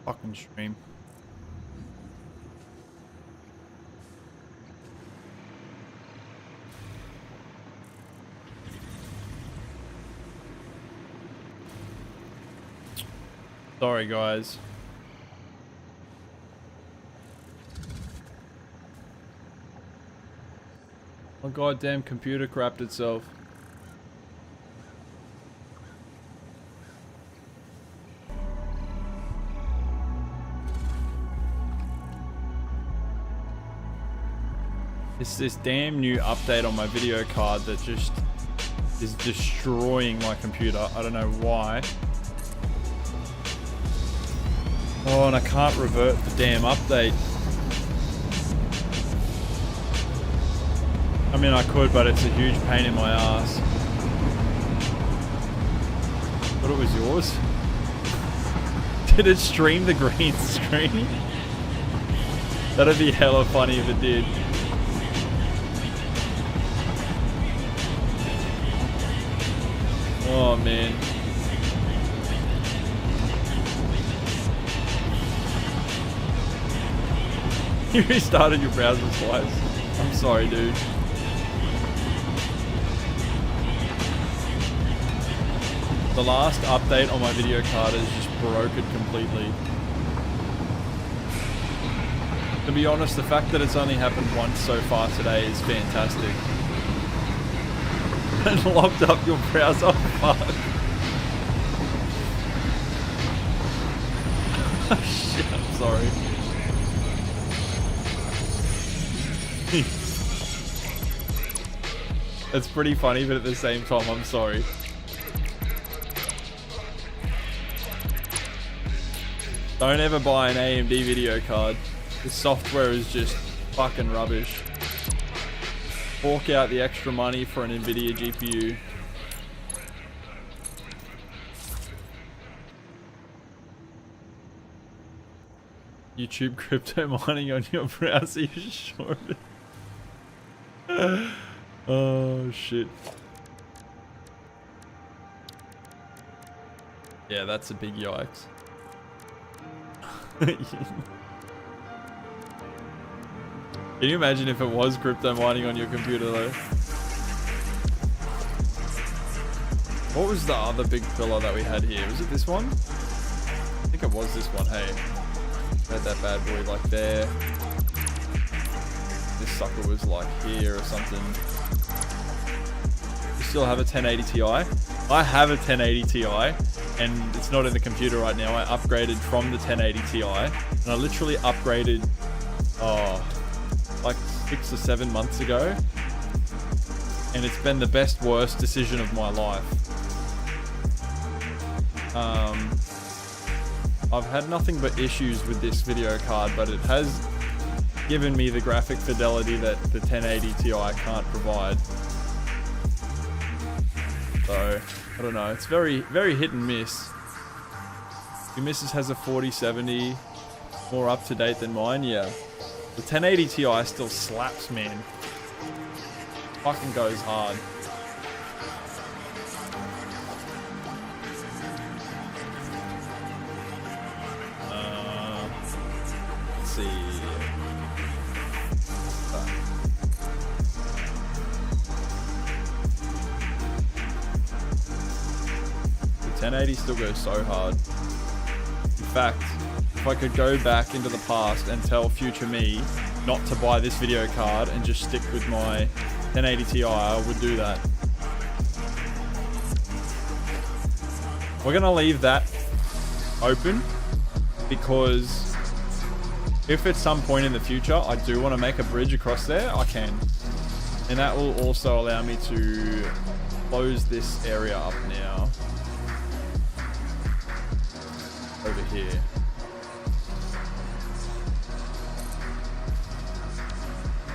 Fucking stream. Sorry, guys. My goddamn computer crapped itself. It's this damn new update on my video card that just is destroying my computer. I don't know why. Oh, and I can't revert the damn update. I mean, I could, but it's a huge pain in my ass. But it was yours? Did it stream the green screen? That'd be hella funny if it did. Oh, man. You restarted your browser twice. I'm sorry, dude. The last update on my video card has just broke it completely. To be honest, the fact that it's only happened once so far today is fantastic. And locked up your browser. Fuck. Shit, I'm sorry. It's pretty funny, but at the same time, I'm sorry. Don't ever buy an AMD video card. The software is just fucking rubbish. Fork out the extra money for an NVIDIA GPU. YouTube crypto mining on your browser, you sure? Oh shit. Yeah, that's a big yikes. Can you imagine if it was crypto mining on your computer though? What was the other big pillar that we had here? Was it this one? I think it was this one, hey. Had that bad boy like there. This sucker was like here or something. You still have a 1080 Ti? I have a 1080 Ti and it's not in the computer right now. I upgraded from the 1080 Ti and I literally upgraded like 6 or 7 months ago, and it's been the best worst decision of my life. I've had nothing but issues with this video card, but it has given me the graphic fidelity that the 1080 Ti can't provide. So I don't know, it's very hit and miss. Your missus has a 4070, more up to date than mine, yeah. The 1080 Ti still slaps, man. Fucking goes hard. Let's see. The 1080 still goes so hard. In fact, if I could go back into the past and tell future me not to buy this video card and just stick with my 1080 Ti, I would do that. We're gonna leave that open because if at some point in the future I do want to make a bridge across there, I can. And that will also allow me to close this area up now. Over here.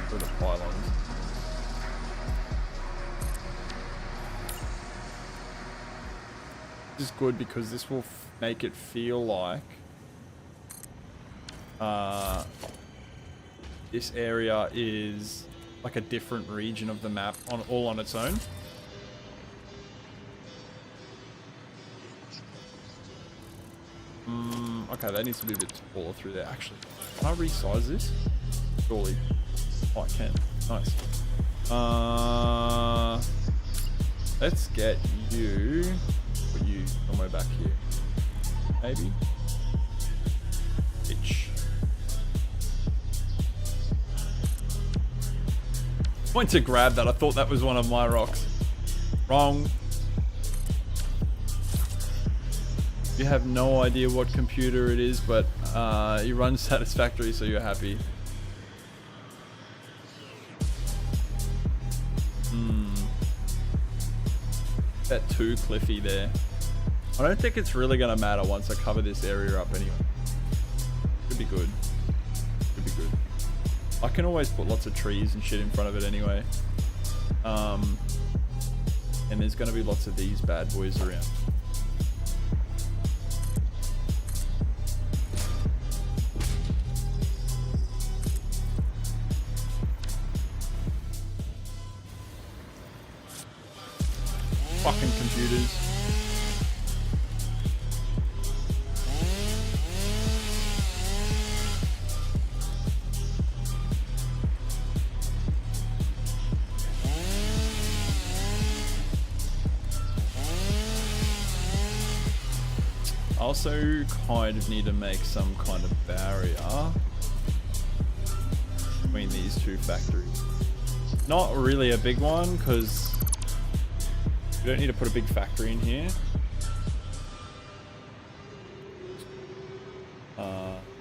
For the pylons. This is good because this will make it feel like this area is like a different region of the map all on its own. Okay, that needs to be a bit taller through there. Actually, can I resize this? Surely. Oh, I can. Nice. Let's get you. Put you somewhere back here. Maybe. Itch. Went to grab that. I thought that was one of my rocks. Wrong. You have no idea what computer it is, but you run satisfactory, so you're happy. That too cliffy there. I don't think it's really gonna matter once I cover this area up anyway. Should be good. Should be good. I can always put lots of trees and shit in front of it anyway. And there's gonna be lots of these bad boys around. Fucking computers. I also kind of need to make some kind of barrier between these two factories. Not really a big one, because you don't need to put a big factory in here.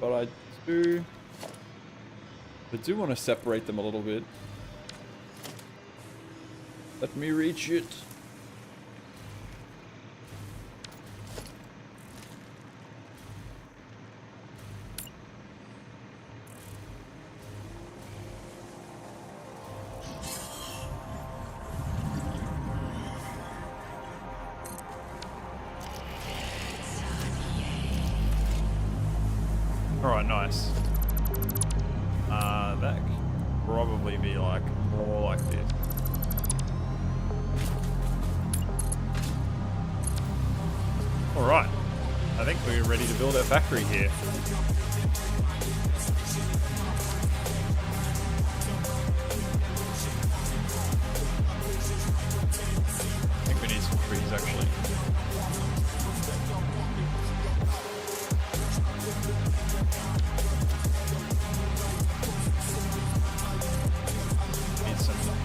But I do want to separate them a little bit. Let me reach it. Alright, nice. That could probably be like more like this. Alright. I think we're ready to build our factory here. I think we need some trees actually.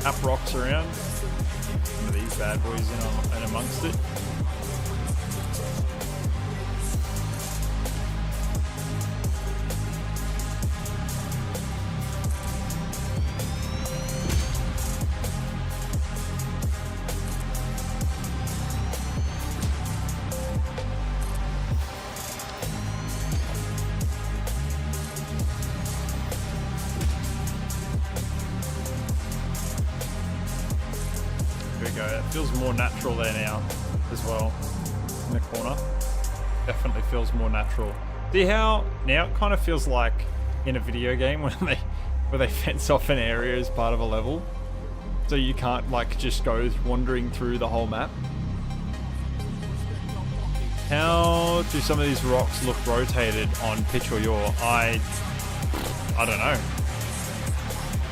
Up rocks around. Some of these bad boys in amongst it. It feels more natural there now as well in the corner. Definitely feels more natural. See how now it kind of feels like in a video game when they fence off an area as part of a level, so you can't like just go wandering through the whole map. How do some of these rocks look rotated on pitch or yaw? I don't know.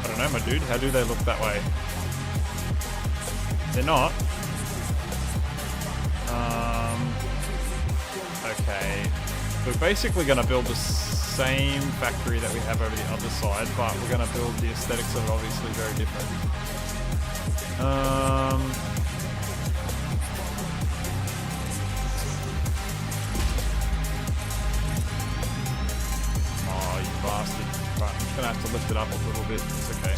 I don't know, my dude. How do they look that way? They're not. Okay. We're basically going to build the same factory that we have over the other side, but we're going to build the aesthetics of it obviously very different. Oh, you bastard. Right, I'm just going to have to lift it up a little bit. It's okay.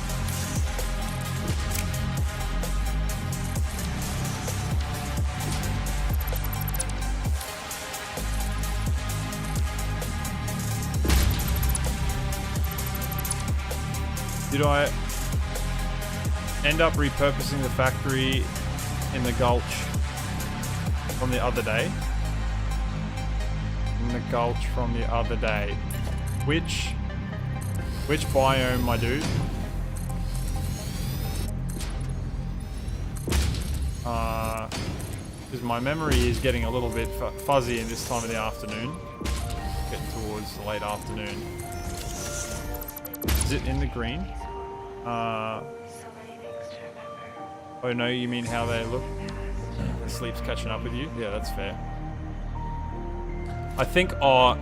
Did I end up repurposing the factory in the gulch from the other day? In the gulch from the other day. Which biome, my dude? Because my memory is getting a little bit fuzzy in this time of the afternoon. Getting was late afternoon. Is it in the green? Oh no, you mean how they look? The sleep's catching up with you? Yeah, that's fair. I think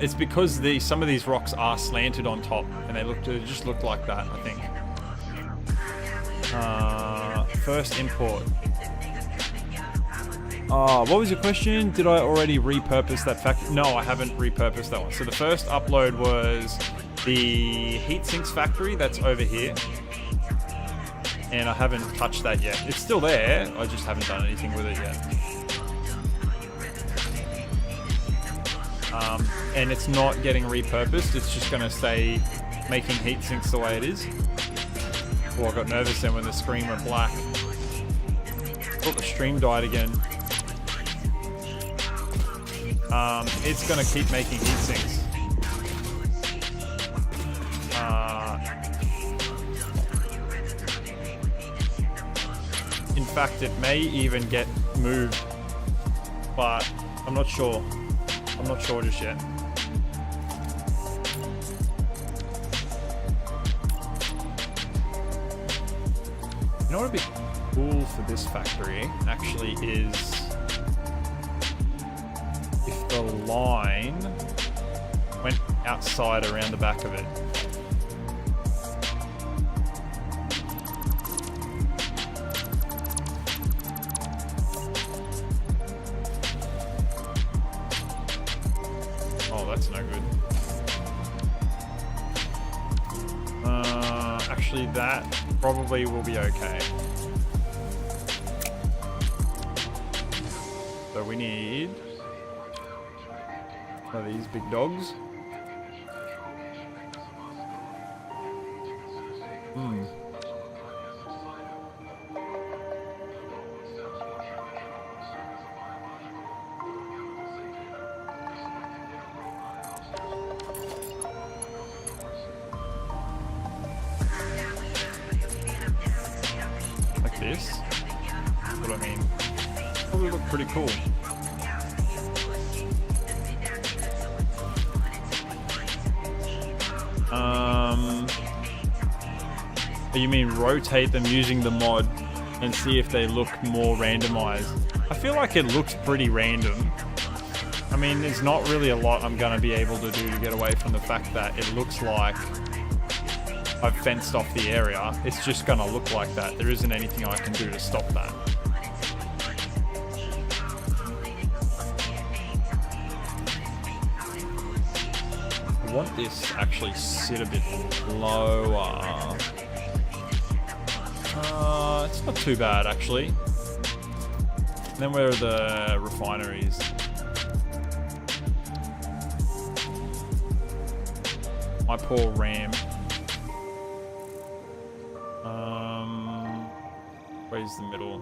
it's because some of these rocks are slanted on top and they just look like that, I think. First import. What was your question? Did I already repurpose that factory? No, I haven't repurposed that one. So the first upload was the heat sinks factory that's over here. And I haven't touched that yet. It's still there, I just haven't done anything with it yet. And it's not getting repurposed, it's just gonna stay making heat sinks the way it is. Oh, I got nervous then when the screen went black. I thought the stream died again. It's gonna keep making heat sinks. In fact, it may even get moved, but I'm not sure. I'm not sure just yet. You know what would be cool for this factory actually is if the line went outside around the back of it. Oh, that's no good. Actually, that probably will be okay. So we need one of these big dogs. Like this. That's what I mean. Probably look pretty cool. You mean rotate them using the mod and see if they look more randomized? I feel like it looks pretty random. I mean, there's not really a lot I'm gonna be able to do to get away from the fact that it looks like I've fenced off the area. It's just gonna look like that. There isn't anything I can do to stop that. I want this to actually sit a bit lower. It's not too bad actually. And then where are the refineries? My poor RAM. Where's the middle?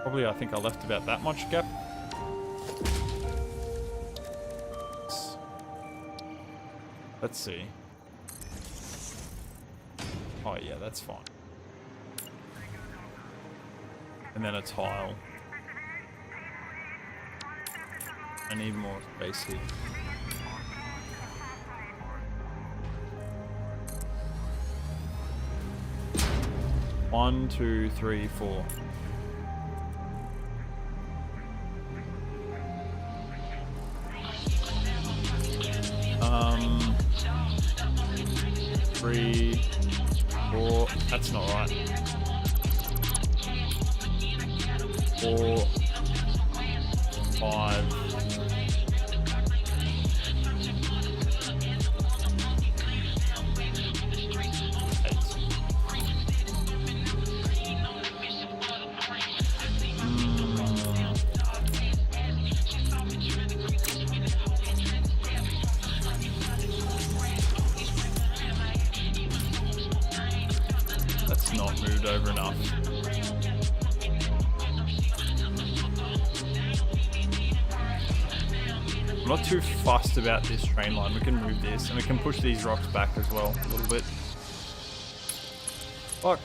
Probably I think I left about that much gap. Let's see. Oh yeah, that's fine. And then a tile. I need more space here. One, two, three, four. Three, four. That's not right. 4, 5. That's not moved over enough. I'm not too fussed about this train line. We can move this and we can push these rocks back as well a little bit. Fuck.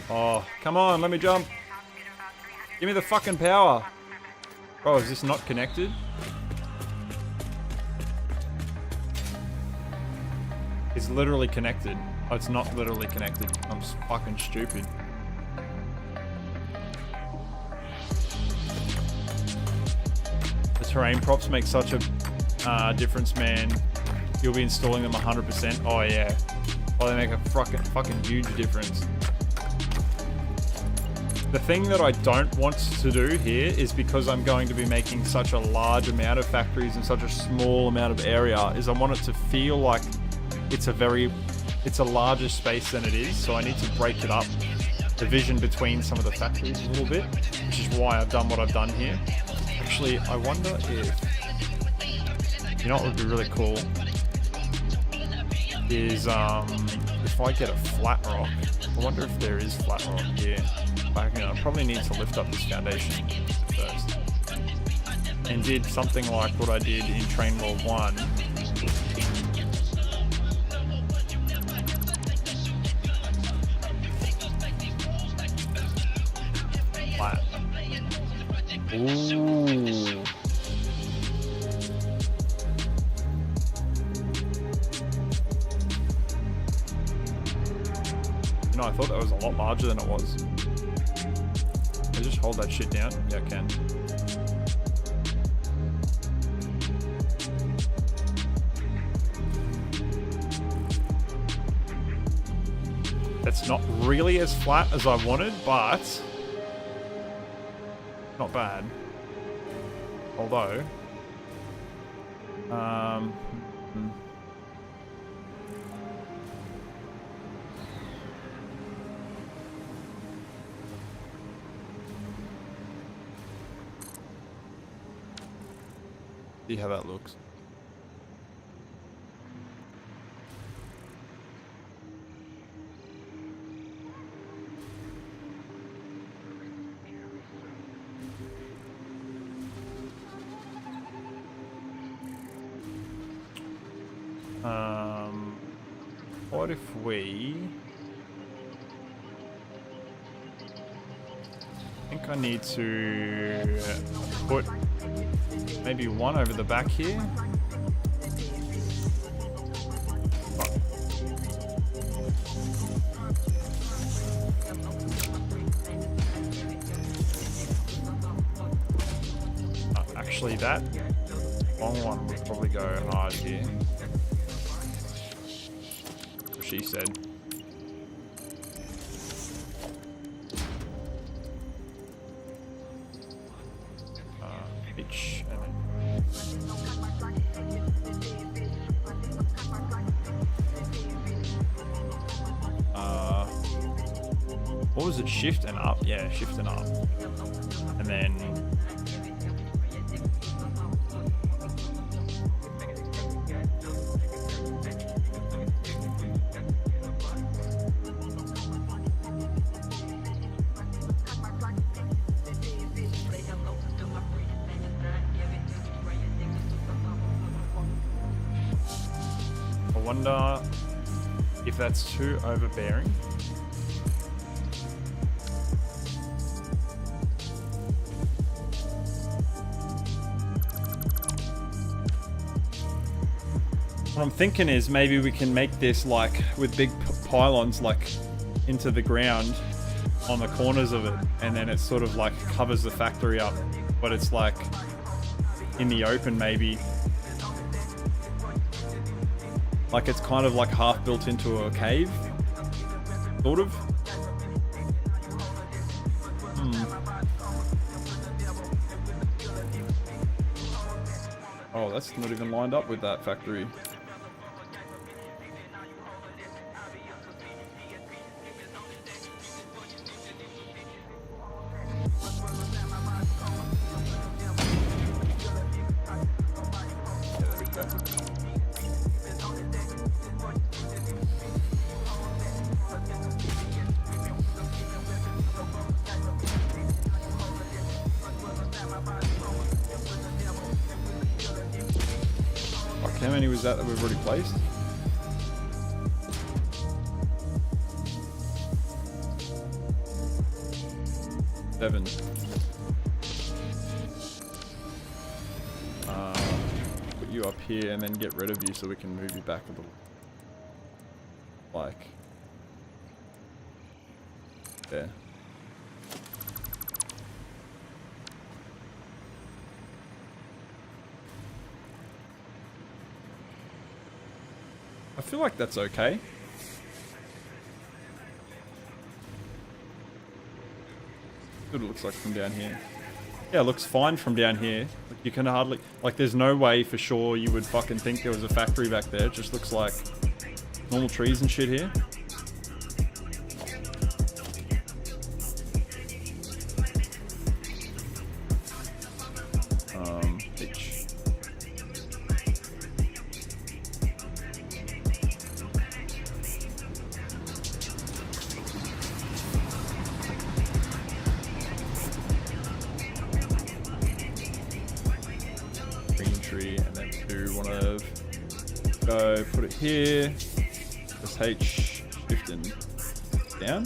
Oh, come on, let me jump. Give me the fucking power. Oh, is this not connected? It's literally connected. Oh, it's not literally connected. I'm fucking stupid. The terrain props make such a difference, man. You'll be installing them 100%. Oh yeah. Oh, they make a fucking huge difference. The thing that I don't want to do here is, because I'm going to be making such a large amount of factories in such a small amount of area, is I want it to feel like it's a larger space than it is. So I need to break it up, the vision between some of the factories a little bit, which is why I've done what I've done here. Actually, I wonder if, you know what would be really cool is if I get a flat rock. I wonder if there is flat rock here. I probably need to lift up this foundation first. And did something like what I did in Train World 1. Flat. Ooh. You know, I thought that was a lot larger than it was. Can I just hold that shit down? Yeah, I can. That's not really as flat as I wanted, but not bad. Although, see how that looks. What if we... I think I need to put maybe one over the back here. Actually, that long one would probably go hard here. She said. Each and what was it? Shift and up? Yeah, shift and up. And then I wonder if that's too overbearing. What I'm thinking is maybe we can make this like with big pylons like into the ground on the corners of it, and then it sort of like covers the factory up, but it's like in the open maybe. Like it's kind of like half built into a cave, sort of. Oh, that's not even lined up with that factory. How many was that we've already placed? 7. here and then get rid of you so we can move you back a little. Like there. I feel like that's okay. What it looks like from down here. Yeah, it looks fine from down here. Like you can hardly, like there's no way for sure you would fucking think there was a factory back there. It just looks like normal trees and shit here. Beach. Green tree, and then do want to go put it here. SH shifting down.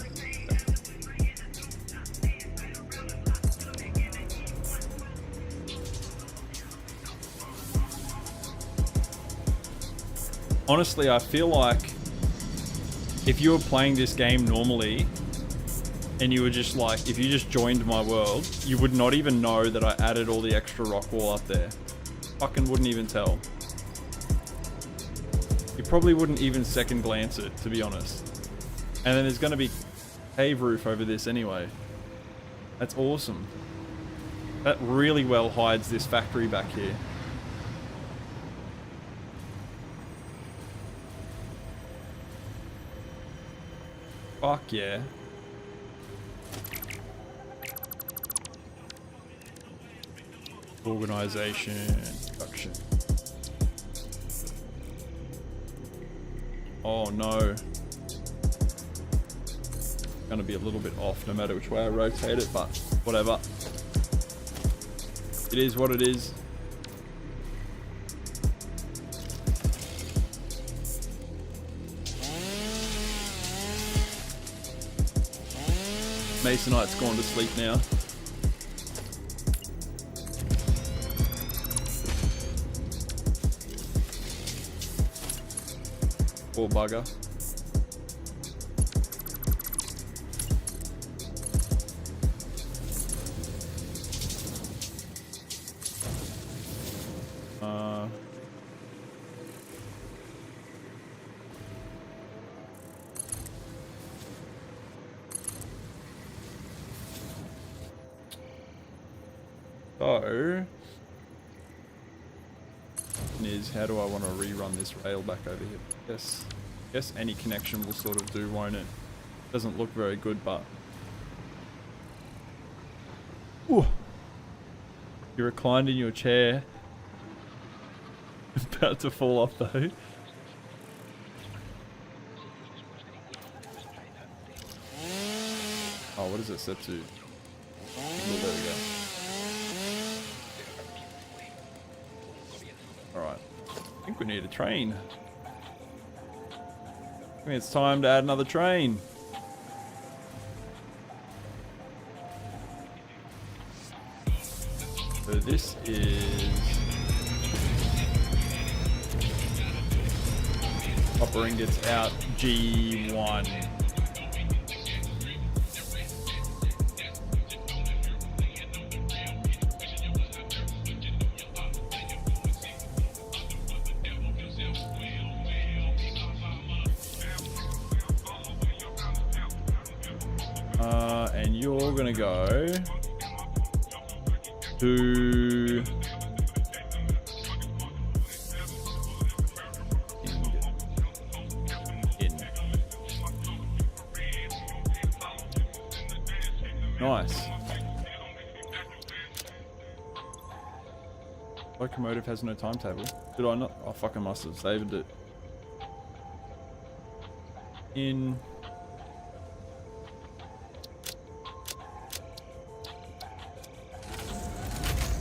Honestly, I feel like if you were playing this game normally and you were just like, if you just joined my world, you would not even know that I added all the extra rock wall up there. Fucking wouldn't even tell. You probably wouldn't even second glance it, to be honest. And then there's going to be cave roof over this anyway. That's awesome. That really well hides this factory back here. Fuck yeah. Organization, production. Oh no. Gonna be a little bit off no matter which way I rotate it, but whatever. It is what it is. Masonite's gone to sleep now. Poor bugger. So, is how do I want to rerun this rail back over here? Guess any connection will sort of do, won't it? Doesn't look very good, but ooh. You're reclined in your chair. About to fall off though. Oh, what is it set to? Oh, there we go. Alright. I think we need a train. I think it's time to add another train. So this is copper ingots out G1. And you're gonna go to in. Nice. Locomotive has no timetable. Did I not? Oh fuck, I must have saved it. In.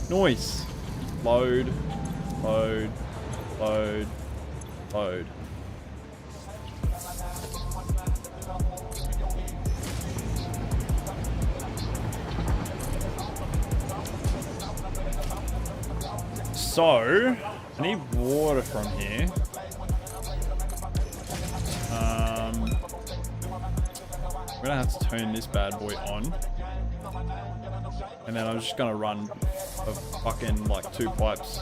Noise. Load. Load. Load. Load. So, I need water from here. I'm gonna have to turn this bad boy on. And then I'm just gonna run a fucking like 2 pipes.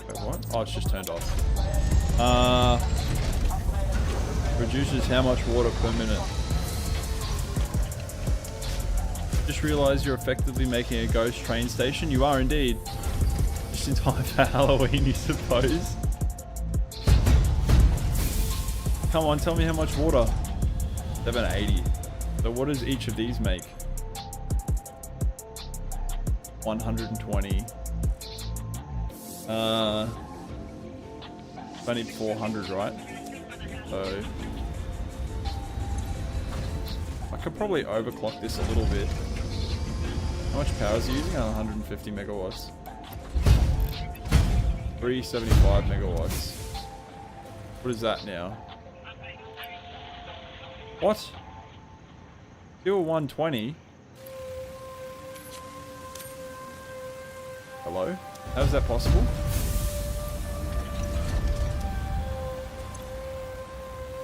Wait, what? Oh, it's just turned off. Reduces how much water per minute. Just realized you're effectively making a ghost train station. You are indeed. Just in time for Halloween, you suppose. Come on, tell me how much water. 780. So what does each of these make? 120. I need 400, right? So I could probably overclock this a little bit. How much power is it using? 150 megawatts. 375 megawatts. What is that now? What? Still 120? Hello? How is that possible?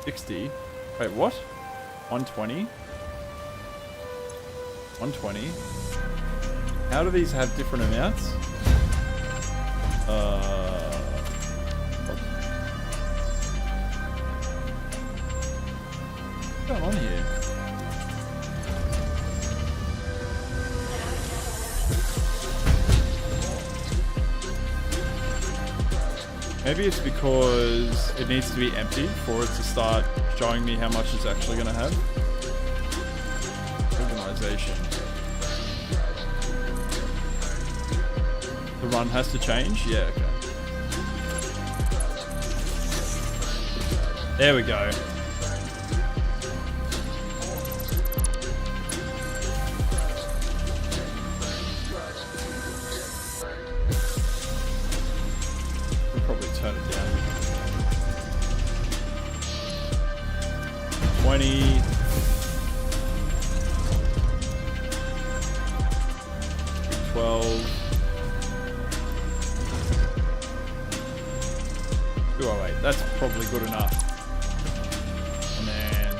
$60. Wait, what? 120? 120? How do these have different amounts? What's going on here? Maybe it's because it needs to be empty for it to start showing me how much it's actually going to have. Organization. The run has to change? Yeah, okay. There we go. Turn it down. 20. 12. 208. That's probably good enough. And then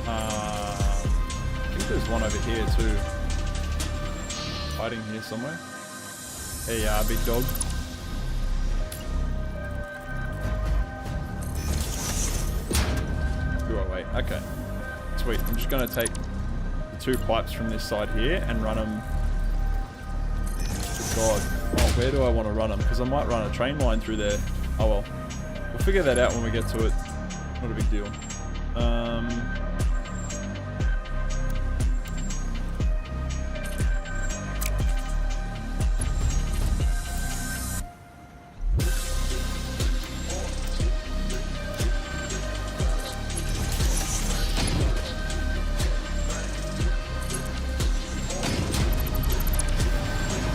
I think there's one over here too. Hiding here somewhere. There you are, big dog. Oh wait, okay. Sweet, I'm just gonna take the 2 pipes from this side here and run them. God, oh, where do I want to run them? Because I might run a train line through there. Oh well, we'll figure that out when we get to it. Not a big deal.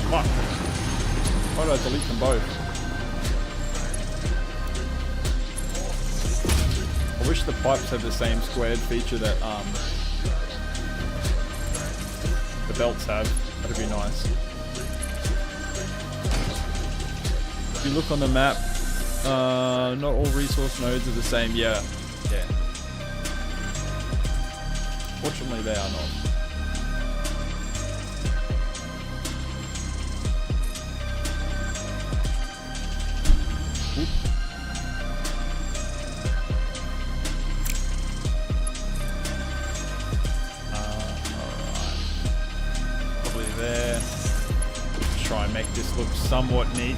Fuck. Why did I delete them both? I wish the pipes had the same squared feature that the belts have. That'd be nice. If you look on the map, not all resource nodes are the same. Yeah. Fortunately, they are not. There. Try and make this look somewhat neat.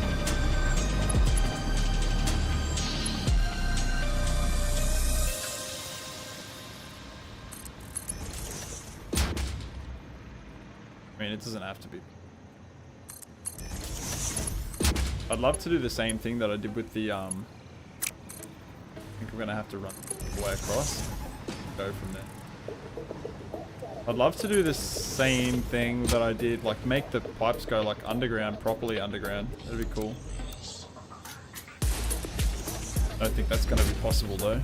I mean, it doesn't have to be. I'd love to do the same thing that I did with the I think we're gonna have to run the way across. Go from there. I'd love to do the same thing that I did, like make the pipes go like underground, properly underground. That'd be cool. I don't think that's going to be possible though.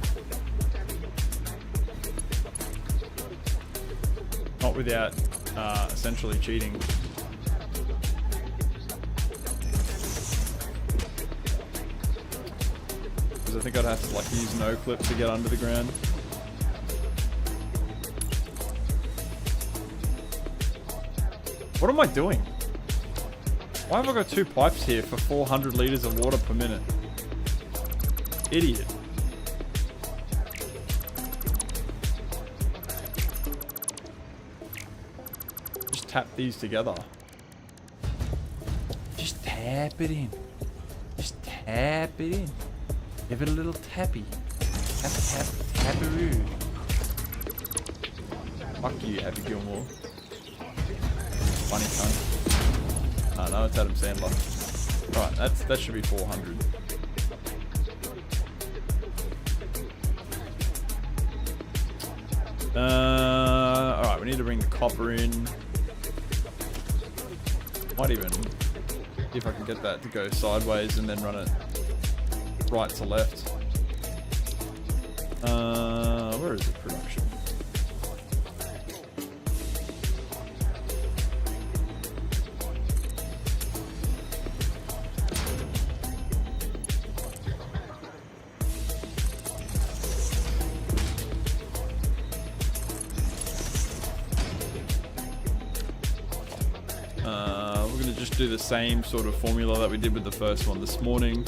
Not without essentially cheating. think I'd have to like use no clip to get under the ground. What am I doing? Why have I got 2 pipes here for 400 liters of water per minute? Idiot. Just tap these together. Just tap it in. Just tap it in. Give it a little tappy. Tap, tap, taparoo. Fuck you, Happy Gilmore. Funny cunt. Oh no, it's Adam Sandler. Alright, that should be 400. Alright, we need to bring the copper in. Might even see if I can get that to go sideways and then run it right to left. Where is it? Production. We're going to just do the same sort of formula that we did with the first one this morning.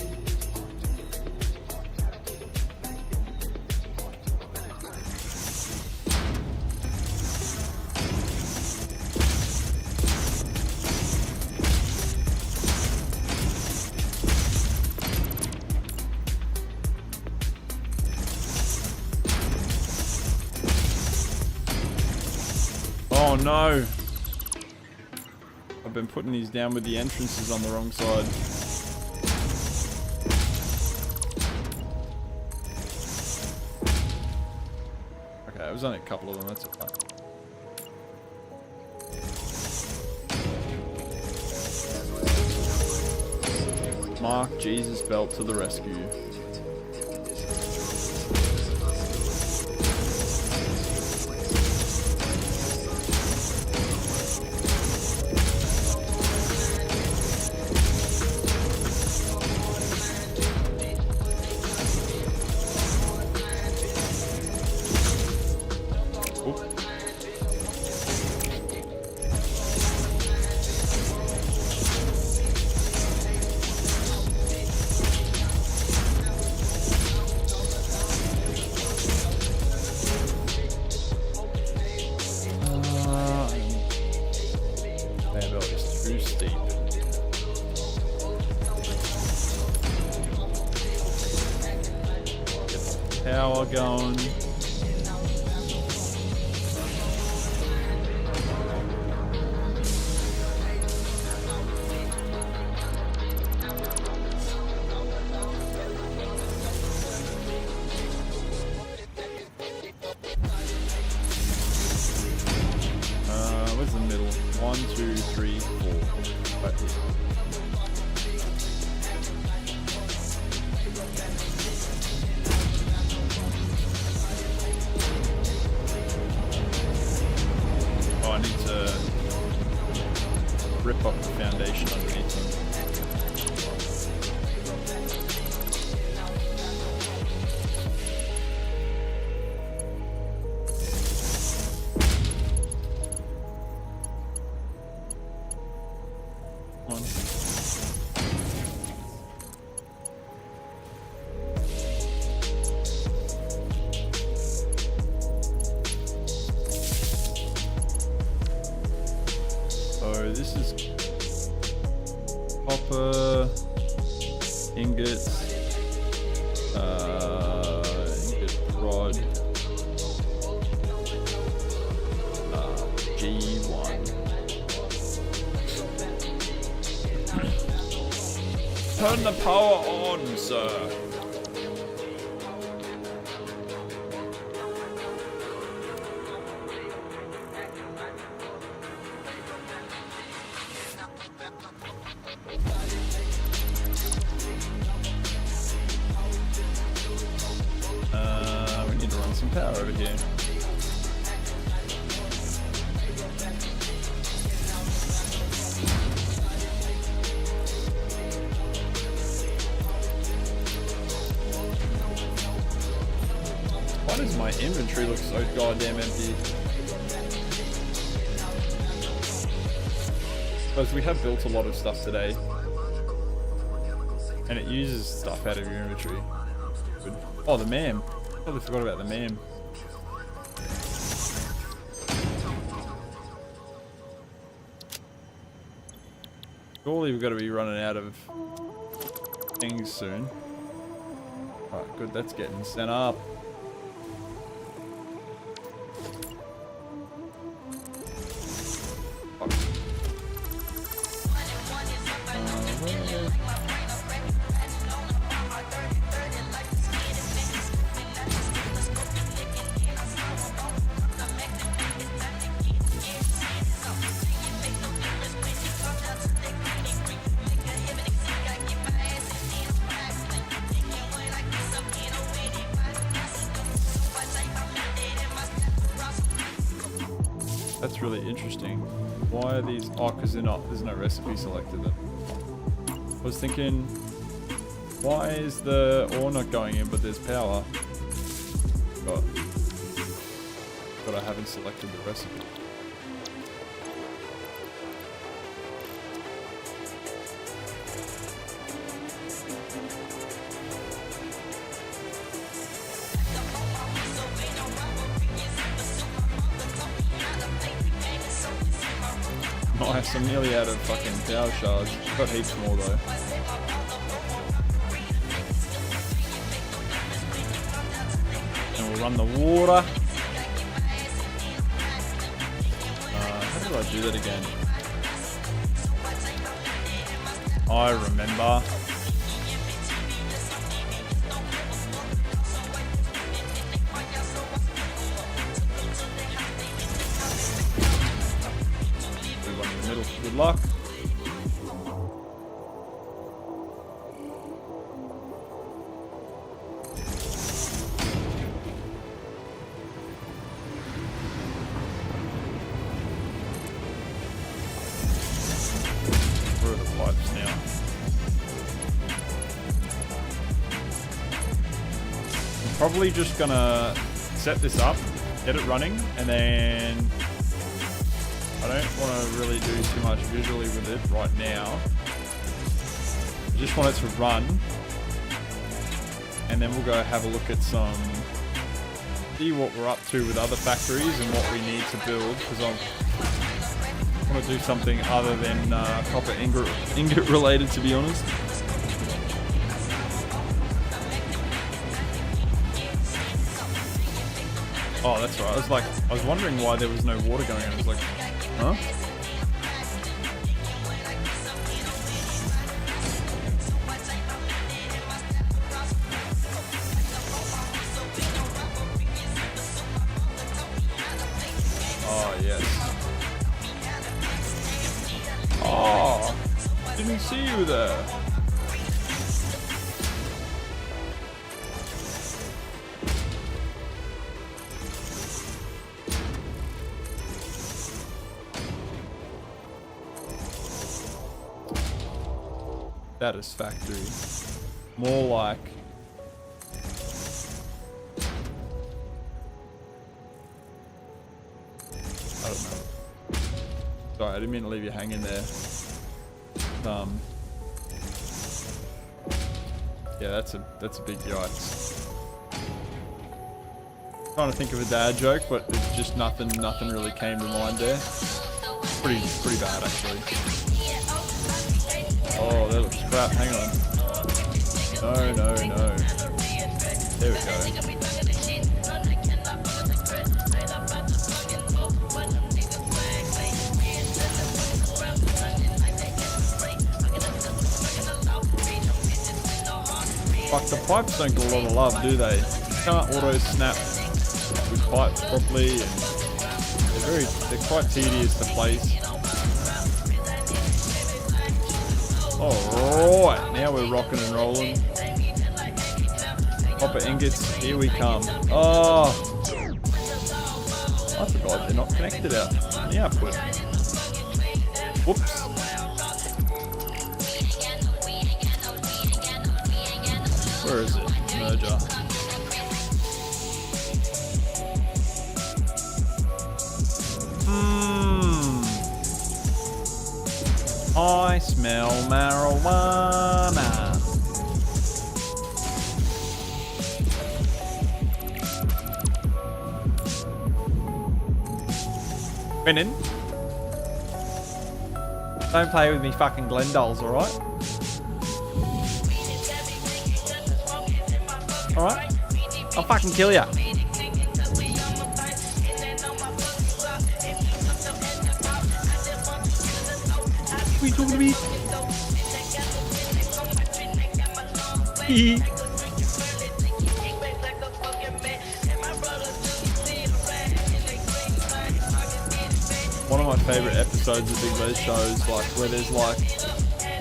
Oh no! I've been putting these down with the entrances on the wrong side. Okay, it was only a couple of them, that's okay. Mark Jesus Belt to the rescue. Power going. Where's the middle? 1, 2, 3, 4. Right here. I need to rip up the foundation underneath them. Come on. So this is copper ingots, ingot rod, G1. Turn the power on, sir. We need to run some power over here. inventory looks so goddamn empty. Because we have built a lot of stuff today. And it uses stuff out of your inventory. Good. Oh, the MAM. Totally forgot about the MAM. Surely we've got to be running out of things soon. Alright, good, that's getting sent up. That's really interesting. Why are these? Oh, because there's no recipe selected. I was thinking, why is the ore not going in, but there's power? But I haven't selected the recipe. Nice, I'm nearly out of fucking power shards. Got heaps more though. And we'll run the water. How did I do that again? I remember. Good luck. Where are the pipes now? I'm probably just gonna set this up, get it running, and then I don't want to really do too much visually with it right now. I just want it to run. And then we'll go have a look at see what we're up to with other factories and what we need to build. Because I want to do something other than copper ingot related, to be honest. Oh, that's right. I was wondering why there was no water going on. I was like, huh? Oh, yes. Oh, didn't see you there. Satisfactory. More like I don't know. Sorry, I didn't mean to leave you hanging there. Yeah, that's a big yikes. Trying to think of a dad joke, but it's just nothing really came to mind there. Pretty bad actually. Oh, that looks crap. Hang on. No. There we go. Fuck, the pipes don't get a lot of love, do they? You can't auto snap with pipes properly, and they're quite tedious to place. Alright, now we're rocking and rolling. Copper ingots, here we come. Oh! I forgot they're not connected out in the output. Whoops. Where is it? Merger. I smell marijuana. Brennan, don't play with me fucking Glendols, alright? Alright? I'll fucking kill ya. What are you talking to me? One of my favourite episodes of Big Les shows, like where there's like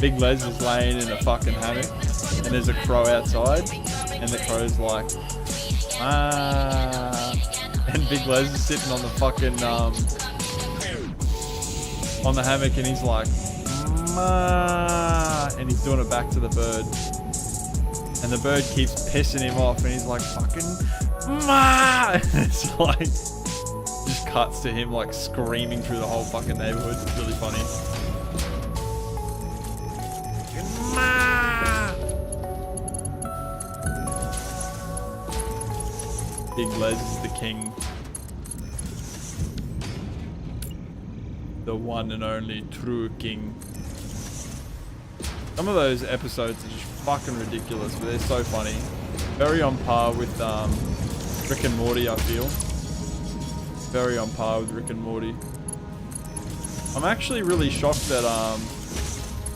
Big Les is laying in a fucking hammock and there's a crow outside and the crow's like, ah, and Big Les is sitting on the fucking on the hammock and he's like, ma, and he's doing it back to the bird and the bird keeps pissing him off and he's like, fucking ma, and it's like just cuts to him like screaming through the whole fucking neighborhood. It's really funny. Ma. Big Les is the king, the one and only true king. Some of those episodes are just fucking ridiculous, but they're so funny. Very on par with Rick and Morty, I feel. Very on par with Rick and Morty. I'm actually really shocked that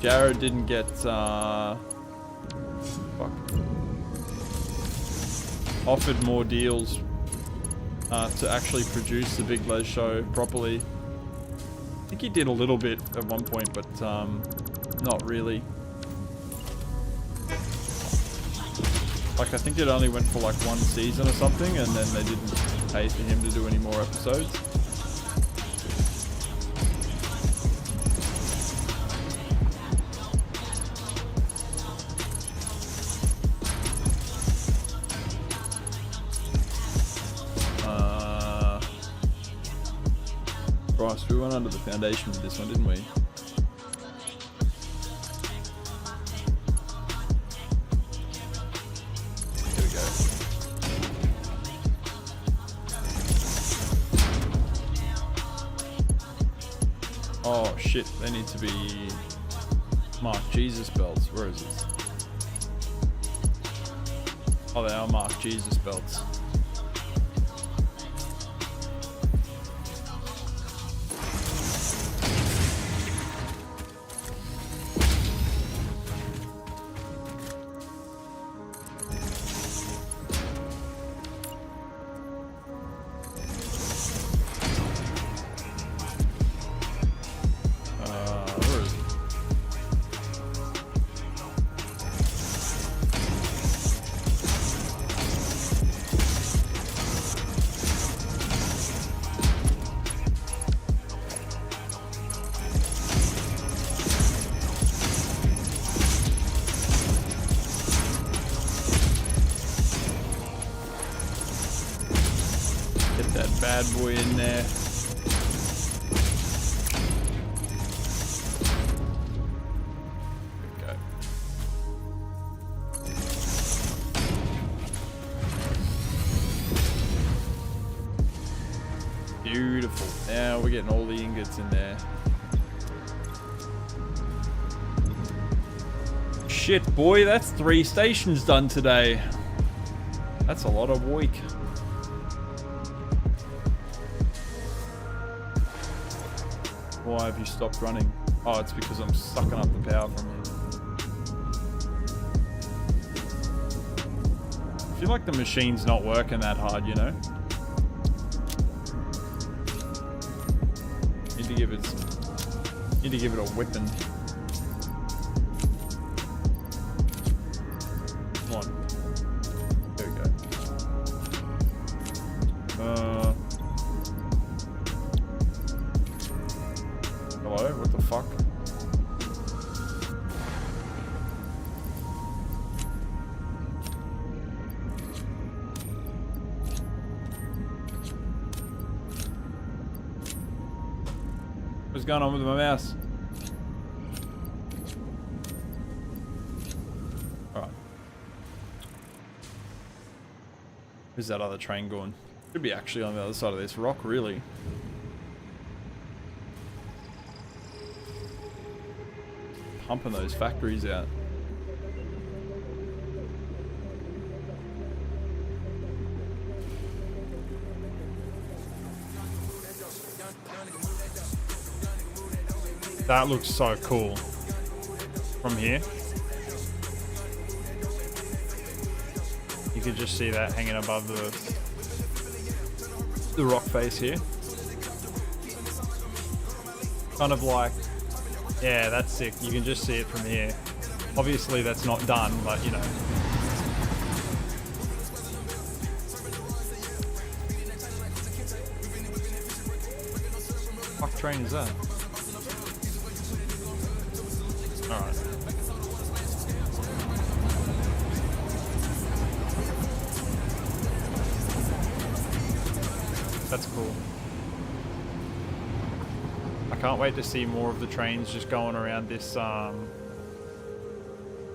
Jared didn't get offered more deals to actually produce the Big Les show properly. I think he did a little bit at one point, but not really. Like I think it only went for like one season or something, and then they didn't pay for him to do any more episodes. Christ, we went under the foundation with this one, didn't we? Here we go. Oh shit, they need to be marked Jesus belts. Where is this? Oh, they are marked Jesus belts. Bad boy in there. There we go. Beautiful. Now we're getting all the ingots in there. Shit, boy, that's 3 stations done today. That's a lot of work. Why have you stopped running? Oh, it's because I'm sucking up the power from you. I feel like the machine's not working that hard, you know? Need to give it a whipping. Come on. There we go. Hello? What the fuck? What's going on with my mouse? Where's that other train going? Should be actually on the other side of this rock, really. Pumping those factories out. That looks so cool from here. You can just see that hanging above the rock face here. Kind of like, yeah, that's sick. You can just see it from here. Obviously that's not done, but you know. What train is that? Alright. That's cool. I can't wait to see more of the trains just going around this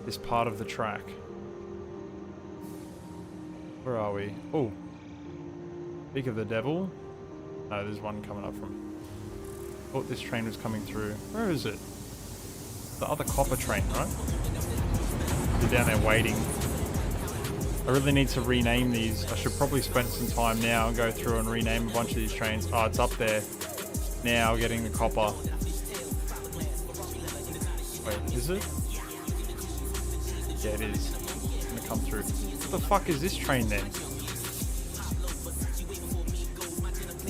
this part of the track. Where are we? Oh, Peak of the Devil. No, there's one coming up from. Thought this train was coming through. Where is it? The other copper train, right? They're down there waiting. I really need to rename these. I should probably spend some time now and go through and rename a bunch of these trains. Oh, it's up there now, getting the copper. Wait, is it? Yeah, it is. It's gonna come through. What the fuck is this train then?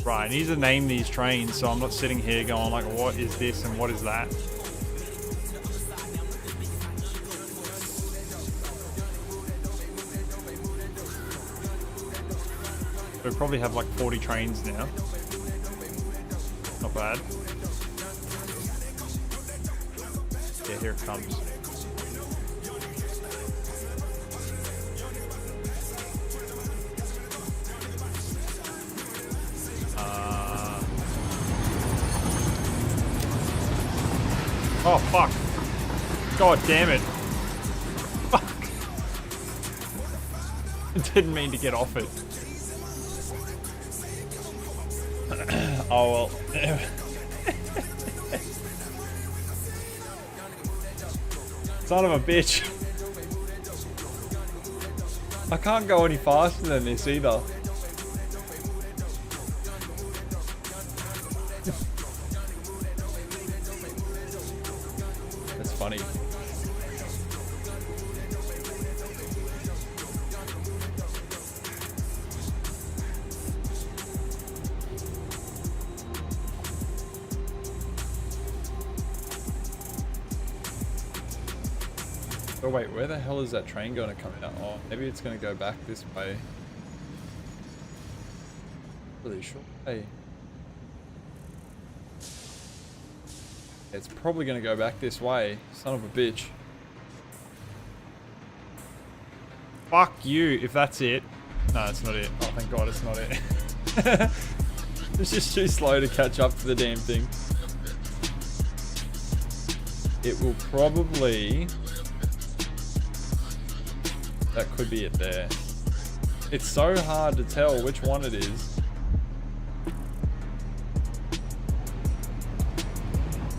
Right, I need to name these trains so I'm not sitting here going like, what is this and what is that? We probably have like 40 trains now. Not bad. Yeah, here it comes. Oh, fuck. God damn it. Fuck. Didn't mean to get off it. Oh, well. Son of a bitch. I can't go any faster than this either. That's funny. Oh wait, where the hell is that train going to come out? Oh, maybe it's going to go back this way. Really sure. Hey. It's probably going to go back this way. Son of a bitch. Fuck you, if that's it. No, it's not it. Oh, thank God it's not it. It's just too slow to catch up to the damn thing. It will probably... That could be it there. It's so hard to tell which one it is.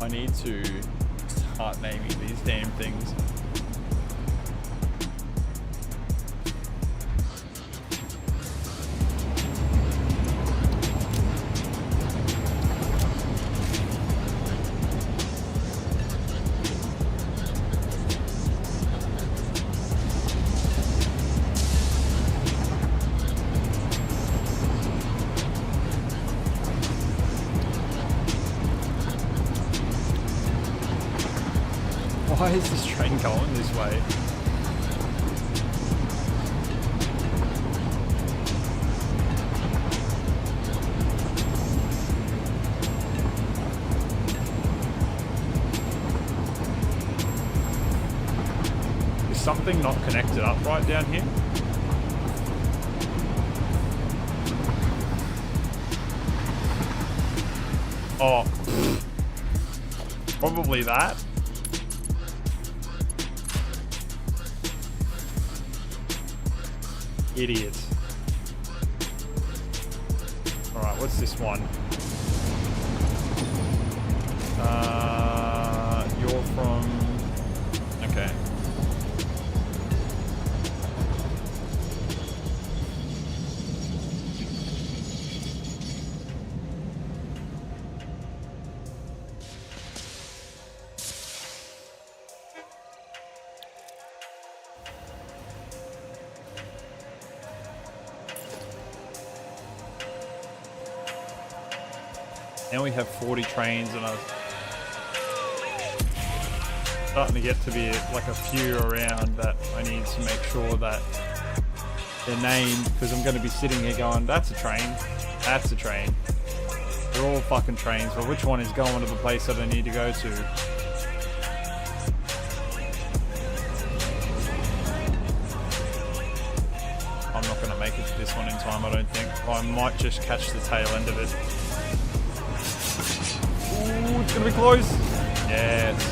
I need to start naming these damn things. Why is this train going this way? Is something not connected up right down here? Oh. Probably that. Idiot. Alright, what's this one? You're from... Okay. Now we have 40 trains and I'm starting to get to be like a few around that I need to make sure that they're named, because I'm going to be sitting here going, that's a train, that's a train. They're all fucking trains, but which one is going to the place that I need to go to? I'm not going to make it to this one in time, I don't think. I might just catch the tail end of it. Ooh, it's gonna be close. Yes.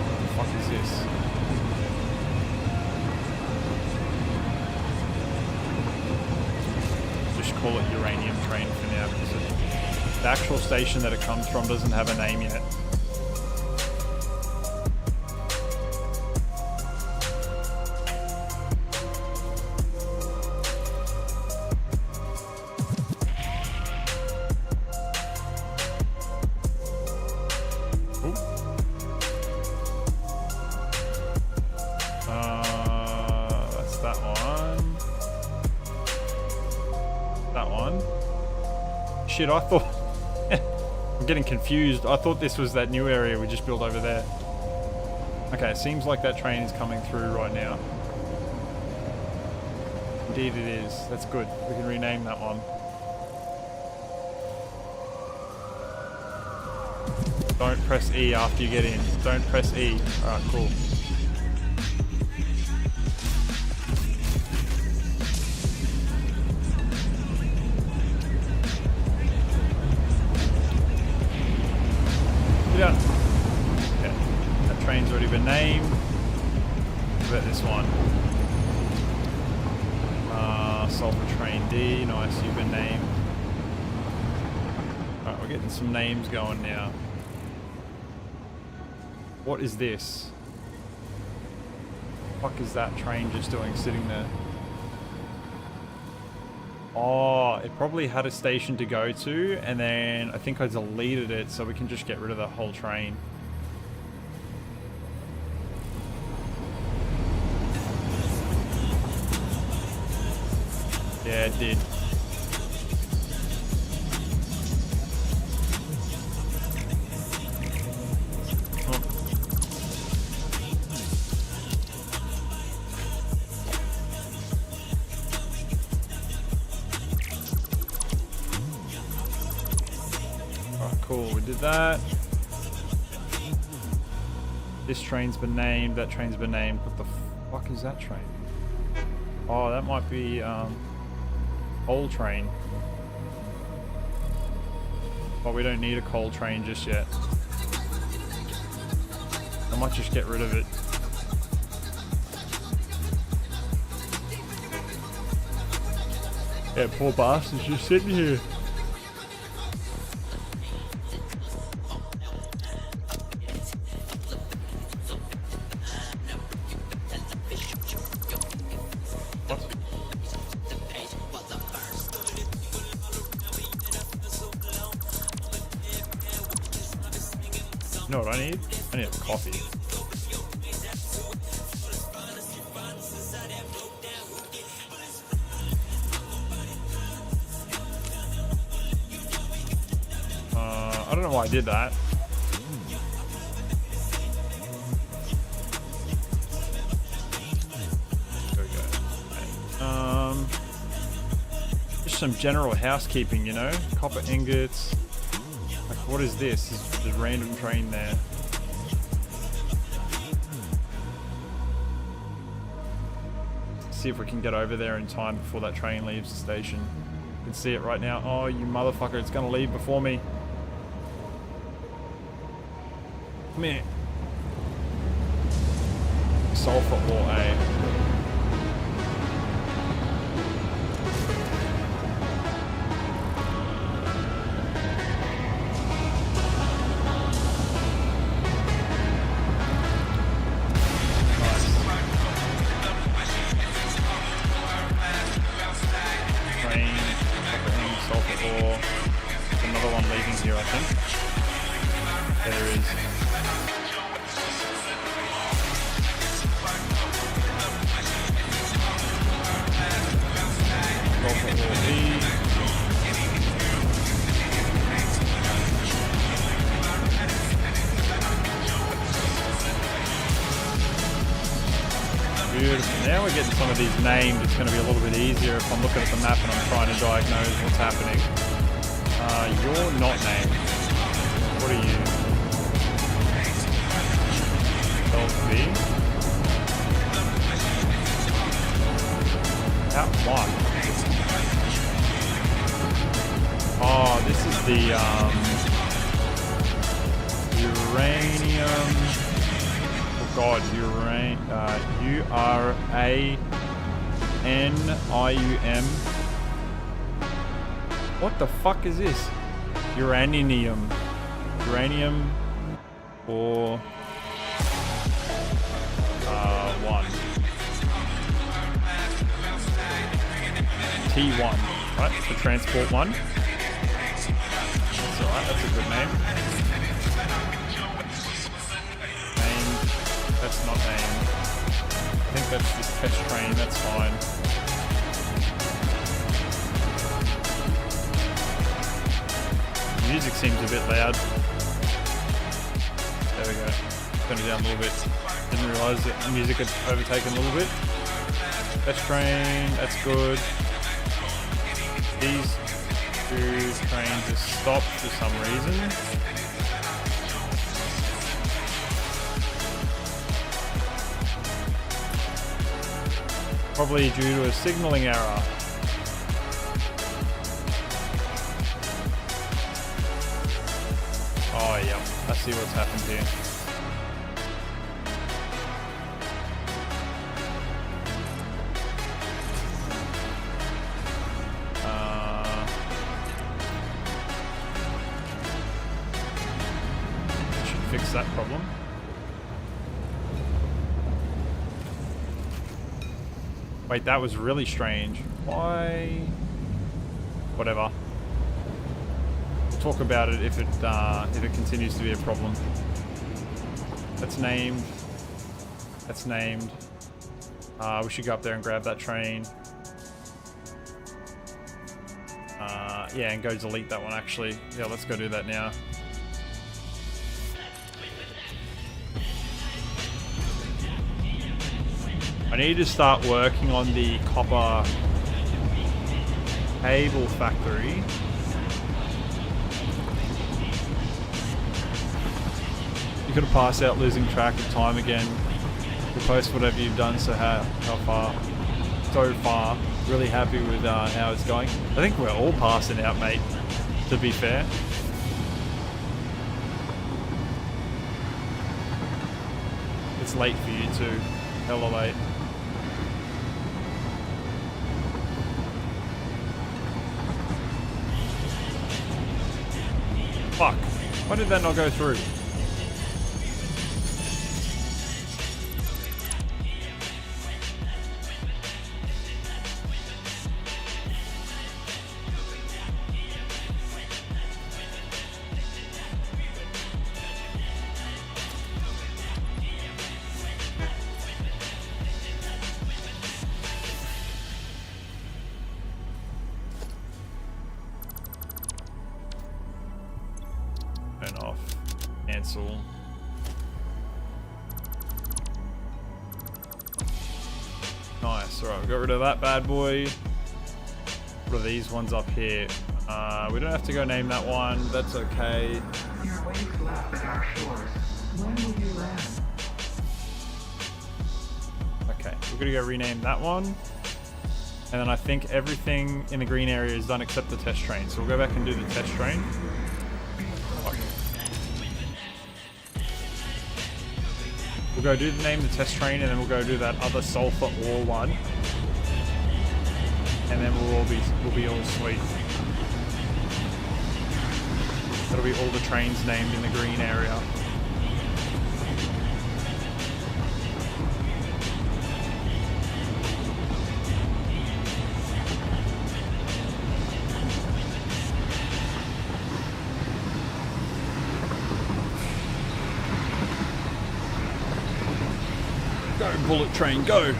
What the fuck is this? Just call it uranium train for now, because the actual station that it comes from doesn't have a name yet. That's that one. That one. Shit, I thought... I'm getting confused. I thought this was that new area we just built over there. Okay, it seems like that train is coming through right now. Indeed it is. That's good. We can rename that one. Don't press E after you get in. Don't press E. Alright, cool. Yeah, that train's already been named. What about this one? Sulfur Train D. Nice, you've been named. Alright, we're getting some names going now. What is this? What the fuck is that train just doing sitting there? Oh, it probably had a station to go to, and then I think I deleted it, so we can just get rid of that whole train. Yeah, it did. Cool, we did that. This train's been named, that train's been named. What the fuck is that train? Oh, that might be coal train. But we don't need a coal train just yet. I might just get rid of it. Yeah, poor bastard's just sitting here. You know what I need? I need a coffee. I don't know why I did that. There we go. Okay. Just some general housekeeping, you know? Copper ingots. Like, what is this? This is a random train there. See if we can get over there in time before that train leaves the station. can see it right now. Oh, you motherfucker, it's gonna leave before me. Come here. Sulfur ore A. Another one leaving here, I think. There is. Beautiful. Now we're getting some of these named. It's going to be a little bit easier if I'm looking at the map and I'm trying to diagnose what's happening. You're not named. What are you? LV? Out one. Oh, this is the uranium. Oh God, uranium. What the fuck is this? Uranium. Uranium or 1. T1, right? The transport one. That's alright, that's a good name. Named. That's not named. I think that's this test train, that's fine. Music seems a bit loud. There we go. Turn it down a little bit. Didn't realise that the music had overtaken a little bit. Best train, that's good. These two trains are stopped for some reason. Probably due to a signalling error. Oh, yeah. I see what's happened here. Should fix that problem. Wait, that was really strange. Why? Whatever. Talk about it if it continues to be a problem. That's named. That's named. We should go up there and grab that train. Yeah, and go delete that one actually. Yeah, let's go do that now. I need to start working on the copper cable factory. You're gonna pass out losing track of time again. You post whatever you've done so far. Really happy with how it's going. I think we're all passing out, mate, to be fair. It's late for you too. Hella late. Fuck. Why did that not go through? Turn off. Cancel. Nice. Alright, we got rid of that bad boy. What are these ones up here? We don't have to go name that one. That's okay. Your waves left our shores. When will you land? Okay, we're gonna go rename that one. And then I think everything in the green area is done except the test train. So we'll go back and do the test train. We'll go do the name the test train, and then we'll go do that other sulfur ore one. And then we'll be all sweet. That'll be all the trains named in the green area. Go, bullet train, go!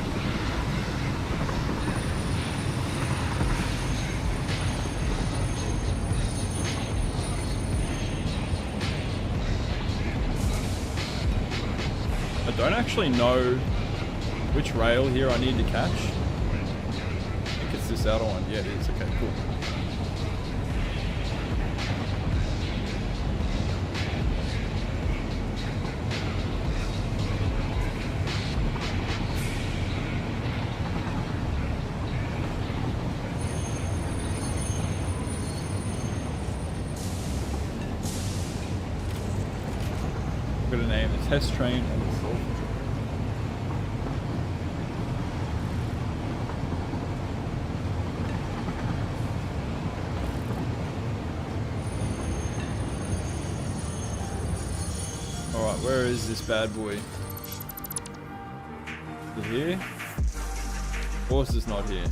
I don't actually know which rail here I need to catch. I think it's this outer one. Yeah, it is. Okay, cool. I'm gonna name the test train and the sulfur. Alright, where is this bad boy? Is it here? Of course it's not here.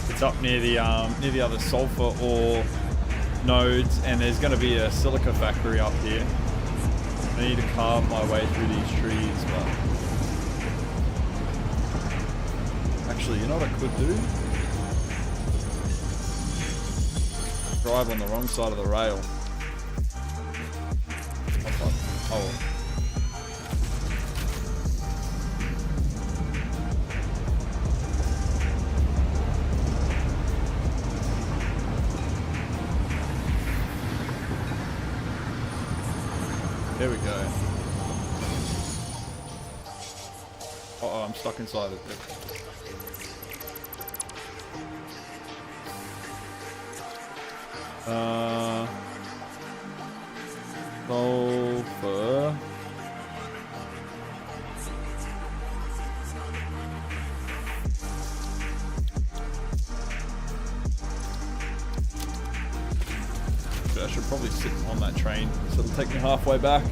It's up near the other sulfur ore nodes, and there's going to be a silica factory up here. I need to carve my way through these trees, but actually, you know what I could do? Drive on the wrong side of the rail. Oh. There we go. Uh-oh, I'm stuck inside it. Sulfur. I should probably sit on that train, so it'll take me halfway back.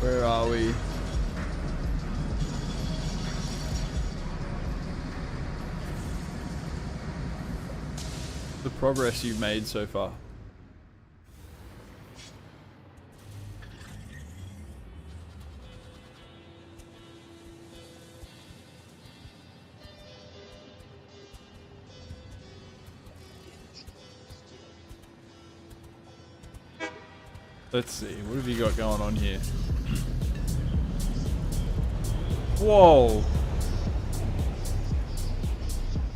Where are we? The progress you've made so far. Let's see, what have you got going on here? Whoa!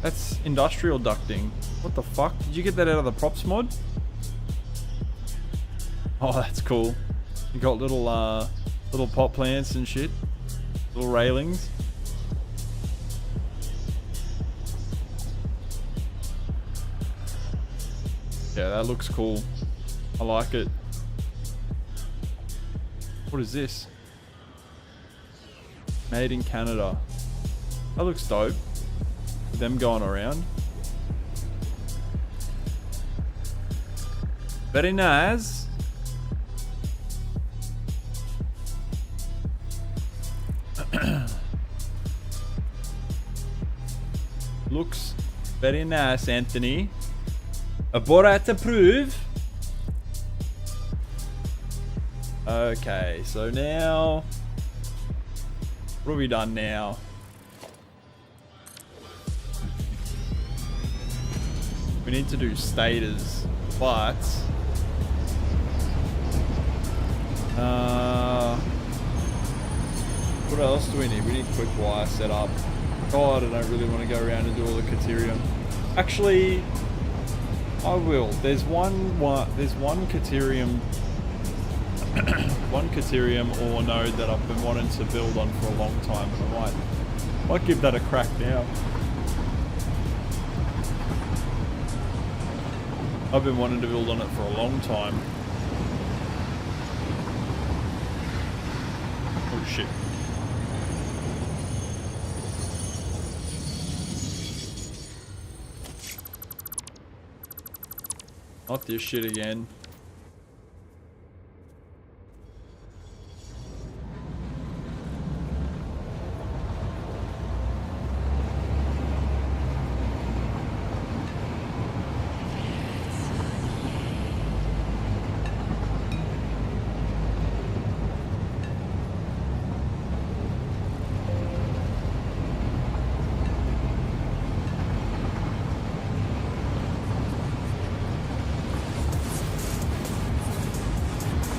That's industrial ducting. What the fuck? Did you get that out of the props mod? Oh, that's cool. You got little little pot plants and shit. Little railings. Yeah, that looks cool. I like it. What is this? Made in Canada. That looks dope. With them going around. Very nice. Looks very nice, Anthony. A Borat approve. Okay, so now... What have we done now? We need to do stators, but... what else do we need? We need quick wire setup. God, I don't really want to go around and do all the Caterium. Actually, I will. There's one Caterium... one Caterium ore node that I've been wanting to build on for a long time, and I might give that a crack now. I've been wanting to build on it for a long time. Oh shit. Not this shit again.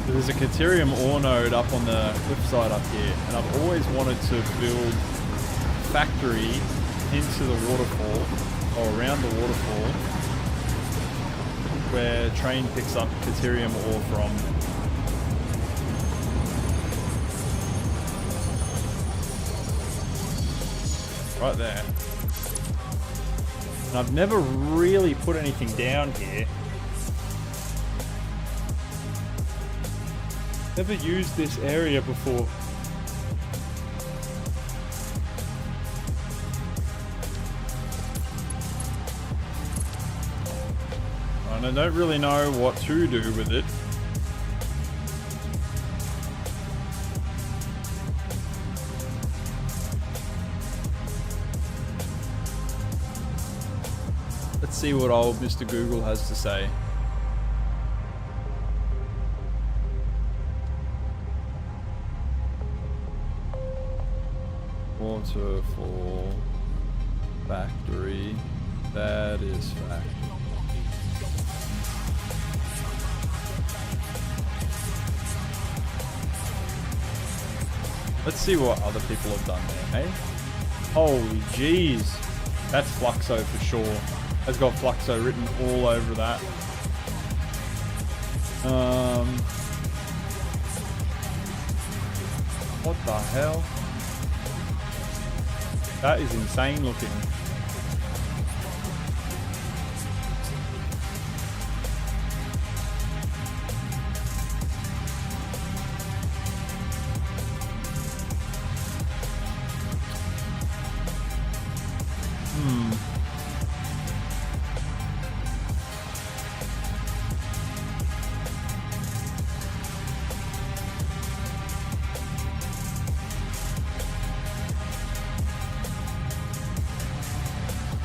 There's a Caterium ore node up on the cliffside up here, and I've always wanted to build a factory into the waterfall, or around the waterfall, where train picks up Caterium ore from. Right there. And I've never really put anything down here. Never used this area before. And I don't really know what to do with it. Let's see what old Mr. Google has to say. Waterfall factory. That is factory. Let's see what other people have done there, hey? Holy jeez. That's Fluxo for sure. Has got Fluxo written all over that. What the hell? That is insane looking.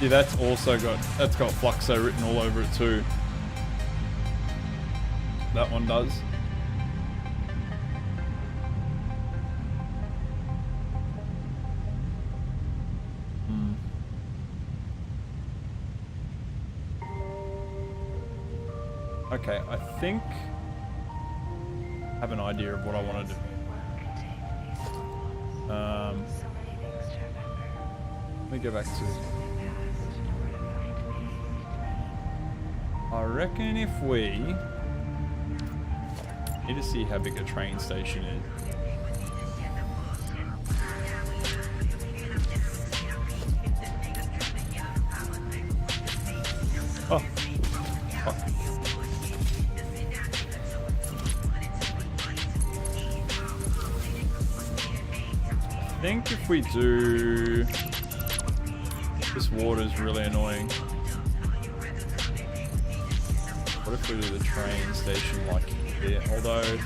Yeah, that's got Fluxo written all over it too. That one does. Okay, I think I have an idea of what I want to do. Let me go back to... I reckon if we need to see how big a train station is. Oh, fuck. I think if we do, this water is really annoying. What if we do the train station like here? Although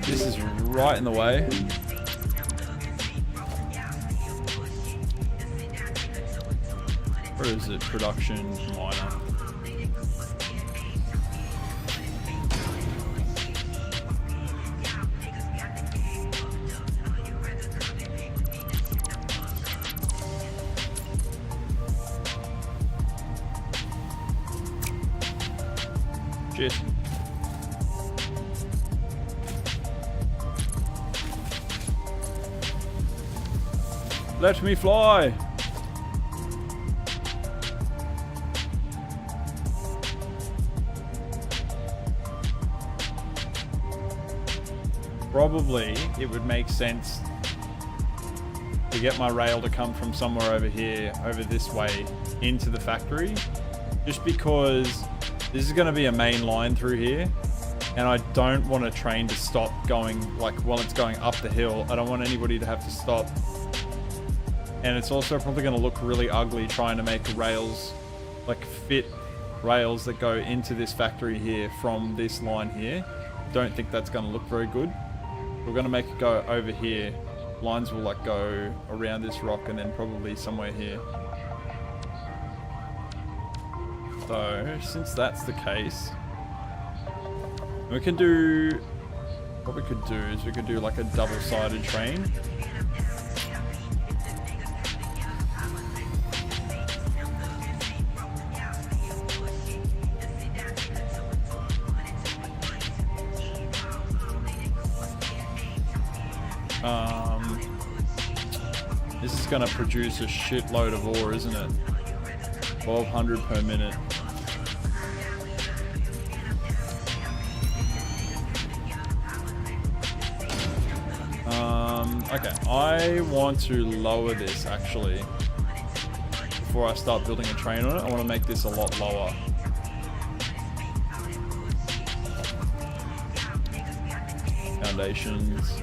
this is right in the way. Or is it production minor? Shit. Let me fly! Probably it would make sense to get my rail to come from somewhere over here, over this way, into the factory. Just because this is going to be a main line through here. And I don't want a train to stop going, like, while it's going up the hill. I don't want anybody to have to stop. And it's also probably going to look really ugly trying to make rails, like fit rails that go into this factory here from this line here. Don't think that's going to look very good. We're going to make it go over here. Lines will like go around this rock and then probably somewhere here. So, since that's the case, we can do, what we could do is we could do like a double-sided train. This is going to produce a shitload of ore, isn't it? 1200 per minute. Okay, I want to lower this actually. Before I start building a train on it, I want to make this a lot lower. Foundations.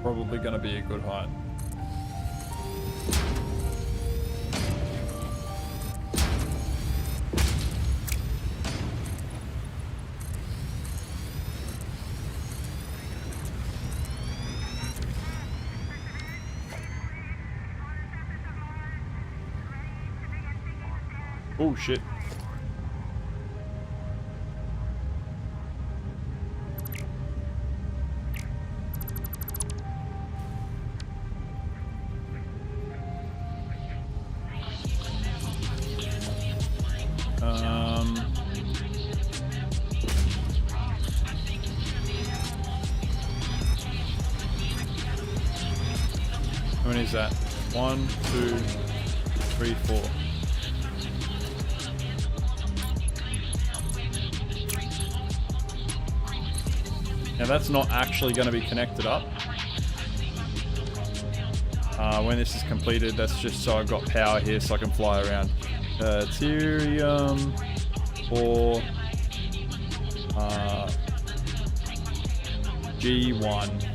Probably going to be a good height. Oh shit. How many is that? 1, 2, 3, 4. Now that's not actually going to be connected up. When this is completed, that's just so I've got power here so I can fly around. Caterium or G1.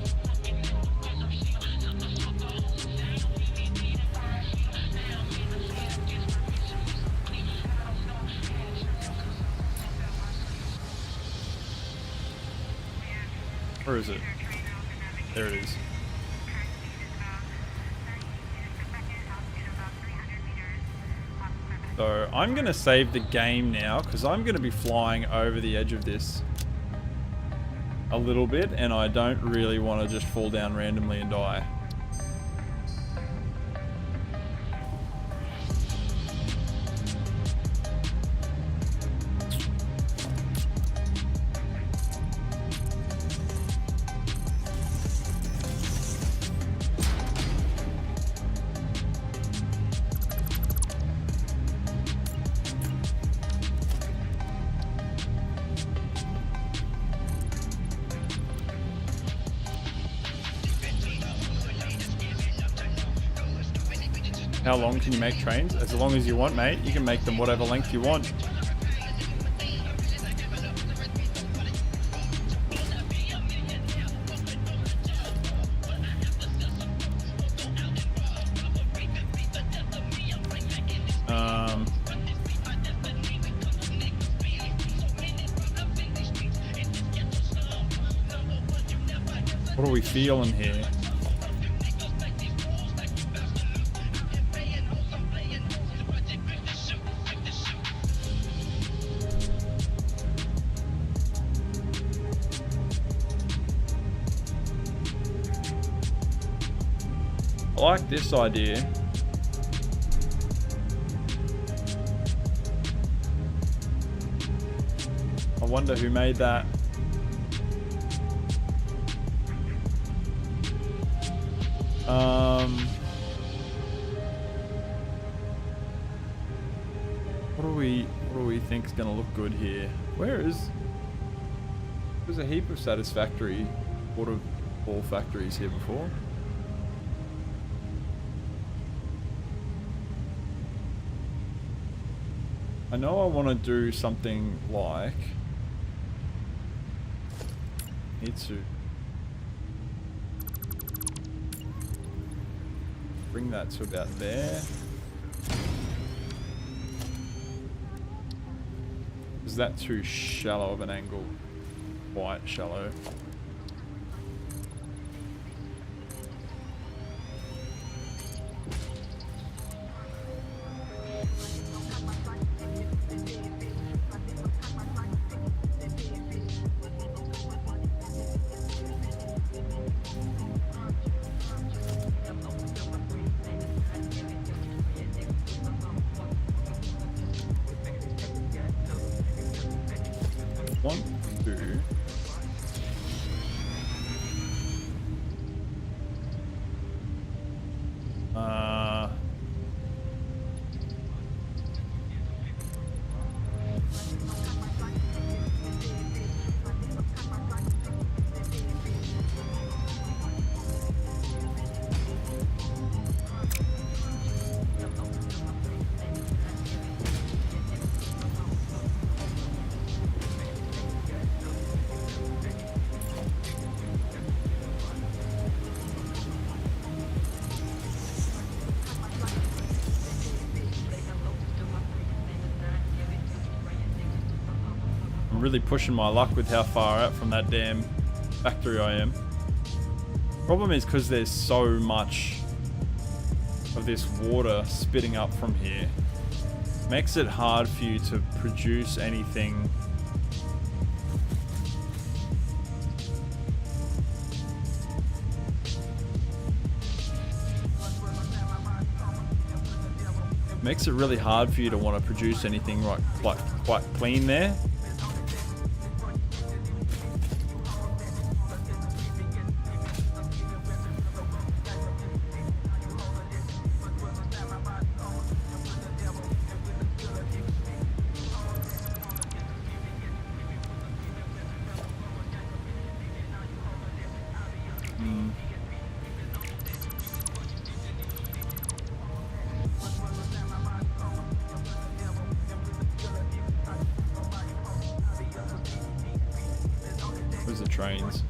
Where is it? There it is. So I'm going to save the game now because I'm going to be flying over the edge of this a little bit and I don't really want to just fall down randomly and die. How long can you make trains? As long as you want, mate. You can make them whatever length you want. What are we feeling here? I like this idea. I wonder who made that. What do we think is gonna look good here? There's a heap of satisfactory waterfall factories here before. I know I want to do something like, need to bring that to about there. Is that too shallow of an angle? Quite shallow. One, two. Really pushing my luck with how far out from that damn factory I am. Problem is because there's so much of this water spitting up from here, makes it hard for you to produce anything makes it really hard for you to want to produce anything like quite clean there. Where's the trains?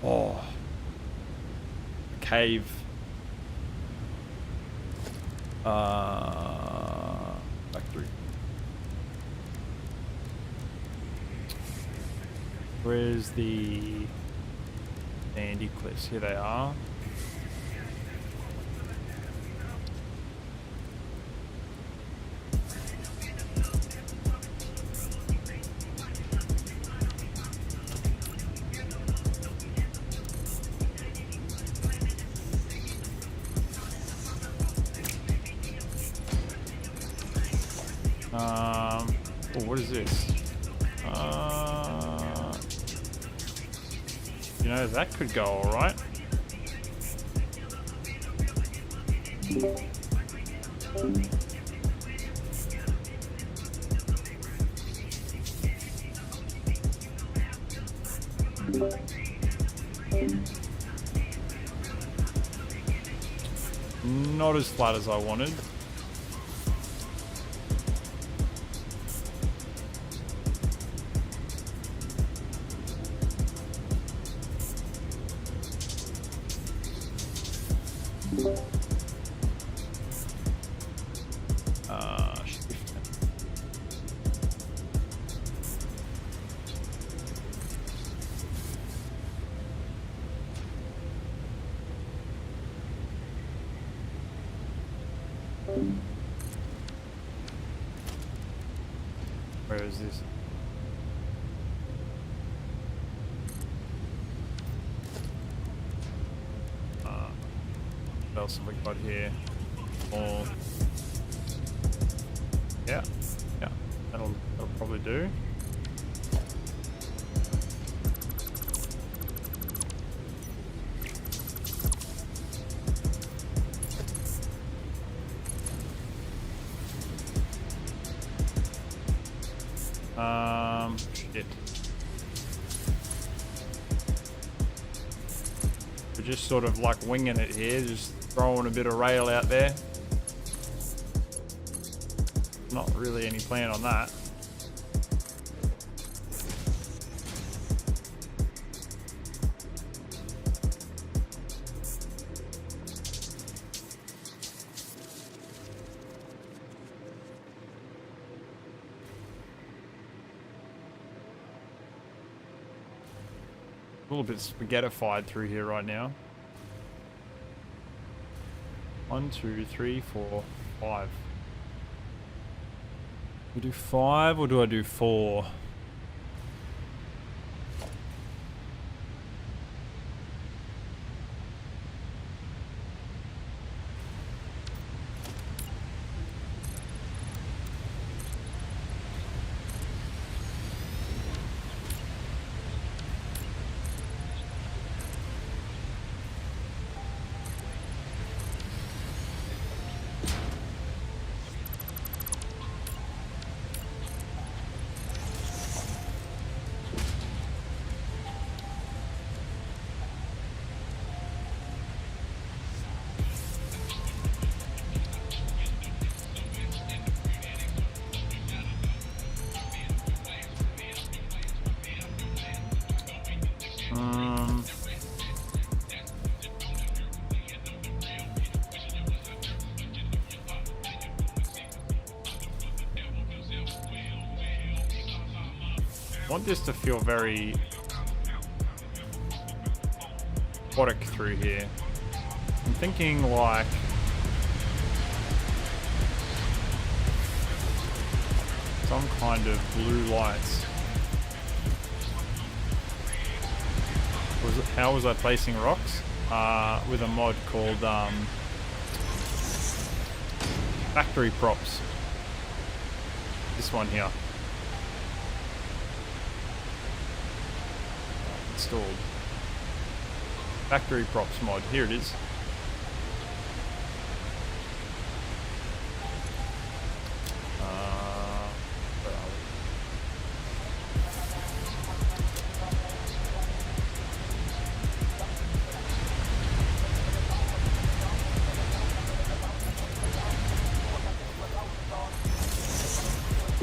Oh. Cave. Factory. Where's the Sandy Cliffs? Here they are. Oh, what is this? You know, that could go all right. Not as flat as I wanted. Shift. Where is this? What else have we got here? Or yeah, that'll probably do. Shit. We're just sort of like winging it here, just throwing a bit of rail out there. Not really any plan on that. A little bit spaghettified through here right now. 1, 2, 3, 4, 5. We do 5 or do I do 4? I want this to feel very aquatic through here. I'm thinking like some kind of blue lights. How was I placing rocks? With a mod called factory props. This one here. Installed. Factory props mod. Here it is. Where are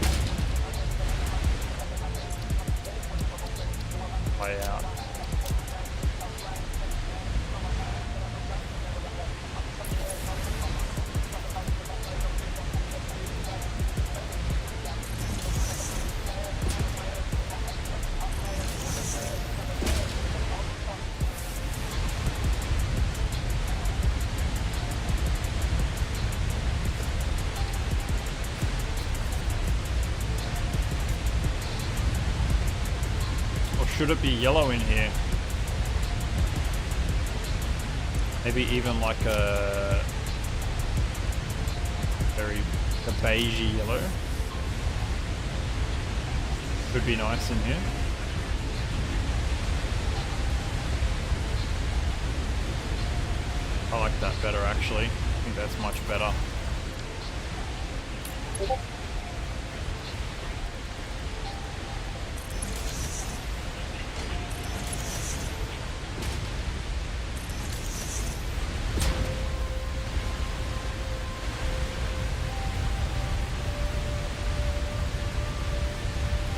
we? Layout. Should it be yellow in here? Maybe even like a very beigey yellow. Could be nice in here. I like that better actually. I think that's much better.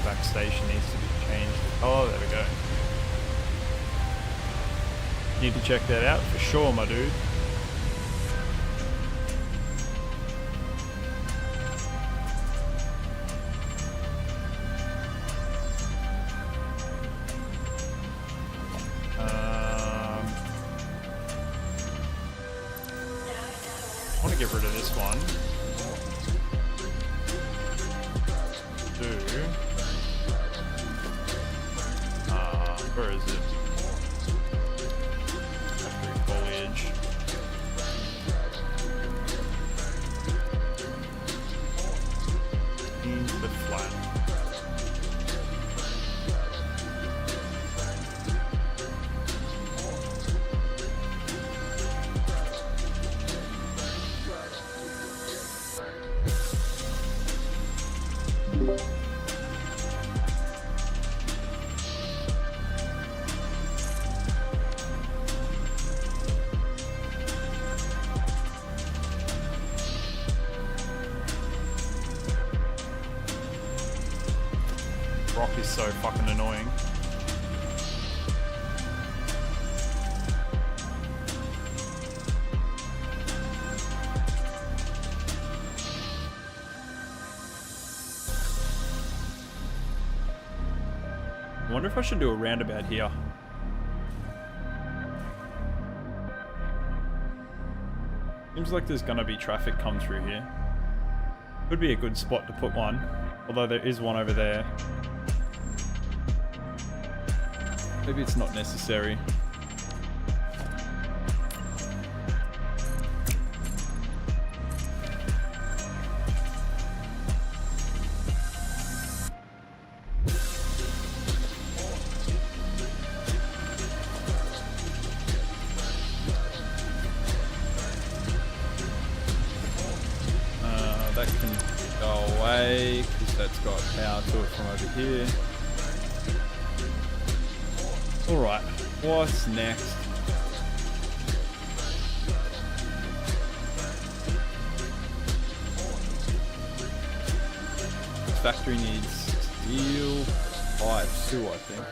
HVAC station needs to be changed. Oh, there we go. Need to check that out for sure, my dude. I want to get rid of this one. Where is it? Factory foliage. Into the flat. Rock is so fucking annoying. I wonder if I should do a roundabout here. Seems like there's gonna be traffic come through here. Could be a good spot to put one, although there is one over there. Maybe it's not necessary. That can go away because that's got power to it from over here. Alright, what's next? This factory needs steel pipes too, I think.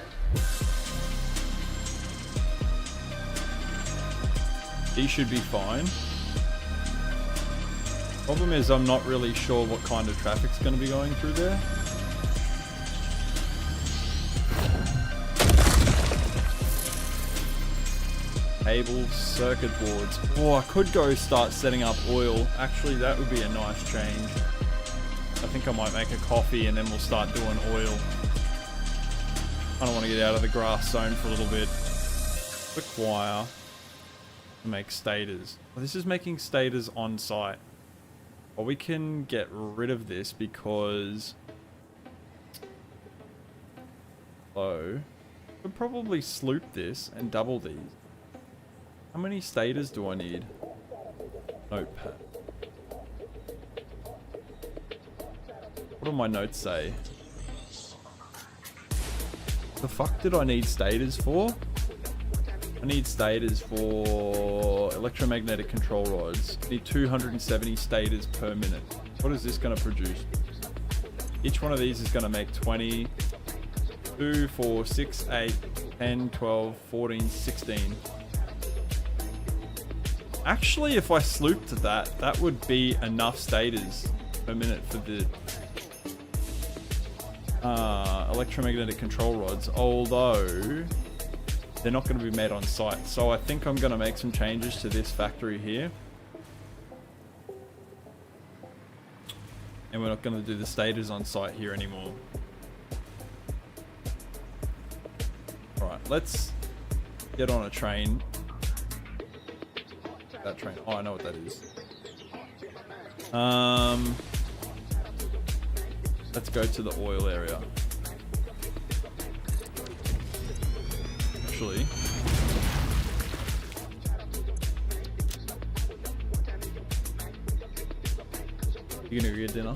These should be fine. Problem is I'm not really sure what kind of traffic's going to be going through there. Cables, circuit boards. Oh, I could go start setting up oil. Actually, that would be a nice change. I think I might make a coffee and then we'll start doing oil. I don't want to get out of the grass zone for a little bit. Require to make stators. Well, this is making stators on site. Well, we can get rid of this because... Oh, could probably sloop this and double these. How many stators do I need? Notepad. What do my notes say? The fuck did I need stators for? I need stators for electromagnetic control rods. I need 270 stators per minute. What is this going to produce? Each one of these is going to make 20, 2, 4, 6, 8, 10, 12, 14, 16. Actually, if I slooped that, that would be enough stators per minute for the electromagnetic control rods, although they're not going to be made on site. So I think I'm going to make some changes to this factory here. And we're not going to do the stators on site here anymore. Alright, let's get on a train. That train. Oh, I know what that is. Let's go to the oil area. Actually, you gonna get dinner?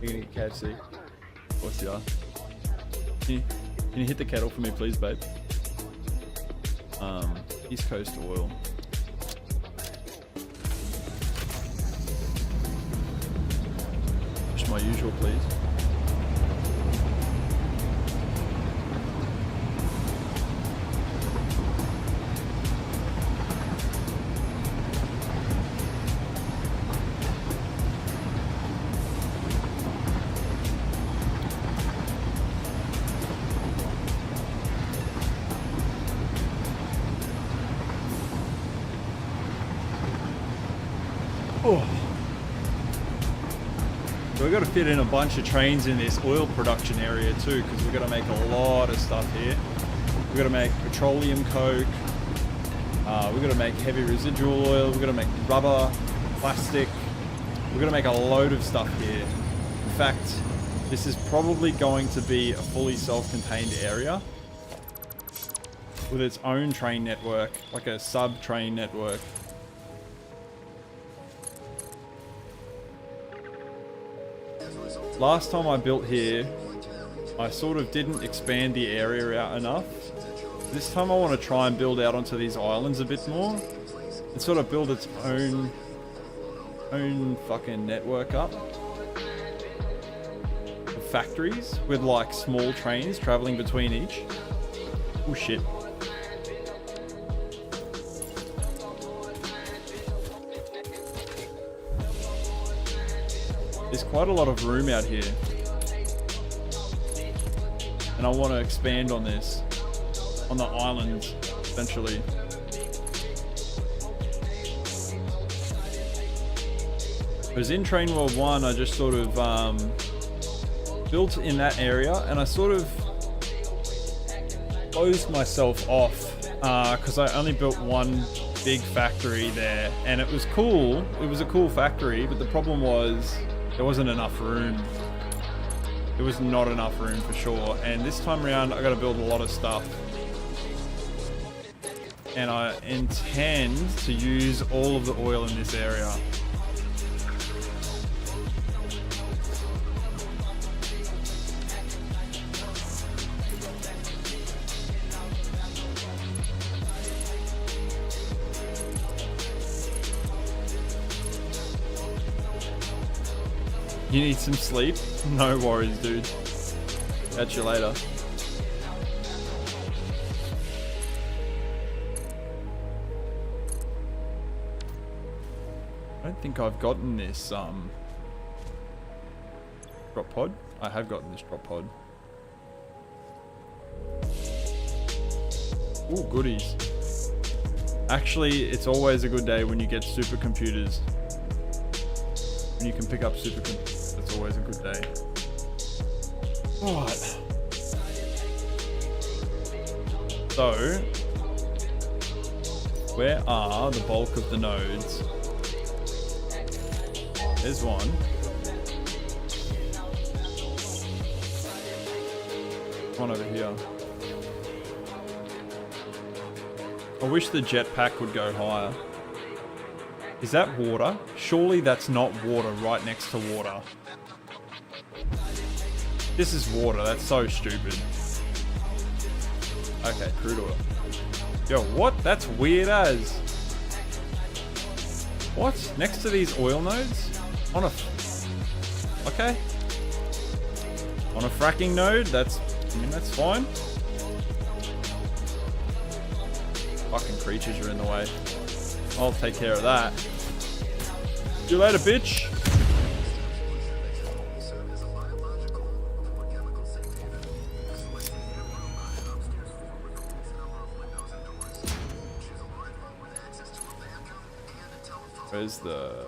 You gonna get KFC? Of course you are. Can you hit the kettle for me, please, babe? East Coast oil. Just my usual, please. So we've got to fit in a bunch of trains in this oil production area too, because we've got to make a lot of stuff here. We've got to make petroleum coke. We've got to make heavy residual oil. We've got to make rubber, plastic. We're going to make a load of stuff here. In fact, this is probably going to be a fully self-contained area with its own train network, like a sub-train network. Last time I built here, I sort of didn't expand the area out enough. This time I want to try and build out onto these islands a bit more and sort of build its own fucking network up. Of factories with like small trains traveling between each. Oh shit. There's quite a lot of room out here. And I want to expand on this. On the island, essentially. Because in Train World 1, I just sort of built in that area, and I sort of closed myself off because I only built one big factory there, and it was cool. It was a cool factory, but the problem was there wasn't enough room. There was not enough room for sure, and this time around I got to build a lot of stuff. And I intend to use all of the oil in this area. You need some sleep? No worries, dude. Catch you later. I don't think I've gotten this drop pod. I have gotten this drop pod. Ooh, goodies. Actually, it's always a good day when you get supercomputers. When you can pick up supercomputers, that's always a good day. Alright. So, where are the bulk of the nodes? There's one. One over here. I wish the jetpack would go higher. Is that water? Surely that's not water right next to water. This is water. That's so stupid. Okay, crude oil. Yo, what? That's weird as. What? Next to these oil nodes? On a... Okay. On a fracking node? That's... I mean, that's fine. Fucking creatures are in the way. I'll take care of that. See you later, bitch. Where's the...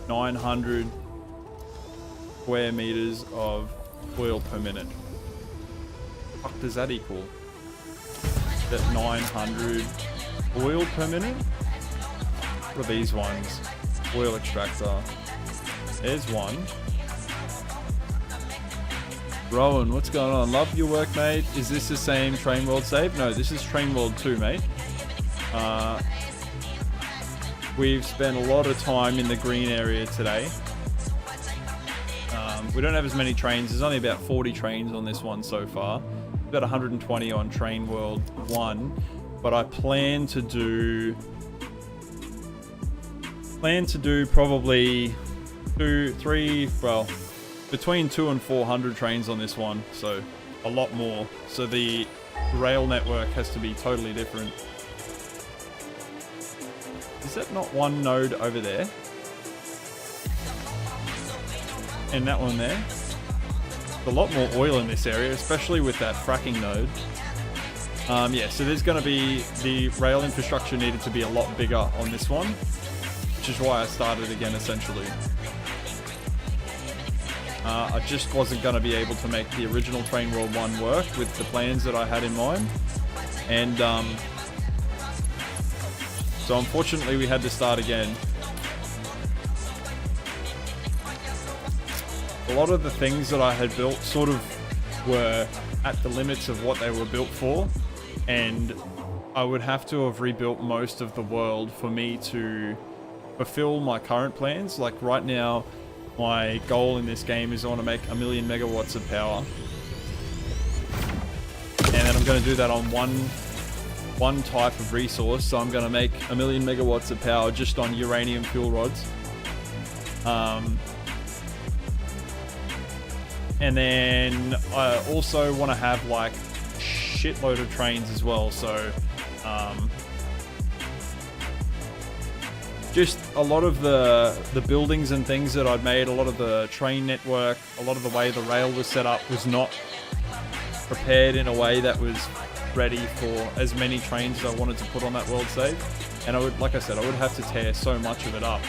...900 square meters of oil per minute. What the fuck does that equal? That 900 oil per minute? What are these ones? Oil extractor. There's one. Rowan, what's going on? Love your work, mate. Is this the same Train World save? No, this is Train World 2, mate. We've spent a lot of time in the green area today. We don't have as many trains. There's only about 40 trains on this one so far. We've got 120 on Train World 1. But I plan to do probably 2, 3, well, between 200 and 400 trains on this one. So a lot more. So the rail network has to be totally different. Is that not one node over there? And that one there? a lot more oil in this area, especially with that fracking node. Yeah, so there's going to be, the rail infrastructure needed to be a lot bigger on this one, which is why I started again, essentially. I just wasn't going to be able to make the original Train World 1 work with the plans that I had in mind. And so unfortunately we had to start again. A lot of the things that I had built sort of were at the limits of what they were built for, and I would have to have rebuilt most of the world for me to fulfill my current plans. Like right now, my goal in this game is I want to make 1,000,000 megawatts of power. And then I'm going to do that on one type of resource. So I'm going to make 1,000,000 megawatts of power just on uranium fuel rods. And then I also want to have like shitload of trains as well. So just a lot of the buildings and things that I'd made, a lot of the train network, a lot of the way the rail was set up was not prepared in a way that was ready for as many trains as I wanted to put on that world save. And I would, like I said, I would have to tear so much of it up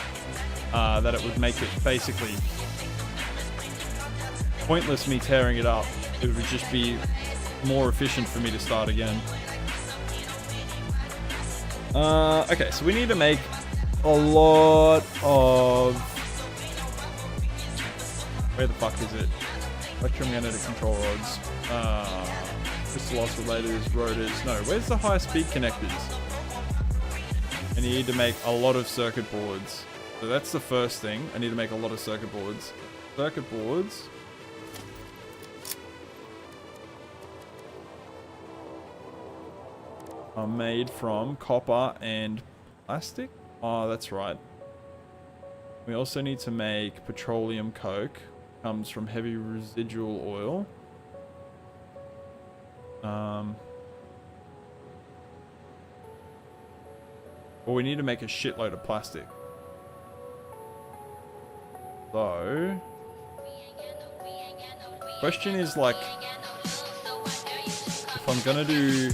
that it would make it basically pointless me tearing it up. It would just be more efficient for me to start again. Okay, so we need to make a lot of... Where the fuck is it? Electromagnetic control rods. Crystal oscillators, rotors. No, where's the high speed connectors? And you need to make a lot of circuit boards. So that's the first thing. I need to make a lot of circuit boards. Circuit boards. Are made from copper and plastic. Oh, that's right. We also need to make petroleum coke. Comes from heavy residual oil. Well, we need to make a shitload of plastic. So, question is like, if I'm gonna do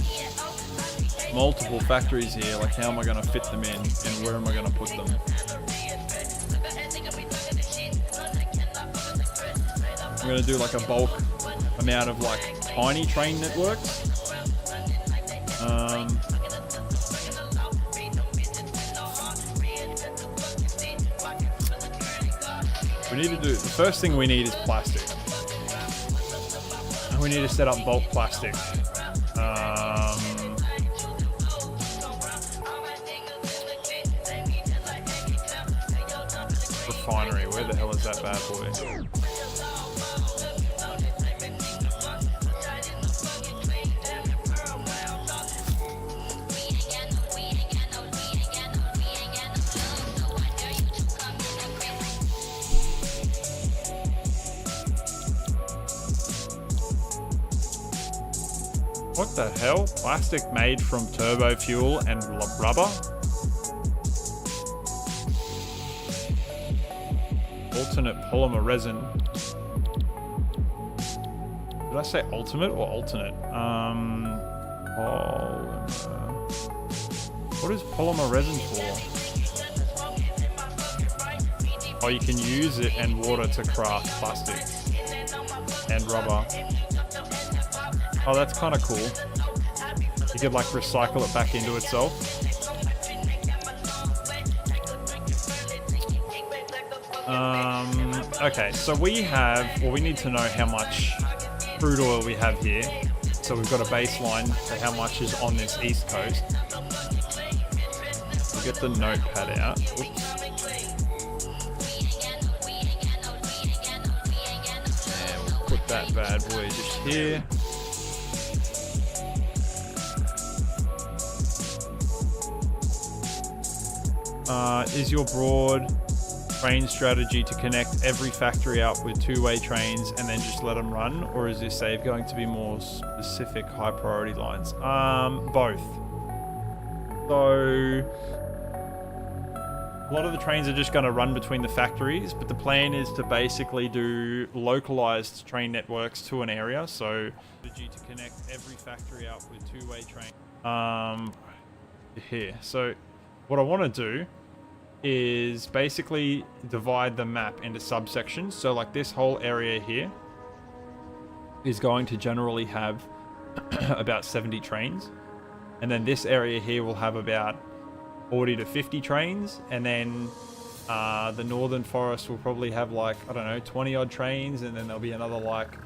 multiple factories here, like how am I gonna fit them in and where am I gonna put them? I'm gonna do like a bulk amount of like tiny train networks. We need to do, the first thing we need is plastic. And we need to set up bulk plastic. Refinery, where the hell is that bad boy? What the hell? Plastic made from turbo fuel and rubber? Alternate polymer resin. Did I say ultimate or alternate? Polymer. What is polymer resin for? Oh, you can use it and water to craft plastic and rubber. Oh, that's kind of cool. You could like recycle it back into itself. Okay, so we have, well, we need to know how much crude oil we have here. So we've got a baseline for how much is on this east coast. We'll get the notepad out. Oops. And we'll put that bad boy just here. Is your broad train strategy to connect every factory up with two-way trains and then just let them run, or is this save going to be more specific high priority lines? Both. So A lot of the trains are just going to run between the factories, but the plan is to basically do localized train networks to an area. So, to connect every factory out with two-way train. Here. So, what I want to do is basically divide the map into subsections. So, like this whole area here is going to generally have about 70 trains, and then this area here will have about 40 to 50 trains, and then the northern forest will probably have like, I don't know, 20 odd trains, and then there'll be another like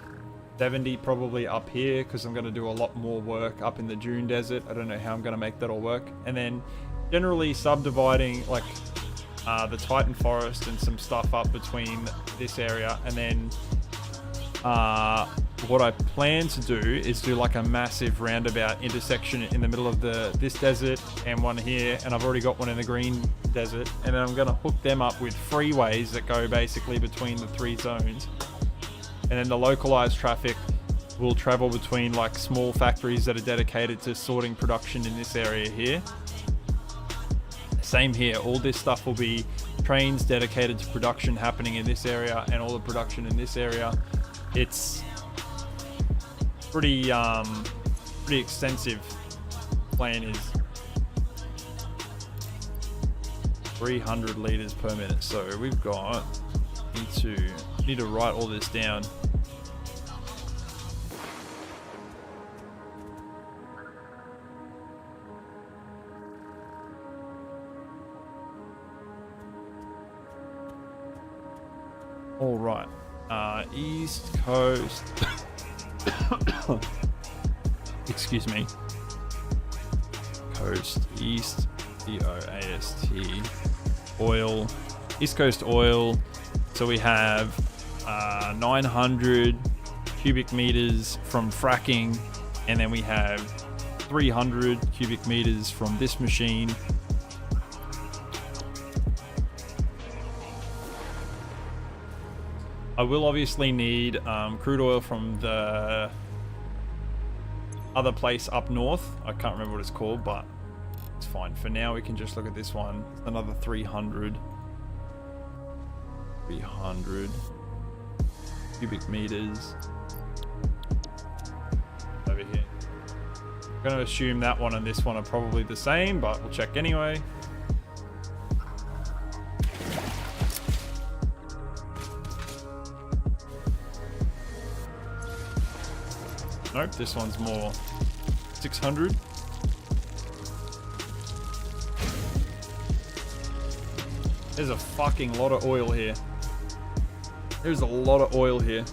70 probably up here, because I'm going to do a lot more work up in the Dune Desert. I don't know how I'm going to make that all work. And then generally subdividing like the Titan Forest and some stuff up between this area, and then what I plan to do is do like a massive roundabout intersection in the middle of this desert, and one here, and I've already got one in the green desert, and then I'm going to hook them up with freeways that go basically between the three zones, and then the localized traffic will travel between like small factories that are dedicated to sorting production in this area here. Same here, all this stuff will be trains dedicated to production happening in this area, and all the production in this area. It's pretty extensive. Plan is 300 liters per minute. So we've got need to write all this down. All right. East Coast. Excuse me. Coast East Coast oil. East Coast oil. So we have 900 cubic meters from fracking, and then we have 300 cubic meters from this machine. I will obviously need crude oil from the other place up north. I can't remember what it's called, but it's fine. For now, we can just look at this one. It's another 300 cubic meters over here. I'm going to assume that one and this one are probably the same, but we'll check anyway. Nope, this one's more 600. There's a fucking lot of oil here. There's a lot of oil here.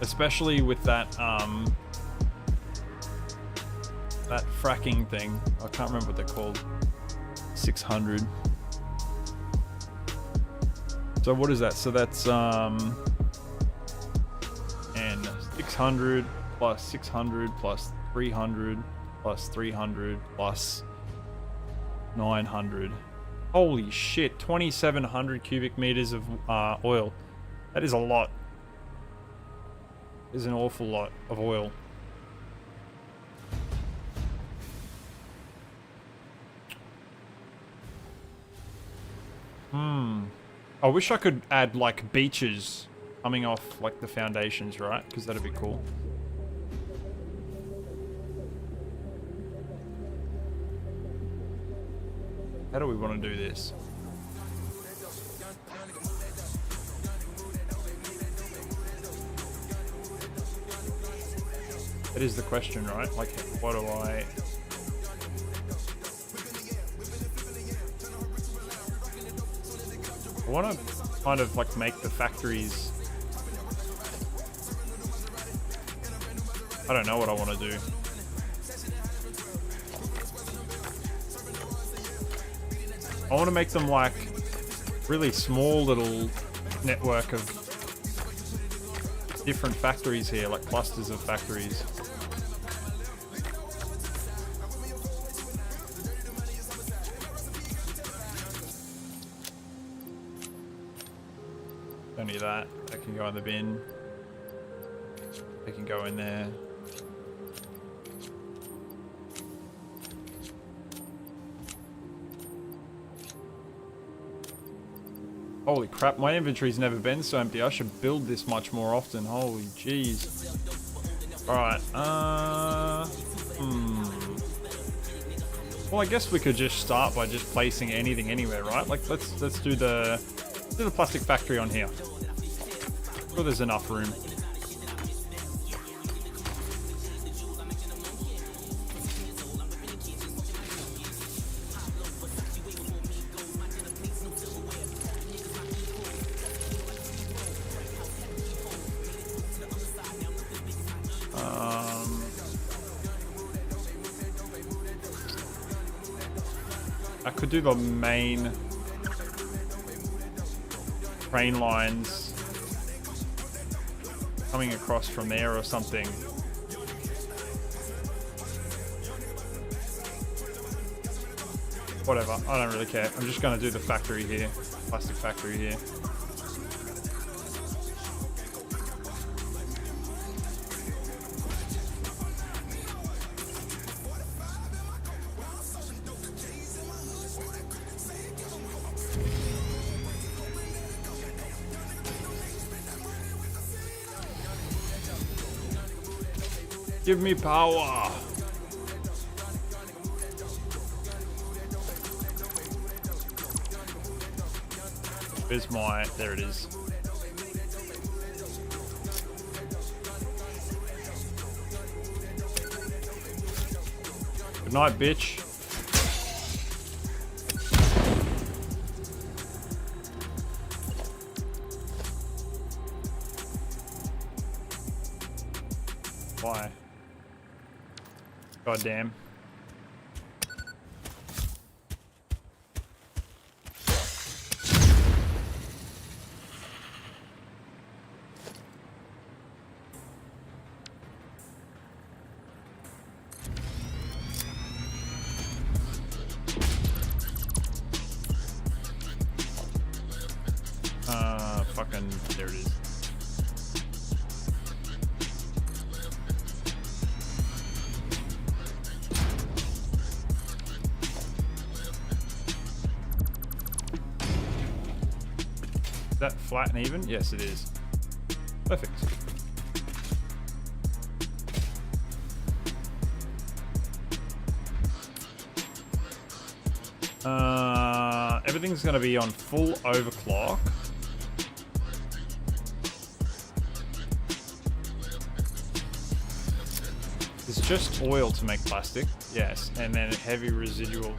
Especially with that that fracking thing. I can't remember what they're called. 600. So what is that? So that's and 600 plus 600 plus 300 plus 300 plus 900. Holy shit, 2,700 cubic meters of oil. That is a lot. There's an awful lot of oil. I wish I could add like beaches coming off like the foundations, right? Because that'd be cool. How do we want to do this? That is the question, right? Like, what do I... I want to kind of like make the factories... I don't know what I want to do. I want to make them like really small little network of different factories here, like clusters of factories. Don't need that. That can go in the bin. They can go in there. Holy crap, my inventory's never been so empty. I should build this much more often. Holy jeez. Alright, Well, I guess we could just start by just placing anything anywhere, right? Like, let's do the plastic factory on here. Sure, there's enough room. I could do the main train lines coming across from there or something. Whatever, I don't really care. I'm just gonna do the factory here, plastic factory here. Give me power. Where's my... There it is. Good night, bitch. Why? God damn. Fucking, there it is. Is that flat and even? Yes, it is. Perfect. Everything's going to be on full overclock. It's just oil to make plastic, yes, and then heavy residual,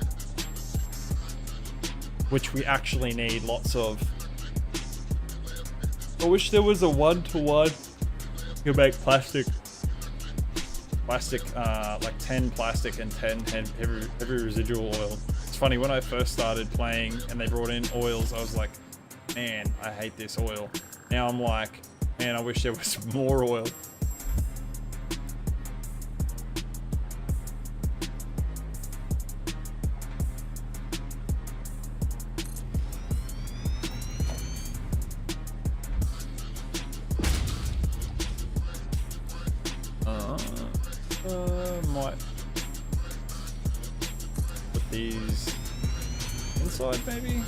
which we actually need lots of. I wish there was a 1-to-1 to make plastic, like 10 plastic and 10 heavy residual oil. It's funny, when I first started playing and they brought in oils, I was like, man, I hate this oil. Now I'm like, man, I wish there was more oil. Might put these inside maybe.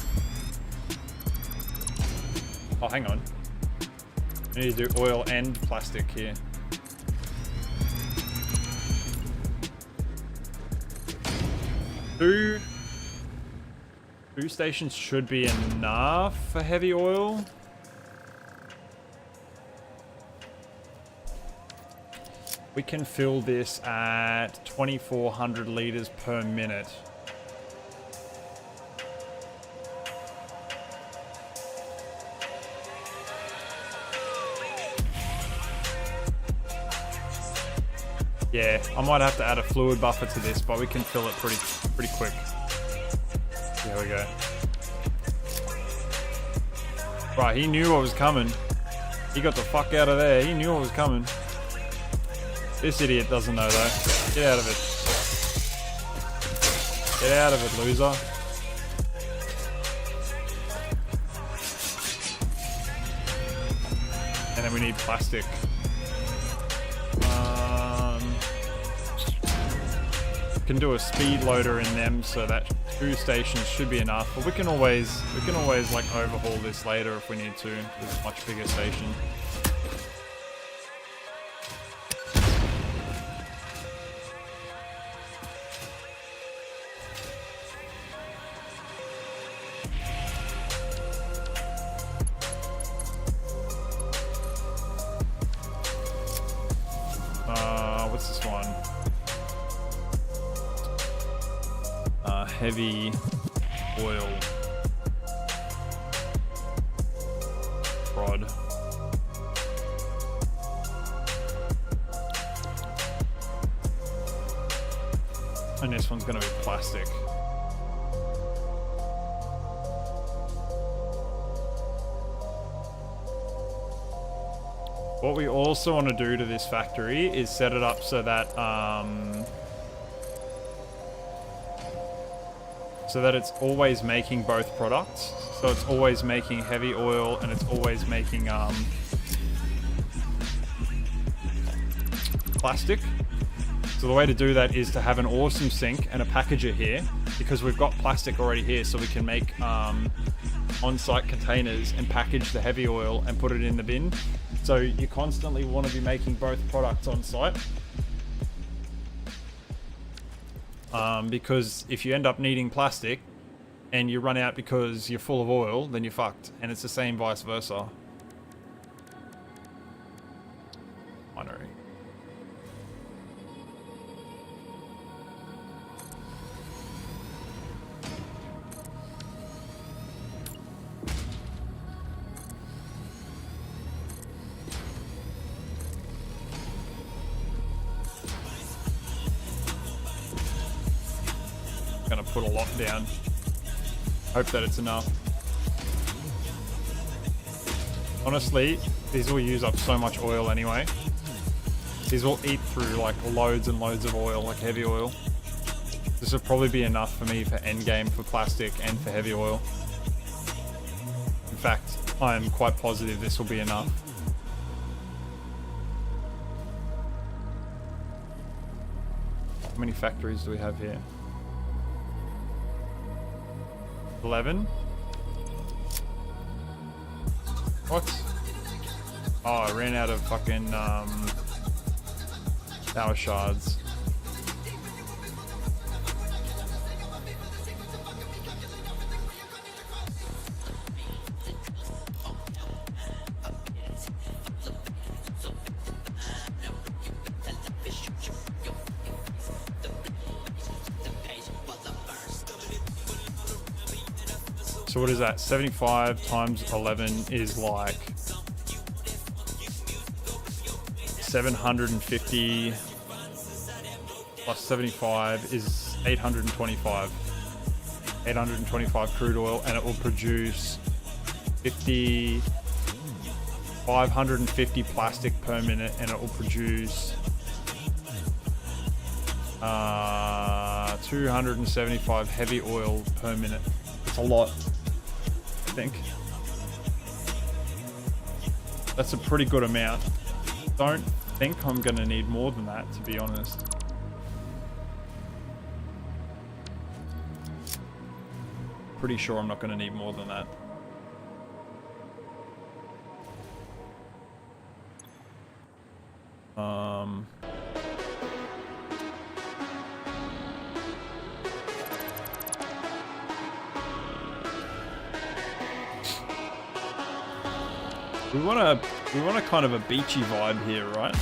Oh, hang on. I need to do oil and plastic here. Two stations should be enough for heavy oil. We can fill this at 2,400 liters per minute. Yeah, I might have to add a fluid buffer to this, but we can fill it pretty quick. There we go. Right, he knew what was coming. He got the fuck out of there. He knew what was coming. This idiot doesn't know though. Get out of it. Get out of it, loser. And then we need plastic. Can do a speed loader in them, so that 2 stations should be enough, but we can always like overhaul this later if we need to. There's a much bigger station. What's this one? Heavy oil rod. And this one's going to be plastic. What we also want to do to this factory is set it up so that it's always making both products. So it's always making heavy oil and it's always making plastic. So the way to do that is to have an awesome sink and a packager here, because we've got plastic already here, so we can make on-site containers and package the heavy oil and put it in the bin. So you constantly want to be making both products on site. Because if you end up needing plastic and you run out because you're full of oil, then you're fucked. And it's the same vice versa. Binary. Gonna put a lot down. Hope that it's enough. Honestly, these will use up so much oil anyway. These will eat through like loads and loads of oil, like heavy oil. This will probably be enough for me for endgame for plastic and for heavy oil. In fact, I'm quite positive this will be enough. How many factories do we have here? 11? What? Oh, I ran out of fucking power shards. So what is that? 75 times 11 is like 750 plus 75 is 825. 825 crude oil, and it will produce 550 plastic per minute, and it will produce 275 heavy oil per minute. It's a lot. I think that's a pretty good amount. Don't think I'm gonna need more than that, to be honest. Pretty sure I'm not gonna need more than that. We want a kind of a beachy vibe here, right?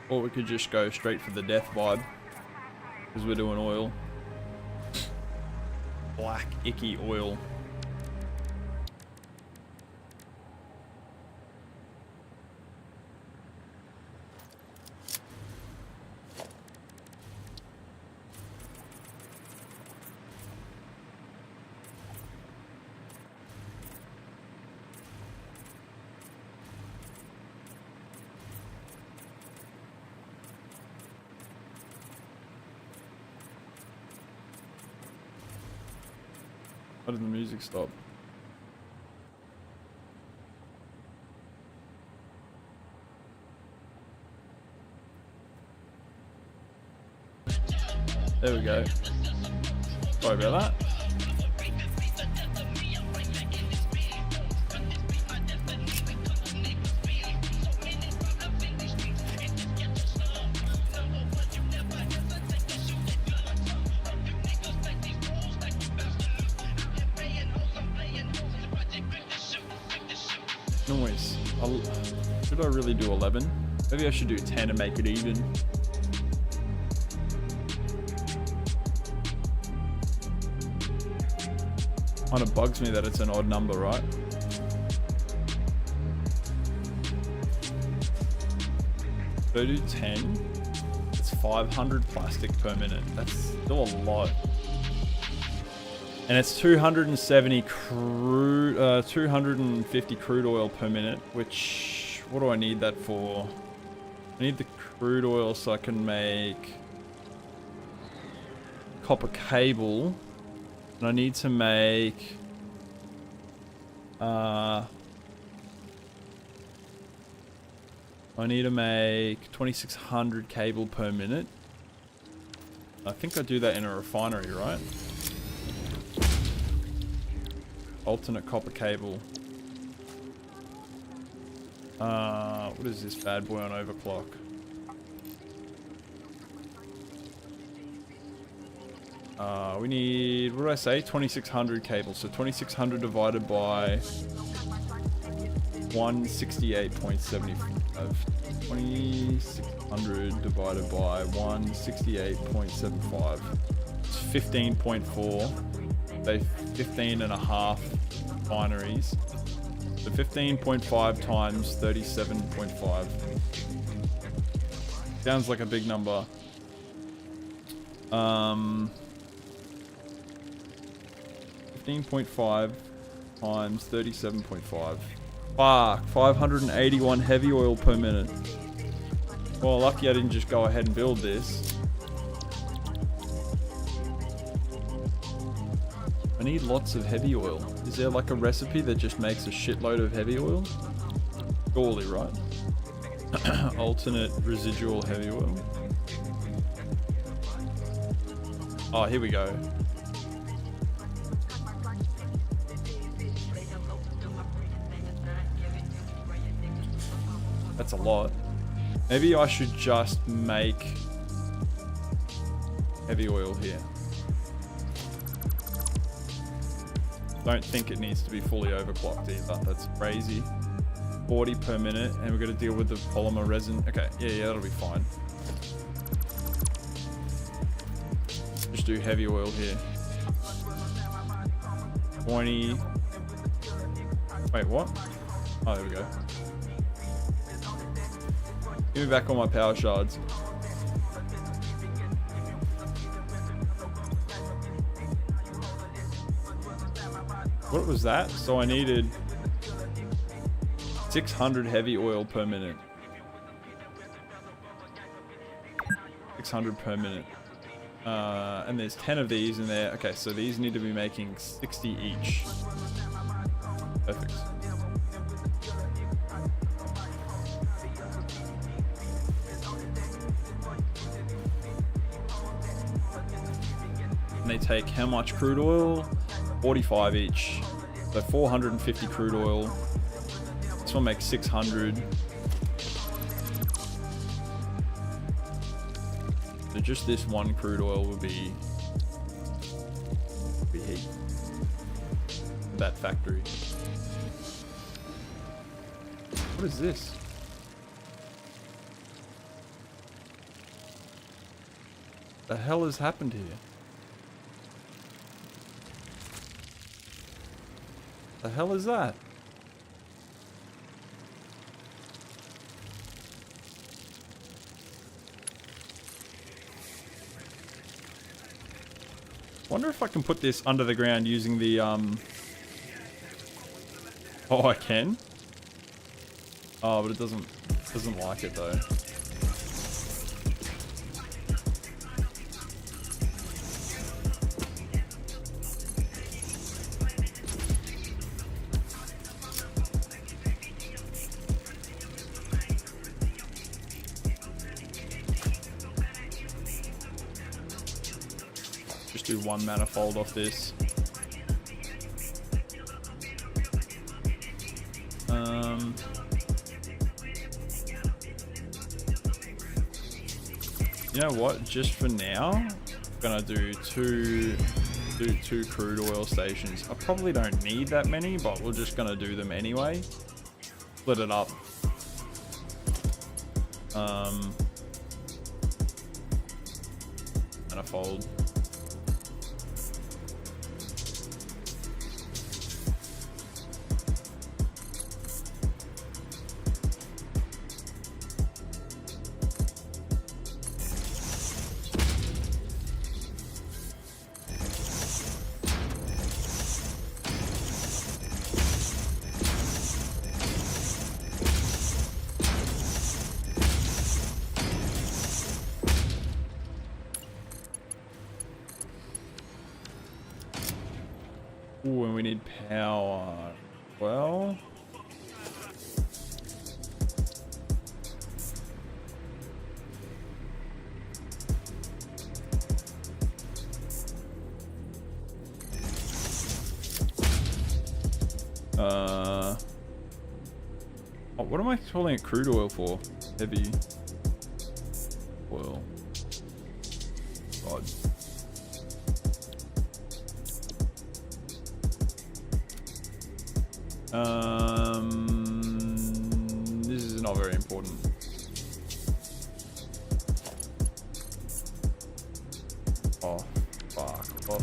Or we could just go straight for the death vibe. Because we're doing oil. Black, icky oil. Why did the music stop? There we go. Sorry about that. Noise. Should I really do 11? Maybe I should do 10 and make it even. Kind of bugs me that it's an odd number, right? Go to 10. It's 500 plastic per minute. That's still a lot. And it's 270 crude, 250 crude oil per minute, which, what do I need that for? I need the crude oil so I can make copper cable. And I need to make, I need to make 2600 cable per minute. I think I do that in a refinery, right? Alternate copper cable. What is this bad boy on overclock? We need, what did I say? 2600 cable. So 2600 divided by 168.75. 2600 divided by 168.75. It's 15.4. They 15 and a half binaries. So 15.5 times 37.5. Sounds like a big number. 15.5 times 37.5. Fuck, 581 heavy oil per minute. Well, lucky I didn't just go ahead and build this. I need lots of heavy oil. Is there like a recipe that just makes a shitload of heavy oil? Surely, right? Alternate residual heavy oil. Oh, here we go. That's a lot. Maybe I should just make heavy oil here. Don't think it needs to be fully overclocked either. That's crazy. 40 per minute, and we're going to deal with the polymer resin. Okay, yeah, that'll be fine. Just do heavy oil here. 20. Wait, what? Oh, there we go. Give me back all my power shards. What was that? So I needed 600 heavy oil per minute. 600 per minute. And there's 10 of these in there. Okay, so these need to be making 60 each. Perfect. And they take how much crude oil? 45 each. So 450 crude oil. This one makes 600. So just this one crude oil would be heat. That factory. What is this? The hell has happened here? The hell is that? Wonder if I can put this under the ground using the Oh, I can? Oh, but it doesn't like it though. just do one manifold off this. You know what? Just for now, I'm gonna do two crude oil stations. I probably don't need that many, but we're just gonna do them anyway. Split it up. Manifold. Ooh, and we need power. Well, oh, what am I calling it crude oil for? Heavy oil. God. This is not very important. Oh, fuck. Oh.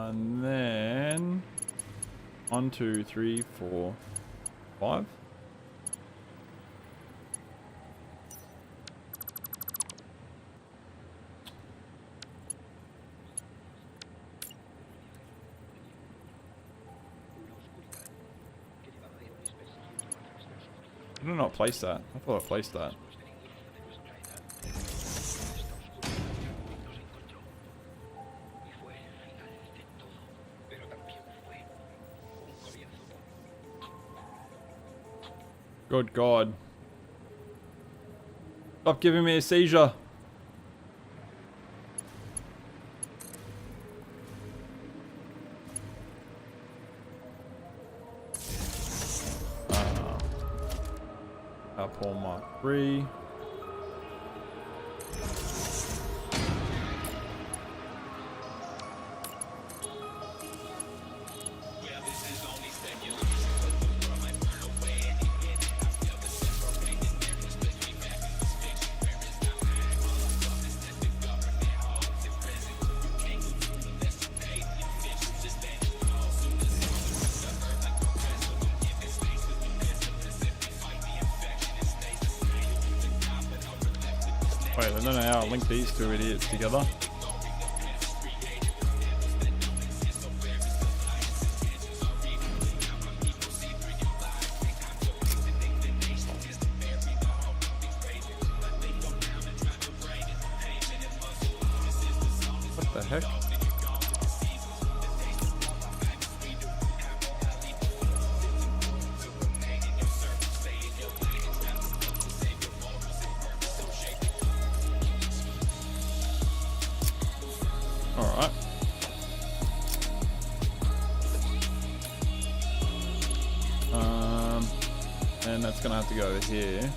And then 1, 2, 3, 4, 5. I did not place that. I thought I placed that. Good God. Stop giving me a seizure. Paul Mark III. Wait, I don't know how to link these two idiots together. What the heck? Alright. And that's gonna have to go over here.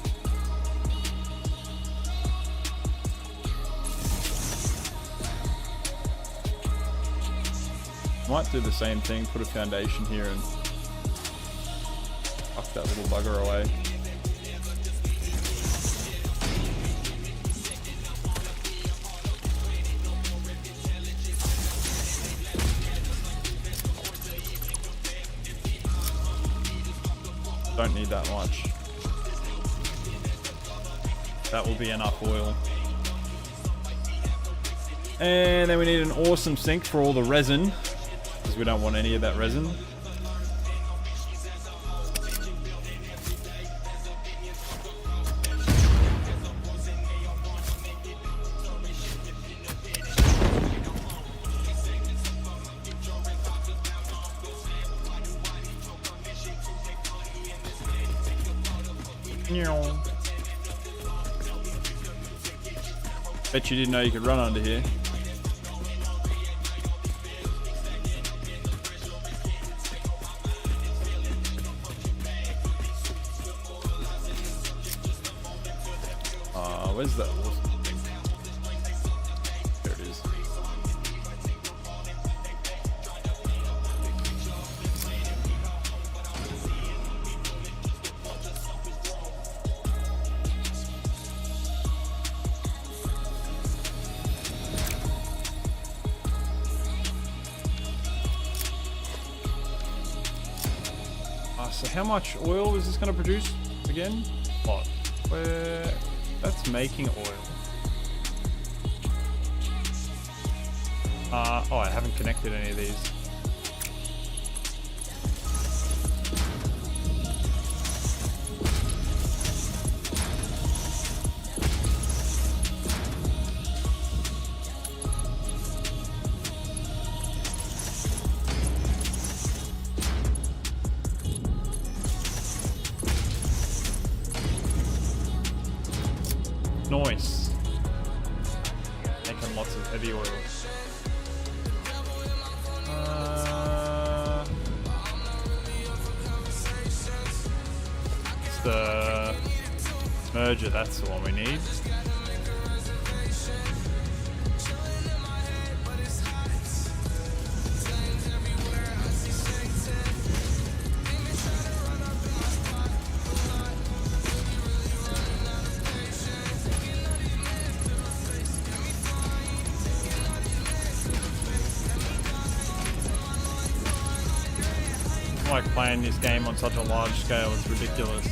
Might do the same thing, put a foundation here and fuck that little bugger away. Don't need that much. That will be enough oil. And then we need an awesome sink for all the resin, because we don't want any of that resin. Bet you didn't know you could run under here. Where's that awesome thing? There it is. So how much oil is this going to produce again? What? Where? That's making oil. Oh, I haven't connected any of these. Nice. Making lots of heavy oil. It's the merger, that's the one we need. Like playing this game on such a large scale, it's ridiculous.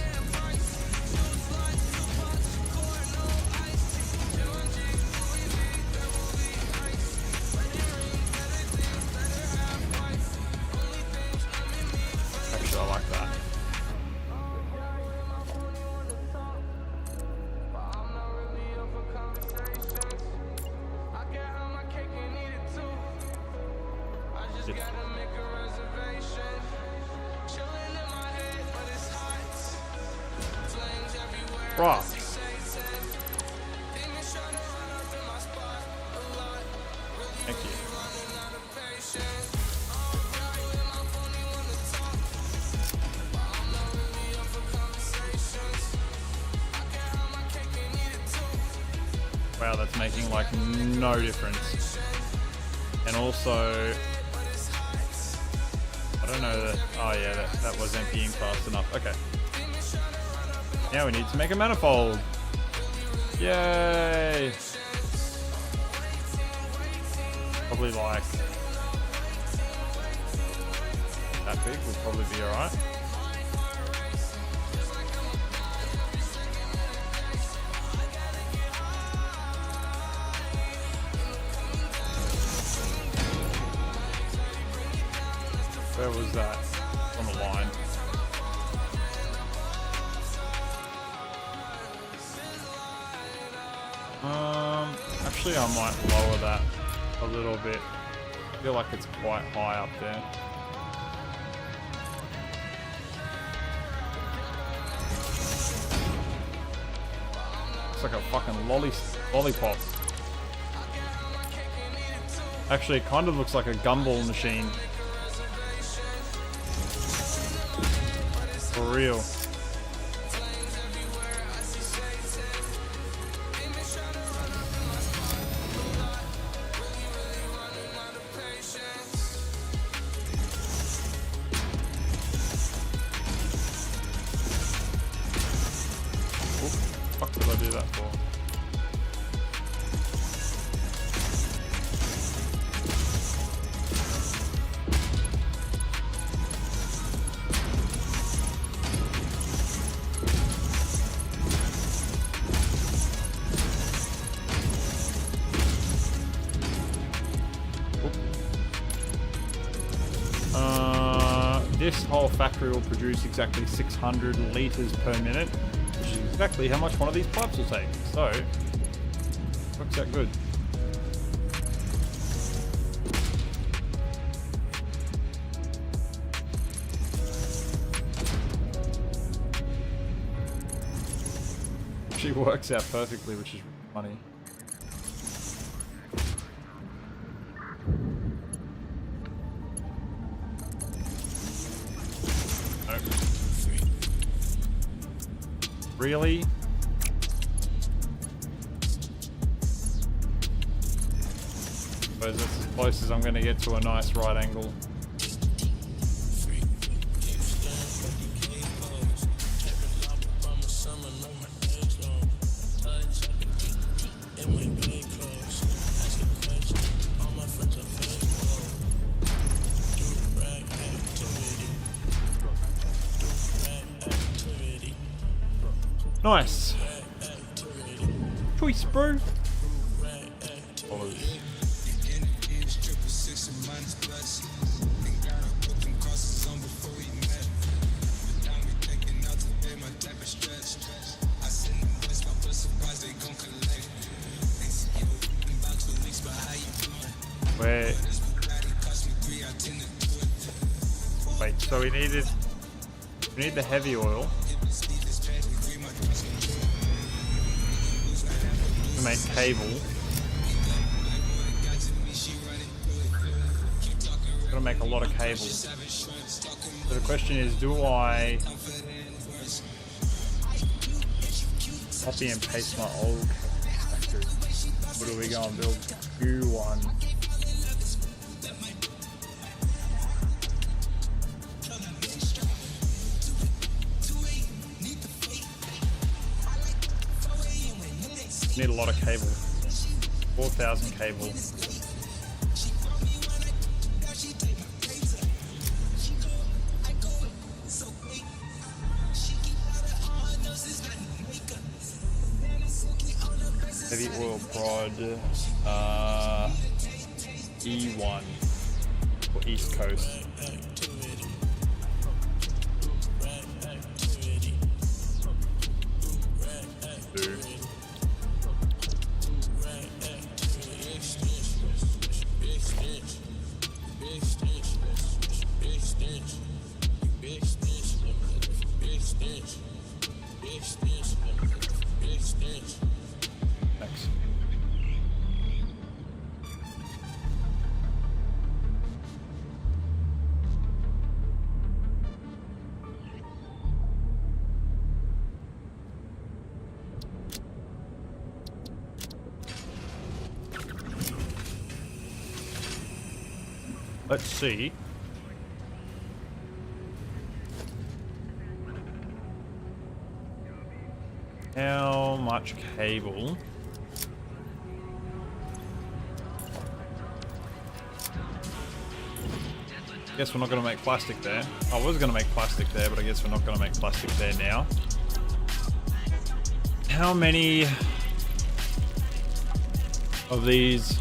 Actually, I like that. Right. Thank you. Wow, that's making like no difference. And also, I don't know that. Oh yeah, that was emptying fast enough. Okay. Now we need to make a manifold. Yay! Probably like that big will probably be alright. Where was that? On the line. Actually, I might lower that a little bit. I feel like it's quite high up there. It's like a fucking lollipop. Actually, it kind of looks like a gumball machine. For real. What the fuck did I do that for? This whole factory will produce exactly 600 litres per minute, which is exactly how much one of these pipes will take. So, works out good. works out perfectly, which is funny. Nope. Really? Suppose that's as close as I'm going to get to a nice right angle. Nice. Choice, bro. Follows. Where? Wait, so we need the heavy oil to make cable. Gotta make a lot of cable. So the question is, do I copy and paste my old factory? What do we go and build? Q1. Need a lot of cable. 4,000 cable. Heavy oil prod. E1 for East Coast. Let's see. How much cable? Guess we're not going to make plastic there. I was going to make plastic there, but I guess we're not going to make plastic there now. How many of these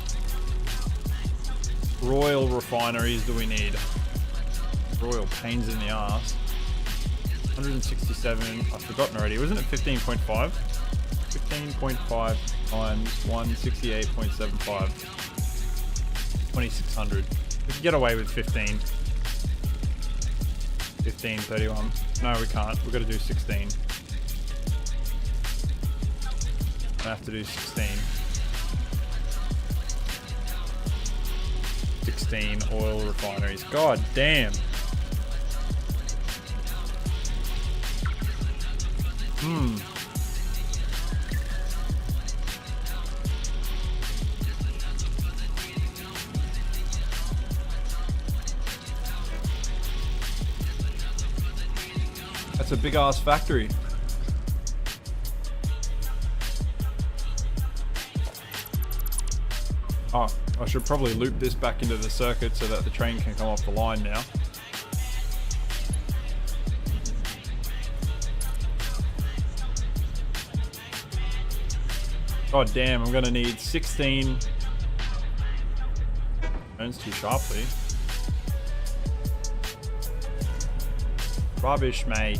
royal refineries do we need? Royal pains in the ass. 167. I've forgotten already. Wasn't it 15.5? 15.5 times 168.75. 2,600. We can get away with 15. 1531. No, we can't. We've got to do 16. I have to do 16. 16 oil refineries. God damn. That's a big ass factory. Oh, I should probably loop this back into the circuit so that the train can come off the line now. God damn, I'm gonna need 16. Turns too sharply. Rubbish, mate.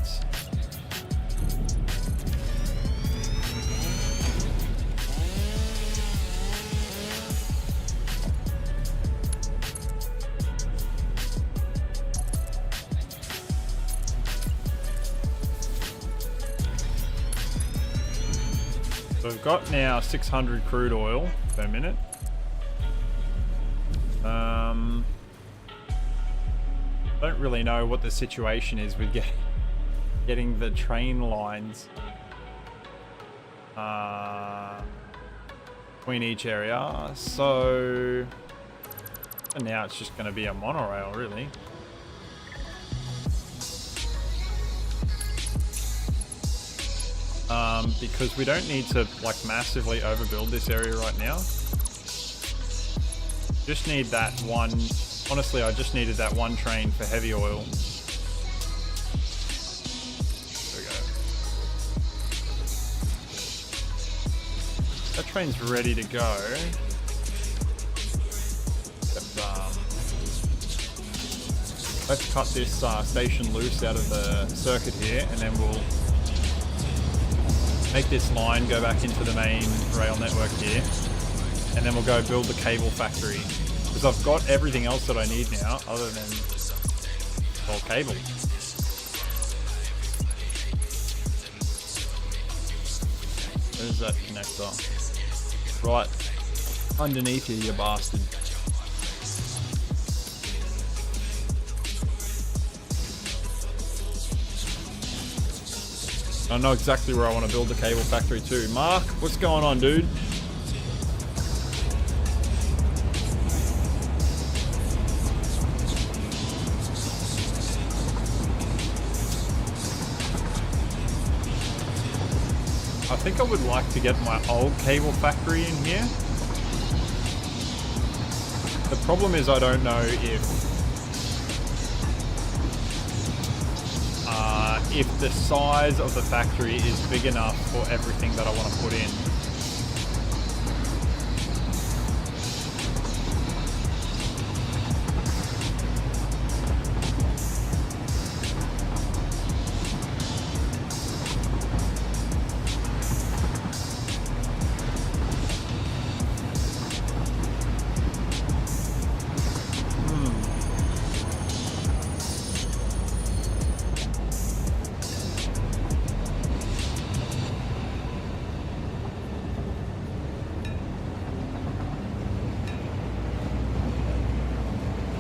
So we've got now 600 crude oil per minute. Don't really know what the situation is with getting the train lines between each area. So for now it's just going to be a monorail, really. Because we don't need to like massively overbuild this area right now. Just need that one. Honestly, I just needed that one train for heavy oil. There we go. That train's ready to go. Let's cut this station loose out of the circuit here, and then we'll make this line go back into the main rail network here, and then we'll go build the cable factory, because I've got everything else that I need now other than, well, cable. Where's that connector? Right underneath you, you bastard. I know exactly where I want to build the cable factory too. Mark, what's going on, dude? I think I would like to get my old cable factory in here. The problem is I don't know if the size of the factory is big enough for everything that I want to put in.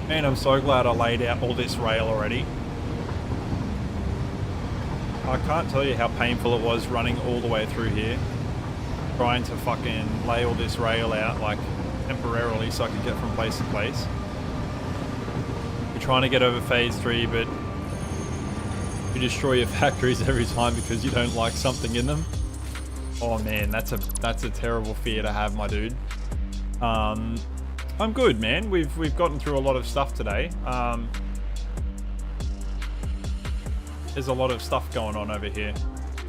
And I'm so glad I laid out all this rail already. I can't tell you how painful it was running all the way through here, trying to fucking lay all this rail out like temporarily so I could get from place to place. You're trying to get over phase 3, but you destroy your factories every time because you don't like something in them. Oh man, that's a terrible fear to have, my dude. I'm good, man. We've gotten through a lot of stuff today. There's a lot of stuff going on over here.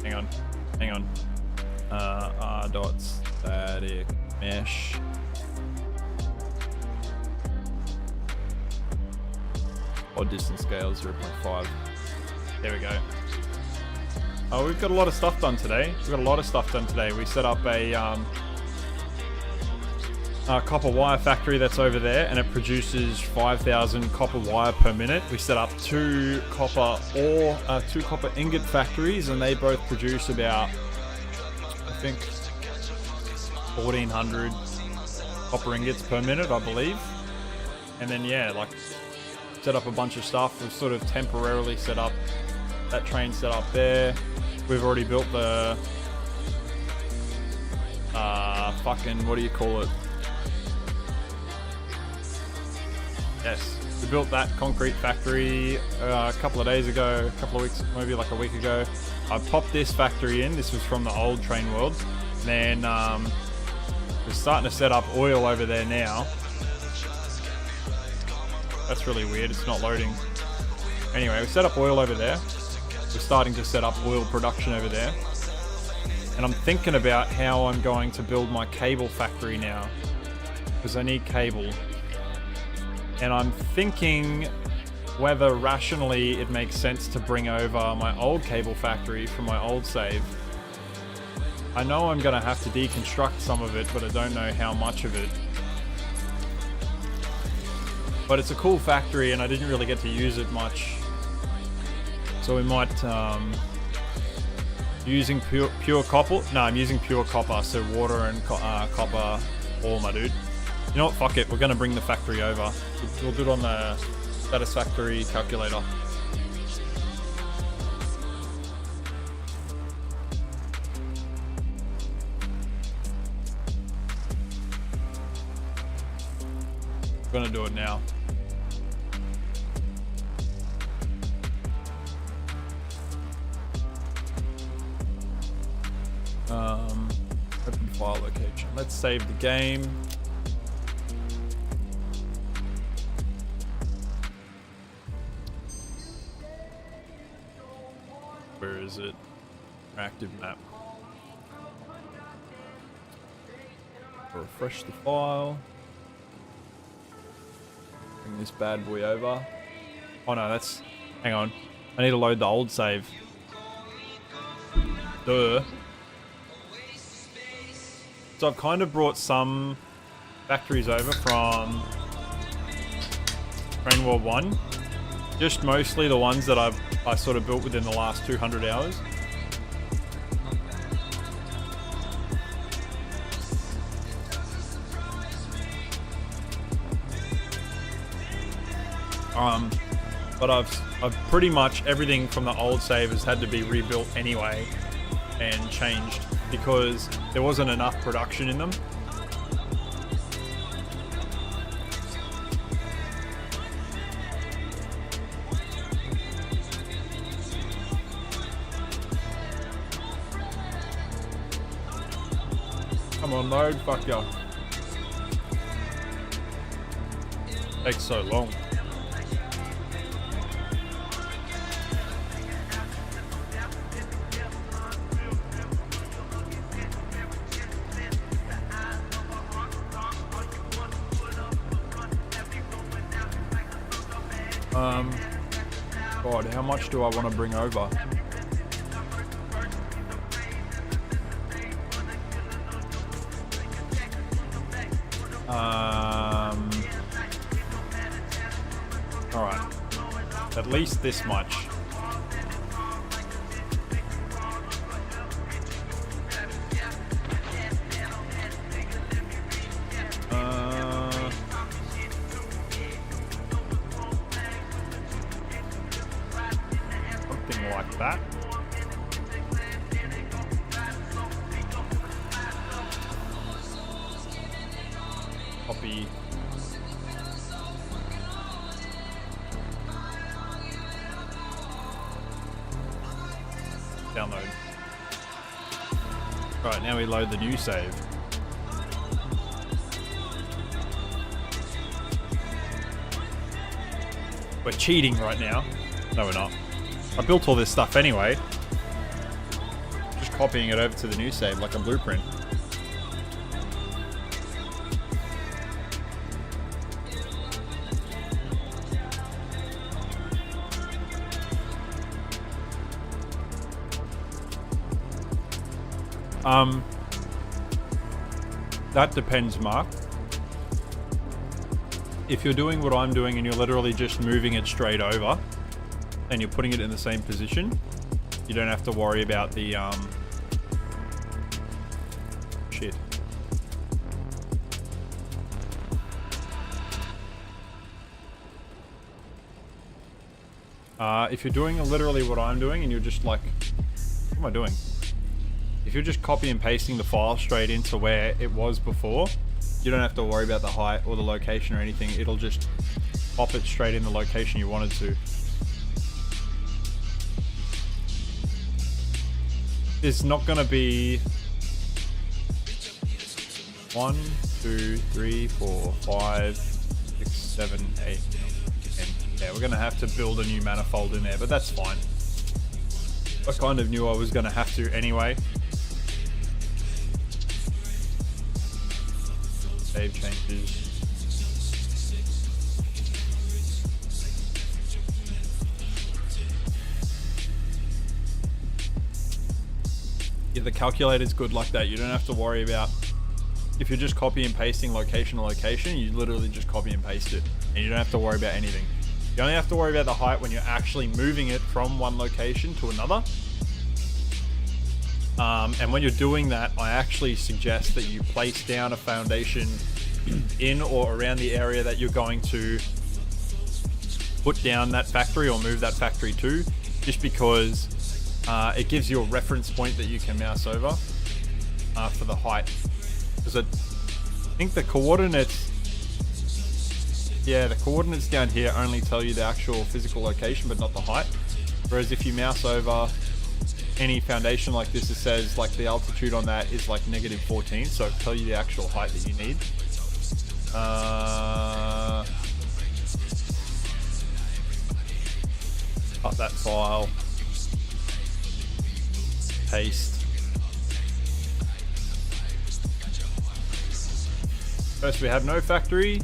Hang on. R dot static mesh. Odd distance scale 0.5. There we go. Oh, we've got a lot of stuff done today. We set up a copper wire factory that's over there, and it produces 5,000 copper wire per minute. We set up two copper ingot factories, and they both produce about, I think, 1,400 copper ingots per minute, I believe. And then yeah, like, set up a bunch of stuff. We've sort of temporarily set up that train set up there. We've already built the fucking, what do you call it? Yes, we built that concrete factory a couple of days ago, a couple of weeks, maybe like a week ago. I popped this factory in. This was from the old train world. Then we're starting to set up oil over there now. That's really weird. It's not loading. Anyway, we set up oil over there. We're starting to set up oil production over there. And I'm thinking about how I'm going to build my cable factory now, because I need cable. And I'm thinking whether rationally it makes sense to bring over my old cable factory from my old save. I know I'm going to have to deconstruct some of it, but I don't know how much of it. But it's a cool factory, and I didn't really get to use it much. So we might Using pure copper? No, I'm using pure copper, so water and copper ore, my dude. You know what? Fuck it. We're gonna bring the factory over. We'll do it on the satisfactory calculator. We're gonna do it now. Open file location. Let's save the game. Where is it? Active map. Refresh the file. Bring this bad boy over. Oh no, that's... Hang on. I need to load the old save. Duh. So I've kind of brought some factories over from Train World 1. Just mostly the ones that I sort of built within the last 200 hours. But I've pretty much everything from the old save has had to be rebuilt anyway and changed because there wasn't enough production in them. Come on, load, fuck ya. Takes so long. God, how much do I want to bring over? Alright. At least this much. Something like that. Copy. Download. Right, now we load the new save. We're cheating right now. No, we're not. I built all this stuff anyway. Just copying it over to the new save like a blueprint. That depends, Mark. If you're doing what I'm doing and you're literally just moving it straight over and you're putting it in the same position, you don't have to worry about the shit. If you're doing literally what I'm doing and you're just like, what am I doing? If you're just copy and pasting the file straight into where it was before, you don't have to worry about the height or the location or anything. It'll just pop it straight in the location you wanted to. It's not going to be 1, 2, 3, 4, 5, 6, 7, 8, 10. Yeah, we're going to have to build a new manifold in there, but that's fine. I kind of knew I was going to have to anyway. Save changes. Yeah, the calculator's good like that. You don't have to worry about, if you're just copy and pasting location to location, you literally just copy and paste it and you don't have to worry about anything. You only have to worry about the height when you're actually moving it from one location to another. And when you're doing that, I actually suggest that you place down a foundation in or around the area that you're going to put down that factory or move that factory to, just because it gives you a reference point that you can mouse over for the height. Because I think the coordinates, yeah, the coordinates down here only tell you the actual physical location, but not the height. Whereas if you mouse over any foundation like this, it says like the altitude on that is like -14, so it'll tell you the actual height that you need. Cut that file, paste. First we have no factory.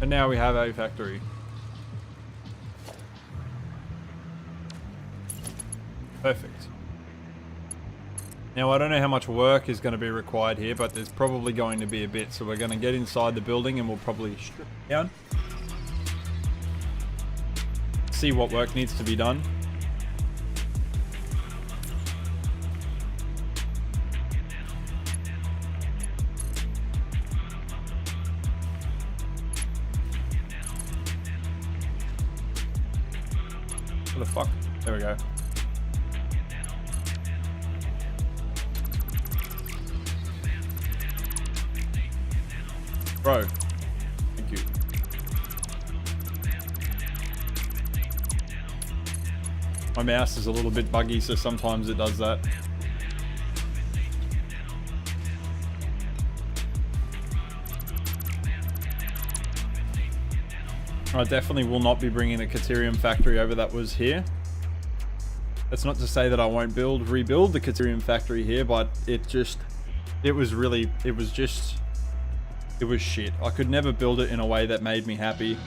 And now we have a factory. Perfect. Now I don't know how much work is going to be required here, but there's probably going to be a bit. So we're going to get inside the building and we'll probably strip it down. See what work needs to be done. What the fuck? There we go. Bro, thank you. My mouse is a little bit buggy, so sometimes it does that. I definitely will not be bringing the Caterium factory over that was here. That's not to say that I won't rebuild the Caterium factory here, but it was shit. I could never build it in a way that made me happy.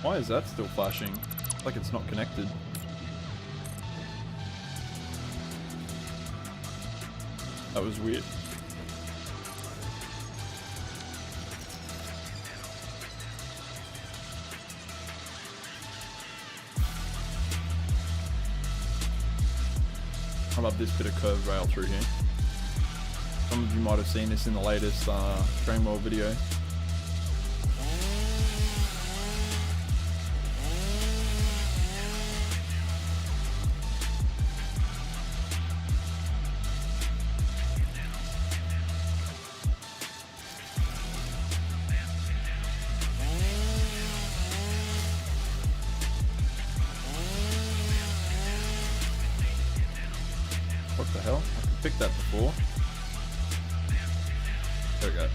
Why is that still flashing? Like it's not connected. That was weird. I love this bit of curved rail through here. Some of you might have seen this in the latest Train World video. What the hell? I could pick that before. There we go.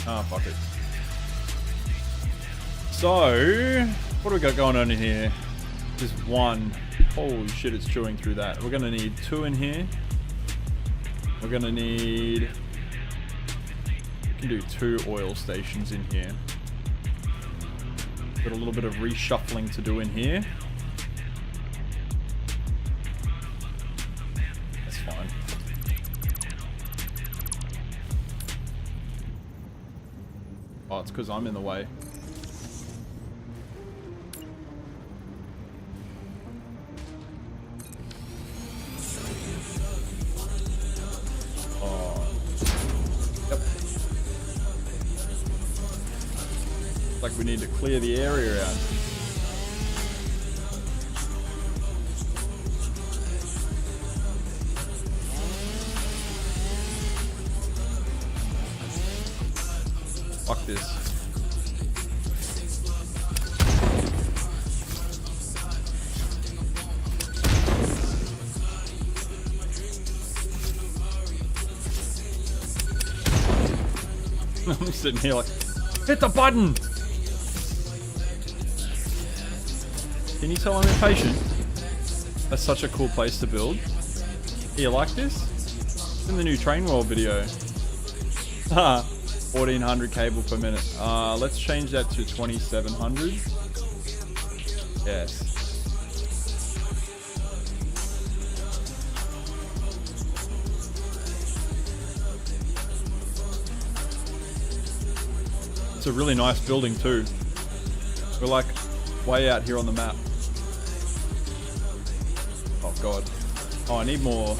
Ah, fuck it. So, what do we got going on in here? Just one. Holy shit, it's chewing through that. We're gonna need 2 in here. We're gonna need... We can do 2 oil stations in here. Got a little bit of reshuffling to do in here. That's fine. Oh, it's because I'm in the way. Like we need to clear the area out. Fuck this. I'm sitting here like, hit the button! Can you tell I'm impatient? That's such a cool place to build. Do you like this? It's in the new Train World video. 1400 cable per minute. Let's change that to 2700. Yes. It's a really nice building too. We're like way out here on the map. Oh god. Oh, I need more.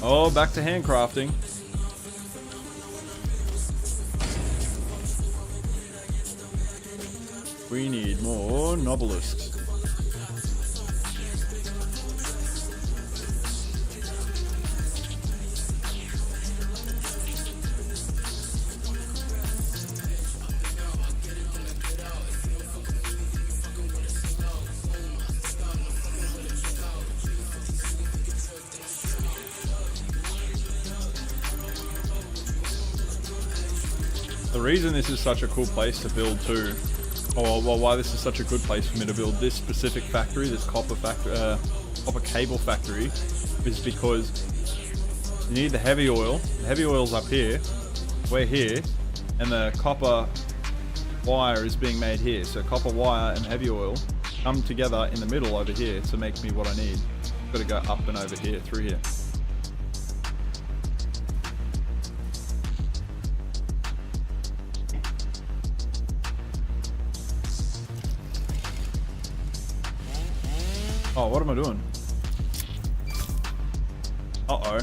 Oh, back to handcrafting. We need more nobelisks. The reason this is such a cool place to build too, or well, why this is such a good place for me to build this specific factory, this copper cable factory, is because you need the heavy oil. The heavy oil's up here, we're here, and the copper wire is being made here. So copper wire and heavy oil come together in the middle over here to make me what I need. Got to go up and over here, through here. Oh, what am I doing? Uh-oh.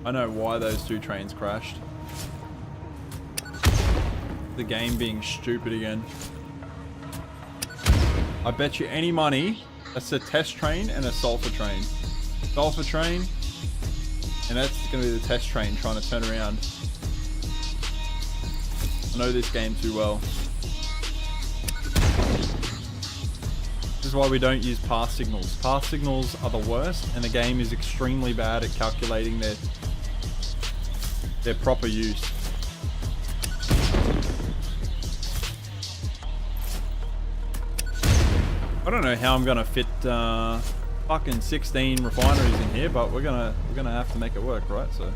I know why those two trains crashed. The game being stupid again. I bet you any money that's a test train and a sulfur train. Sulfur train, and that's going to be the test train trying to turn around. I know this game too well. This is why we don't use path signals. Path signals are the worst, and the game is extremely bad at calculating their proper use. I don't know how I'm gonna fit fucking 16 refineries in here, but we're gonna have to make it work, right? So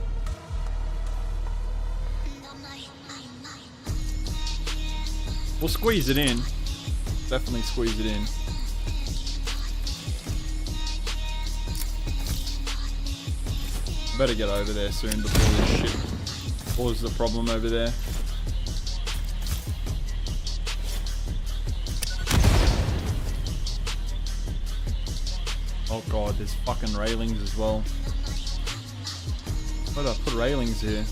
we'll squeeze it in. Definitely squeeze it in. Better get over there soon before this shit causes a problem over there. Oh god, there's fucking railings as well. Why did I put railings here?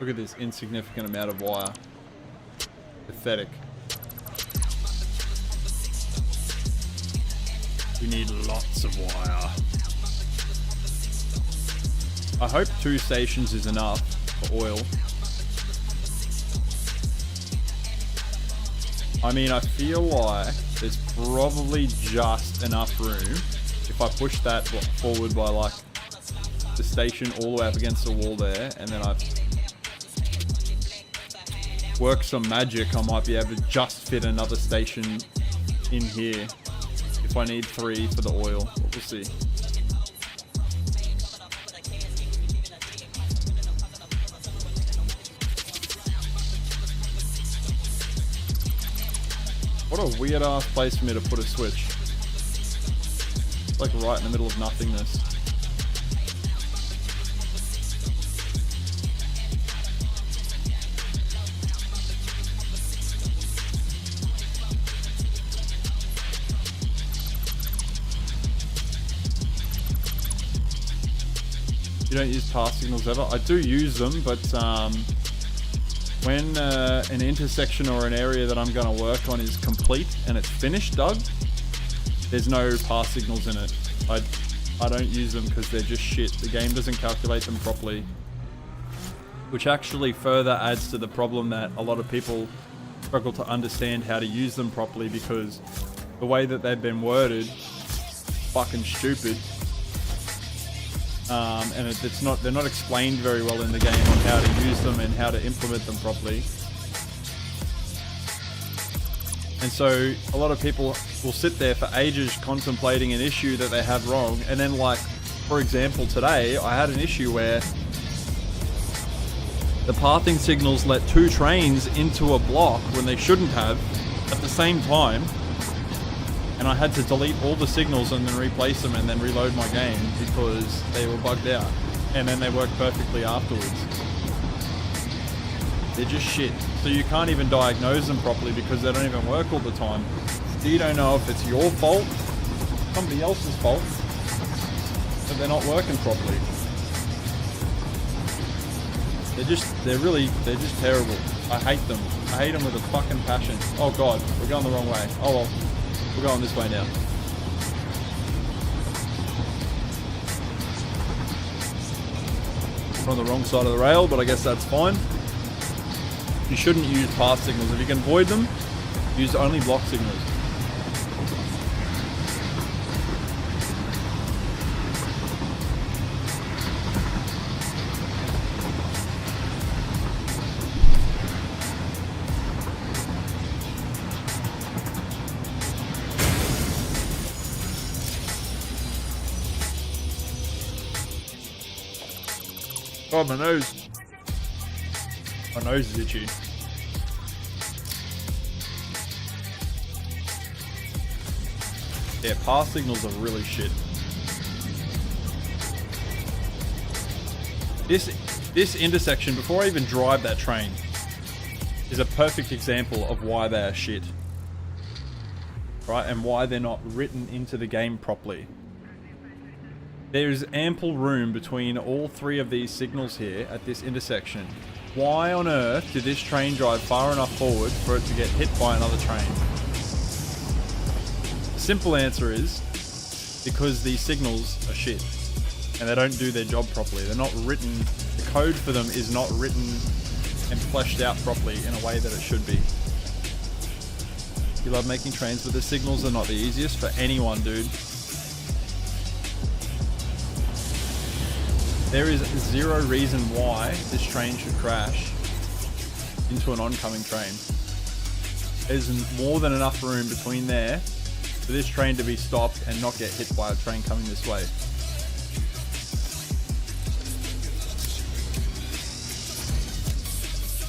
Look at this insignificant amount of wire. Pathetic. We need lots of wire. I hope 2 stations is enough for oil. I mean, I feel like there's probably just enough room if I push that forward by like the station all the way up against the wall there, and then I work some magic, I might be able to just fit another station in here if I need 3 for the oil, but we'll see. What a weird ass place for me to put a switch. It's like right in the middle of nothingness. You don't use path signals ever? I do use them, but when an intersection or an area that I'm going to work on is complete and it's finished, Doug, there's no path signals in it. I don't use them because they're just shit. The game doesn't calculate them properly, which actually further adds to the problem that a lot of people struggle to understand how to use them properly, because the way that they've been worded, fucking stupid. And they're not explained very well in the game on how to use them and how to implement them properly. And so a lot of people will sit there for ages contemplating an issue that they have wrong. And then, like, for example, today I had an issue where the pathing signals let 2 trains into a block when they shouldn't have at the same time. And I had to delete all the signals and then replace them and then reload my game because they were bugged out. And then they worked perfectly afterwards. They're just shit. So you can't even diagnose them properly because they don't even work all the time. So you don't know if it's your fault, somebody else's fault, that they're not working properly. They're just terrible. I hate them. I hate them with a fucking passion. Oh god, we're going the wrong way. Oh well, we're going this way now. We're on the wrong side of the rail, but I guess that's fine. You shouldn't use path signals. If you can avoid them, use only block signals. Oh, my nose. My nose is itchy. Yeah, path signals are really shit. This intersection, before I even drive that train, is a perfect example of why they are shit. Right? And why they're not written into the game properly. There's ample room between all 3 of these signals here at this intersection. Why on earth did this train drive far enough forward for it to get hit by another train? The simple answer is because these signals are shit and they don't do their job properly. They're not written, the code for them is not written and fleshed out properly in a way that it should be. You love making trains, but the signals are not the easiest for anyone, dude. There is zero reason why this train should crash into an oncoming train. There's more than enough room between there for this train to be stopped and not get hit by a train coming this way.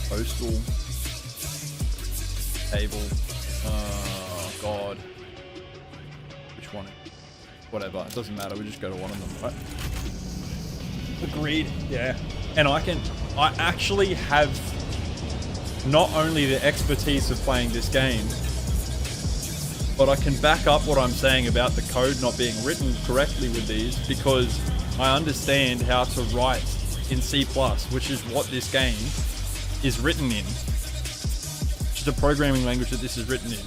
Postal table. Oh god. Which one? Whatever, it doesn't matter, we just go to one of them, right? Agreed, yeah. And I actually have not only the expertise of playing this game, but I can back up what I'm saying about the code not being written correctly with these because I understand how to write in C++, which is what this game is written in. Which is a programming language that this is written in.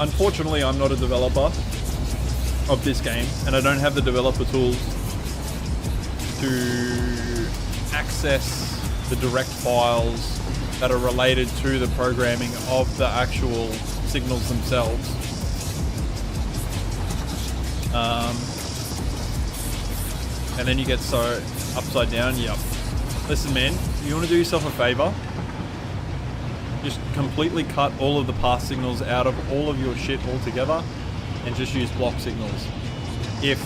Unfortunately, I'm not a developer of this game, and I don't have the developer tools to access the direct files that are related to the programming of the actual signals themselves. And then you get so upside down. Yep. Listen, man, you want to do yourself a favor? Just completely cut all of the path signals out of all of your shit altogether and just use block signals. If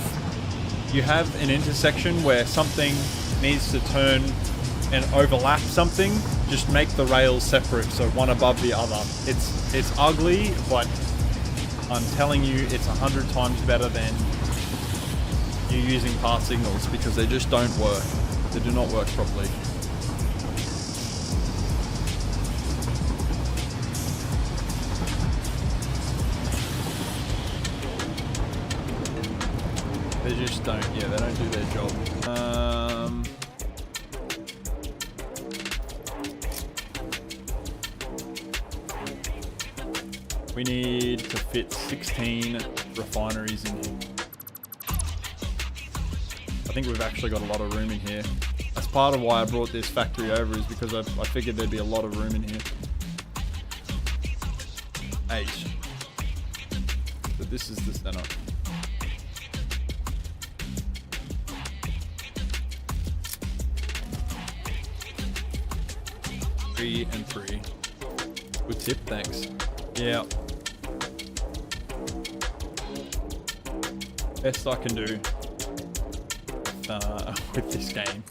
you have an intersection where something needs to turn and overlap something, just make the rails separate, so one above the other. It's ugly, but I'm telling you, it's 100 times better than you using path signals because they just don't work. They do not work properly. just don't, yeah, they don't do their job. We need to fit 16 refineries in here. I think we've actually got a lot of room in here. That's part of why I brought this factory over, is because I figured there'd be a lot of room in here. 8. So this is the center. 3 and 3. Good tip, thanks. Yeah. Best I can do with this game.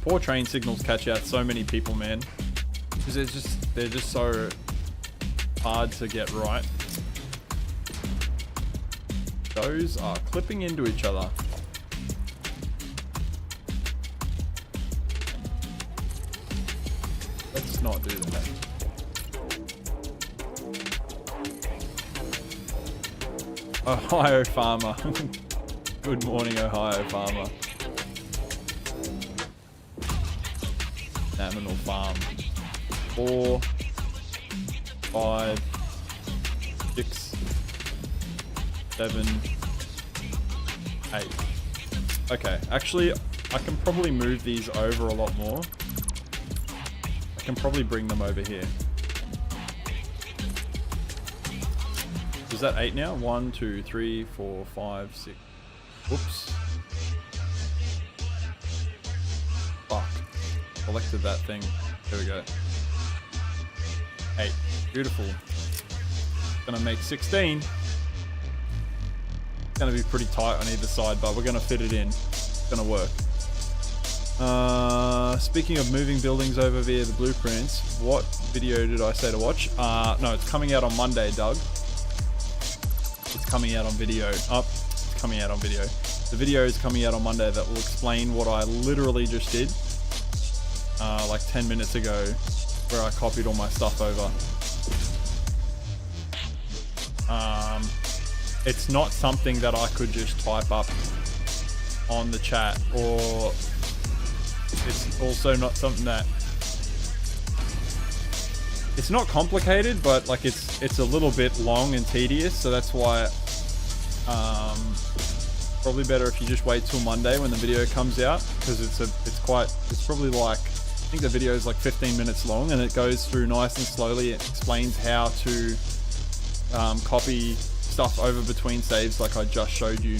Poor train signals catch out so many people, man. Because they're just so hard to get right. Those are clipping into each other. Let's not do that. Ohio farmer. Good morning, Ohio farmer. Animal farm. 4, 5, 6, 7, 8. Okay, actually, I can probably move these over a lot more. I can probably bring them over here. Is that 8 now? 1, 2, 3, 4, 5, 6. Whoops. Fuck. Selected that thing. There we go. 8. Beautiful. Gonna make 16. It's gonna be pretty tight on either side, but we're gonna fit it in. It's gonna work. Speaking of moving buildings over via the blueprints, what video did I say to watch? No, it's coming out on Monday, Doug. It's coming out on video. Oh, it's coming out on video. The video is coming out on Monday that will explain what I literally just did like 10 minutes ago, where I copied all my stuff over. It's not something that I could just type up on the chat, or it's also not something that, it's not complicated, but like it's a little bit long and tedious, so that's why probably better if you just wait till Monday when the video comes out, because it's probably like, I think the video is like 15 minutes long, and it goes through nice and slowly. It explains how to copy stuff over between saves like I just showed you.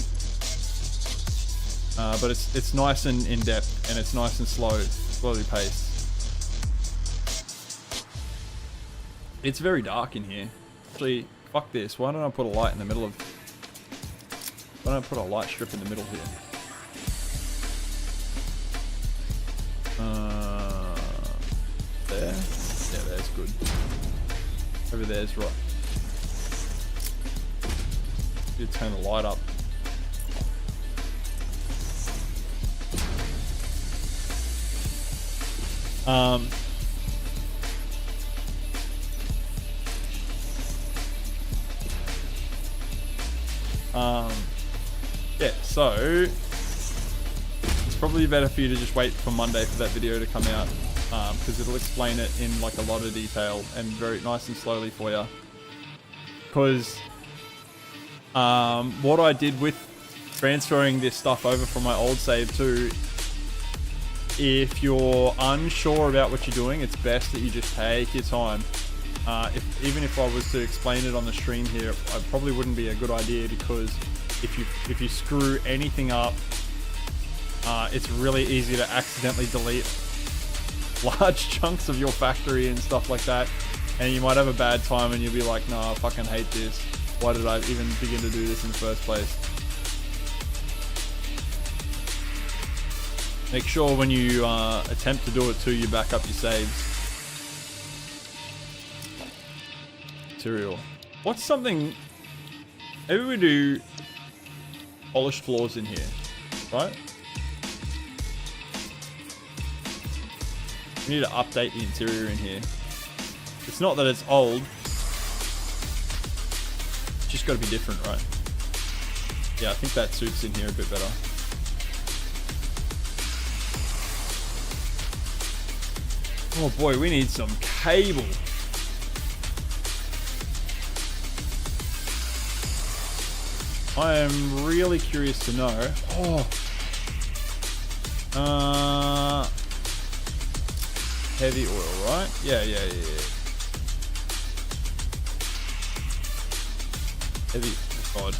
But it's nice and in depth, and it's nice and slowly paced. It's very dark in here. Actually, fuck this. Why don't I put a light in the middle of... Why don't I put a light strip in the middle here? There? Yeah, there's good. Over there's right. You turn the light up. Yeah, so it's probably better for you to just wait for Monday for that video to come out, because it'll explain it in like a lot of detail and very nice and slowly for you. Because what I did with transferring this stuff over from my old save too, if you're unsure about what you're doing, it's best that you just take your time. Even if I was to explain it on the stream here, it probably wouldn't be a good idea, because if you screw anything up, it's really easy to accidentally delete large chunks of your factory and stuff like that, and you might have a bad time and you'll be like, nah, I fucking hate this. Why did I even begin to do this in the first place? Make sure when you attempt to do it too, you back up your saves. Material. What's something... Maybe we do polished floors in here, right? We need to update the interior in here. It's not that it's old. Just got to be different, right? Yeah, I think that suits in here a bit better. Oh boy, we need some cable. I am really curious to know. Heavy oil, right? Yeah. Heavy, oh God.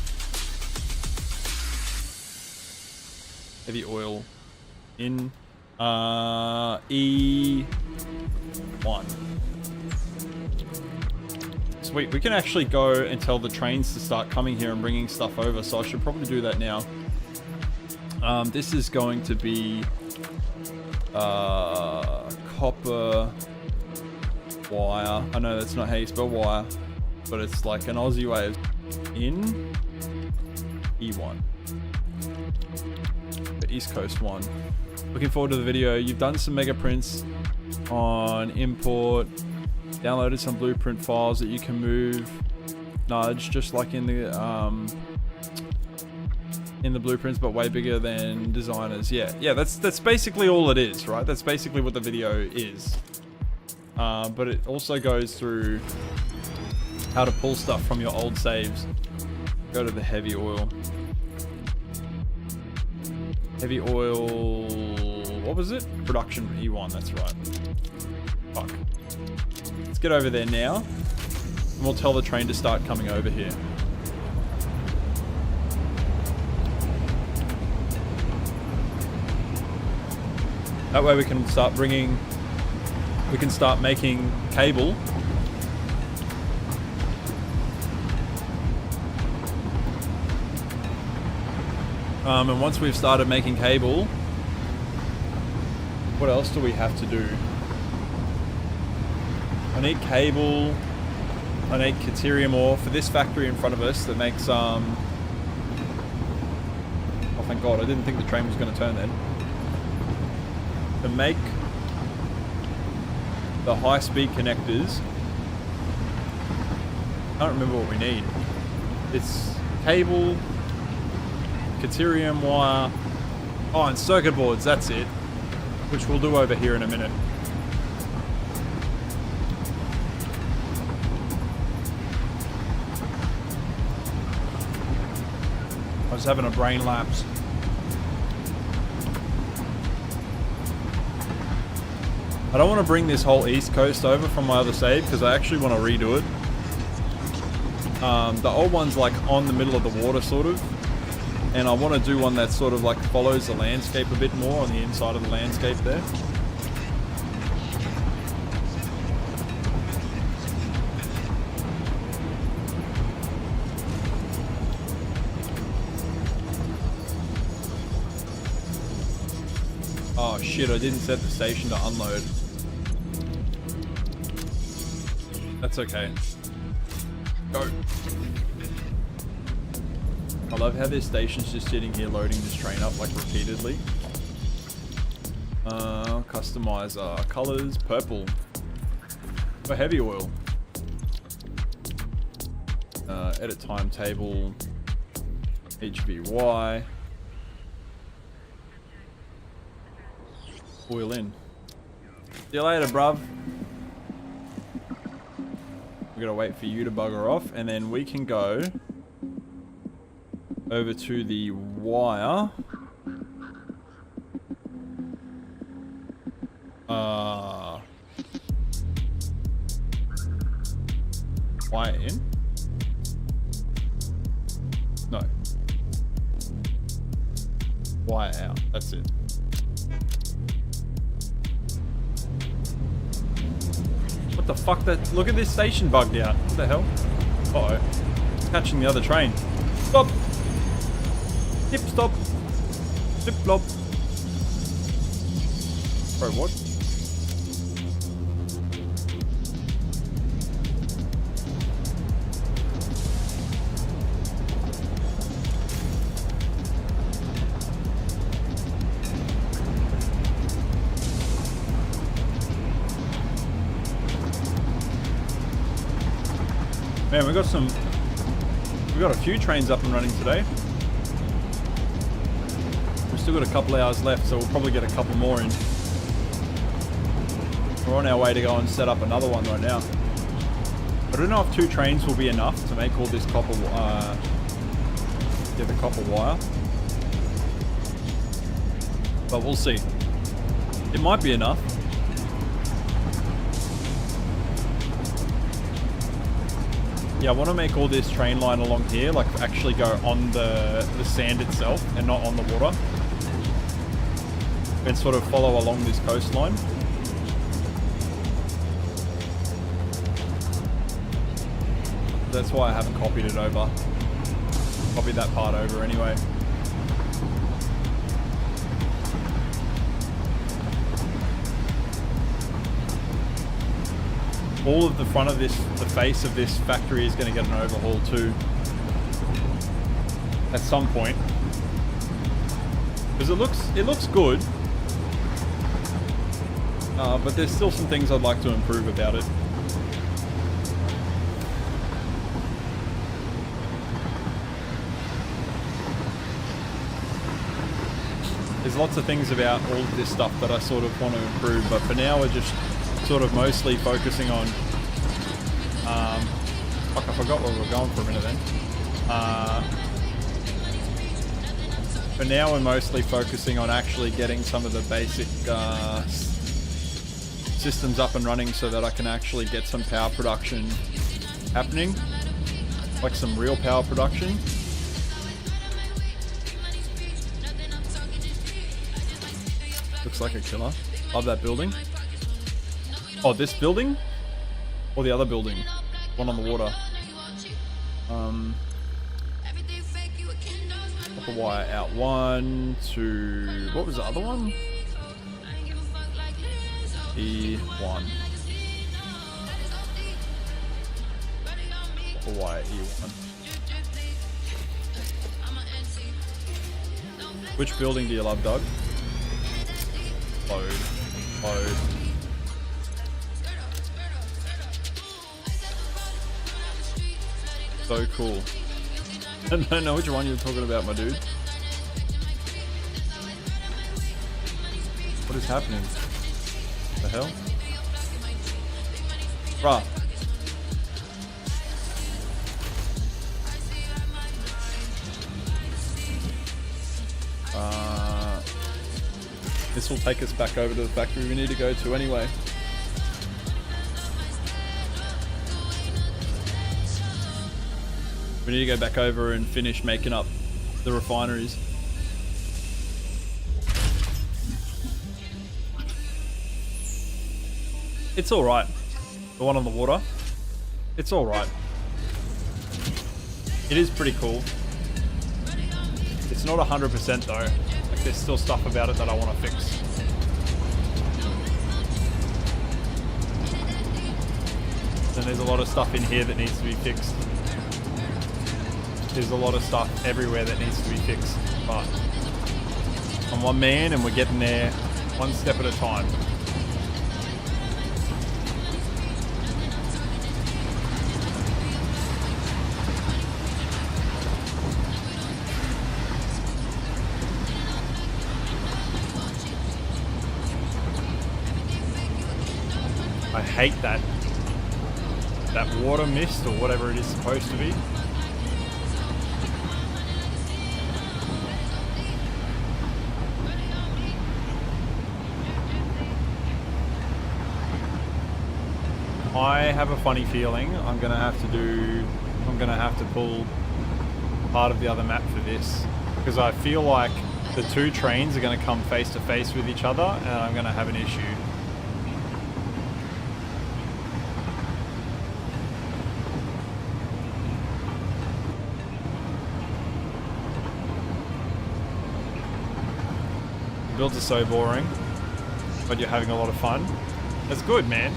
Heavy oil in E1. Sweet, we can actually go and tell the trains to start coming here and bringing stuff over, so I should probably do that now. This is going to be copper wire. I know that's not how you spell wire, but it's like an Aussie way of in E1. The East Coast one. Looking forward to the video. You've done some mega prints on import, downloaded some blueprint files that you can move, nudge, just like in the blueprints, but way bigger than designers. Yeah, that's basically all it is, right? That's basically what the video is. But it also goes through how to pull stuff from your old saves. Go to the heavy oil. Heavy oil, what was it? Production E1, that's right. Fuck. Let's get over there now, and we'll tell the train to start coming over here. That way we can start making cable. And once we've started making cable, what else do we have to do? I need cable. I need Caterium ore for this factory in front of us that makes oh thank God, I didn't think the train was going to turn then. To make the high-speed connectors, I don't remember what we need. It's cable, Caterium wire, and circuit boards, that's it. Which we'll do over here in a minute. I was having a brain lapse. I don't want to bring this whole East Coast over from my other save because I actually want to redo it. The old one's like on the middle of the water sort of. And I want to do one that sort of like follows the landscape a bit more on the inside of the landscape there. Oh shit, I didn't set the station to unload. That's okay. Go. I love how this station's just sitting here loading this train up like repeatedly. Customize colors, purple. For heavy oil. Edit timetable. HVY. Oil in. See you later, bruv. We gotta wait for you to bugger off, and then we can go over to the wire. Wire in? No. Wire out. That's it. What the fuck? Look at this station bugged out. What the hell? Uh-oh. Catching the other train. Stop! Dip stop. Flip flop. Bro, what? Man, we got some We've got a few trains up and running today. We've still got a couple hours left, so we'll probably get a couple more in. We're on our way to go and set up another one right now. I don't know if 2 trains will be enough to make all this copper, the copper wire. But we'll see. It might be enough. Yeah, I want to make all this train line along here, like actually go on the sand itself and not on the water. And sort of follow along this coastline. That's why I haven't copied it over. Copied that part over anyway. All of the front of this, the face of this factory is going to get an overhaul too. At some point. Because it looks good. But there's still some things I'd like to improve about it. There's lots of things about all of this stuff that I sort of want to improve, but for now we're just sort of mostly focusing on, fuck, I forgot where we were going for a minute then. For now we're mostly focusing on actually getting some of the basic systems up and running so that I can actually get some power production happening, like some real power production. Looks like a killer. Love that building. Oh, this building? Or the other building? One on the water. Put the wire out. 1, 2... What was the other one? E1. Put the wire E1. Which building do you love, Doug? Load. Load. So cool. I don't know which one you're talking about, my dude. What is happening? The hell? Bruh. This will take us back over to the factory we need to go to anyway. We need to go back over and finish making up the refineries. It's alright. The one on the water. It's alright. It is pretty cool. It's not 100% though. Like there's still stuff about it that I want to fix. And there's a lot of stuff in here that needs to be fixed. There's a lot of stuff everywhere that needs to be fixed. But I'm one man and we're getting there one step at a time. I hate that water mist or whatever it is supposed to be. I have a funny feeling I'm gonna have to pull part of the other map for this because I feel like the 2 trains are gonna come face to face with each other and I'm gonna have an issue. Builds are so boring, but you're having a lot of fun. That's good, man.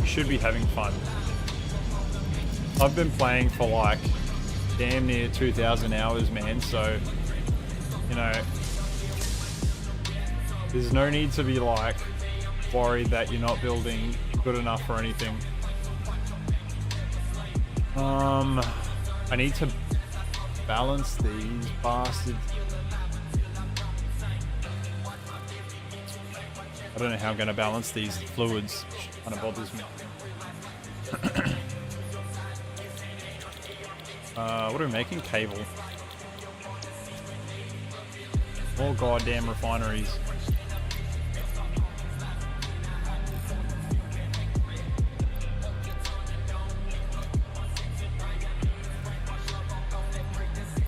You should be having fun. I've been playing for like damn near 2,000 hours, man, so you know, there's no need to be like worried that you're not building good enough or anything. I need to balance these bastards. I don't know how I'm going to balance these fluids. Kind of bothers me. What are we making? Cable. More goddamn refineries.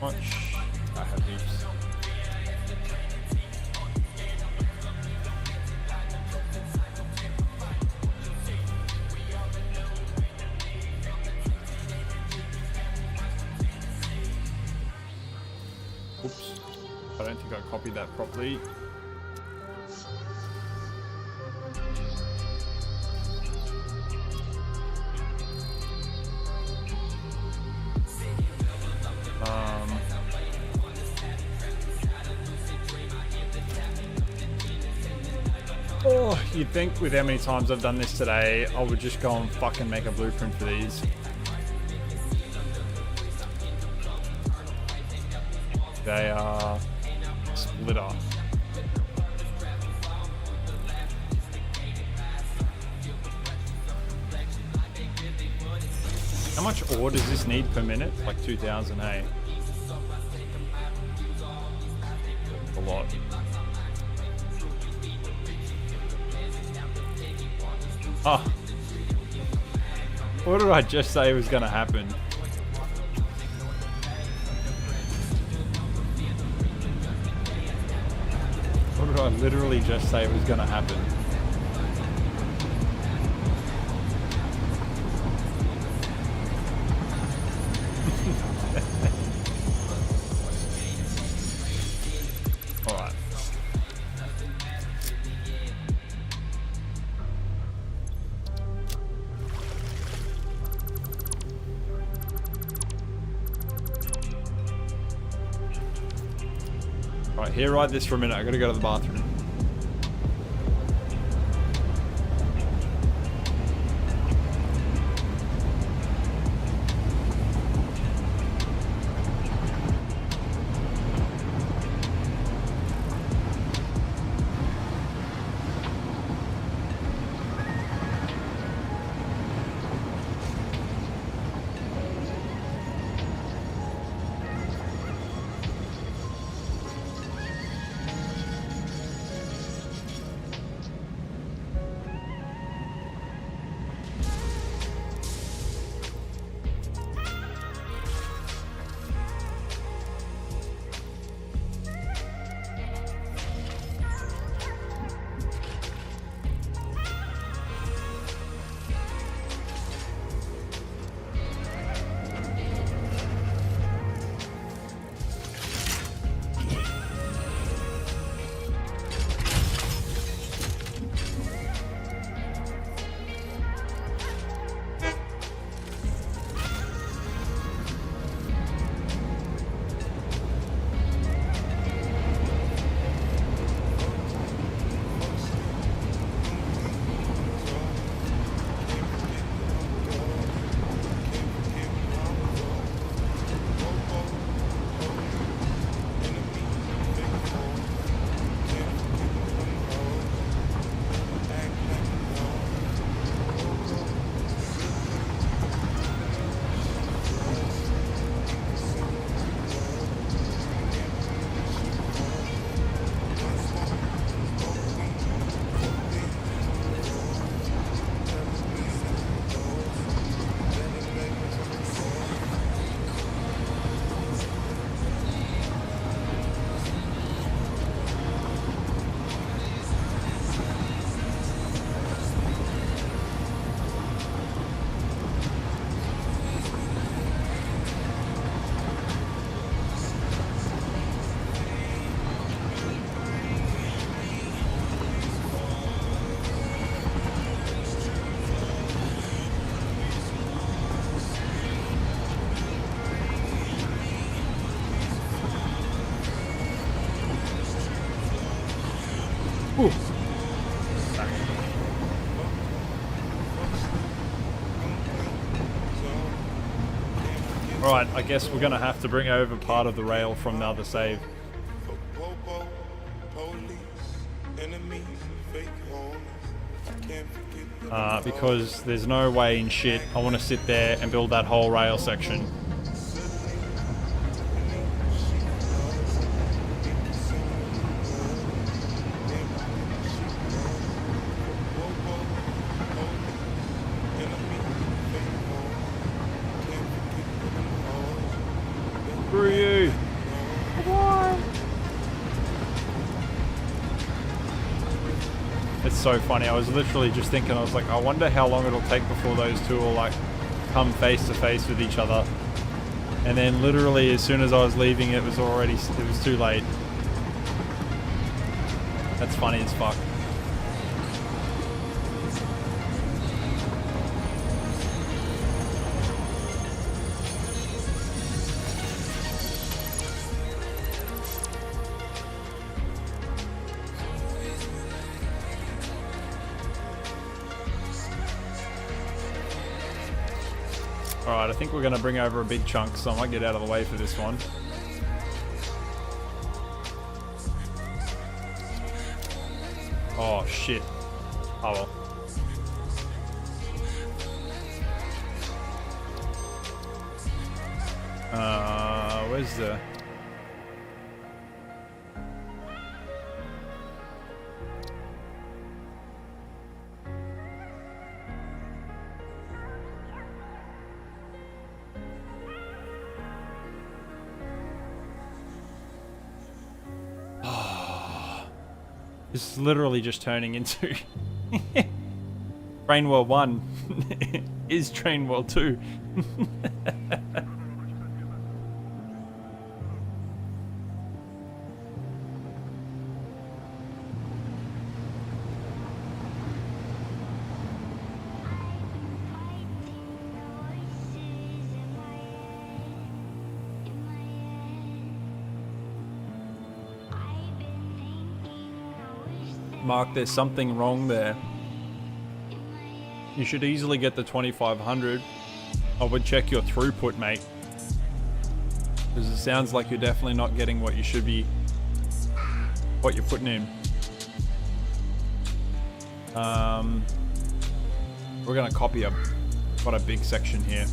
Much. I have heaps. Oops. I don't think I copied that properly. Oh, you'd think with how many times I've done this today, I would just go and fucking make a blueprint for these. They are splitter. How much ore does this need per minute? Like 2,000, hey? A lot. Oh. What did I just say was gonna happen? What did I literally just say was gonna happen? Alright. Alright, here, ride this for a minute. I gotta go to the bathroom. Ooh. Alright, I guess we're gonna have to bring over part of the rail from the other save. Because there's no way in shit I want to sit there and build that whole rail section. Screw you! It's so funny. I was literally just thinking, I was like, I wonder how long it'll take before those two will like come face to face with each other. And then literally as soon as I was leaving, it was too late. That's funny as fuck. Alright, I think we're going to bring over a big chunk, so I might get out of the way for this one. Oh, shit. Oh well. Where's the... This is literally just turning into Train World 1 is Train World 2. Mark, there's something wrong there. You should easily get the 2500. I would check your throughput, mate. Because it sounds like you're definitely not getting what you should be, what you're putting in. We're gonna copy quite a big section here.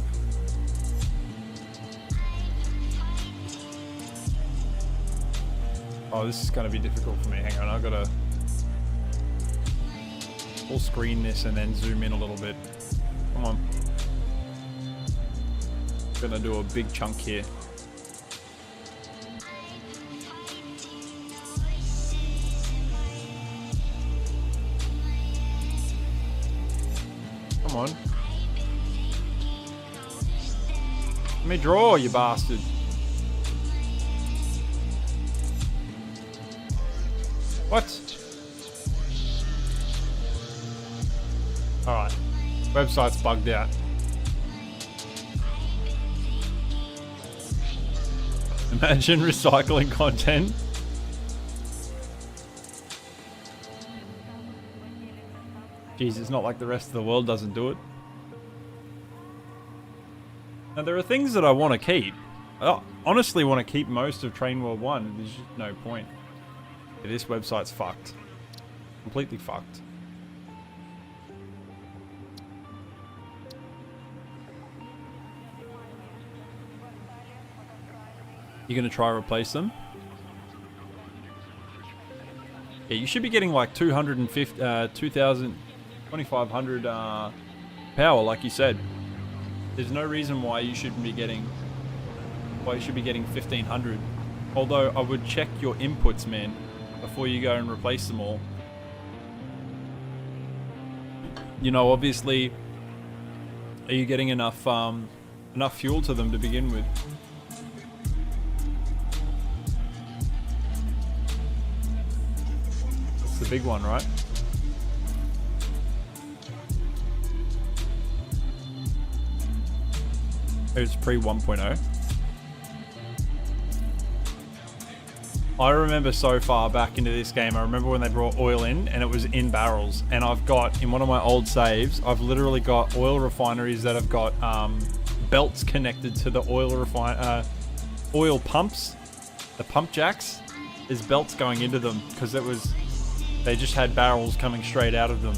Oh, this is gonna be difficult for me. Hang on, I've gotta full screen this and then zoom in a little bit. Come on. Gonna do a big chunk here. Come on. Let me draw, you bastard. What? Alright. Website's bugged out. Imagine recycling content. Jeez, it's not like the rest of the world doesn't do it. Now, there are things that I want to keep. I honestly want to keep most of Train World 1. There's just no point. Yeah, this website's fucked. Completely fucked. You're going to try to replace them? Yeah, you should be getting like 250, 2,000, 2,500 power, like you said. There's no reason why you shouldn't be getting, why you should be getting 1,500. Although I would check your inputs, man, before you go and replace them all. You know, obviously, are you getting enough enough fuel to them to begin with? That's the big one, right? It's pre 1.0. I remember so far back into this game, I remember when they brought oil in and it was in barrels. And I've got, in one of my old saves, I've literally got oil refineries that have got belts connected to the oil pumps, the pump jacks. There's belts going into them because they just had barrels coming straight out of them.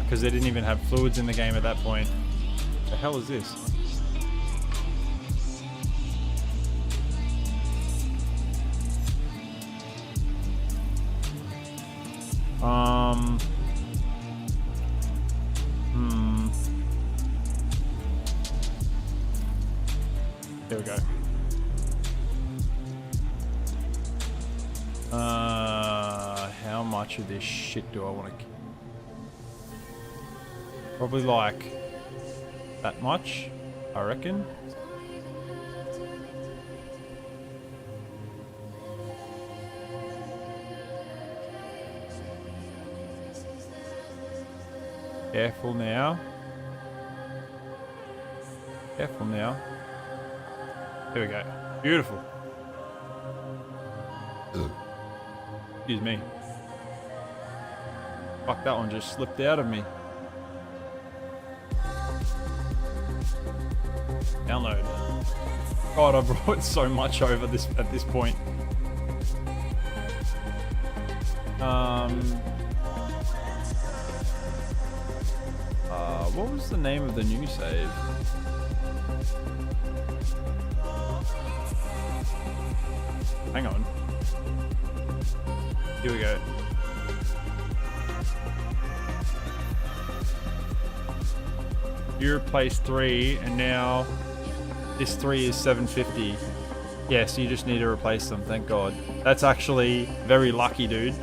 Because they didn't even have fluids in the game at that point. The hell is this? There we go. How much of this shit do I want to... Probably like that much, I reckon. Careful now. Careful now. There we go. Beautiful. Excuse me. Fuck, that one just slipped out of me. Download. God, I brought so much over this at this point. What was the name of the new save? Hang on. Here we go. You replaced 3 and now this 3 is 750. Yeah, so you just need to replace them, thank God. That's actually very lucky, dude.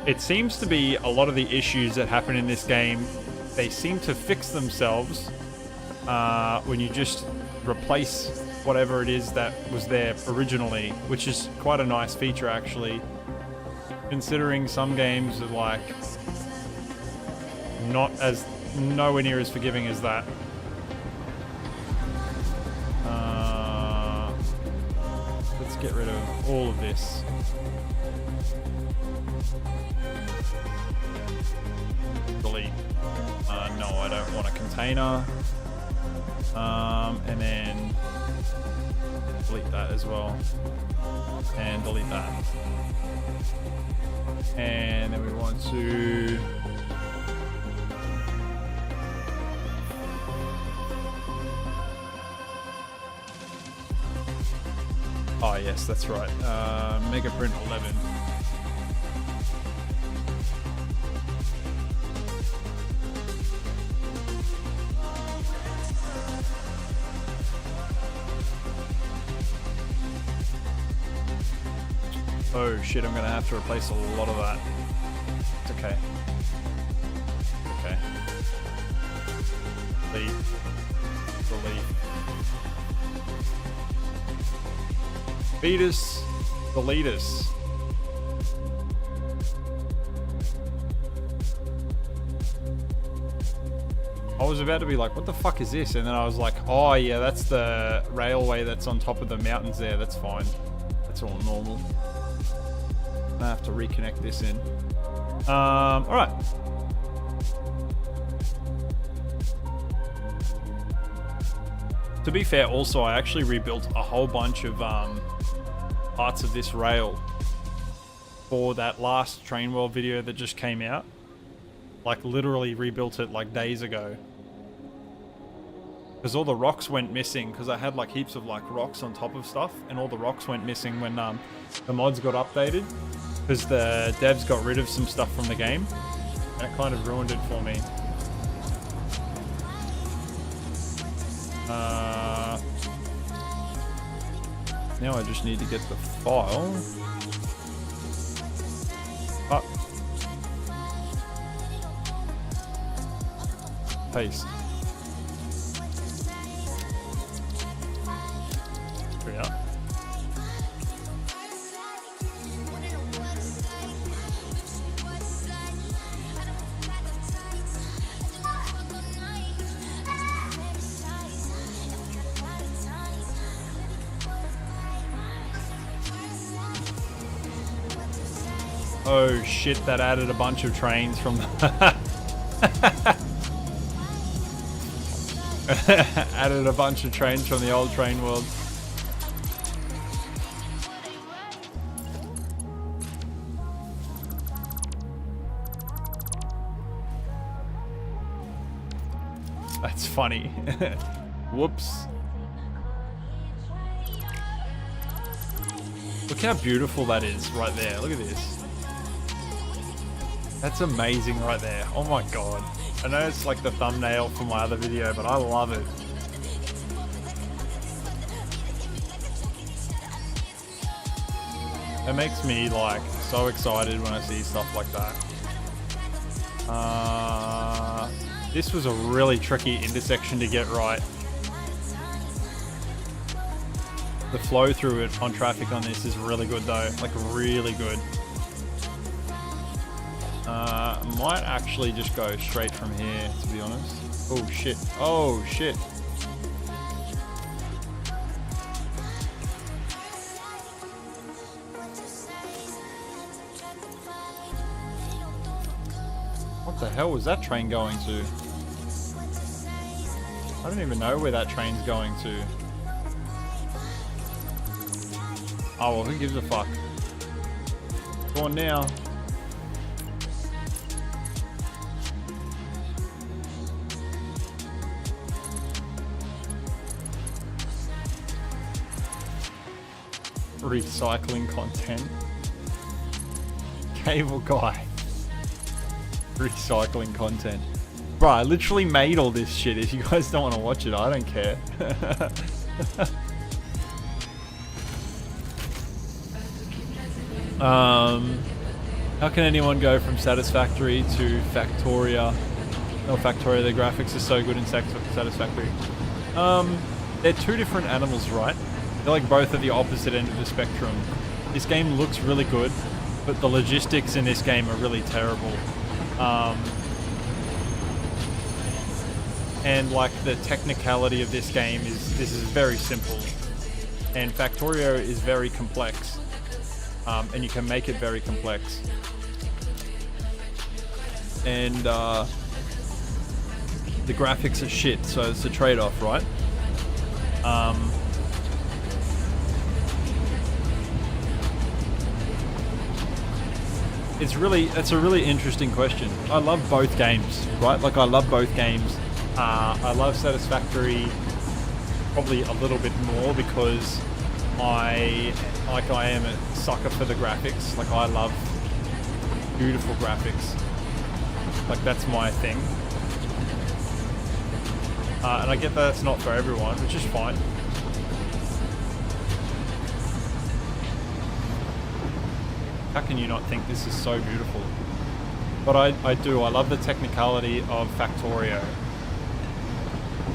It seems to be a lot of the issues that happen in this game, they seem to fix themselves when you just replace whatever it is that was there originally, which is quite a nice feature actually, considering some games are like nowhere near as forgiving as that. Let's get rid of all of this. Delete. No, I don't want a container. And then delete that as well. And delete that. And then we want to oh yes, that's right. Mega print 11. Oh shit, I'm gonna have to replace a lot of that. It's okay. Okay. Delete. Delete. Fetus. Delete us. I was about to be like, what the fuck is this? And then I was like, oh yeah, that's the railway that's on top of the mountains there. That's fine. That's all normal. I have to reconnect this in. All right. To be fair, also, I actually rebuilt a whole bunch of parts of this rail for that last Train World video that just came out. Like, literally rebuilt it like days ago. Because all the rocks went missing, because I had like heaps of like rocks on top of stuff, and all the rocks went missing when the mods got updated. Because the devs got rid of some stuff from the game. And it kind of ruined it for me. Now I just need to get the file. Up. Paste. There we are. Oh shit, that added a bunch of trains from the added a bunch of trains from the old train world. That's funny. Whoops. Look how beautiful that is right there. Look at this. That's amazing right there. Oh my god. I know it's like the thumbnail for my other video, but I love it. It makes me like so excited when I see stuff like that. This was a really tricky intersection to get right. The flow through it on traffic on this is really good though, like really good. Might actually just go straight from here, to be honest. Oh shit, oh shit. What the hell was that train going to? I don't even know where that train's going to. Oh well, who gives a fuck? Go on now. Recycling content. Cable guy. Recycling content. Bro, I literally made all this shit. If you guys don't want to watch it, I don't care. How can anyone go from Satisfactory to Factoria? Oh, Factoria, the graphics are so good in Satisfactory. They're two different animals, right? They're like both at the opposite end of the spectrum. This game looks really good, but the logistics in this game are really terrible. And like the technicality of this game is, this is very simple. And Factorio is very complex. And you can make it very complex. And the graphics are shit, so it's a trade-off, right? It's a really interesting question. I love both games, right? Like I love both games. I love Satisfactory probably a little bit more because I am a sucker for the graphics. Like I love beautiful graphics. Like that's my thing. And I get that it's not for everyone, which is fine. How can you not think this is so beautiful? But I do. I love the technicality of Factorio.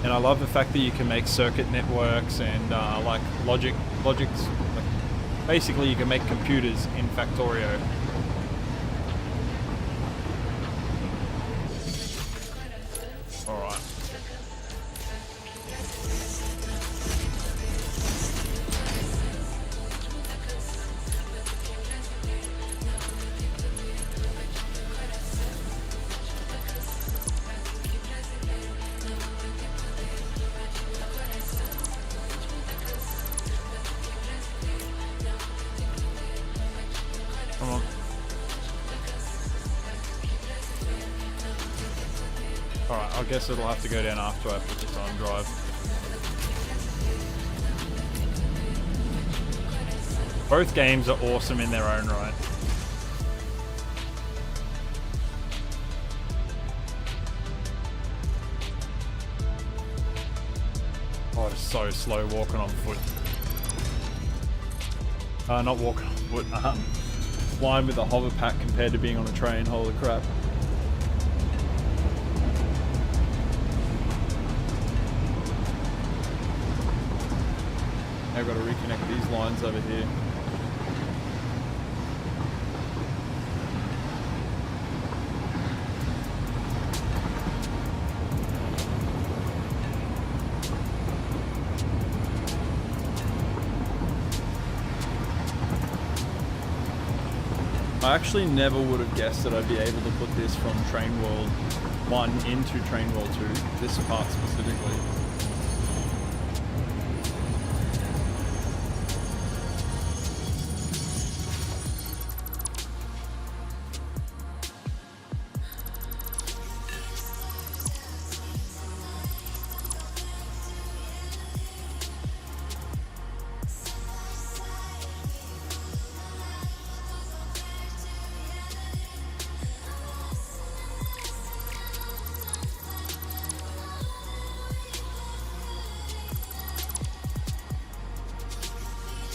And I love the fact that you can make circuit networks and like logics. Like, basically, you can make computers in Factorio. All right. Come on. Alright, I guess it'll have to go down after I put this on drive. Both games are awesome in their own right. Oh, it's so slow walking on foot. Not walking on foot, flying with a hover pack compared to being on a train, holy crap. I've got to reconnect these lines over here. I actually never would have guessed that I'd be able to put this from Train World 1 into Train World 2, this part specifically.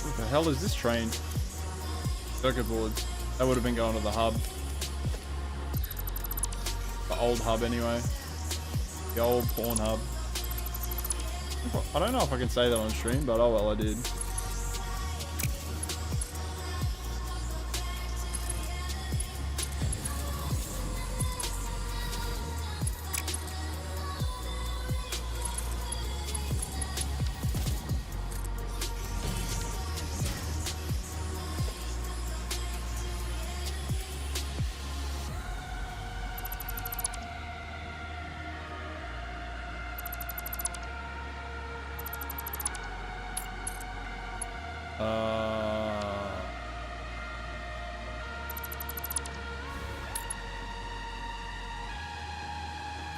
What the hell is this train? Circuit boards. That would have been going to the hub. The old hub anyway. The old pawn hub. I don't know if I can say that on stream, but oh well, I did.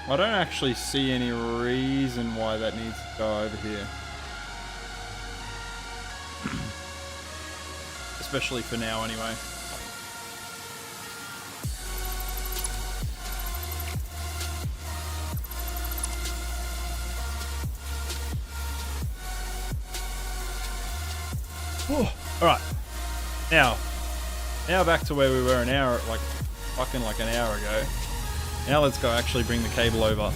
I don't actually see any reason why that needs to go over here. Especially for now anyway. Alright. Now back to where we were an hour, like an hour ago. Now let's go actually bring the cable over.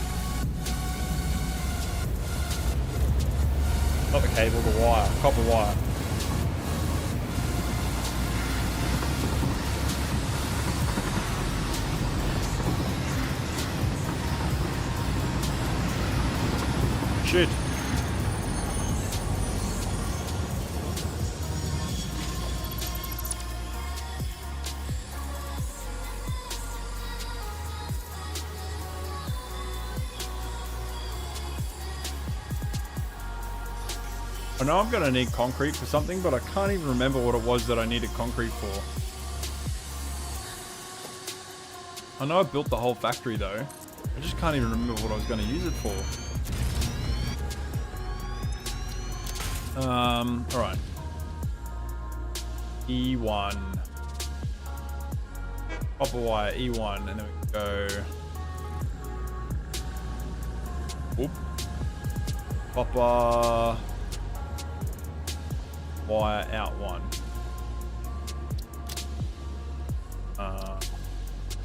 Not the cable, the wire, copper wire. Shit. I know I'm gonna need concrete for something, but I can't even remember what it was that I needed concrete for. I know I built the whole factory though. I just can't even remember what I was gonna use it for. Alright. E1. Copper wire, E1, and then we can go... Oop. Copper... wire out one.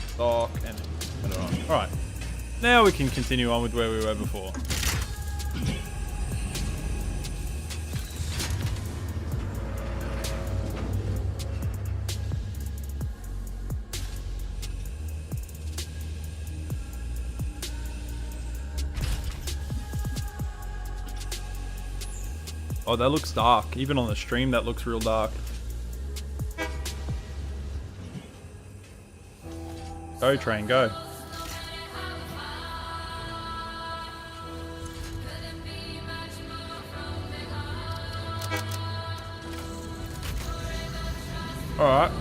Stock and put it on. Alright. Now we can continue on with where we were before. Oh, that looks dark. Even on the stream, that looks real dark. Go, train, go. Alright.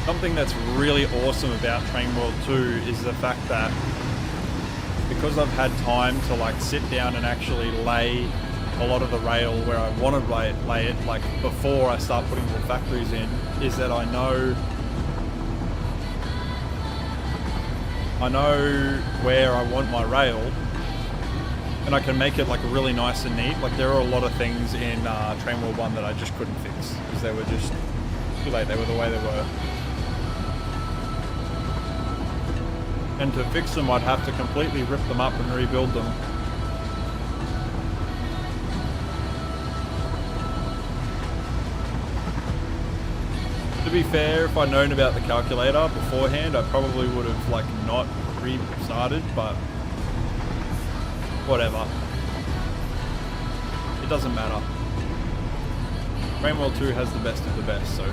Something that's really awesome about Train World 2 is the fact that because I've had time to like sit down and actually lay a lot of the rail where I want to lay it, like before I start putting the factories in, is that I know where I want my rail, and I can make it like really nice and neat. Like there are a lot of things in Train World 1 that I just couldn't fix because they were just too late. They were the way they were. And to fix them, I'd have to completely rip them up and rebuild them. To be fair, if I'd known about the calculator beforehand, I probably would have like not restarted, but whatever. It doesn't matter. Rainwell 2 has the best of the best, so.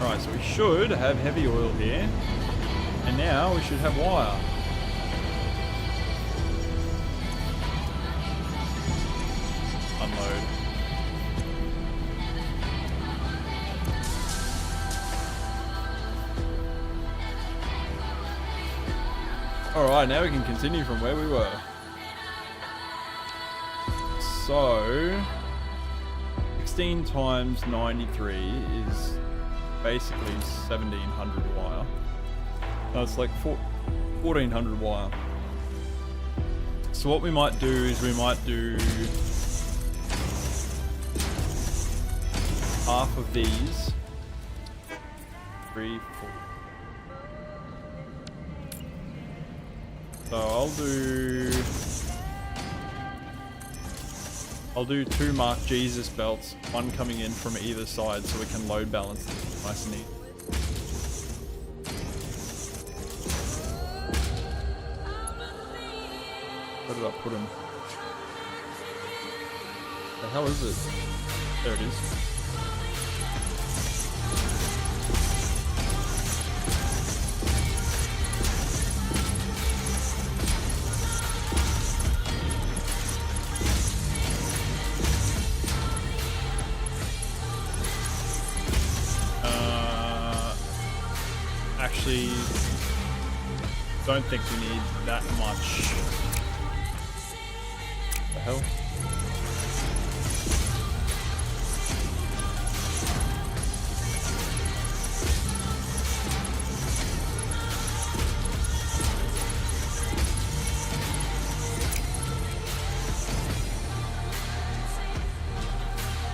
Alright, so we should have heavy oil here. And now we should have wire. Unload. Alright, now we can continue from where we were. So 16 times 93 is basically 1700 wire. No, it's like 1400 wire. So what we might do is we might do half of these. 3, 4. So I'll do 2 Mark Jesus belts, one coming in from either side so we can load balance this nice and neat. Where did I put him? The hell is it? There it is. Actually, don't think we need that much. The hell?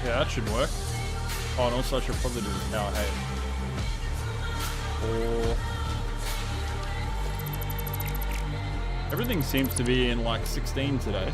Yeah, that should work. Oh, and also I should probably do the tower height. Or everything seems to be in like 16 today.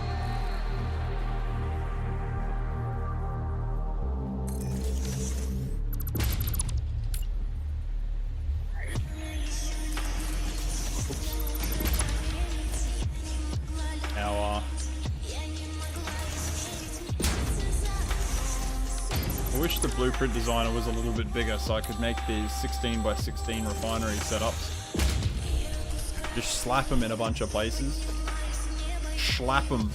I wish the blueprint designer was a little bit bigger so I could make these 16 by 16 refinery setups. Just slap them in a bunch of places. Slap them.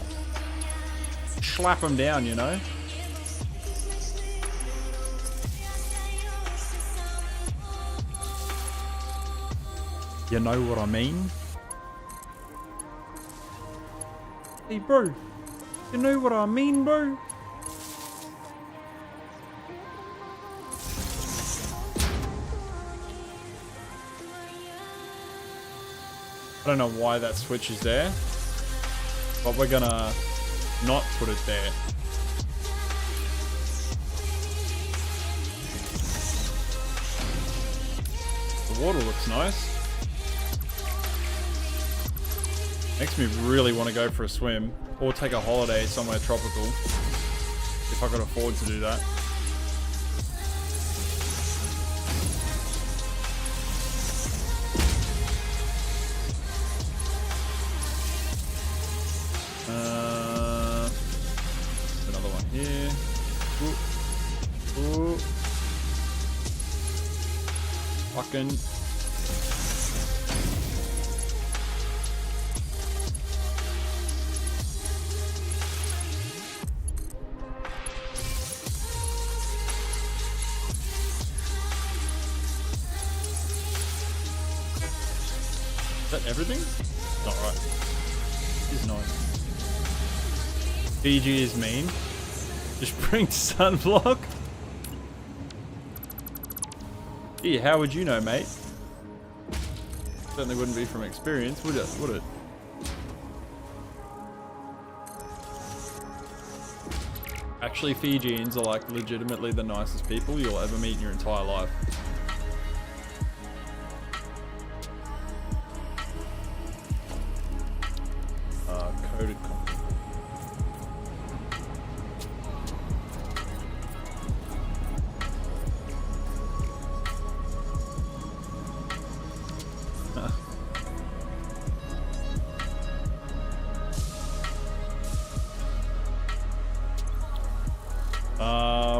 Slap them down, you know? You know what I mean? Hey bro, you know what I mean, bro? I don't know why that switch is there, but we're gonna not put it there. The water looks nice. Makes me really want to go for a swim or take a holiday somewhere tropical if I could afford to do that. Another one here. Ooh. Ooh. Fucking. Is that everything? Not right. It's nice. BG is mean. Just bring sunblock. Gee, how would you know, mate? Certainly wouldn't be from experience, would it? Would it? Actually, Fijians are like legitimately the nicest people you'll ever meet in your entire life. Coded content.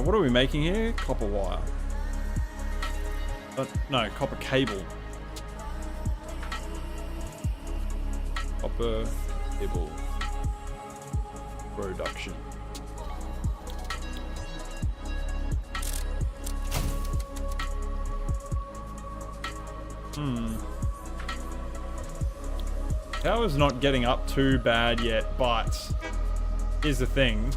What are we making here? Copper wire. No, copper cable. Copper cable production. Power's not getting up too bad yet, but here's the thing.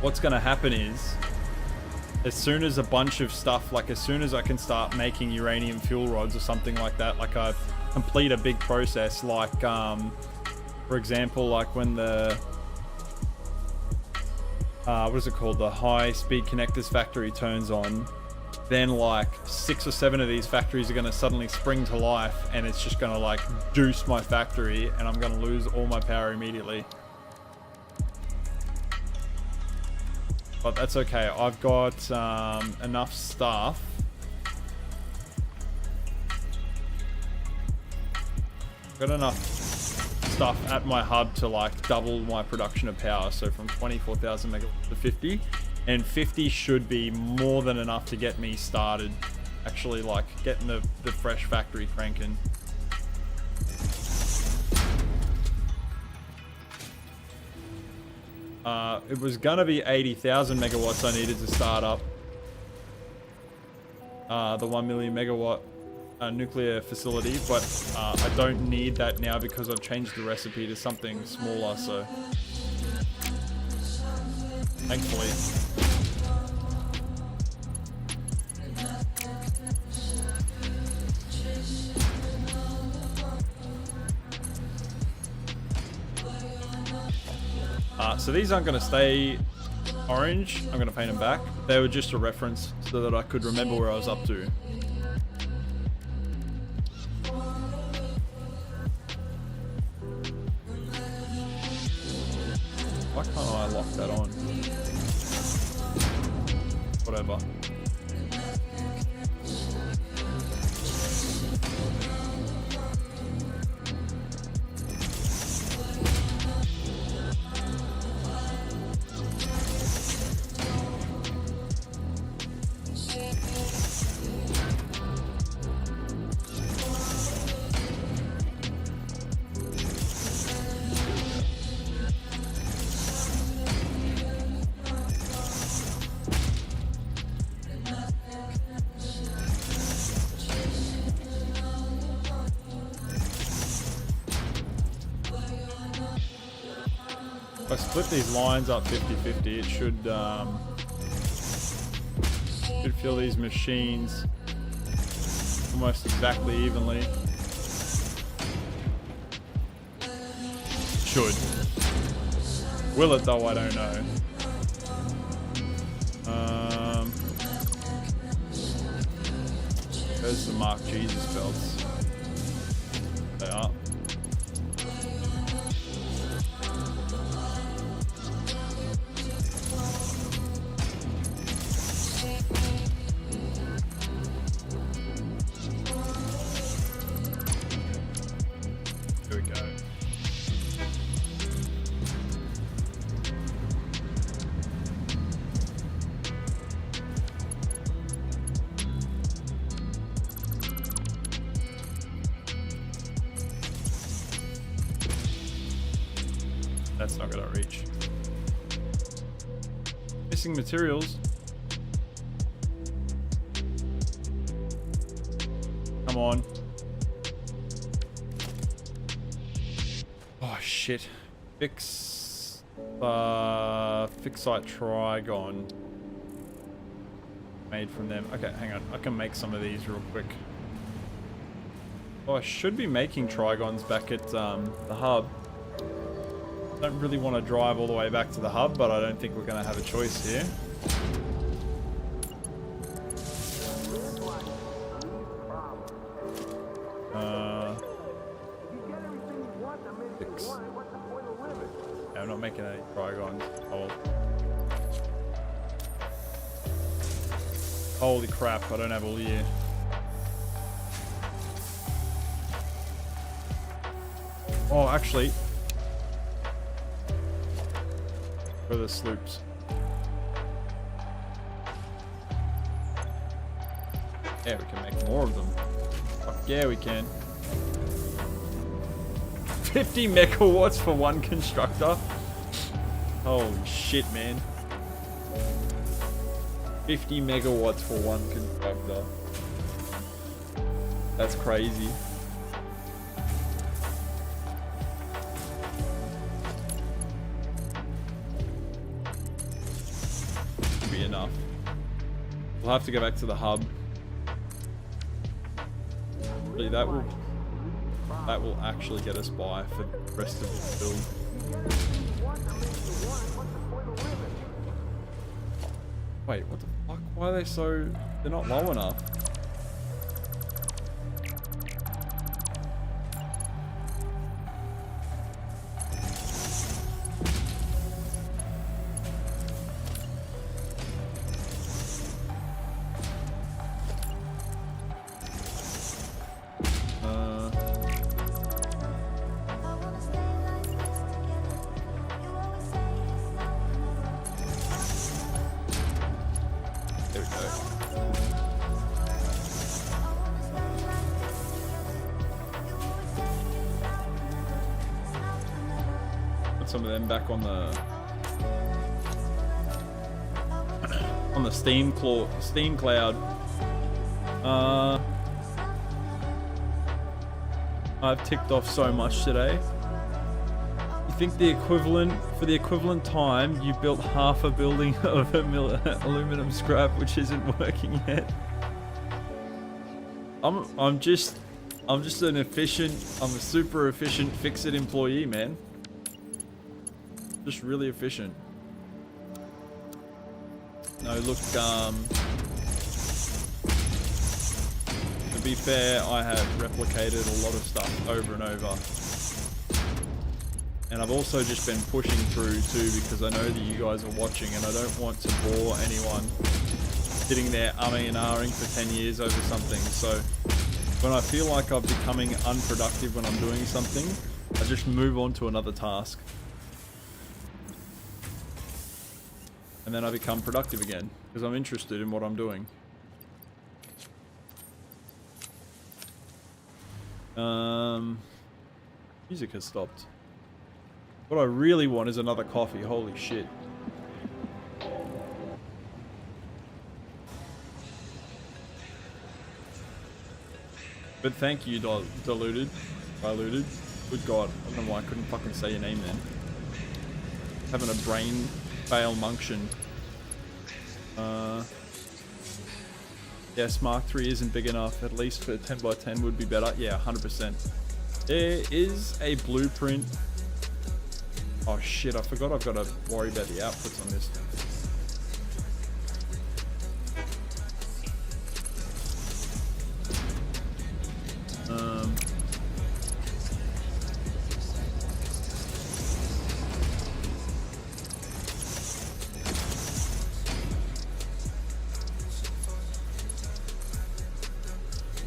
What's going to happen is, as soon as a bunch of stuff, like as soon as I can start making uranium fuel rods or something like that, like I complete a big process, like, for example, like when the, what is it called? The high speed connectors factory turns on, then like 6 or 7 of these factories are going to suddenly spring to life, and it's just going to like juice my factory, and I'm going to lose all my power immediately. But that's okay. I've got enough stuff. Got enough stuff at my hub to like double my production of power. So from 24,000 megawatts to 50. And 50 should be more than enough to get me started. Actually like getting the fresh factory cranking. It was gonna be 80,000 megawatts I needed to start up the 1 million megawatt nuclear facility, but I don't need that now because I've changed the recipe to something smaller, so thankfully. So these aren't going to stay orange. I'm going to paint them back. They were just a reference so that I could remember where I was up to. Why can't I lock that on? Whatever. If I split these lines up 50-50, it should fill these machines almost exactly evenly. Should. Will it though? I don't know. There's the Mark Jesus belts. They are. That's not gonna reach. Missing materials. Come on. Oh shit. Fixite trigon. Made from them. Okay, hang on. I can make some of these real quick. Oh, I should be making trigons back at the hub. Don't really want to drive all the way back to the hub, but I don't think we're going to have a choice here. Yeah, I'm not making any trigons. Oh. Holy crap, I don't have all year. Oh, actually. For the sloops. Yeah, we can make more of them. Fuck yeah, we can. 50 megawatts for one constructor. Holy shit, man. 50 megawatts for one constructor. That's crazy. Be enough. We'll have to go back to the hub. Really, that will actually get us by for the rest of the build. Wait, what the fuck? Why are they so... They're not low enough. There we go. Put some of them back on the Steam cloud. I've ticked off so much today. You think for the equivalent time, you built half a building of aluminum scrap, which isn't working yet. I'm just a super efficient fix-it employee, man. Just really efficient. No, look, to be fair, I have replicated a lot of stuff over and over. And I've also just been pushing through too, because I know that you guys are watching and I don't want to bore anyone sitting there umming and ahhing for 10 years over something. So when I feel like I'm becoming unproductive when I'm doing something, I just move on to another task. And then I become productive again, because I'm interested in what I'm doing. Music has stopped. What I really want is another coffee, holy shit. But thank you, Diluted. Good God, I don't know why I couldn't fucking say your name then. Having a brain fail function. Yes, Mark 3 isn't big enough. At least for 10 by 10 would be better. Yeah, 100%. There is a blueprint. Oh shit, I forgot I've got to worry about the outputs on this.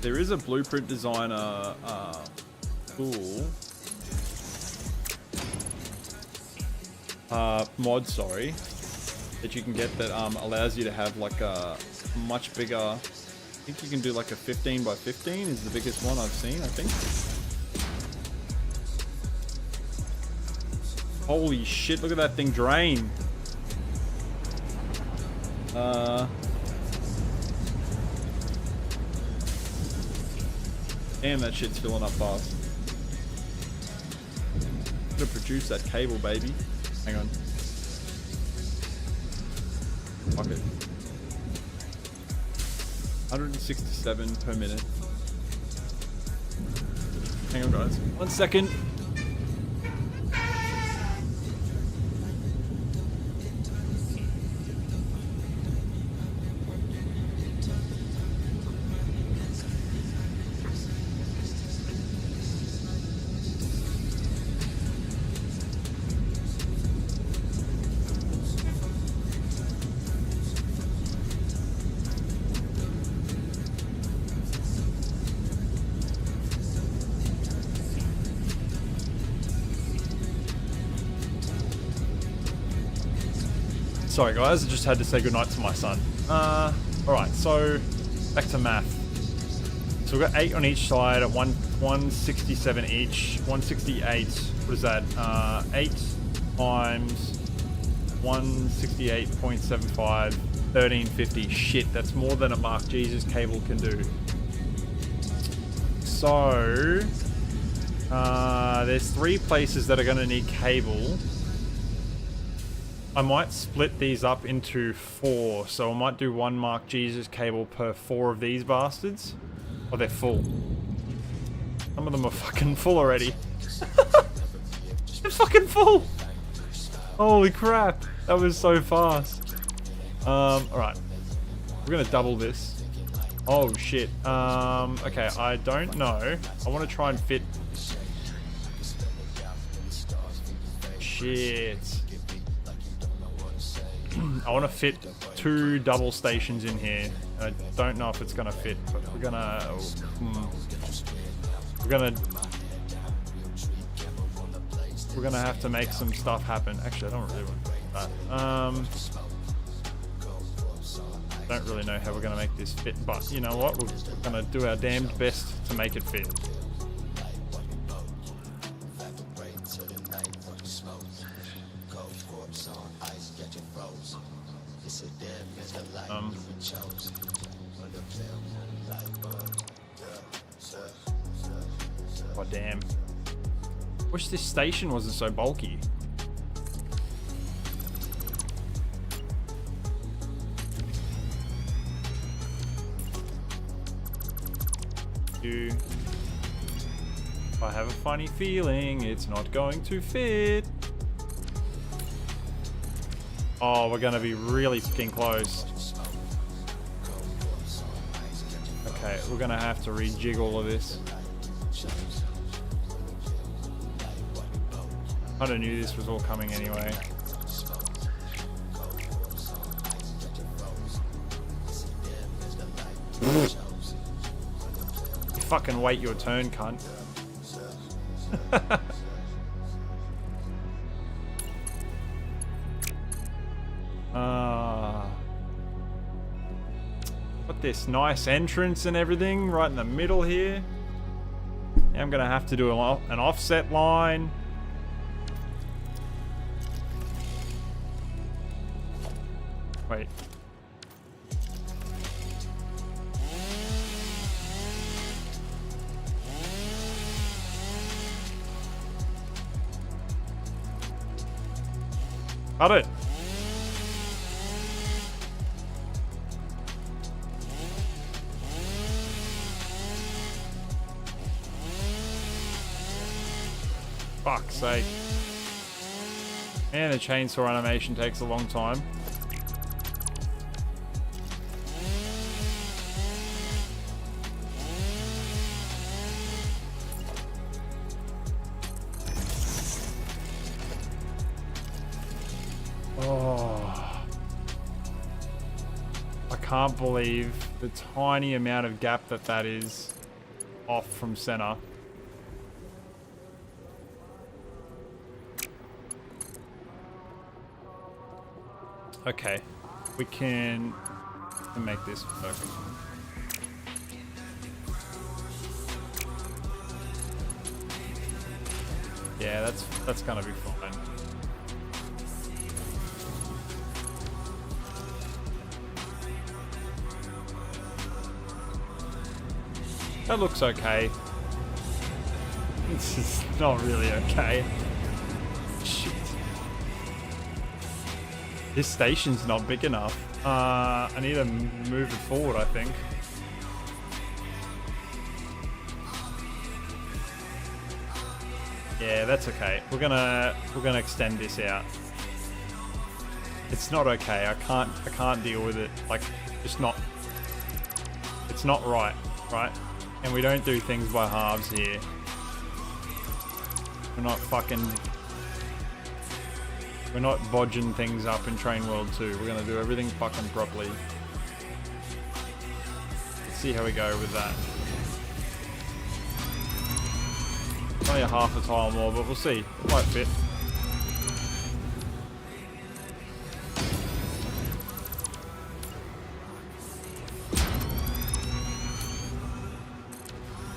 There is a blueprint designer tool mod, sorry, that you can get that allows you to have like a much bigger, I think you can do like a 15 by 15 is the biggest one I've seen, I think. Holy shit, look at that thing drain. Damn, that shit's filling up fast. Gotta produce that cable, baby. Hang on. Fuck it. 167 per minute. Hang on, guys. 1 second. Sorry guys, I just had to say goodnight to my son. Alright, so back to math. So we've got 8 on each side at 167 each. 168, what is that? 8 times 168.75, 1350. Shit, that's more than a Mark Jesus cable can do. So, there's 3 places that are going to need cable. I might split these up into 4, so I might do 1 Mark Jesus cable per 4 of these bastards. Oh, they're full. Some of them are fucking full already. They're fucking full! Holy crap, that was so fast. Alright. We're gonna double this. Oh shit. Okay, I don't know. I want to try and fit... Shit. I want to fit 2 double stations in here. I don't know if it's gonna fit, but we're gonna... We're gonna have to make some stuff happen. Actually, I don't really want that. Don't really know how we're gonna make this fit, but you know what? We're gonna do our damned best to make it fit. Oh damn. Wish this station wasn't so bulky. I have a funny feeling it's not going to fit. Oh, we're gonna be really fucking close. Okay, we're gonna have to rejig all of this. I kinda knew this was all coming anyway. You fucking wait your turn, cunt. Got this nice entrance and everything right in the middle here. Now I'm gonna have to do an offset line. Wait. Got it. Fuck's sake. And the chainsaw animation takes a long time. Oh. I can't believe the tiny amount of gap that is off from center. Okay, we can make this perfect. Yeah, that's gonna be fine. That looks okay. This is not really okay. Shit. This station's not big enough. I need to move it forward, I think. Yeah, that's okay. We're gonna extend this out. It's not okay. I can't deal with it. Like, it's not right, right? And we don't do things by halves here. We're not bodging things up in Train World 2. We're gonna do everything fucking properly. Let's see how we go with that. It's only a half a tile more, but we'll see. It might fit.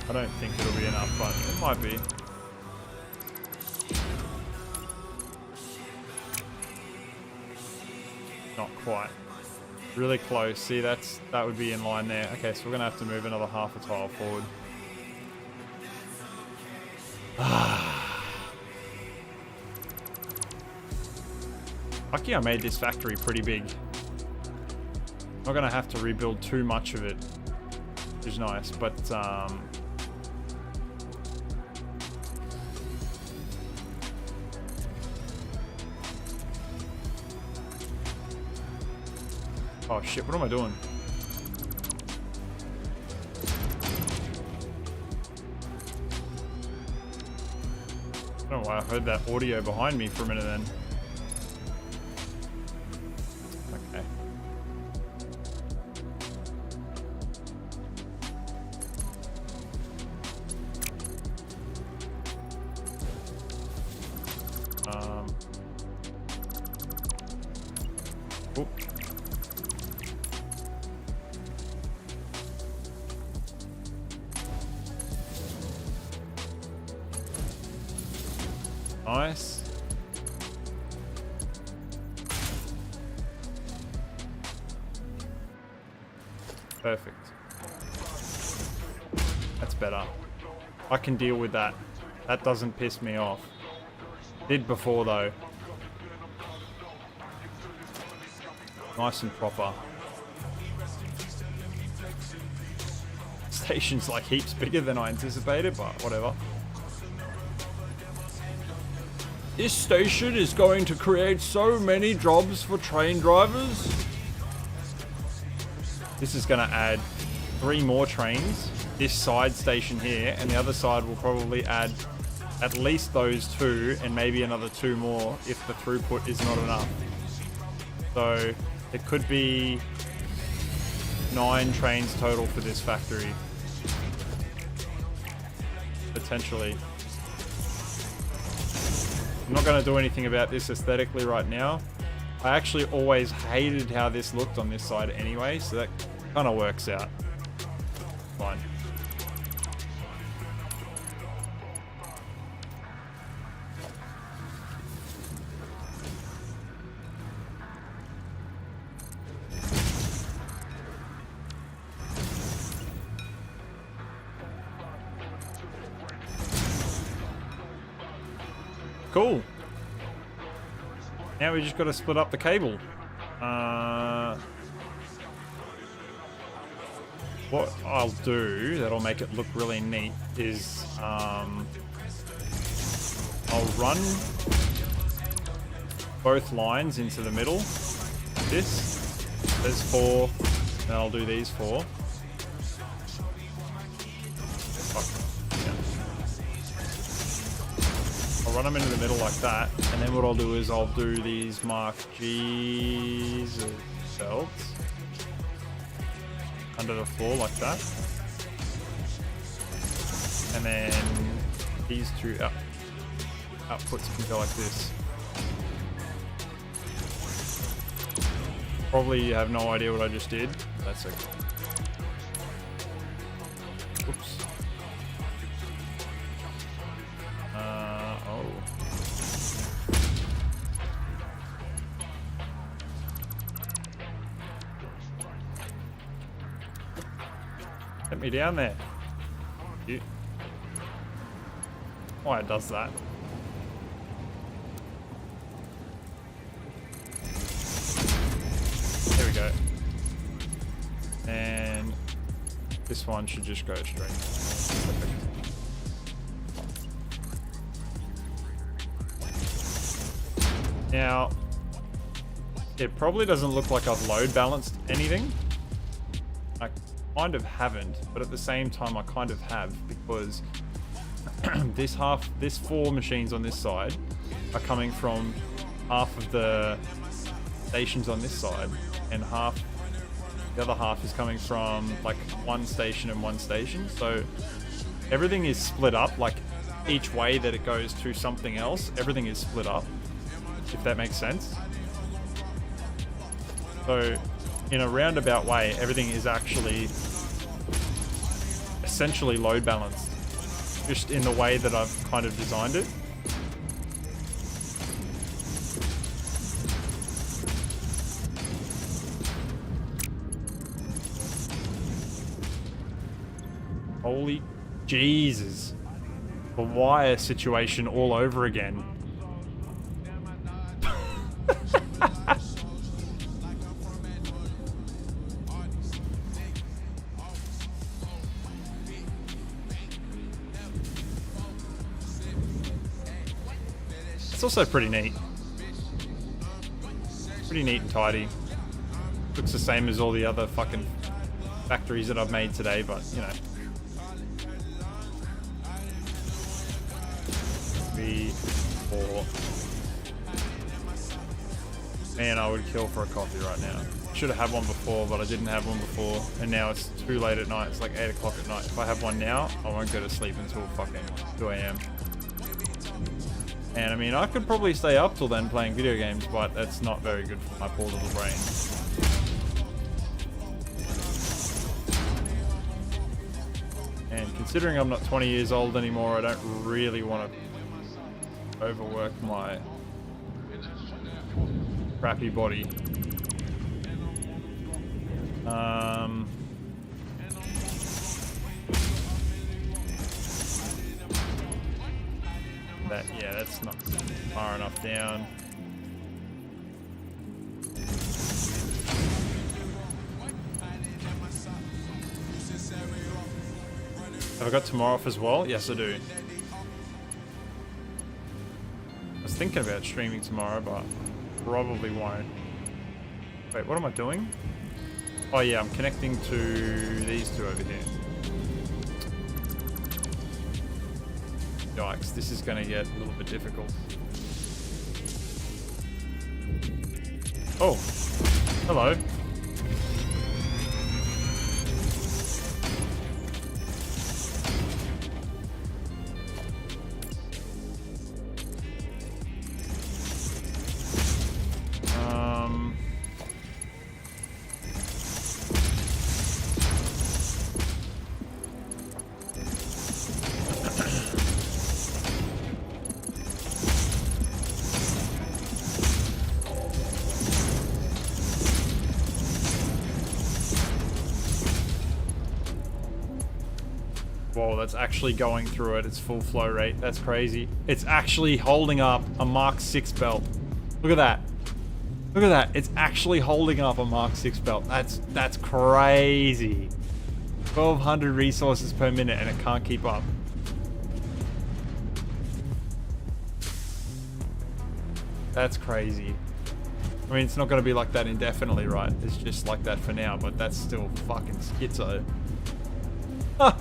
I don't think it'll be enough, but it might be. Not quite. Really close. See, that would be in line there. Okay, so we're gonna have to move another half a tile forward. Lucky I made this factory pretty big. Not gonna have to rebuild too much of it, which is nice, but oh shit, what am I doing? I don't know why I heard that audio behind me for a minute then. Okay. Oop. Nice. Perfect. That's better. I can deal with that. That doesn't piss me off. Did before though. Nice and proper. Station's like heaps bigger than I anticipated, but whatever. This station is going to create so many jobs for train drivers. This is going to add 3 more trains. This side station here, and the other side will probably add at least those 2 and maybe another 2 more if the throughput is not enough. So it could be 9 trains total for this factory. Potentially. I'm not going to do anything about this aesthetically right now. I actually always hated how this looked on this side anyway, so that kind of works out. Fine. Cool. Now we just got to split up the cable. What I'll do that'll make it look really neat is I'll run both lines into the middle. This, there's 4, and I'll do these 4. I'll run them into the middle like that, and then what I'll do is I'll do these Mark G's belts under the floor like that, and then these 2 outputs can go like this. Probably you have no idea what I just did. That's okay. Oops. Get me down there. Cute. Why it does that. There we go. And this one should just go straight. Perfect. Now, it probably doesn't look like I've load balanced anything. I kind of haven't, but at the same time I kind of have, because this 4 machines on this side are coming from half of the stations on this side, and the other half is coming from like 1 station and 1 station. So everything is split up, like each way that it goes to something else, everything is split up, if that makes sense. So in a roundabout way, everything is actually essentially load balanced, just in the way that I've kind of designed it. Holy Jesus. The wire situation all over again. It's also pretty neat. Pretty neat and tidy. Looks the same as all the other fucking factories that I've made today, but you know. 3, 4. Man, I would kill for a coffee right now. Should have had one before, but I didn't have one before, and now it's too late at night. It's like 8 o'clock at night. If I have one now, I won't go to sleep until fucking 2 a.m. And I mean, I could probably stay up till then playing video games, but that's not very good for my poor little brain. And considering I'm not 20 years old anymore, I don't really want to overwork my crappy body. Yeah, that's not far enough down. Have I got tomorrow off as well? Yes, I do. I was thinking about streaming tomorrow, but probably won't. Wait, what am I doing? Oh yeah, I'm connecting to these two over here. Yikes, this is going to get a little bit difficult. Oh, hello. Whoa, that's actually going through at its full flow rate. That's crazy. It's actually holding up a Mark 6 belt. Look at that. Look at that. It's actually holding up a Mark 6 belt. That's crazy. 1200 resources per minute and it can't keep up. That's crazy. I mean, it's not going to be like that indefinitely, right? It's just like that for now, but that's still fucking schizo. Ah.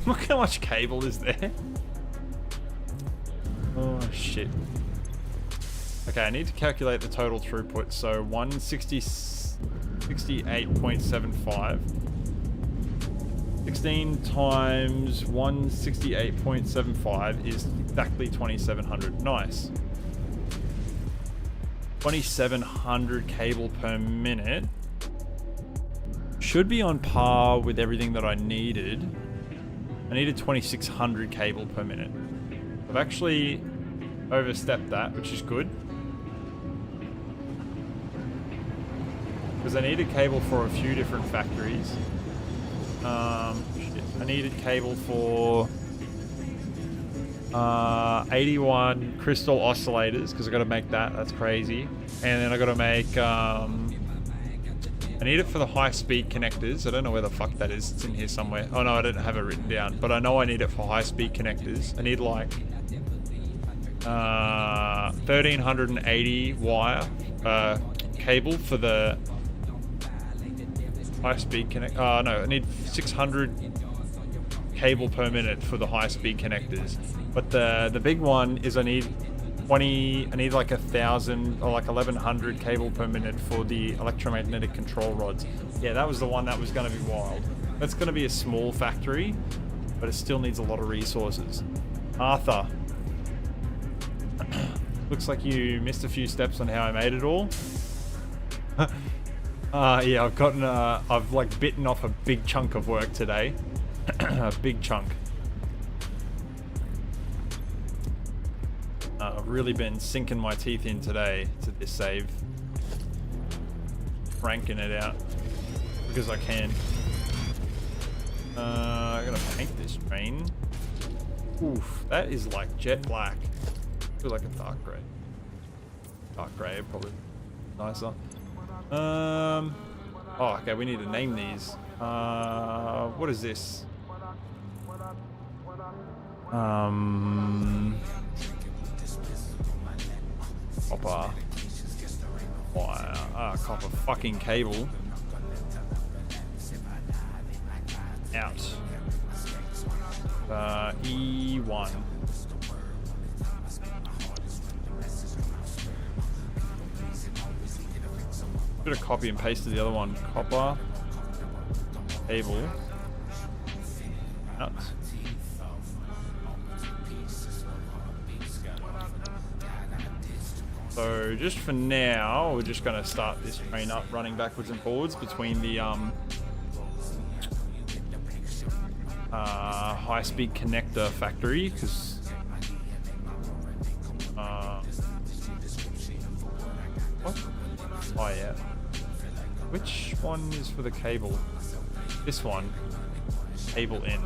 Look how much cable is there. Oh shit. Okay, I need to calculate the total throughput. So 168.75. 16 times 168.75 is exactly 2700. Nice. 2700 cable per minute. Should be on par with everything that I needed. I needed 2600 cable per minute. I've actually overstepped that, which is good. Because I needed cable for a few different factories. Shit. I needed cable for 81 crystal oscillators, because I got to make that. That's crazy. And then I got to make... I need it for the high-speed connectors. I don't know where the fuck that is. It's in here somewhere. Oh no, I didn't have it written down. But I know I need it for high-speed connectors. I need like 1380 wire cable for the high-speed connect. No, I need 600 cable per minute for the high-speed connectors. But the big one is I need like 1,000 or like 1,100 cable per minute for the electromagnetic control rods. Yeah, that was the one that was going to be wild. That's going to be a small factory, but it still needs a lot of resources. Arthur. Looks like you missed a few steps on how I made it all. Yeah, I've like bitten off a big chunk of work today. A big chunk. I've really been sinking my teeth in today to this save. Cranking it out because I can. I'm gonna paint this train. Oof, that is like jet black. I feel like a dark grey. Dark grey, probably nicer. Oh, okay, we need to name these. What is this? Copper. Wire. Copper fucking cable. Out. E1. Should have copy and pasted the other one. Copper. Cable. Out. So just for now, we're just going to start this train up, running backwards and forwards between the high-speed connector factory, because what? Oh yeah. Which one is for the cable? This one. Cable in.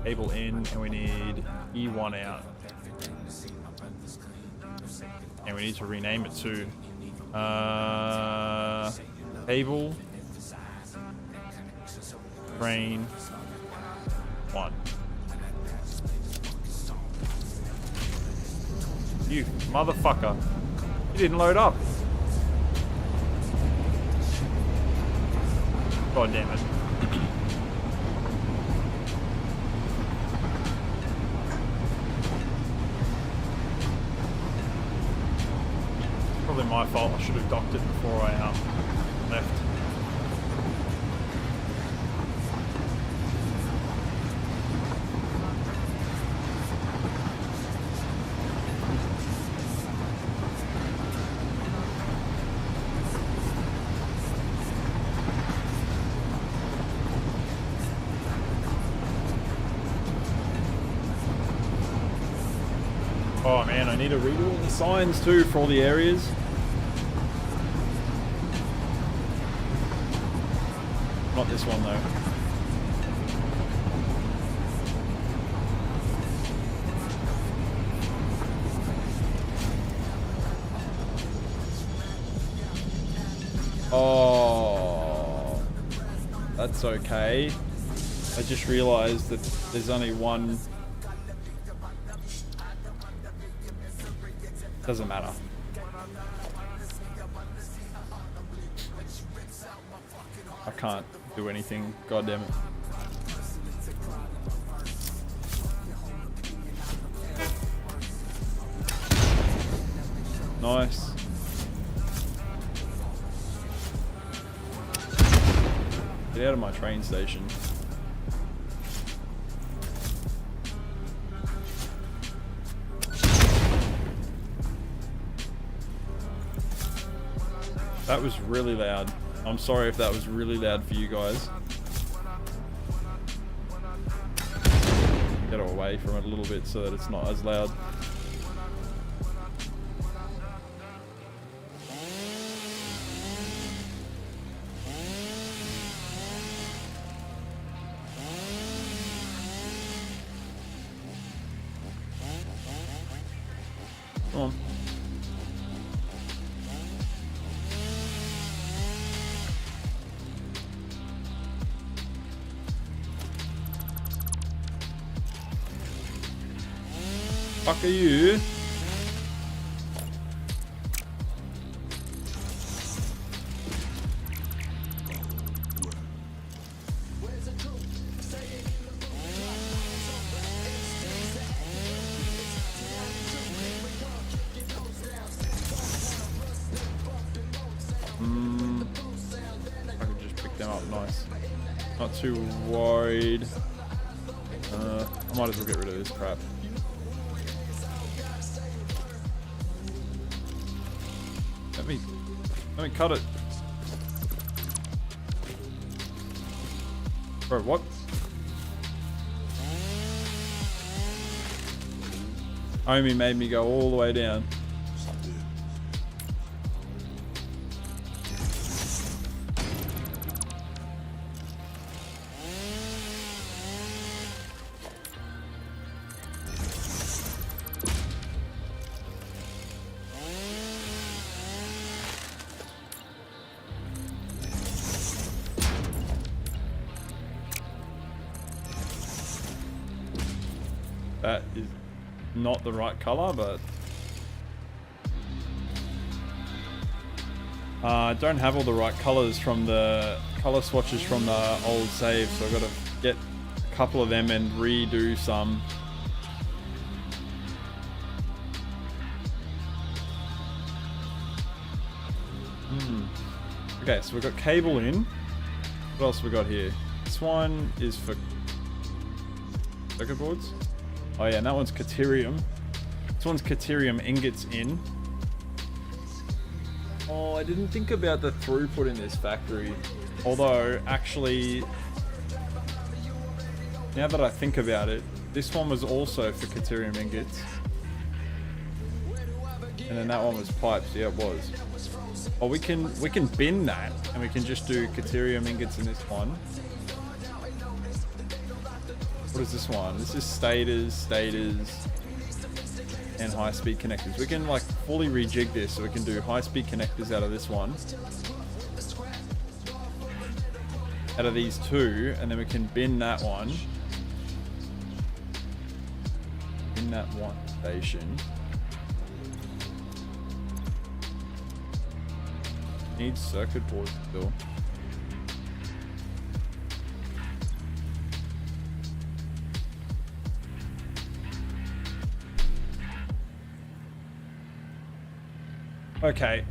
Cable in, and we need E1 out. And we need to rename it too. Cable. Train. 1. You motherfucker. You didn't load up. God damn it. Probably my fault. I should have docked it before I left. Oh man, I need to redo all the signs too for all the areas. Not this one though. Oh, that's okay. I just realized that there's only one. Doesn't matter. I can't do anything. God damn it. Nice. Get out of my train station. That was really loud. I'm sorry if that was really loud for you guys. Get away from it a little bit so that it's not as loud. Come on. Fuck are you? I can just pick them up, nice. Not too worried. I'm Might as well get rid of this crap. Let me cut it. Bro, what? Omi made me go all the way down. That is not the right color, but I don't have all the right colors from the color swatches from the old save, so I've got to get a couple of them and redo some. Okay, so we've got cable in. What else have we got here? This one is for circuit boards. Oh yeah, and that one's Caterium. This one's Caterium ingots in. Oh, I didn't think about the throughput in this factory. Although, actually, now that I think about it, this one was also for Caterium ingots. And then that one was pipes. Yeah, it was. Oh, we can bin that, and we can just do Caterium ingots in this one. What is this one? This is stators, and high-speed connectors. We can like fully rejig this, so we can do high-speed connectors out of this one, out of these two, and then we can bin that one, in that one station. Needs circuit boards still. Okay,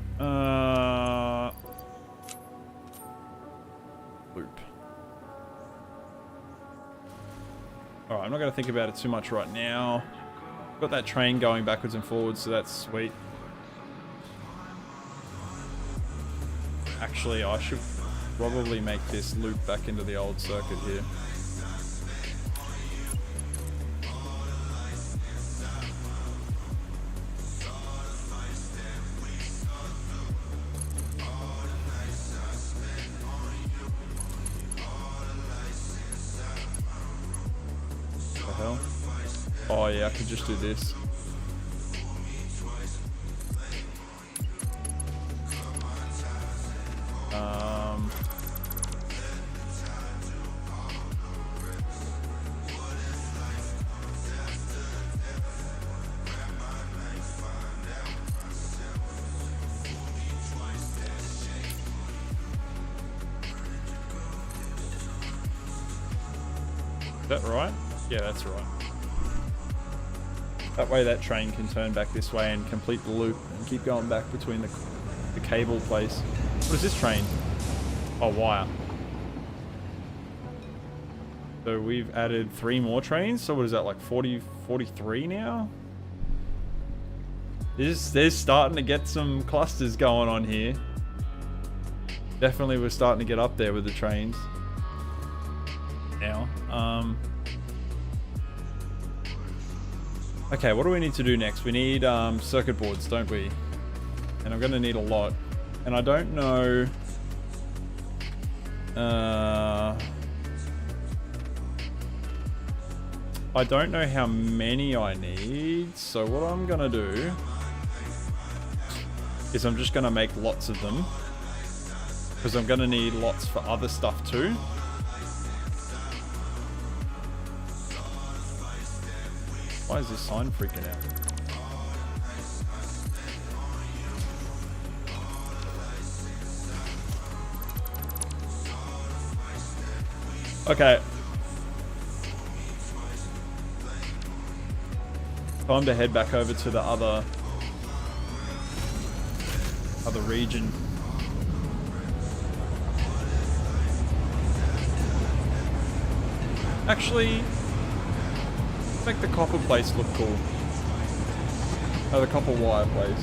loop. Alright, I'm not going to think about it too much right now. Got that train going backwards and forwards, so that's sweet. Actually, I should probably make this loop back into the old circuit here. Oh yeah, I could just do this. Is that right? Yeah, that's right. That way that train can turn back this way and complete the loop and keep going back between the cable place. What is this train? Oh, wire. So we've added 3 more trains. So what is that, like 43 now? There's starting to get some clusters going on here. Definitely we're starting to get up there with the trains now. Okay, what do we need to do next? We need circuit boards, don't we? And I'm going to need a lot. And I don't know... I don't know how many I need. So what I'm going to do is I'm just going to make lots of them. Because I'm going to need lots for other stuff too. Why is this sign freaking out? Okay. Time to head back over to the other region. Actually, make the copper plates look cool. Oh, the copper wire plates.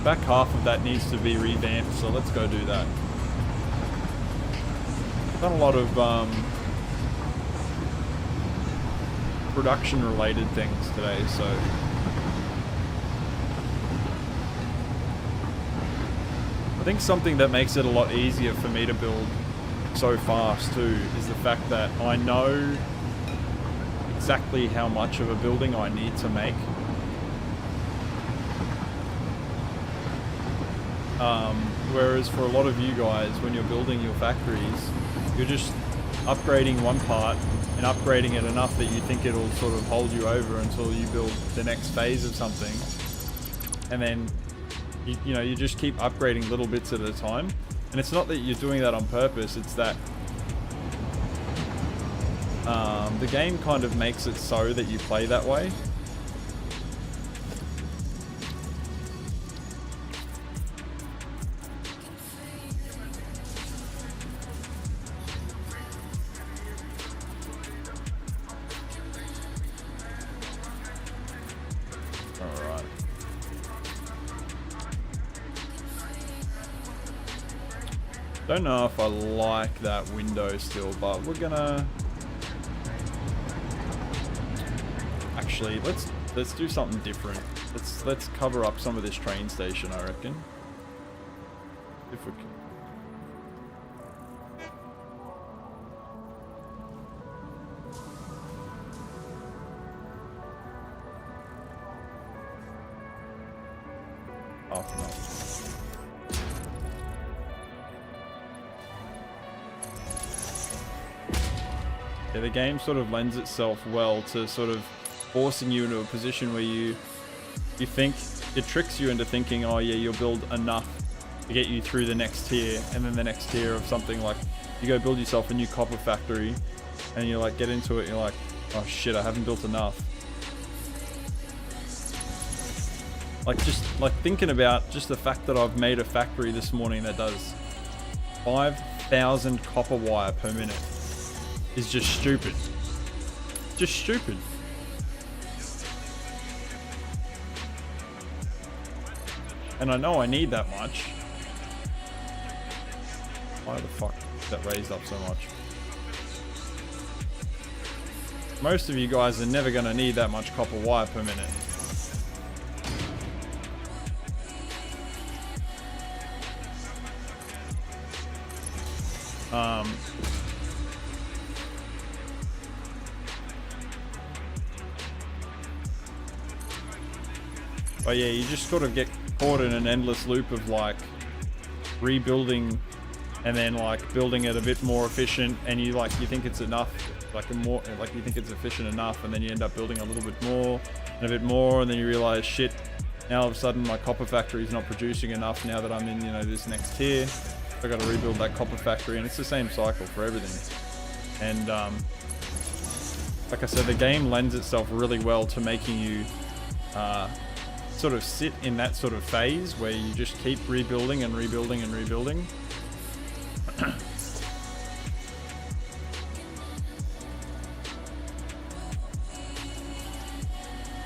Back half of that needs to be revamped, so let's go do that. Done a lot of production related things today, so I think something that makes it a lot easier for me to build so fast too is the fact that I know exactly how much of a building I need to make. Whereas for a lot of you guys, when you're building your factories, you're just upgrading one part and upgrading it enough that you think it'll sort of hold you over until you build the next phase of something. And then, you know, you just keep upgrading little bits at a time. And it's not that you're doing that on purpose, it's that the game kind of makes it so that you play that way. Alright. Don't know if I like that window still, but we're gonna... Actually, let's do something different. Let's cover up some of this train station, I reckon. If we can. Oh, no. Yeah, the game sort of lends itself well to sort of forcing you into a position where you think, it tricks you into thinking, oh yeah, you'll build enough to get you through the next tier, and then the next tier of something. Like you go build yourself a new copper factory and you like get into it, you're like, oh shit, I haven't built enough. Like just like thinking about just the fact that I've made a factory this morning that does 5,000 copper wire per minute is just stupid. Just stupid. And I know I need that much. Why the fuck is that raised up so much? Most of you guys are never going to need that much copper wire per minute. But yeah, you just sort of get caught in an endless loop of like rebuilding and then like building it a bit more efficient, and you think it's enough, like you think it's efficient enough, and then you end up building a little bit more and a bit more, and then you realize, shit, now all of a sudden my copper factory is not producing enough now that I'm in, you know, this next tier. I got to rebuild that copper factory, and it's the same cycle for everything. And like I said, the game lends itself really well to making you sort of sit in that sort of phase where you just keep rebuilding and rebuilding and rebuilding.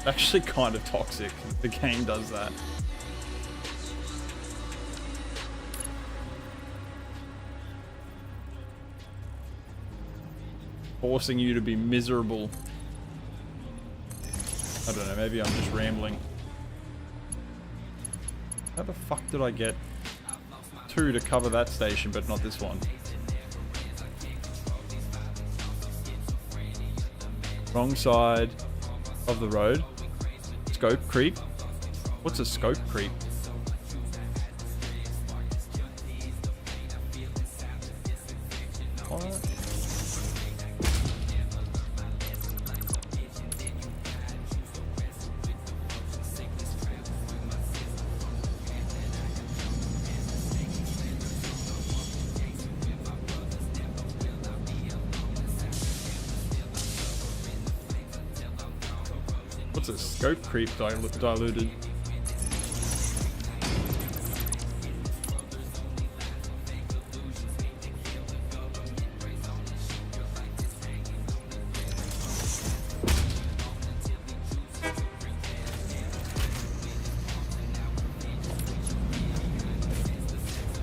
Actually kind of toxic. The game does that. Forcing you to be miserable. I don't know, maybe I'm just rambling. How the fuck did I get 2 to cover that station but not this one? Wrong side of the road. Scope creep? What's a scope creep? What? What's a scope creep diluted?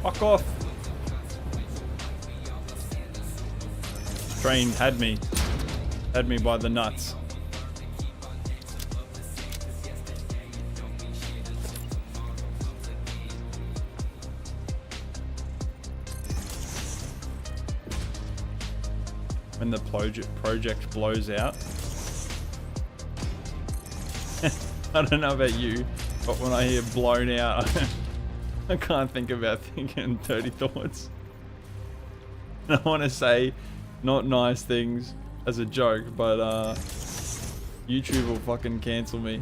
Fuck off. Train had me. Had me by the nuts. When the project blows out. I don't know about you, but when I hear blown out, I can't think about thinking dirty thoughts. I want to say not nice things as a joke, but YouTube will fucking cancel me.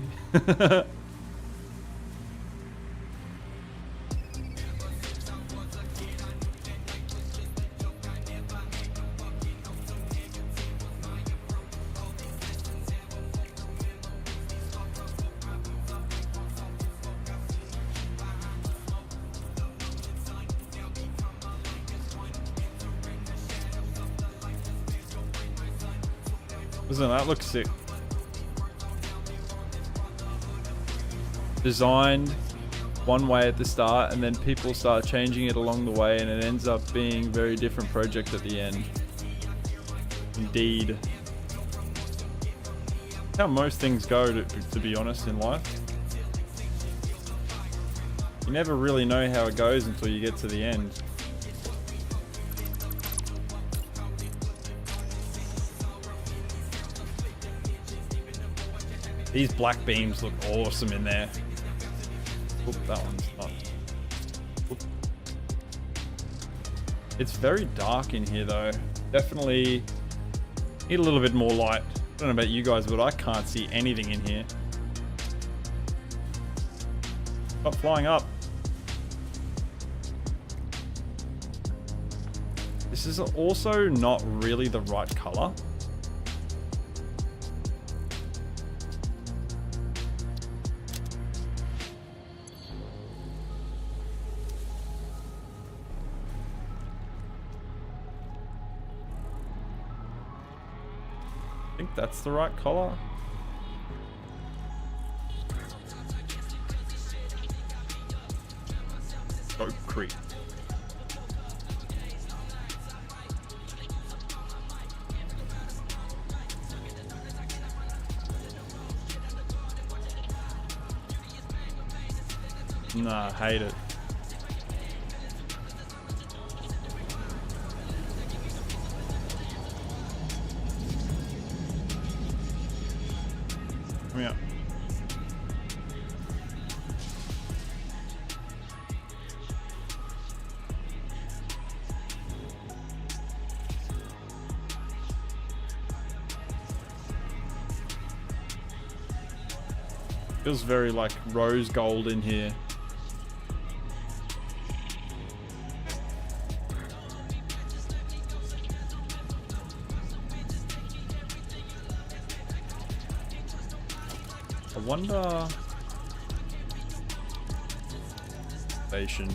Doesn't that look sick? Designed one way at the start, and then people start changing it along the way, and it ends up being a very different project at the end. Indeed. That's how most things go, to be honest, in life. You never really know how it goes until you get to the end. These black beams look awesome in there. Oop, that one's not. Oop. It's very dark in here though. Definitely need a little bit more light. I don't know about you guys, but I can't see anything in here. Stop flying up. This is also not really the right color. I think that's the right color. Oak Creek. Nah, I hate it. Come here. Feels very like rose gold in here. I wonder. Station.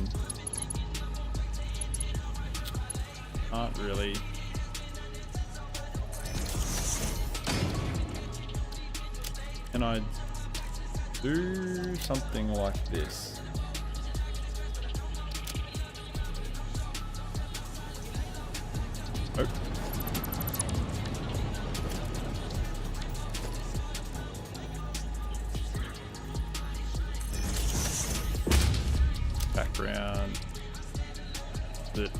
Not really. Can I do something like this? Oh. Background. That's it.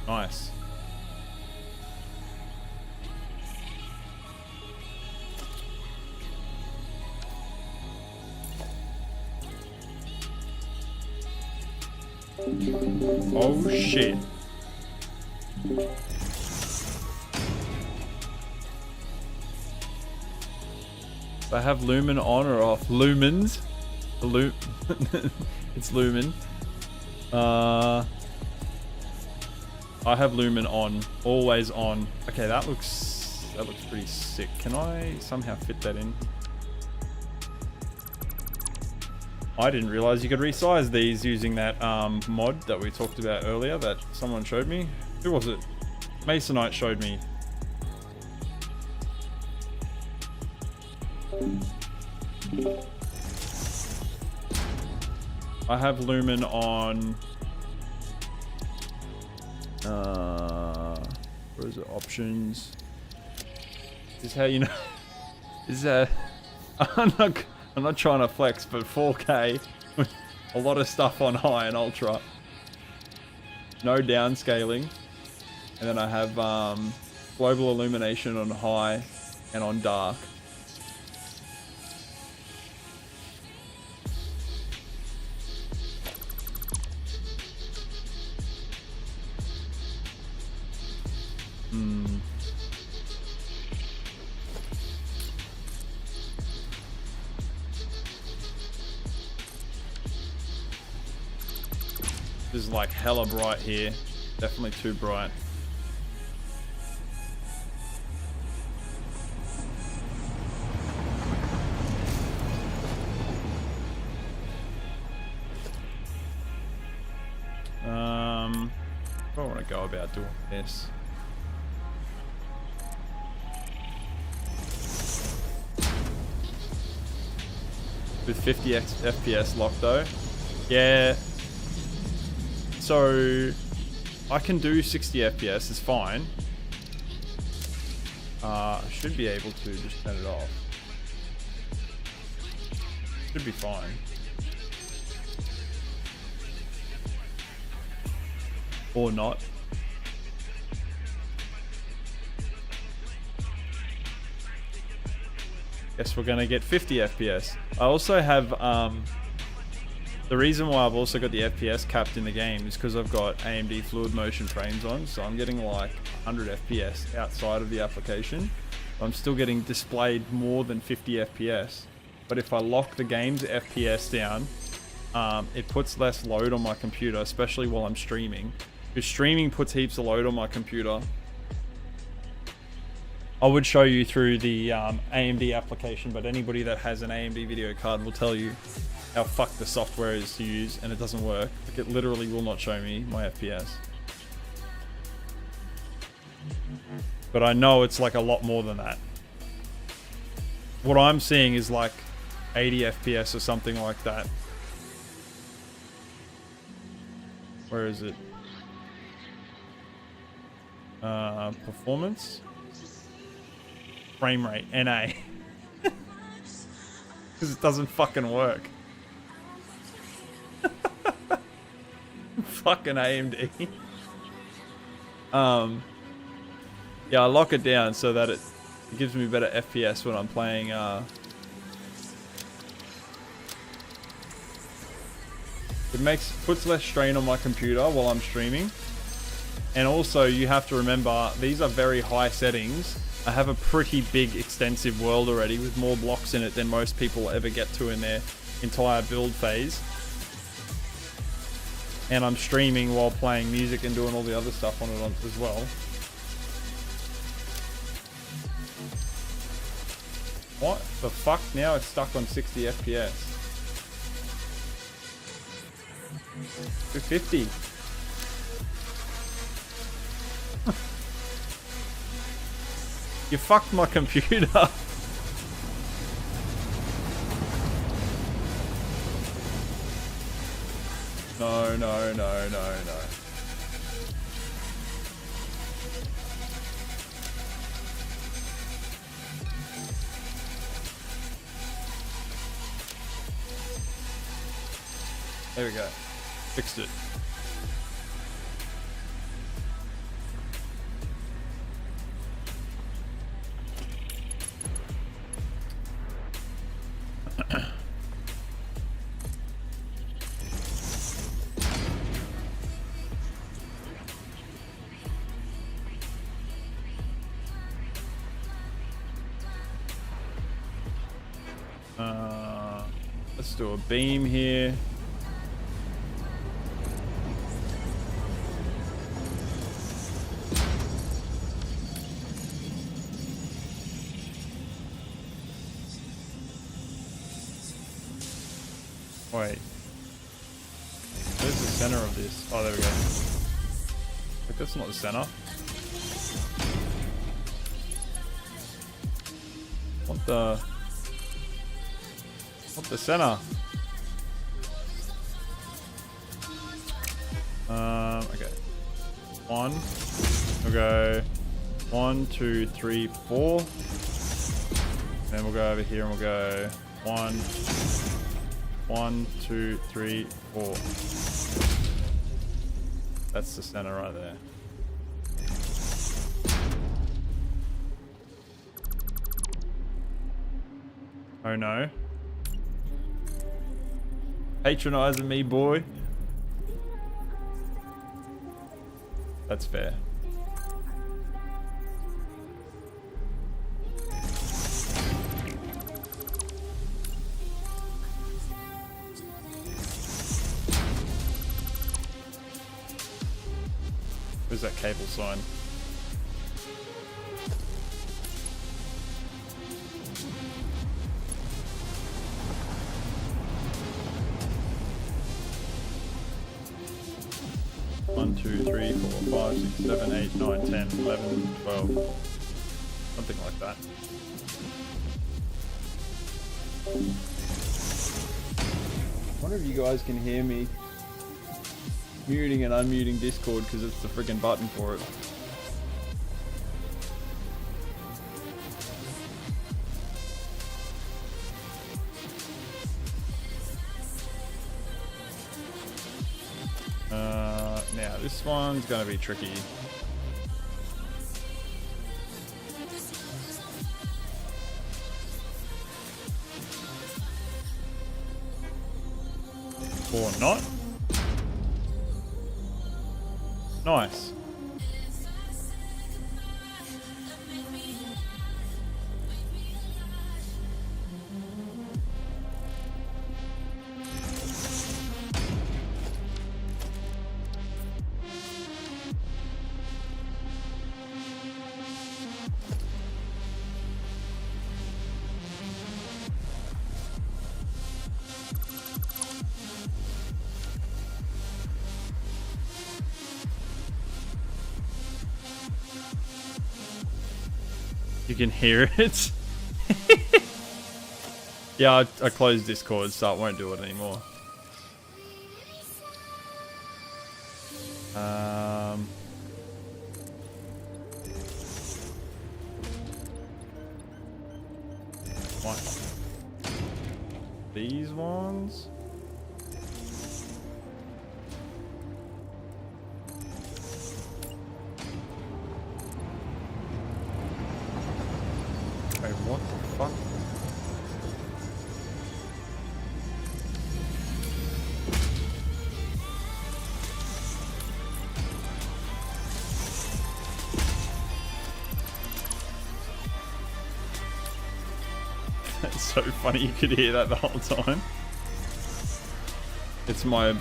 Nice. Oh shit. Do I have lumen on or off? Lumens. It's lumen. I have lumen on, always on. Okay, that looks pretty sick. Can I somehow fit that in? I didn't realize you could resize these using that mod that we talked about earlier that someone showed me. Who was it? Masonite showed me. I have Lumen on. Where is it? Options. This is how you know. Is I'm not trying to flex, but 4K with a lot of stuff on high and ultra. No downscaling, and then I have global illumination on high and on dark. This is like hella bright here. Definitely too bright. I don't want to go about doing this. With 50 FPS lock though. Yeah. So I can do 60 FPS, it's fine. I should be able to just turn it off. Should be fine. Or not. Guess we're gonna get 50 FPS. I also have the reason why I've also got the FPS capped in the game is because I've got AMD fluid motion frames on, so I'm getting like 100 FPS outside of the application. I'm still getting displayed more than 50 FPS. But if I lock the game's FPS down, it puts less load on my computer, especially while I'm streaming. Because streaming puts heaps of load on my computer. I would show you through the AMD application, but anybody that has an AMD video card will tell you how fucked the software is to use, and it doesn't work. Like, it literally will not show me my FPS. But I know it's like a lot more than that. What I'm seeing is like 80 FPS or something like that. Where is it? Performance? Frame rate, NA. Because it doesn't fucking work. Fucking AMD. Yeah, I lock it down so that it gives me better FPS when I'm playing. It puts less strain on my computer while I'm streaming. And also, you have to remember, these are very high settings. I have a pretty big, extensive world already with more blocks in it than most people ever get to in their entire build phase. And I'm streaming while playing music and doing all the other stuff on it as well. What the fuck? Now it's stuck on 60 FPS. 250. You fucked my computer. No, no, no, no, no. There we go. Fixed it. Let's do a beam here. Wait. Where's the center of this? Oh, there we go. Like, that's not the center. What the... What the center? Okay. One. We'll go 1, 2, 3, 4. Then we'll go over here and we'll go 1, 1, 2, 3, 4. That's the center right there. Oh no. Patronizing me, boy. That's fair. Where's that cable sign? One, 2, 3, 4, 5, 6, 7, 8, 9, 10, 11, 12. Something like that. I wonder if you guys can hear me muting and unmuting Discord because it's the freaking button for it. Now this one's gonna be tricky. Or not. Nice. You can hear it. Yeah, I closed Discord, so it won't do it anymore. What? These ones? Wait, what the fuck? That's so funny, you could hear that the whole time. It's my,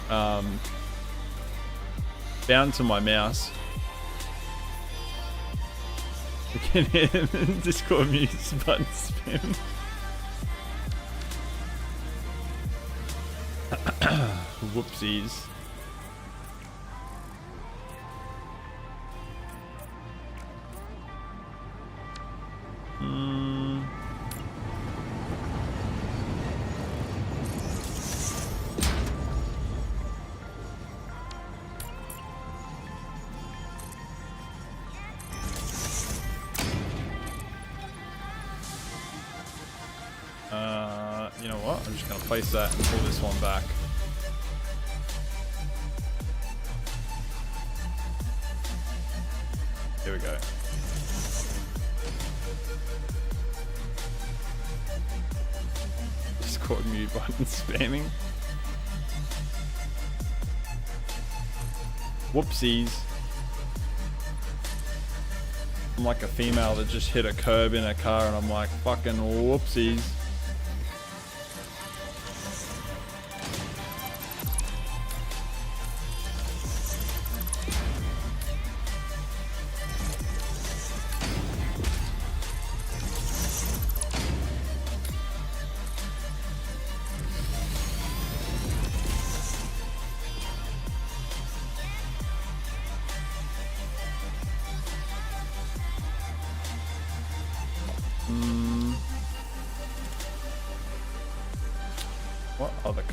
bound to my mouse. You can hear the Discord mute button spin. Whoopsies. You know what? I'm just going to place that and pull this one back. Here we go. Discord mute button spamming. Whoopsies. I'm like a female that just hit a curb in a car and I'm like, fucking whoopsies.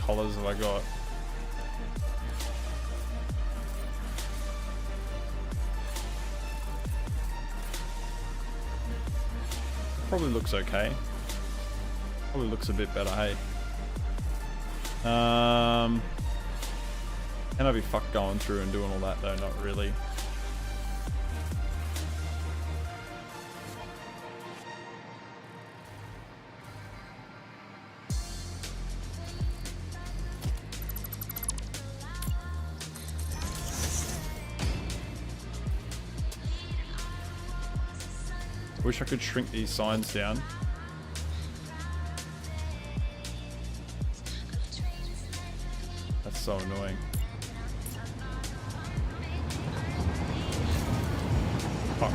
colors have I got? Probably looks okay. Probably looks a bit better, hey. Can I be fucked going through and doing all that though? Not really. Wish I could shrink these signs down. That's so annoying. Fuck.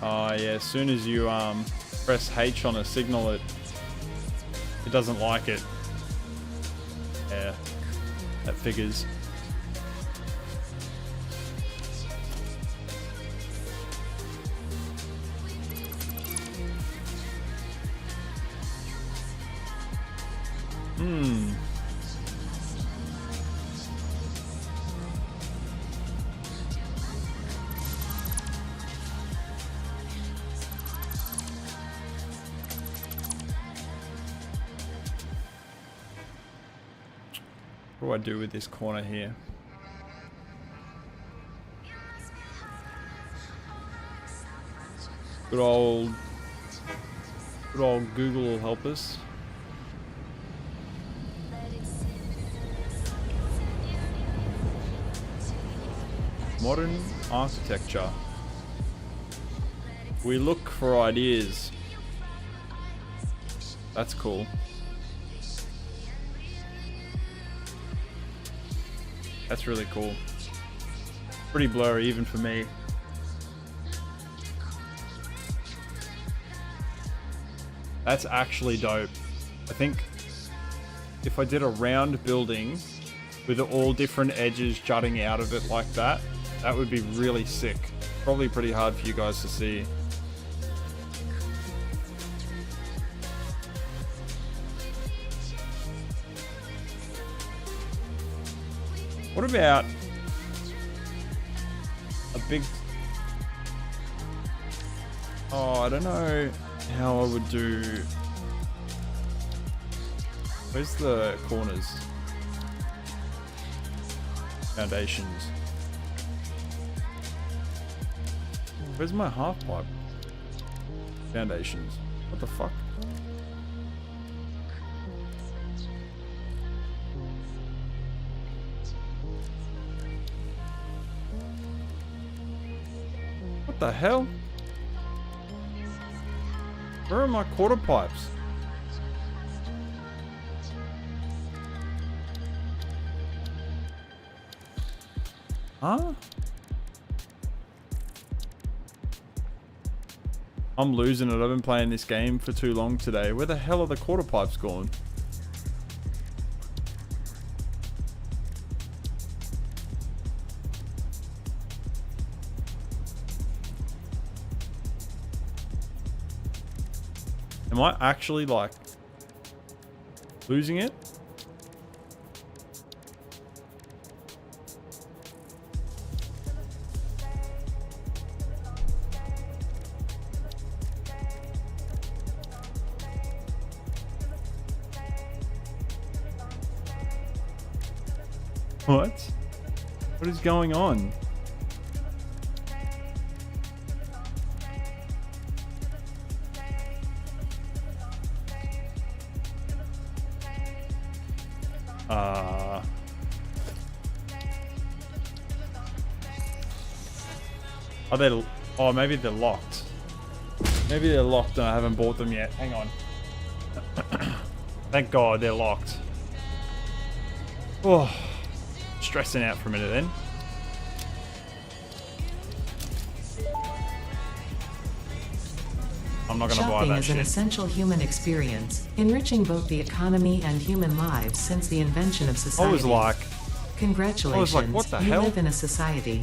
Oh yeah, as soon as you press H on a signal, it doesn't like it. Yeah, that figures. What do I do with this corner here? Good old Google will help us. Modern architecture. We look for ideas. That's cool. That's really cool. Pretty blurry even for me. That's actually dope. I think if I did a round building with all different edges jutting out of it like that, that would be really sick. Probably pretty hard for you guys to see. What about a big... Oh, I don't know how I would do... Where's the corners? Foundations. Where's my half pipe? Foundations. What the fuck? What the hell? Where are my quarter pipes? Huh? I'm losing it. I've been playing this game for too long today. Where the hell are the quarter pipes gone? Am I actually like losing it? What? What is going on? Are they... Oh, maybe they're locked. Maybe they're locked and I haven't bought them yet. Hang on. Thank God they're locked. Oh, stressing out for a minute then. I'm not going to buy that shit. Shopping is an essential human experience, enriching both the economy and human lives since the invention of society. I was like, congratulations, what the you hell? live in a society.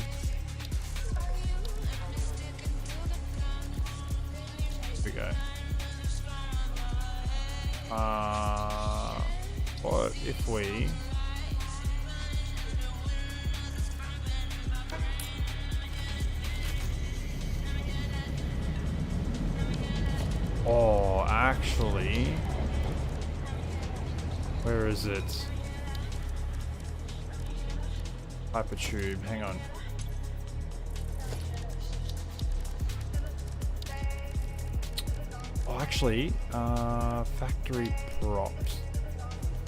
So if we... Oh, actually... Where is it? Hypertube, hang on. Oh, actually, factory props.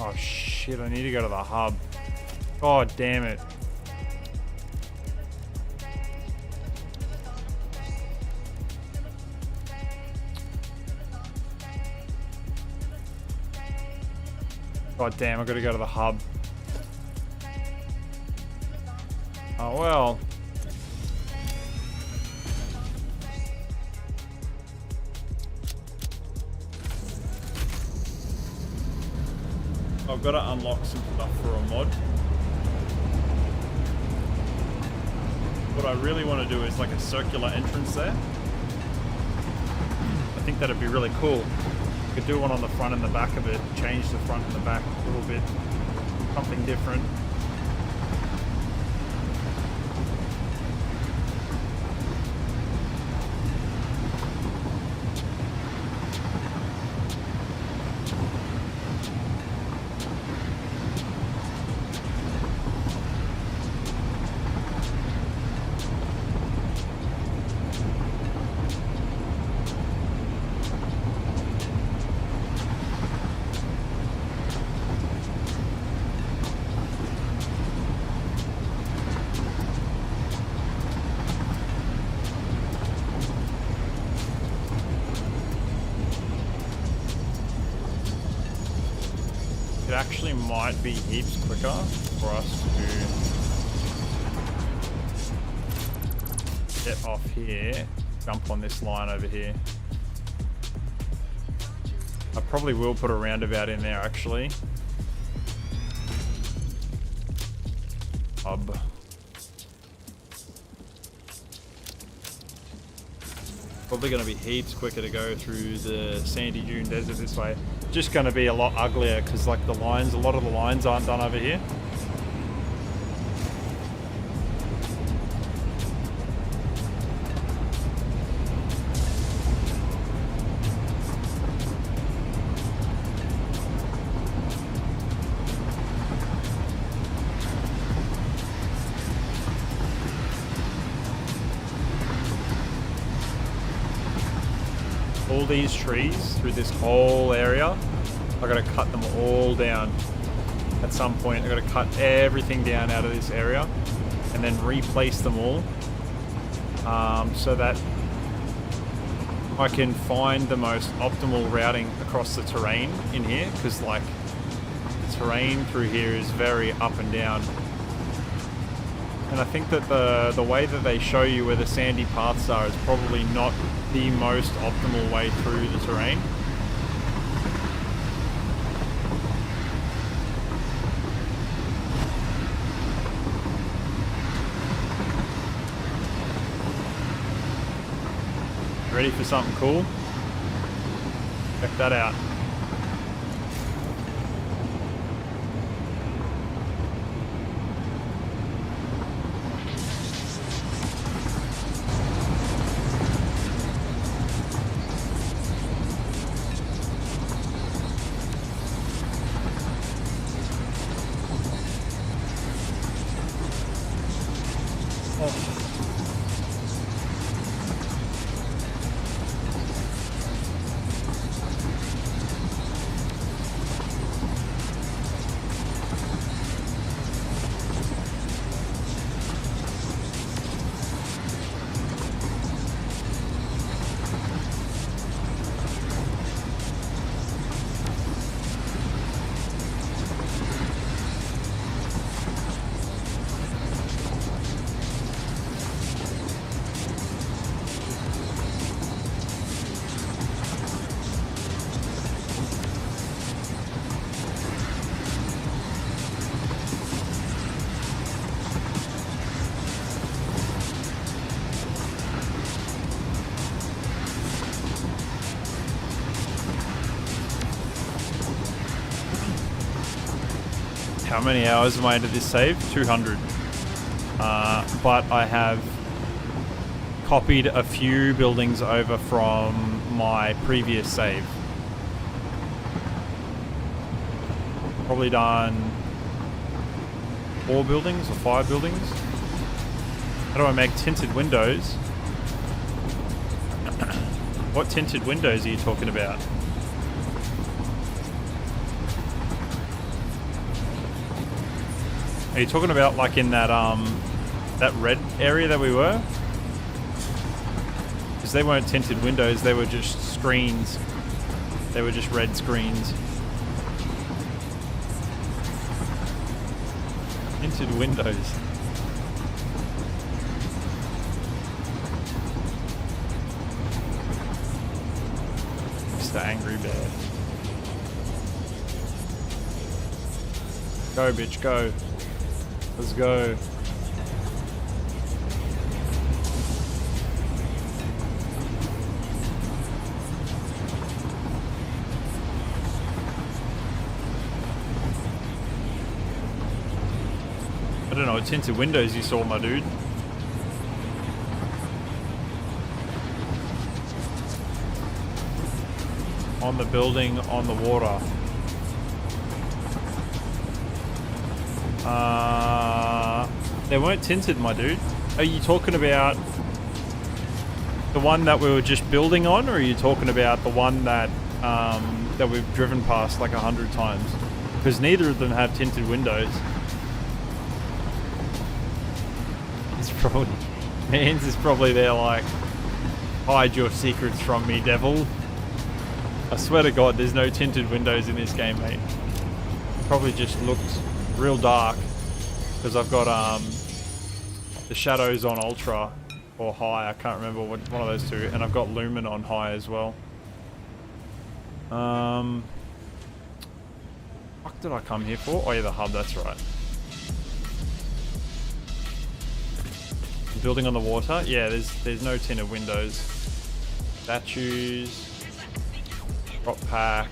Oh shit, I need to go to the hub. God damn it. God damn, I gotta go to the hub. Oh well. I've got to unlock some stuff for a mod. What I really want to do is like a circular entrance there. I think that'd be really cool. Could do one on the front and the back of it, change the front and the back a little bit, something different. It actually might be heaps quicker for us to get off here, jump on this line over here. I probably will put a roundabout in there actually. Hub. Probably going to be heaps quicker to go through the sandy dune desert this way. Just going to be a lot uglier because like the lines, a lot of the lines aren't done over here. All these trees through this whole area, I gotta cut them all down at some point. I gotta cut everything down out of this area and then replace them all so that I can find the most optimal routing across the terrain in here, because like the terrain through here is very up and down. And I think that the way that they show you where the sandy paths are is probably not the most optimal way through the terrain. Ready for something cool? Check that out. How many hours am I into this save? 200. But I have copied a few buildings over from my previous save. Probably done 4 buildings or 5 buildings. How do I make tinted windows? What tinted windows are you talking about? Are you talking about like in that that red area that we were? Because they weren't tinted windows, they were just screens. They were just red screens. Tinted windows. Mr. Angry Bear. Go, bitch, go. Let's go. I don't know what tinted windows you saw, my dude. On the building, on the water. They weren't tinted, my dude. Are you talking about the one that we were just building on, or are you talking about the one that that we've driven past like 100 times? Because neither of them have tinted windows. It's probably Mans is probably there like, hide your secrets from me, devil. I swear to God, there's no tinted windows in this game, mate. Probably just looked real dark because I've got the shadows on ultra or high. I can't remember what one of those two, and I've got lumen on high as well. What did I come here for? Oh yeah, the hub. That's right. Building on the water. Yeah, there's no tinted windows. Statues. Prop pack.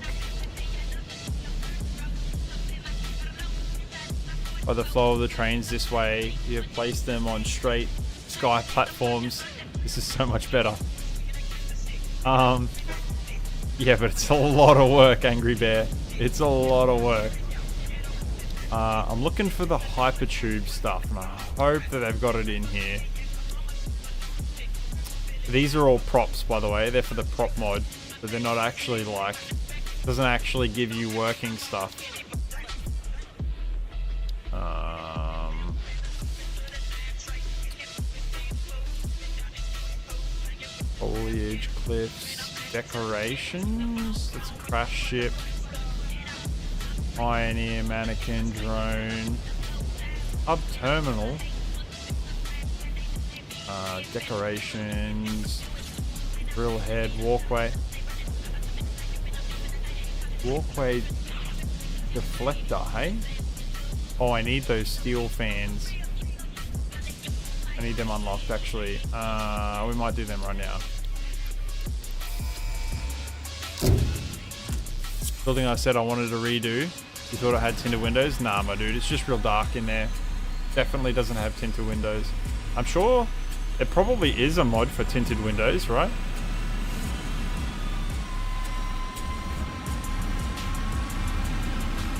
By the flow of the trains this way, you have placed them on straight sky platforms. This is so much better. Yeah, but it's a lot of work, Angry Bear. It's a lot of work. I'm looking for the hypertube stuff, and I hope that they've got it in here. These are all props, by the way. They're for the prop mod, but they're not actually like, doesn't actually give you working stuff. Foliage, cliffs, decorations. That's a crash ship. Pioneer, mannequin, drone. Hub terminal. Decorations. Drill head, walkway. Walkway deflector, hey? Oh, I need those steel fans. I need them unlocked, actually. We might do them right now. Building I said I wanted to redo. You thought it had tinted windows? Nah, my dude. It's just real dark in there. Definitely doesn't have tinted windows. I'm sure there probably is a mod for tinted windows, right?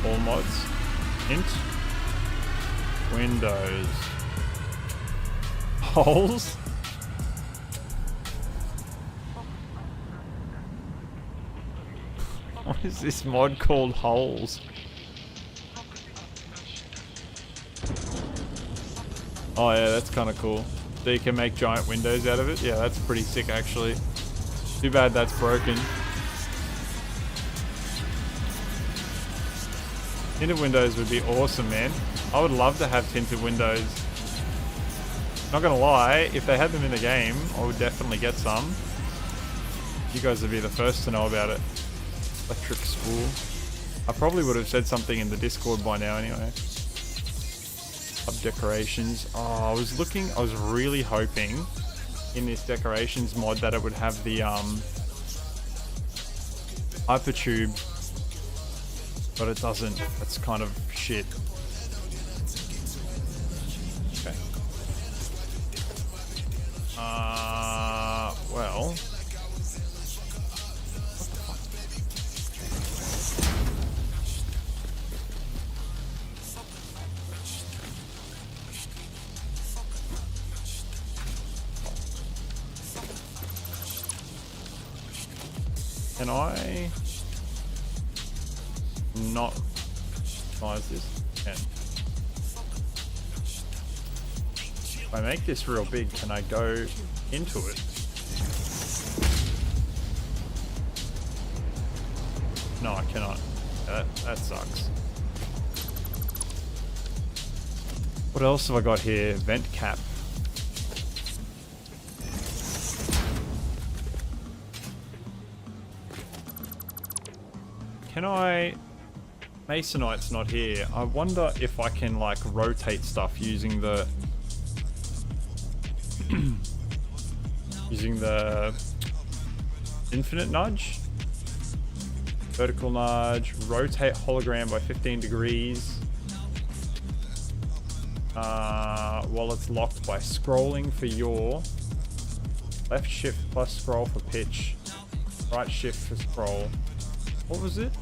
All mods. Tint. Windows. Holes. What is this mod called Holes? Oh yeah, that's kind of cool. So you can make giant windows out of it. Yeah, that's pretty sick actually. Too bad that's broken. Tinted windows would be awesome, man. I would love to have tinted windows. Not gonna lie, if they had them in the game, I would definitely get some. You guys would be the first to know about it. Electric spool. I probably would have said something in the Discord by now anyway. Hub decorations. Oh, I was really hoping in this decorations mod that it would have the hypertube, but it doesn't. That's kind of shit. Well. Can I not size this? Can. If I make this real big, can I go into it? No, I cannot. That sucks. What else have I got here? Vent cap. Can I... Masonite's not here. I wonder if I can like rotate stuff using the... using the infinite nudge. Vertical nudge. Rotate hologram by 15 degrees. While it's locked by scrolling for yaw. Left shift plus scroll for pitch. Right shift for scroll. What was it?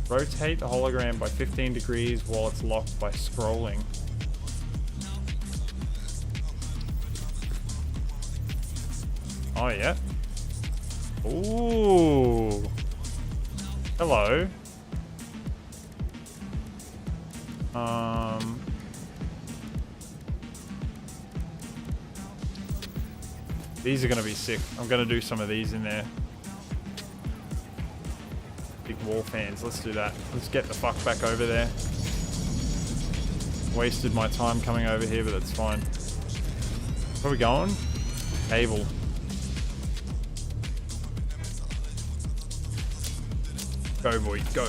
Rotate the hologram by 15 degrees while it's locked by scrolling. Oh, yeah. Ooh. Hello. These are going to be sick. I'm going to do some of these in there. Big wall fans. Let's do that. Let's get the fuck back over there. Wasted my time coming over here, but that's fine. Where are we going? Cable. Go, boy, go.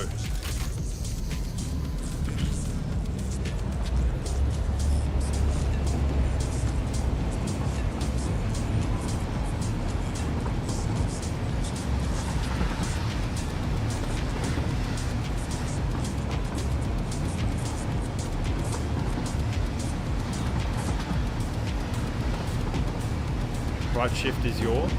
Right shift is your. Look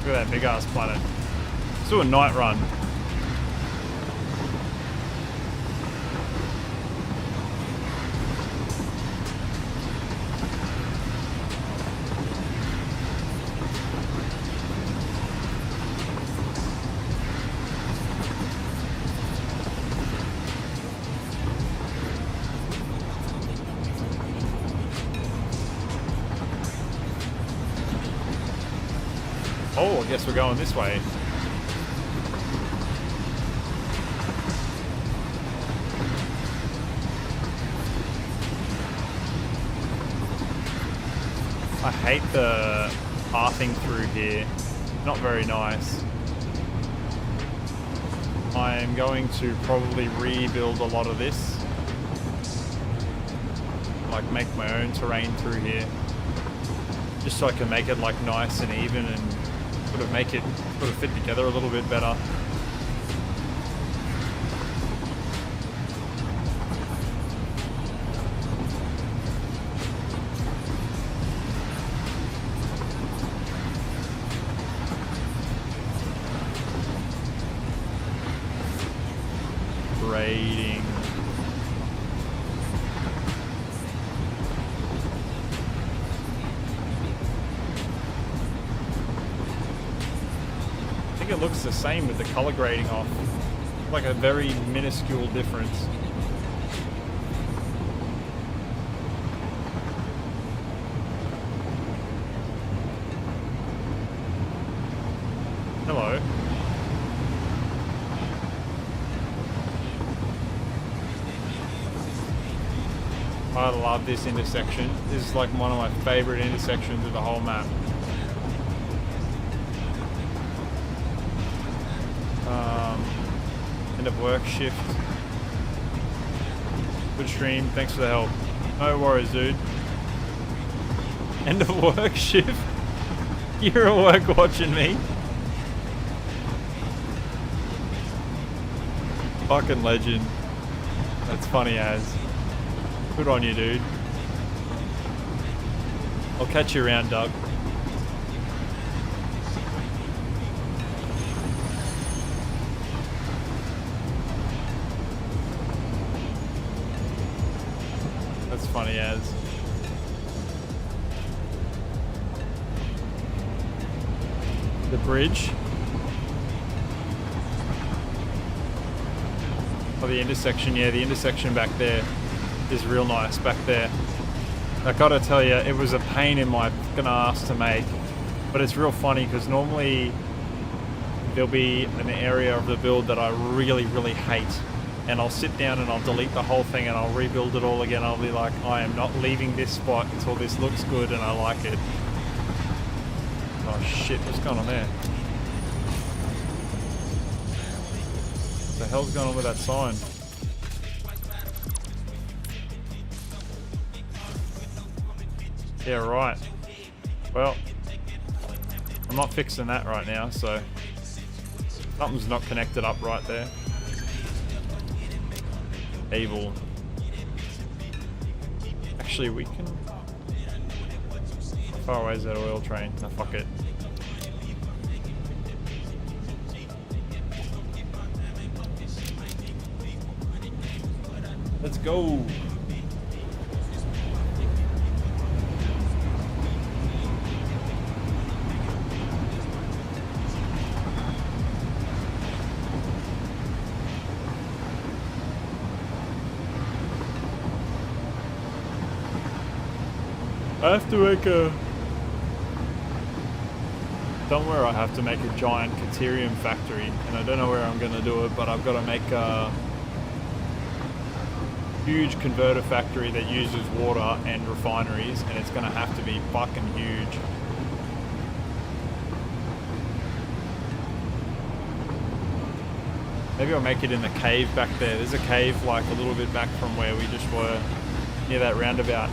at that big ass planet. Let's do a night run. Oh, I guess we're going this way. I hate the pathing through here. Not very nice. I'm going to probably rebuild a lot of this. Like make my own terrain through here. Just so I can make it like nice and even and sort of make it sort of fit together a little bit better. Grading. I think it looks the same with the color grading off. Like a very minuscule difference. Hello. I love this intersection. This is like one of my favorite intersections of the whole map. End of work shift. Good stream. Thanks for the help. No worries, dude. End of work shift. You're at work watching me. Fucking legend. That's funny as. Good on you, dude. I'll catch you around, Doug. That's funny as. The bridge. Oh, the intersection, yeah, the intersection back there is real nice back there. I gotta tell you, it was a pain in my fucking ass to make, but it's real funny because normally there'll be an area of the build that I really, really hate, and I'll sit down and I'll delete the whole thing and I'll rebuild it all again. I'll be like, I am not leaving this spot until this looks good and I like it. Oh shit, what's going on there? What the hell's going on with that sign? Yeah, right. Well, I'm not fixing that right now, so something's not connected up right there. Evil. Actually, we can... How far away is that oil train? No, fuck it. Let's go. I have to make a... Somewhere I have to make a giant Caterium factory, and I don't know where I'm going to do it, but I've got to make a huge converter factory that uses water and refineries, and it's going to have to be fucking huge. Maybe I'll make it in the cave back there. There's a cave like a little bit back from where we just were, near that roundabout.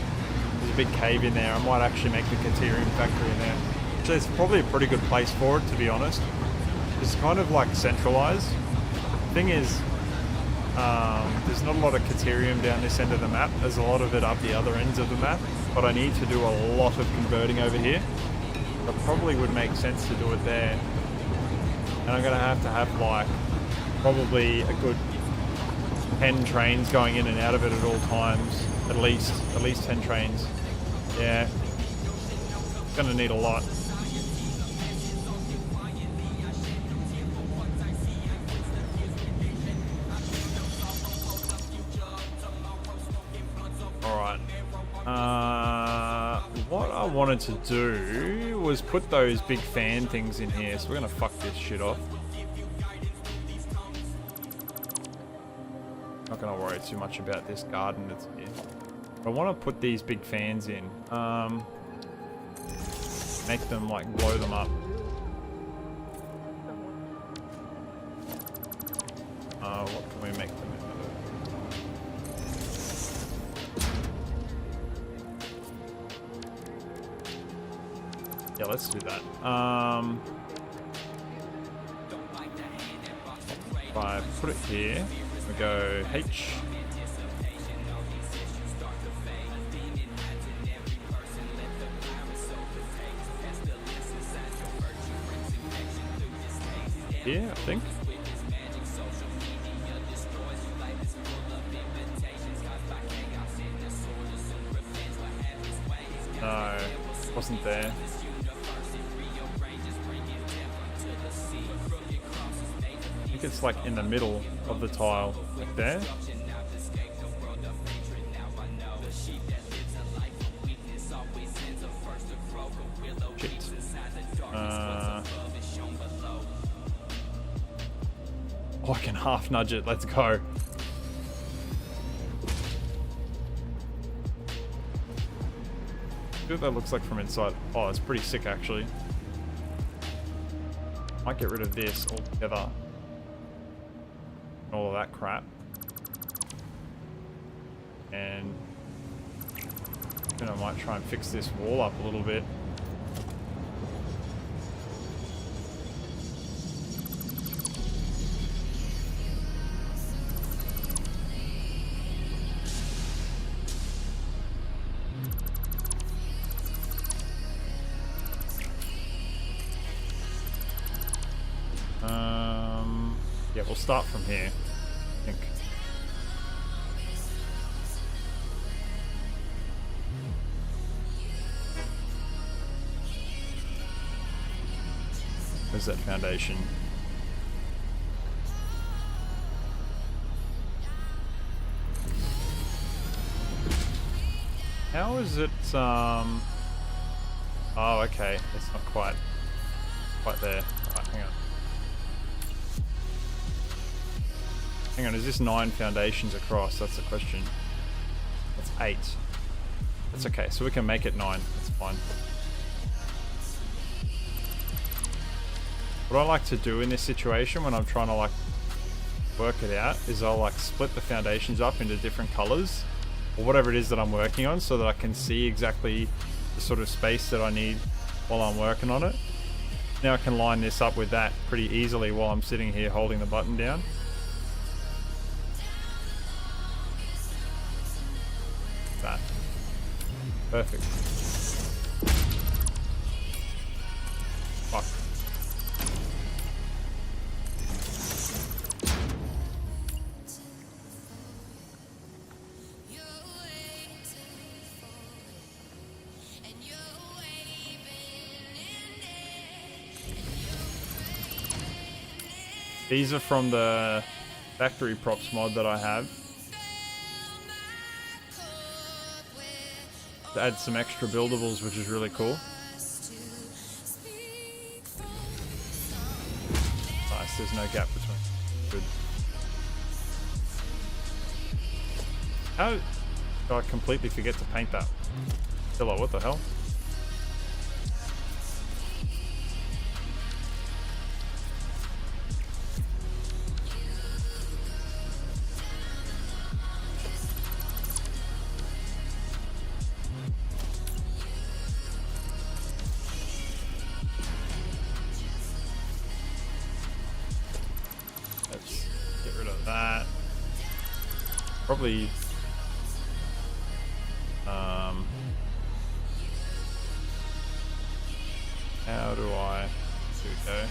There's a big cave in there. I might actually make the Caterium factory in there. So it's probably a pretty good place for it, to be honest. It's kind of like centralized. Thing is, there's not a lot of Caterium down this end of the map. There's a lot of it up the other ends of the map, but I need to do a lot of converting over here. It probably would make sense to do it there. And I'm gonna have to have like probably a good 10 trains going in and out of it at all times. At least 10 trains. Yeah. Gonna need a lot. Alright. What I wanted to do was put those big fan things in here, so we're gonna fuck this shit off. Not gonna worry too much about this garden that's here. I want to put these big fans in. Make them like blow them up. What can we make them into? Yeah, let's do that. If I put it here, we go H. Here, I think. No, wasn't there. I think it's like in the middle of the tile, like there. Shit. Oh, I can half nudge it. Let's go. See what that looks like from inside. Oh, it's pretty sick, actually. Might get rid of this altogether. All of that crap. And then I might try and fix this wall up a little bit. Yeah, we'll start from here, I think. Where's that foundation? How is it, oh, okay, it's not quite there. Alright, hang on. Hang on, is this 9 foundations across? That's the question. That's 8. That's okay, so we can make it 9. That's fine. What I like to do in this situation when I'm trying to like work it out is I'll like split the foundations up into different colors or whatever it is that I'm working on so that I can see exactly the sort of space that I need while I'm working on it. Now I can line this up with that pretty easily while I'm sitting here holding the button down. That. Perfect. Fuck. These are from the factory props mod that I have. To add some extra buildables, which is really cool. Nice, there's no gap between. Good. How did I completely forget to paint that? Hello, what the hell? Probably how do I here we go.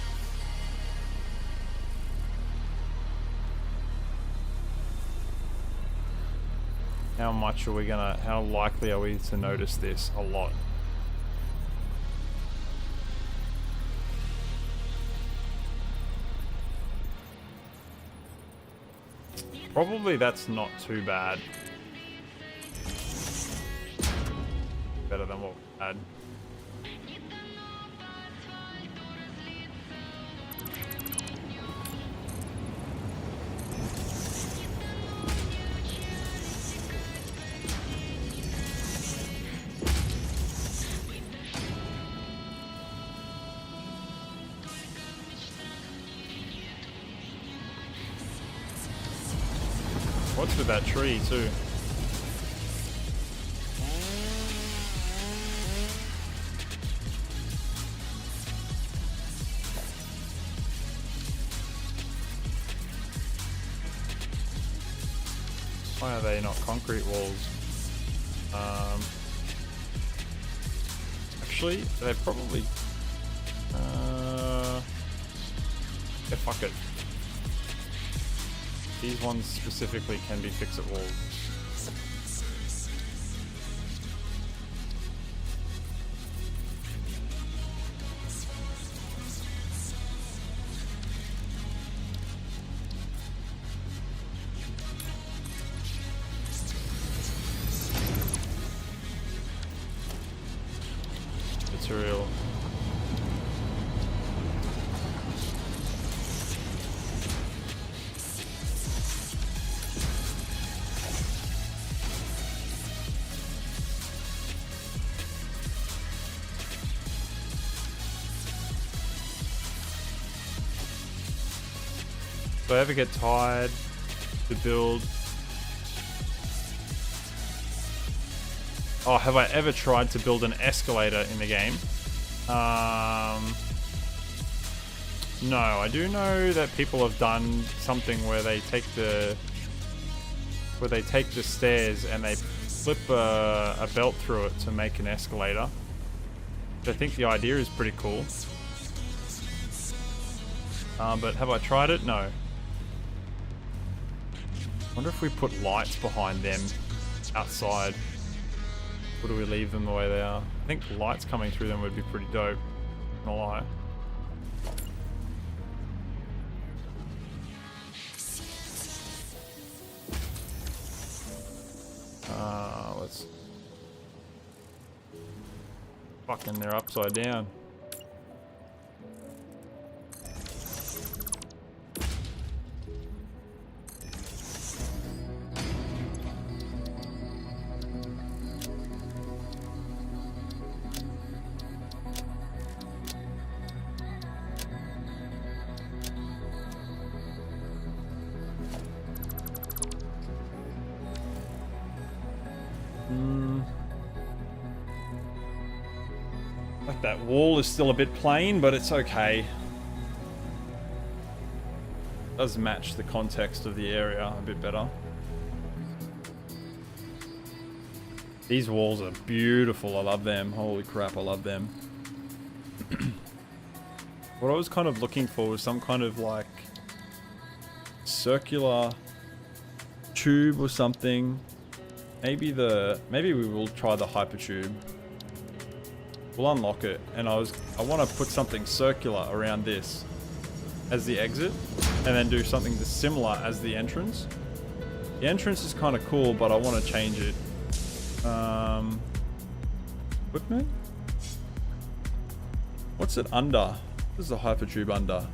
How much are we gonna, how likely are we to notice this? A lot. Probably that's not too bad. Better than what we had. What's with that tree too? Why are they not concrete walls? Actually, they probably yeah, fuck it. These ones specifically can be fix-it walls. Material. If I ever get tired to build... Oh, have I ever tried to build an escalator in the game? No, I do know that people have done something where they take the stairs and they flip a belt through it to make an escalator. I think the idea is pretty cool. But have I tried it? No. Wonder if we put lights behind them outside. Or do we leave them the way they are? I think lights coming through them would be pretty dope. Not gonna lie. Let's... Fucking, they're upside down. Like that wall is still a bit plain, but it's okay. Does match the context of the area a bit better. These walls are beautiful. I love them. Holy crap, I love them. What I was kind of looking for was some kind of like circular tube or something. Maybe we will try the hypertube. We'll unlock it, and I want to put something circular around this as the exit, and then do something similar as the entrance. The entrance is kind of cool, but I want to change it. Equipment? What's it under? What is the hypertube under?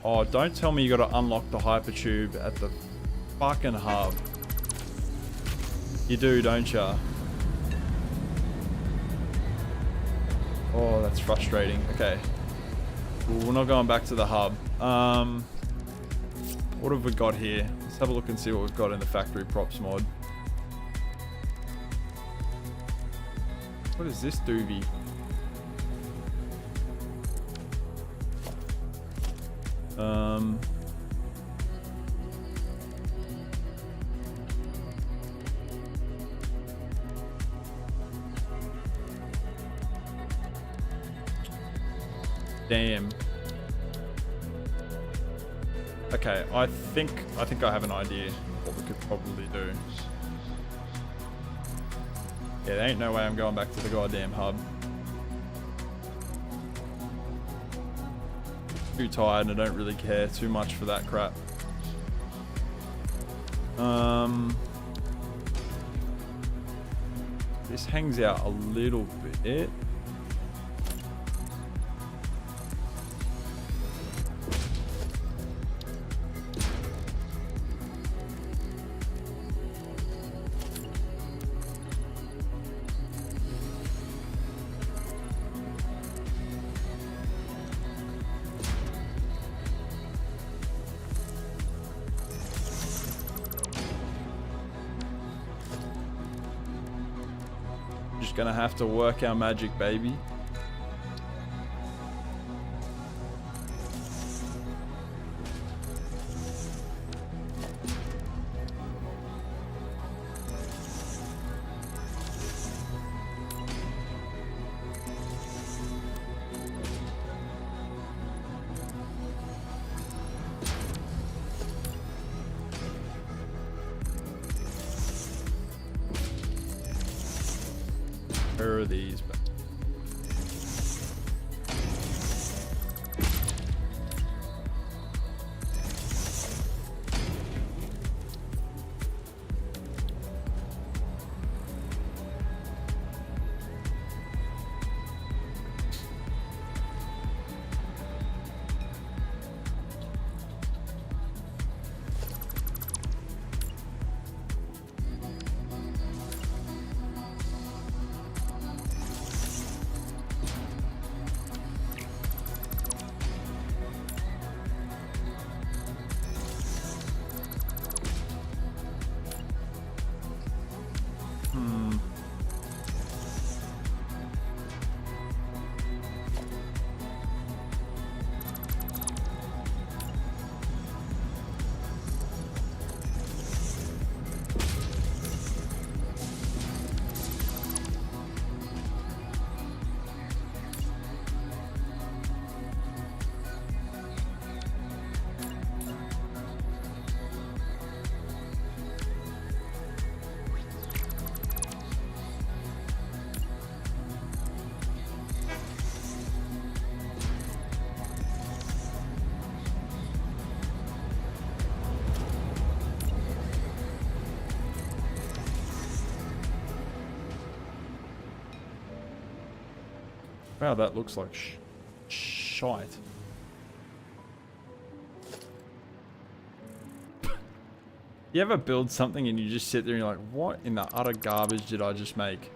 Oh, don't tell me you got to unlock the hypertube at the fucking hub. You do, don't ya? Oh, that's frustrating. Okay. Well, we're not going back to the hub. What have we got here? Let's have a look and see what we've got in the factory props mod. What is this doobie? Damn. Okay, I think I have an idea what we could probably do. Yeah, there ain't no way I'm going back to the goddamn hub. Too tired and I don't really care too much for that crap. This hangs out a little bit. Just gonna have to work our magic, baby. Where are these? Wow, that looks like shite. You ever build something and you just sit there and you're like, what in the utter garbage did I just make?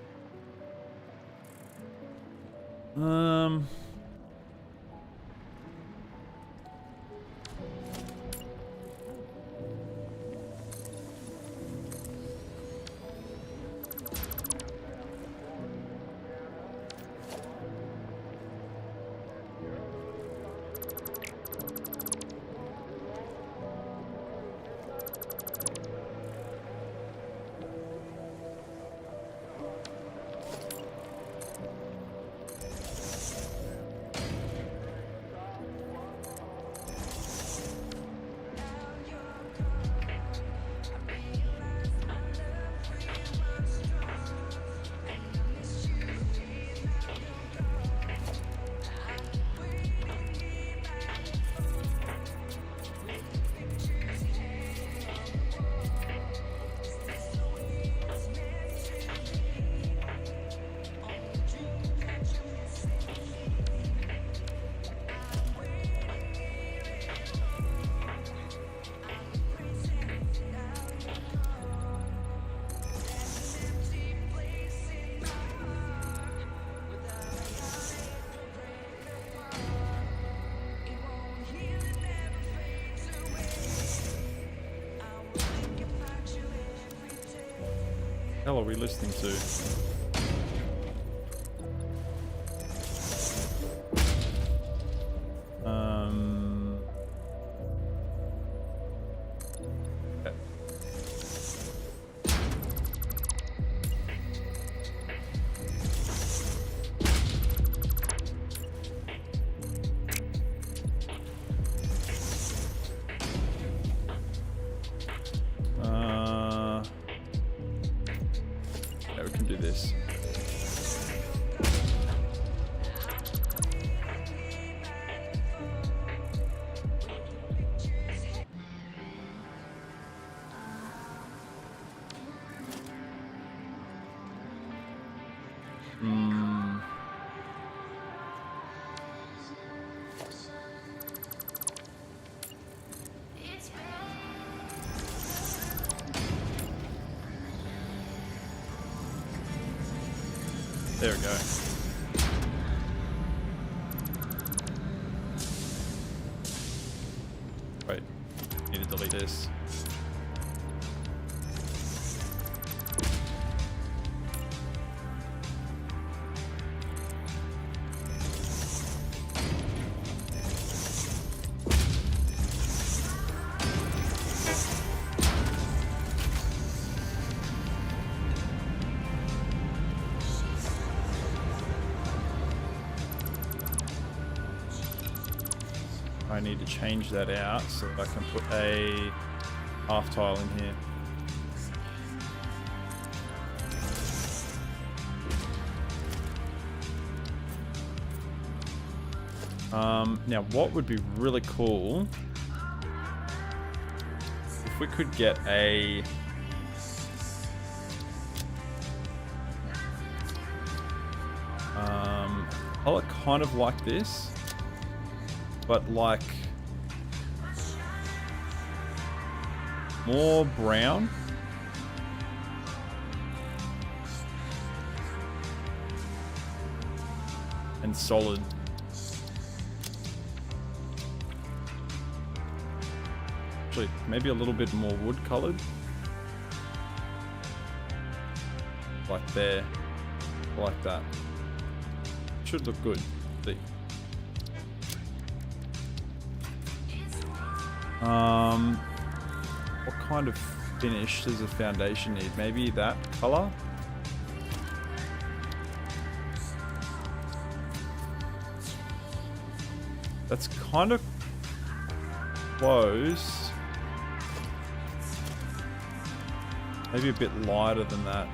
Hell are we listening to? Okay. Yeah, we can do this. There we go. Wait, need to delete this. I need to change that out so that I can put a half tile in here. Now what would be really cool if we could get a color kind of like this, but like more brown. And solid. Actually, maybe a little bit more wood colored. Like there. Like that. Should look good. See. What kind of finish does the foundation need? Maybe that color? That's kind of close. Maybe a bit lighter than that.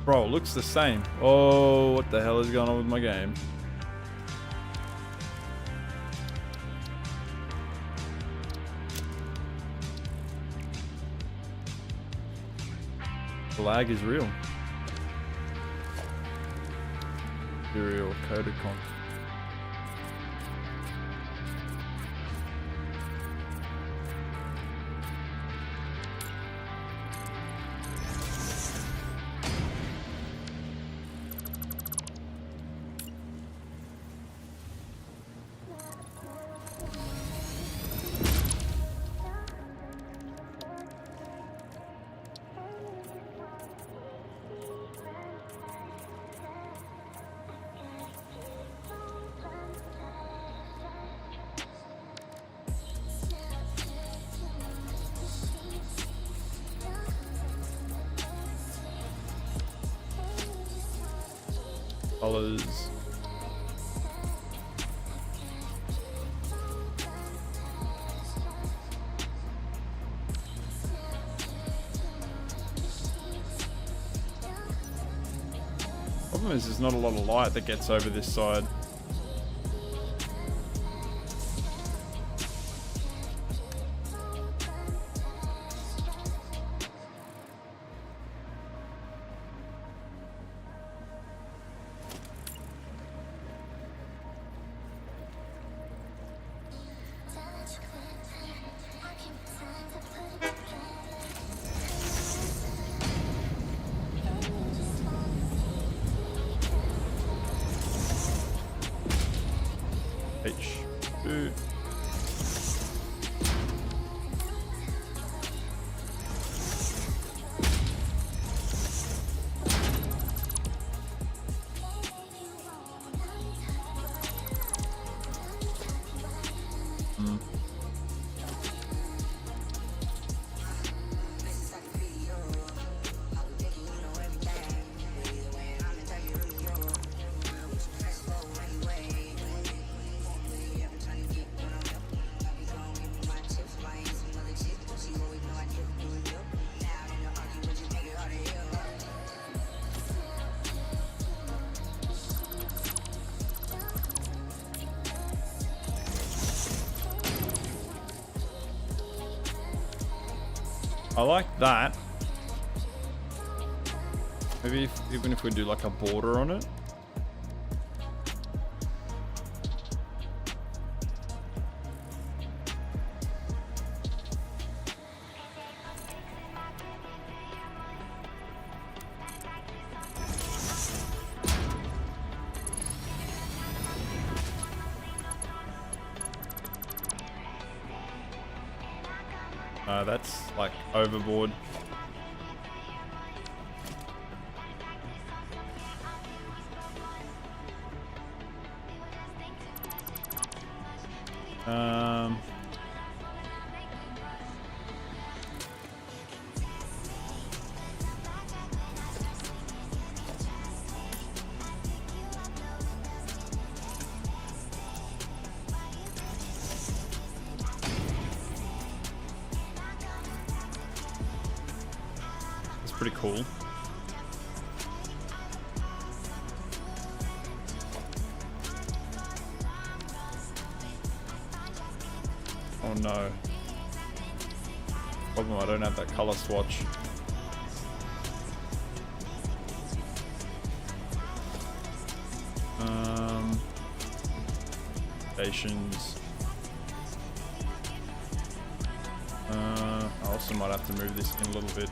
Bro, it looks the same. Oh, what the hell is going on with my game? The lag is real. Serial coded content. Colors. Problem is there's not a lot of light that gets over this side. H2. I like that. Maybe even if we do like a border on it. That's like overboard. Pretty cool. Oh no. Problem, I don't have that color swatch. Stations. I also might have to move this in a little bit.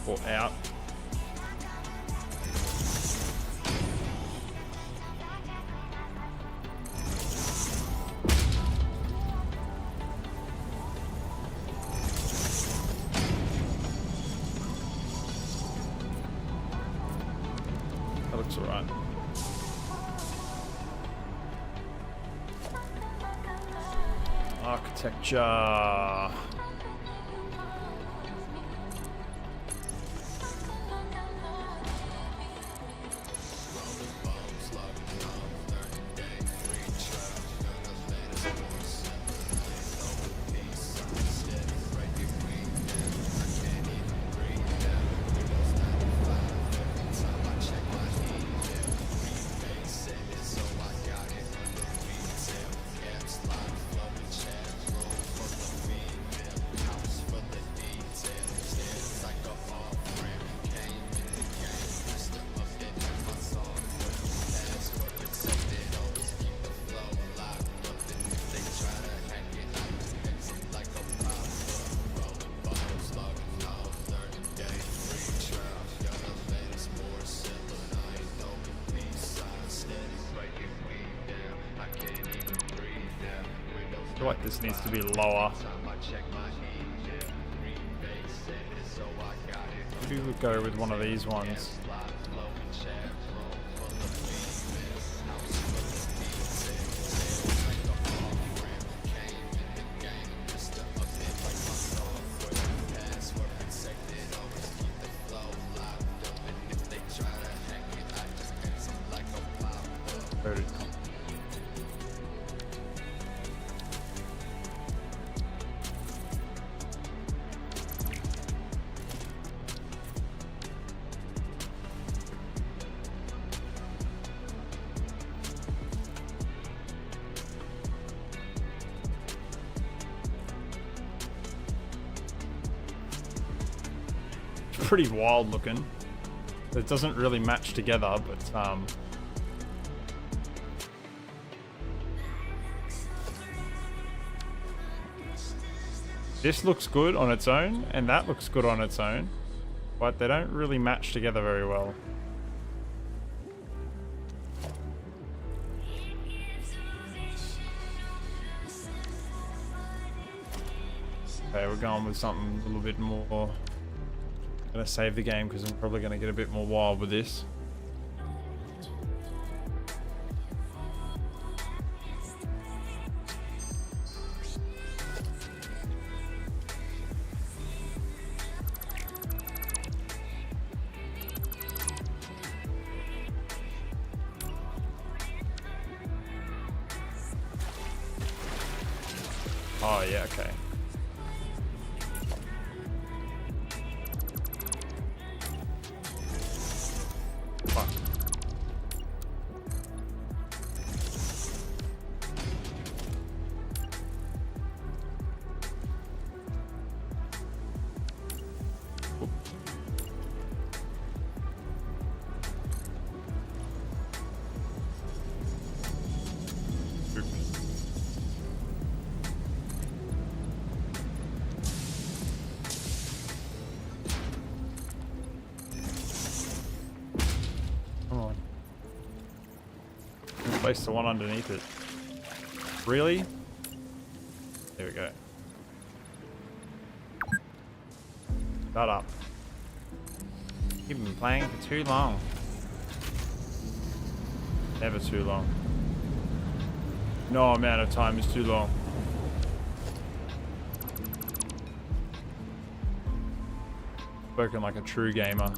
Or out. That looks alright. Architecture. feel like this needs to be lower. Maybe we'll go with one of these ones. Pretty wild looking. It doesn't really match together, but this looks good on its own, and that looks good on its own, but they don't really match together very well. Okay, we're going with something a little bit more. I'm gonna save the game because I'm probably gonna get a bit more wild with this. Oh yeah, okay. Fuck. Oop. Oop. Come on. Place the one underneath it. Really? There we go. Shut up. You've been playing for too long. Never too long. No amount of time is too long. Spoken like a true gamer.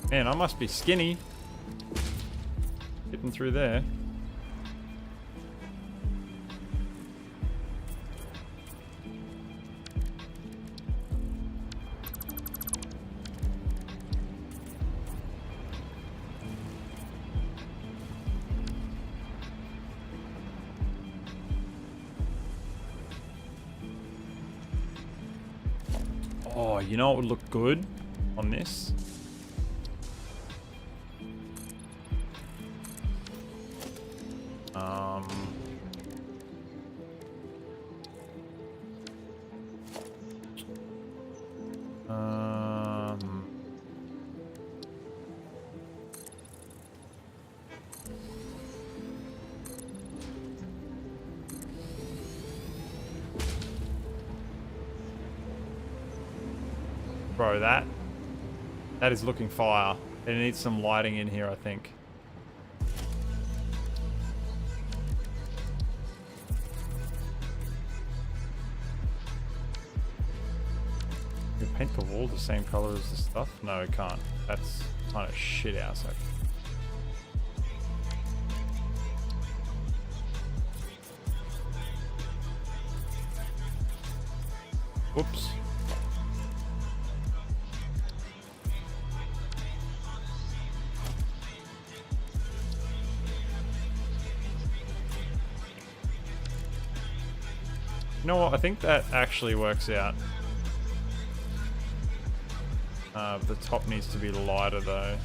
Man, I must be skinny. Getting through there. Oh, you know what would look good on this? Bro, that is looking fire. It needs some lighting in here, I think. Can we paint the wall the same color as the stuff? No, we can't. That's kind of shit house, actually. Whoops. You know what? I think that actually works out. The top needs to be lighter though.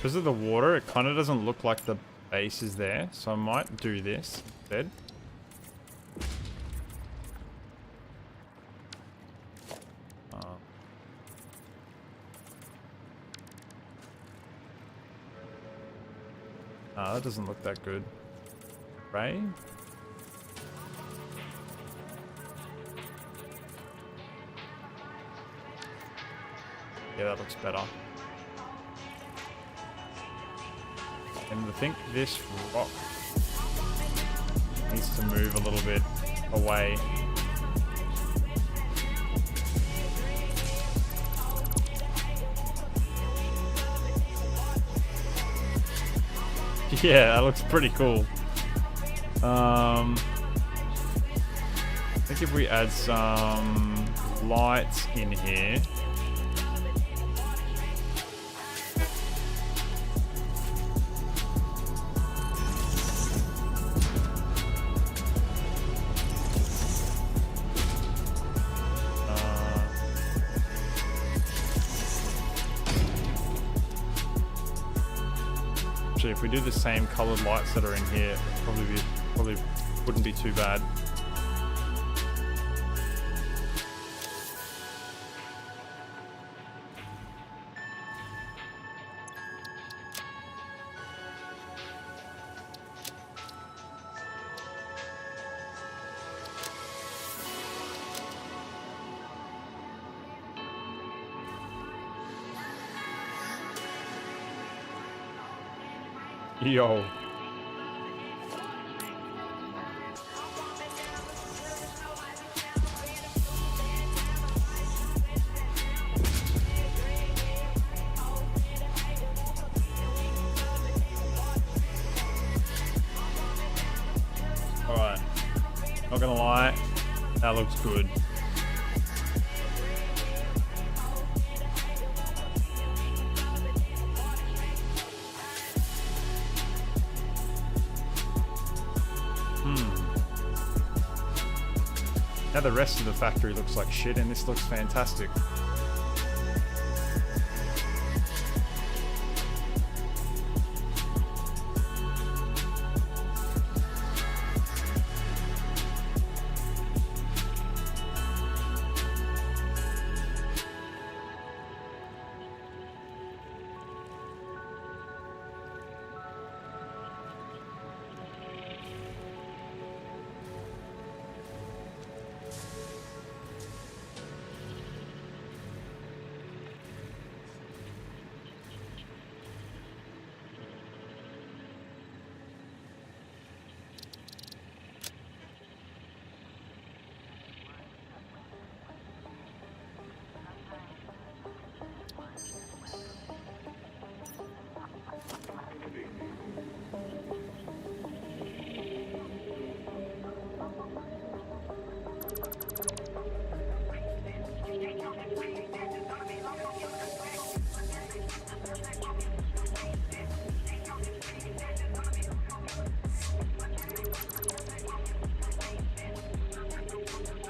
Because of the water, it kind of doesn't look like the base is there. So I might do this instead. That doesn't look that good. Right? Yeah, that looks better. And I think this rock needs to move a little bit away. Yeah, that looks pretty cool. I think if we add some lights in here. Actually, if we do the same colored lights that are in here, probably wouldn't be too bad. Yo. Alright. Not gonna lie, that looks good. Now the rest of the factory looks like shit and this looks fantastic.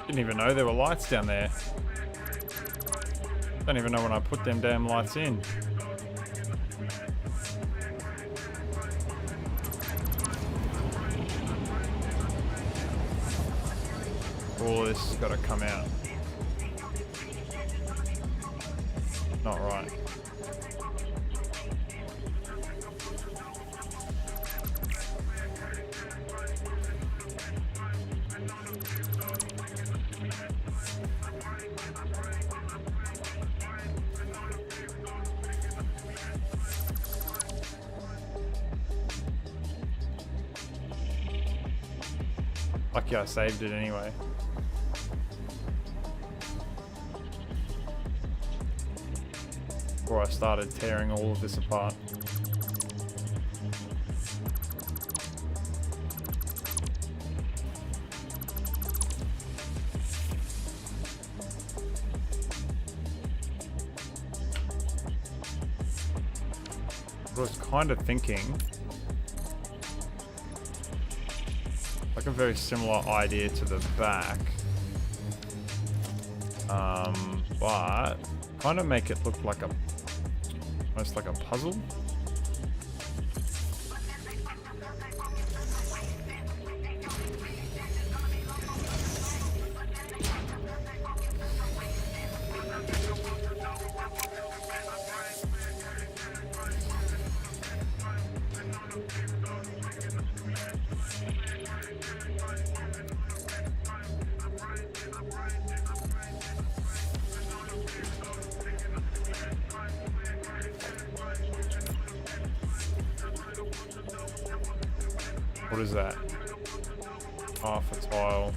Didn't even know there were lights down there. Don't even know when I put them damn lights in. All this has got to come out. Not right. Lucky I saved it anyway. Before I started tearing all of this apart. I was kind of thinking like a very similar idea to the back, but kind of make it look like almost like a puzzle. What is that? Half a tile.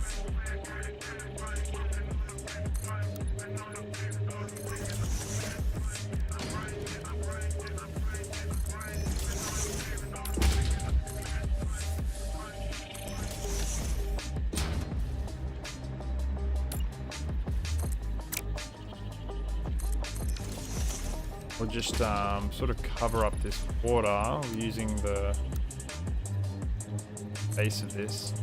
We'll just sort of cover up this water using the base of this.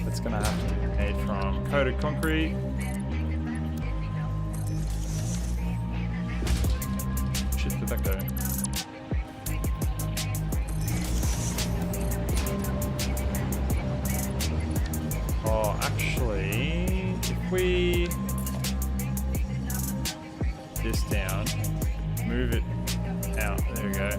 That's gonna have to be made from coated concrete. Shit, did that go? Oh, actually, if we this down, move it out, there we go.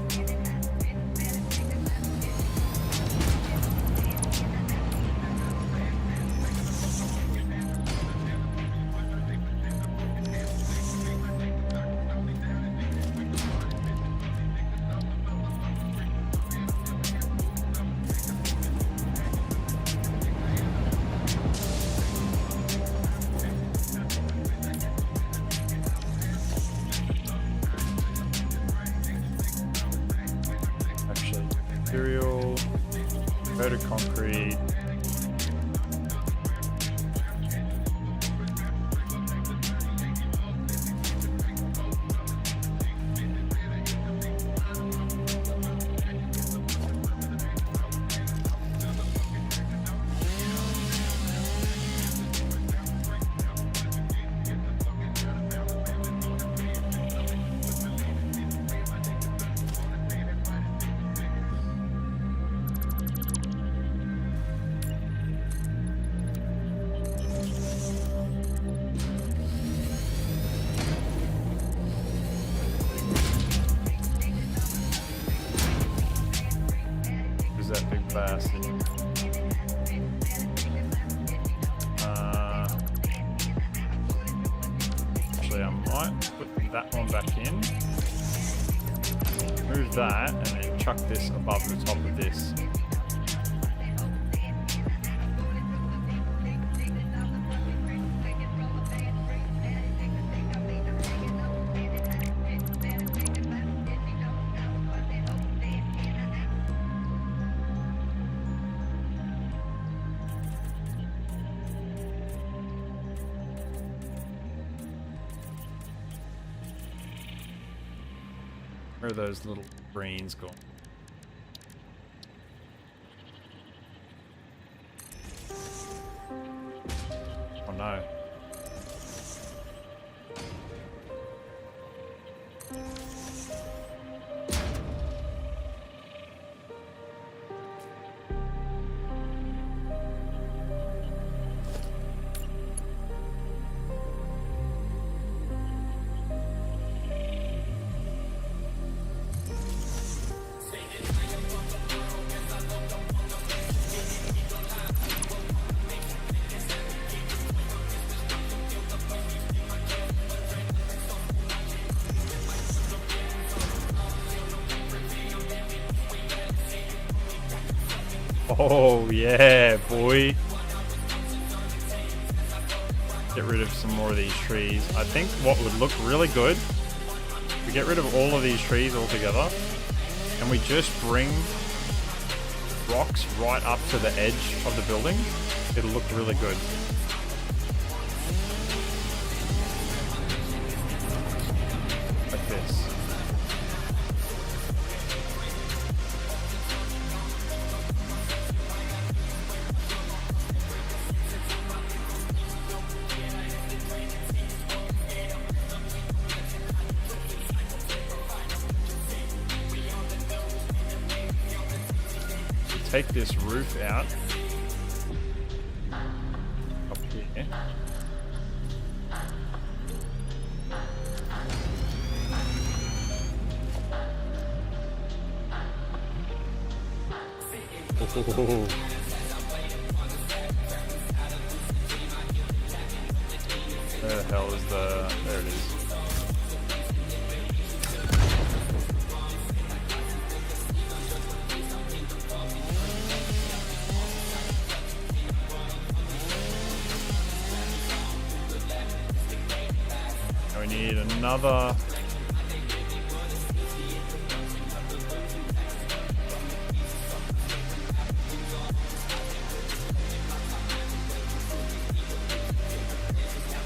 Material, coated concrete. That big bastard. Actually, I might put that one back in. Move that, and then chuck this above the top of this. Where are those little greens gone? Oh no. Oh yeah, boy. Get get rid of some more of these trees. I think what would look really good, we get rid of all of these trees altogether, and we just bring rocks right up to the edge of the building. It'll look really good. Like this. Take this roof out up here. Ooh. Where the hell is the... There it is. We need another...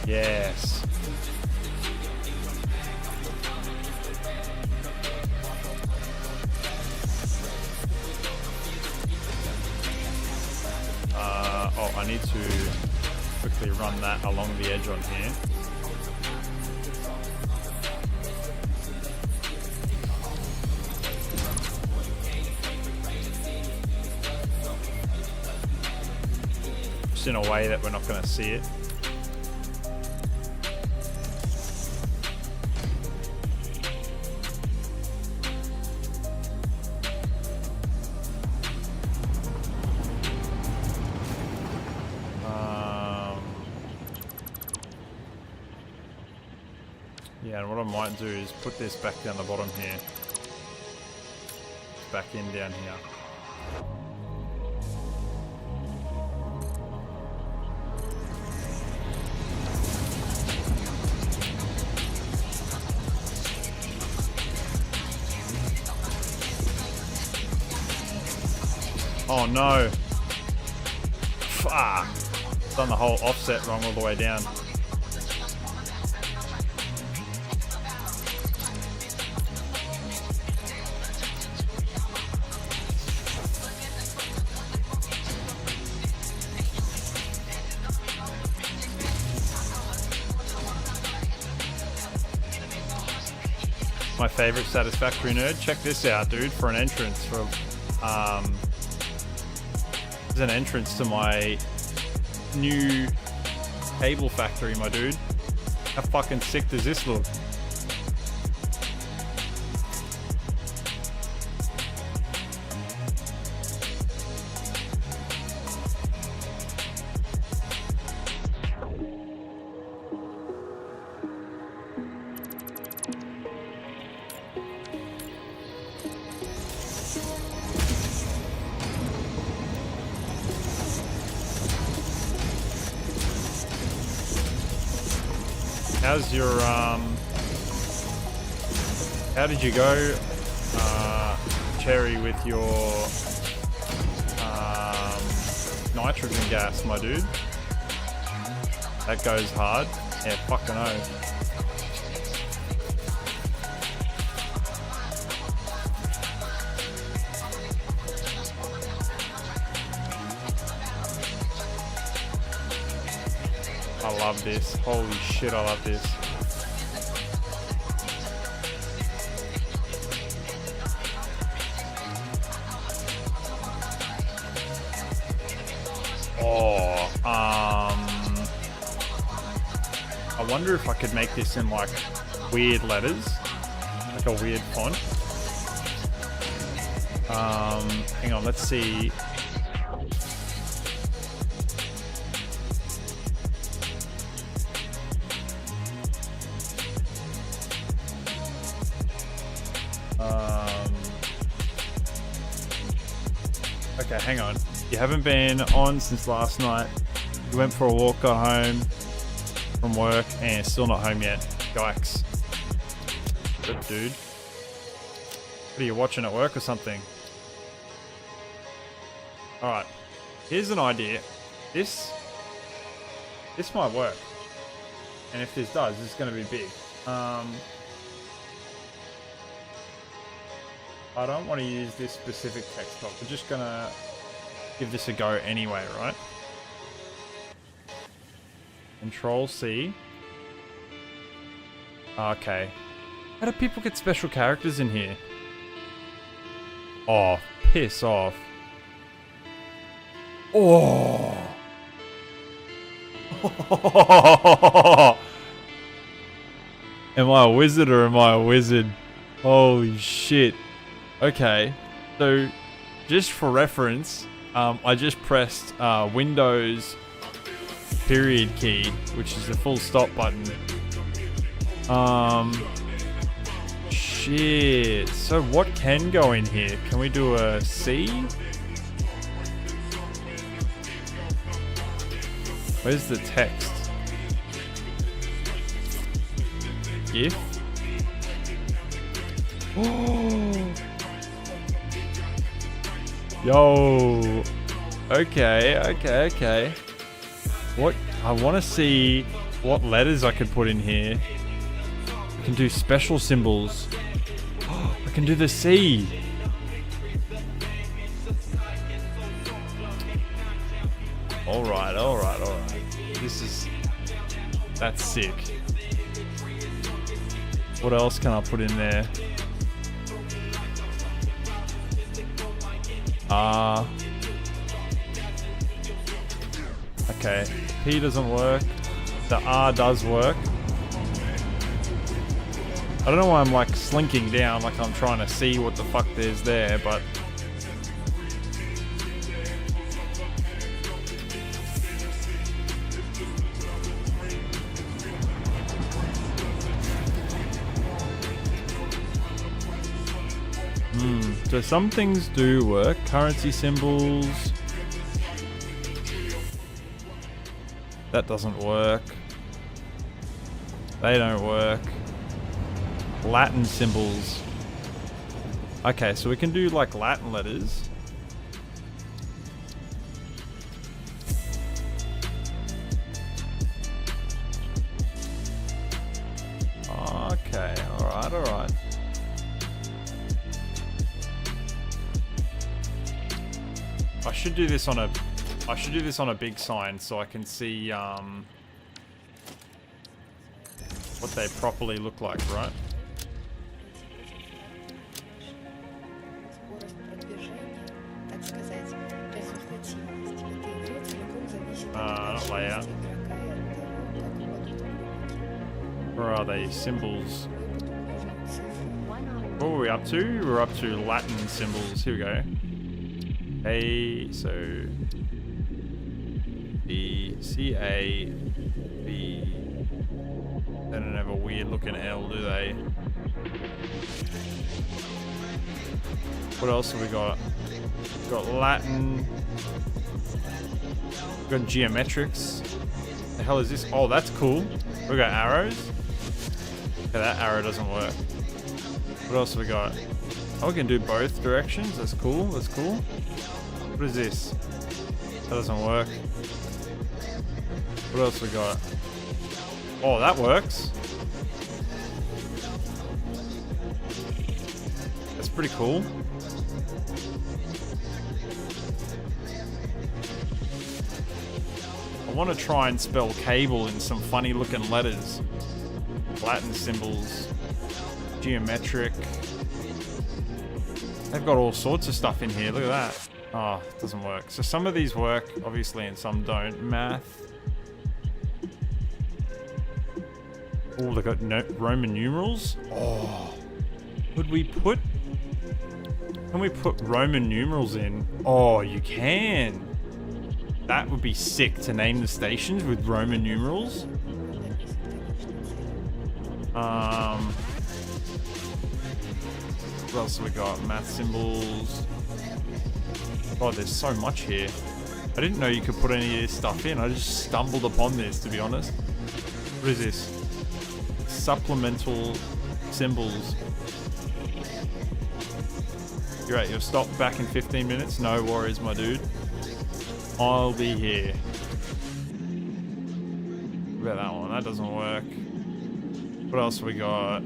Yes. Oh, I need to quickly run that along the edge on here. Just in a way that we're not going to see it. Yeah, and what I might do is put this back down the bottom here. Back in down here. Oh no! Fuck! Done the whole offset wrong all the way down. My favorite satisfactory nerd. Check this out, dude, for an entrance for there's an entrance to my new cable factory, my dude. How fucking sick does this look? How's your, how did you go, Cherry, with your, nitrogen gas, my dude? That goes hard. Yeah, fucking oh. I love this. Holy shit, I love this. Oh, I wonder if I could make this in like weird letters, like a weird font. Hang on, let's see. Okay, hang on. You haven't been on since last night. You went for a walk, got home. from work and still not home yet. Yikes. Good dude. What are you watching at work or something? Alright. Here's an idea. This might work. And if this does, it's going to be big. I don't want to use this specific text box. We're just going to give this a go anyway, right? Control C. Okay. How do people get special characters in here? Oh, piss off. Oh. Am I a wizard or am I a wizard? Holy shit. Okay. So, just for reference, I just pressed Windows period key, which is the full stop button. Shit. So what can go in here? Can we do a C? Where's the text? GIF? Oh. Yo. Okay. What? I want to see what letters I could put in here. I can do special symbols. I can do the C. Alright. That's sick. What else can I put in there? Okay. P doesn't work. The R does work. I don't know why I'm like slinking down like I'm trying to see what the fuck there's there, but... So some things do work. Currency symbols. That doesn't work. They don't work. Latin symbols. Okay, so we can do like Latin letters. Okay, alright. I should do this on a big sign so I can see what they properly look like, right? Not layout. Where are they? Symbols. What were we up to? We're up to Latin symbols. Here we go. A, so B, C, A, B. They don't have a weird looking L, do they? What else have we got? We've got Latin. We've got geometrics. The hell is this? Oh, that's cool. We got arrows. Okay, that arrow doesn't work. What else have we got? Oh, we can do both directions. That's cool. What is this? That doesn't work. What else we got? Oh, that works. That's pretty cool. I want to try and spell cable in some funny looking letters. Latin symbols. Geometric. They've got all sorts of stuff in here. Look at that. Oh, it doesn't work. So some of these work, obviously, and some don't. Math. Oh, they got Roman numerals. Oh. Can we put Roman numerals in? Oh, you can. That would be sick to name the stations with Roman numerals. What else have we got? Math symbols. God, there's so much here. I didn't know you could put any of this stuff in. I just stumbled upon this, to be honest. What is this? Supplemental symbols. You're right, you'll stop back in 15 minutes. No worries, my dude. I'll be here. What about that one? That doesn't work. What else we got?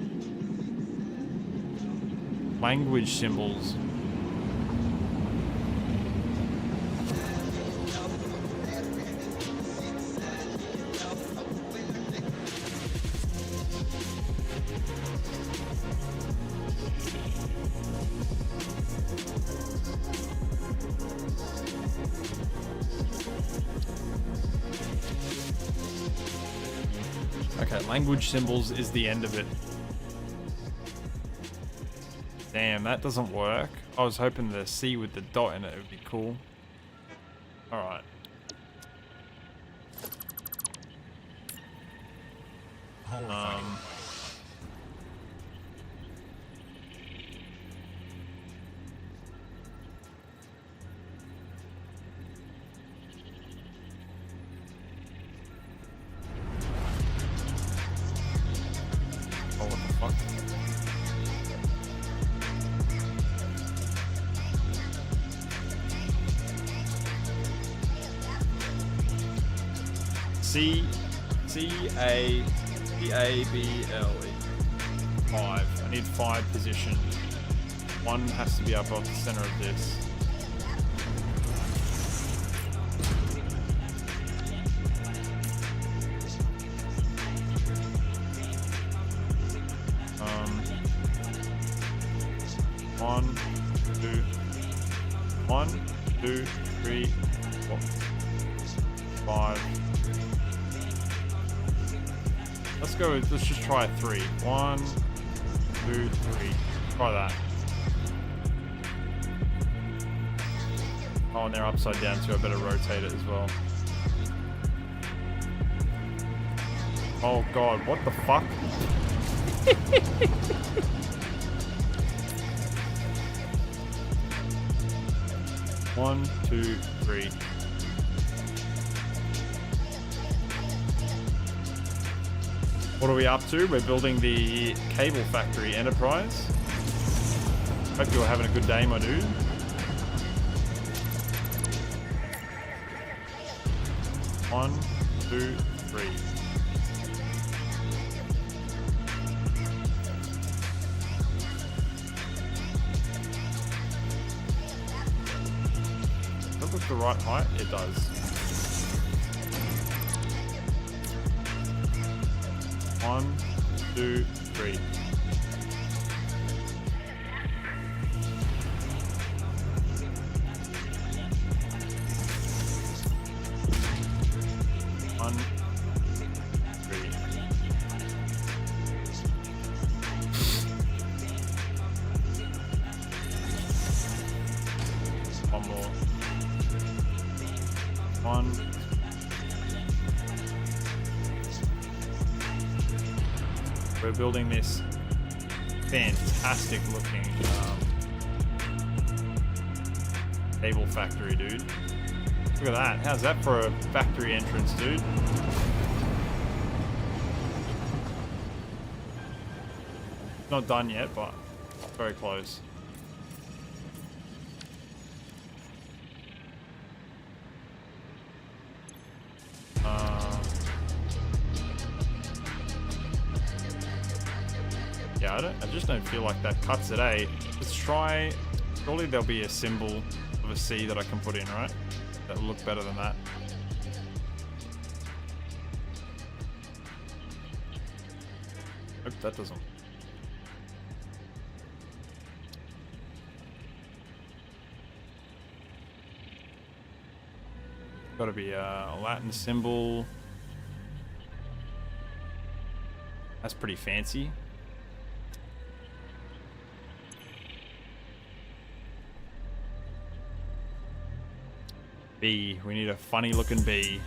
Language symbols. Okay, language symbols is the end of it. Damn, that doesn't work. I was hoping the C with the dot in it would be cool. Alright. Oh, what the fuck? C-A-B-L-E. 5. I need 5 positions. 1 has to be up off the center of this. One, two, three, 4, 5. Let's just try 3. 1, 2, 3. Try that. Oh, and they're upside down too. I better rotate it as well. Oh god, what the fuck? One, two, three. What are we up to? We're building the cable factory enterprise. Hope you're having a good day, my dude. One, two, three. Does that look the right height? It does. One, two, three. One, three. One more. One. We're building this fantastic looking cable factory, dude. Look at that. How's that for a factory entrance, dude? Not done yet, but very close. Yeah, I just don't feel like that cuts it, eh? Let's try. Surely there'll be a symbol of a C that I can put in, right? That'll look better than that. Nope, that doesn't. Gotta be a Latin symbol. That's pretty fancy. B. We need a funny looking B.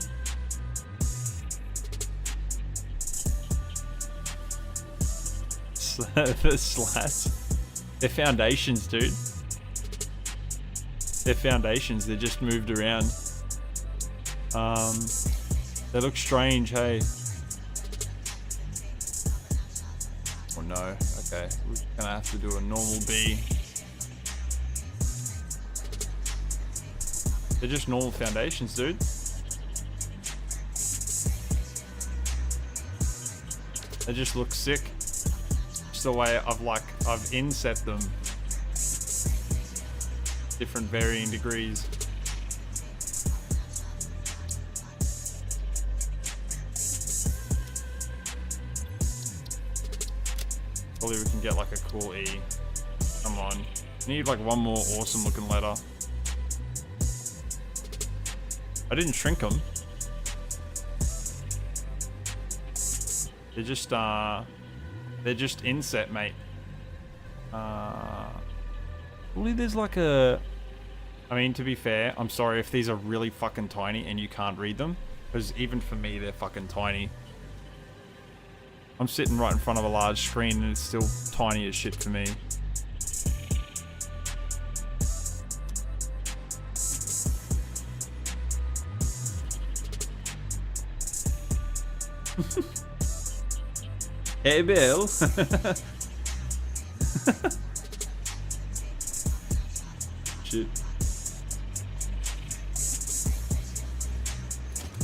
The slats. They're foundations, dude. They're foundations. They're just moved around. They look strange, hey. Oh no, okay. We're gonna have to do a normal B. They're just normal foundations, dude. They just look sick. Just the way I've inset them. Different varying degrees. Probably we can get like a cool E. Come on. Need like one more awesome looking letter. I didn't shrink them. They're just inset, mate. Probably there's like a... I mean, to be fair, I'm sorry if these are really fucking tiny and you can't read them. Because even for me, they're fucking tiny. I'm sitting right in front of a large screen and it's still tiny as shit for me. Hey, Bill. Shit.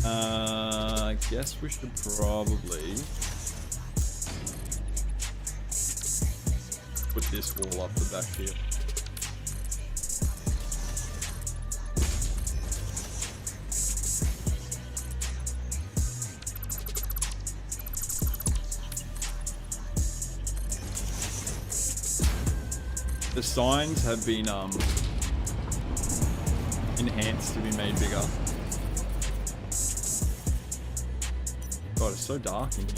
I guess we should probably put this wall up the back here. The signs have been enhanced to be made bigger. God, it's so dark in here.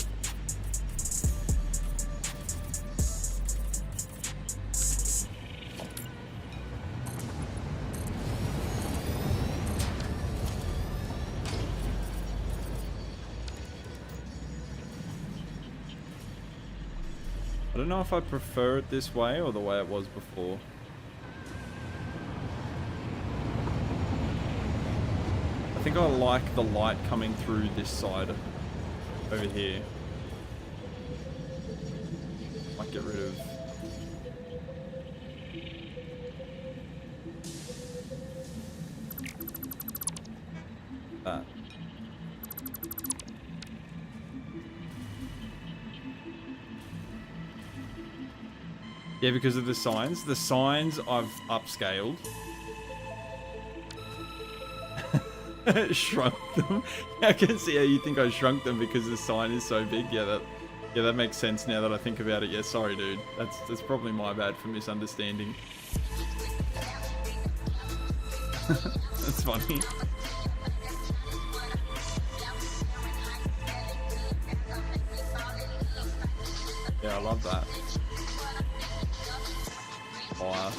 I don't know if I prefer it this way or the way it was before. I think I like the light coming through this side over here. Might get rid of that. Yeah, because of the signs. The signs I've upscaled. Shrunk them. I can see how you think I shrunk them because the sign is so big. Yeah, that makes sense now that I think about it. Yeah, sorry, dude. That's probably my bad for misunderstanding. That's funny. Yeah, I love that. Fire.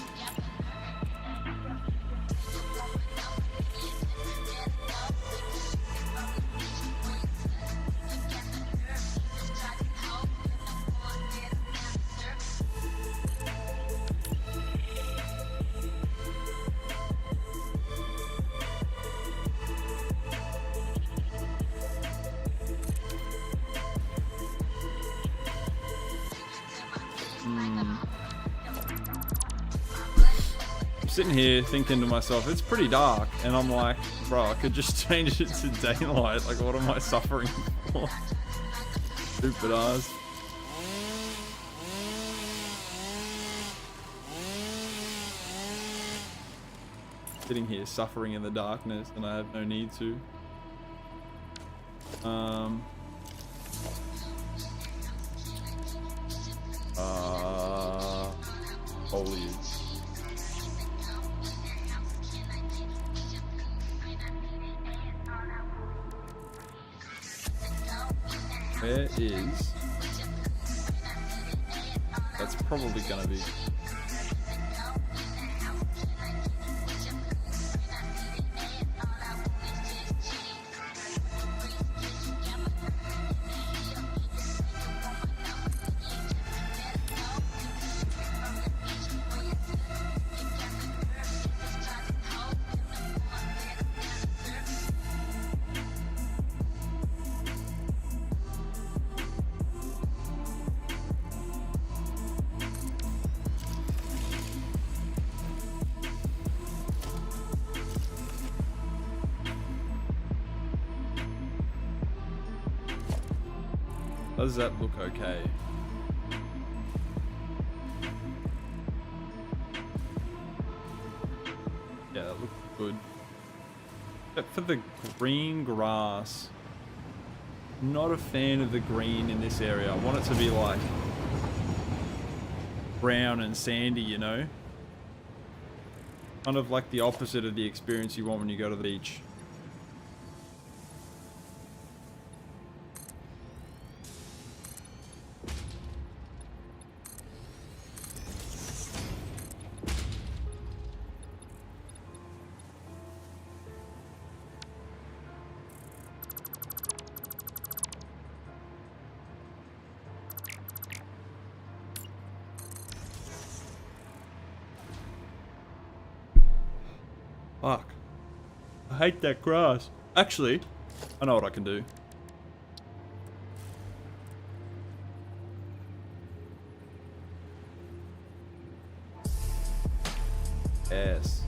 Sitting here thinking to myself, it's pretty dark, and I'm like, bro, I could just change it to daylight. Like, what am I suffering for? Stupid ass. Sitting here suffering in the darkness, and I have no need to. Holy. Where is... That's probably gonna be... Does that look okay? Yeah, that looks good. Except for the green grass. Not a fan of the green in this area. I want it to be like brown and sandy, you know? Kind of like the opposite of the experience you want when you go to the beach. Fuck. I hate that grass. Actually, I know what I can do. Yes.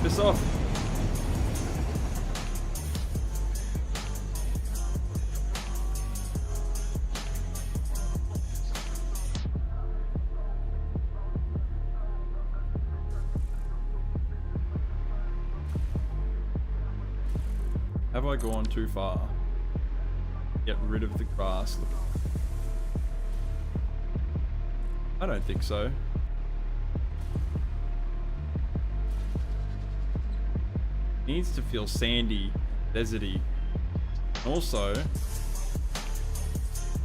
Piss off. Have I gone too far? Get rid of the grass. I don't think so. It needs to feel sandy, deserty. Also,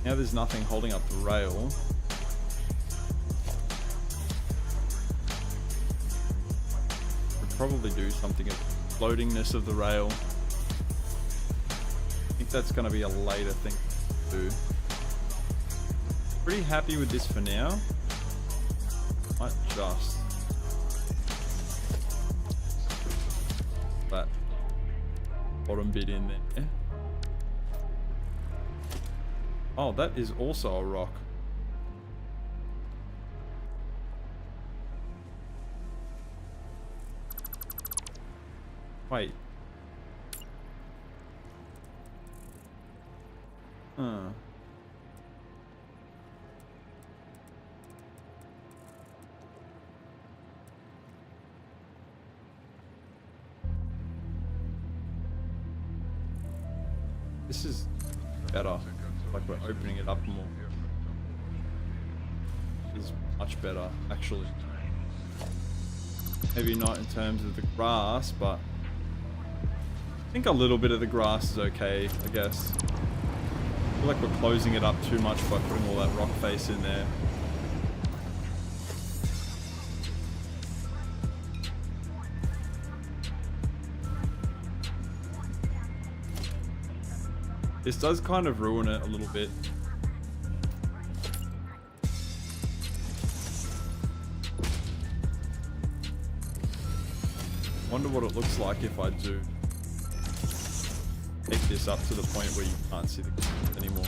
now there's nothing holding up the rail. Could probably do something at the floatingness of the rail. I think that's going to be a later thing to do. Pretty happy with this for now. Might just that bottom bit in there. Oh, that is also a rock. Wait. This is better. Like we're opening it up more. This is much better, actually. Maybe not in terms of the grass, but I think a little bit of the grass is okay, I guess. I feel like we're closing it up too much by putting all that rock face in there. This does kind of ruin it a little bit. Wonder what it looks like if I do take this up to the point where you can't see the anymore.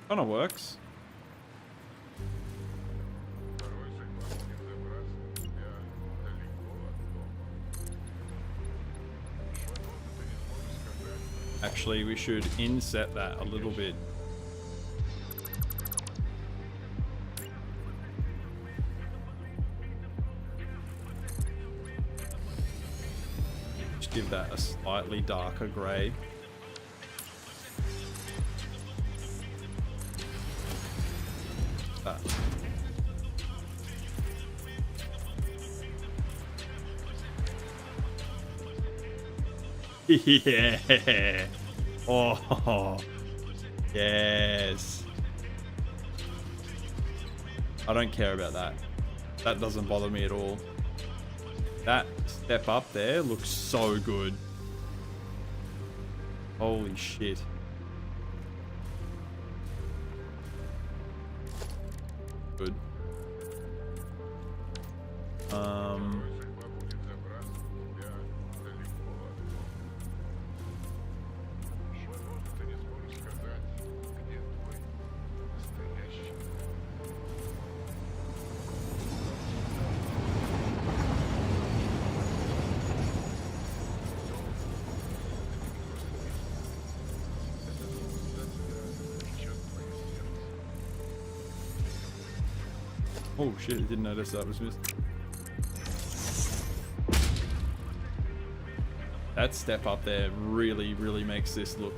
Kind of works. Actually, we should inset that a little bit. Just give that a slightly darker grey. That. Yeah. Oh, yes. I don't care about that. That doesn't bother me at all. That step up there looks so good. Holy shit. Good. Oh shit, I didn't notice that was missed. That step up there really, really makes this look,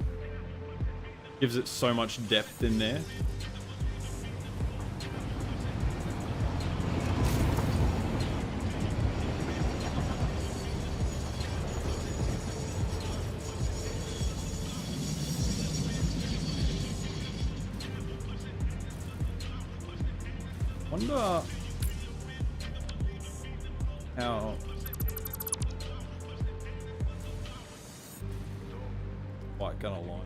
gives it so much depth in there. Wonder how quite gonna line.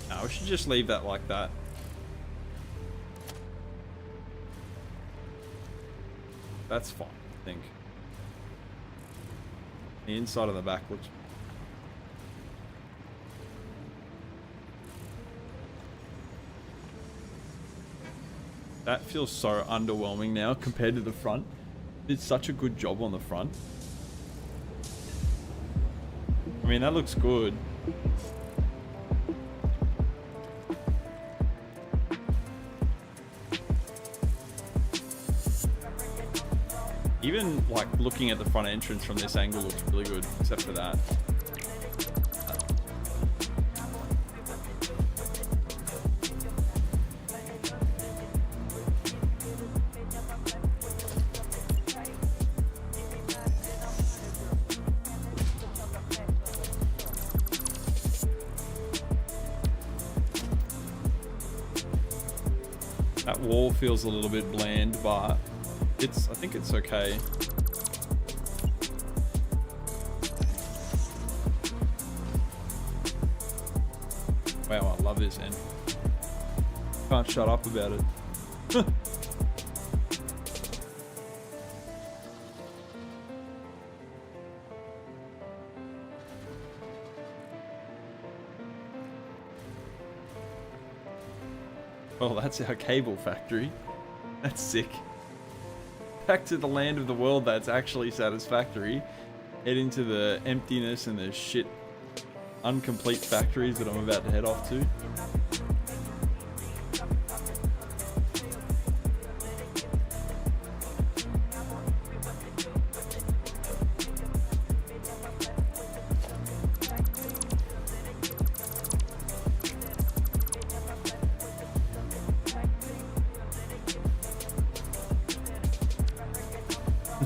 No, we should just leave that like that. That's fine, I think. The inside of the back looks. That feels so underwhelming now compared to the front. Did such a good job on the front. I mean, that looks good. Even like looking at the front entrance from this angle looks really good, except for that. That wall feels a little bit bland, but I think it's okay. Wow, I love this end. Can't shut up about it. Well, that's our cable factory. That's sick. Back to the land of the world that's actually satisfactory. Head into the emptiness and the shit, incomplete factories that I'm about to head off to.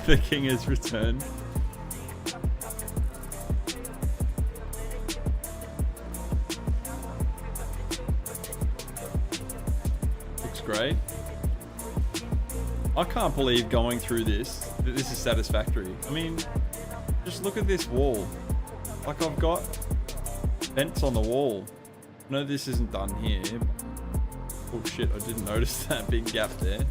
The king has returned. Looks great. I can't believe going through this, that this is satisfactory. I mean, just look at this wall. Like, I've got vents on the wall. I know this isn't done here. Oh shit, I didn't notice that big gap there.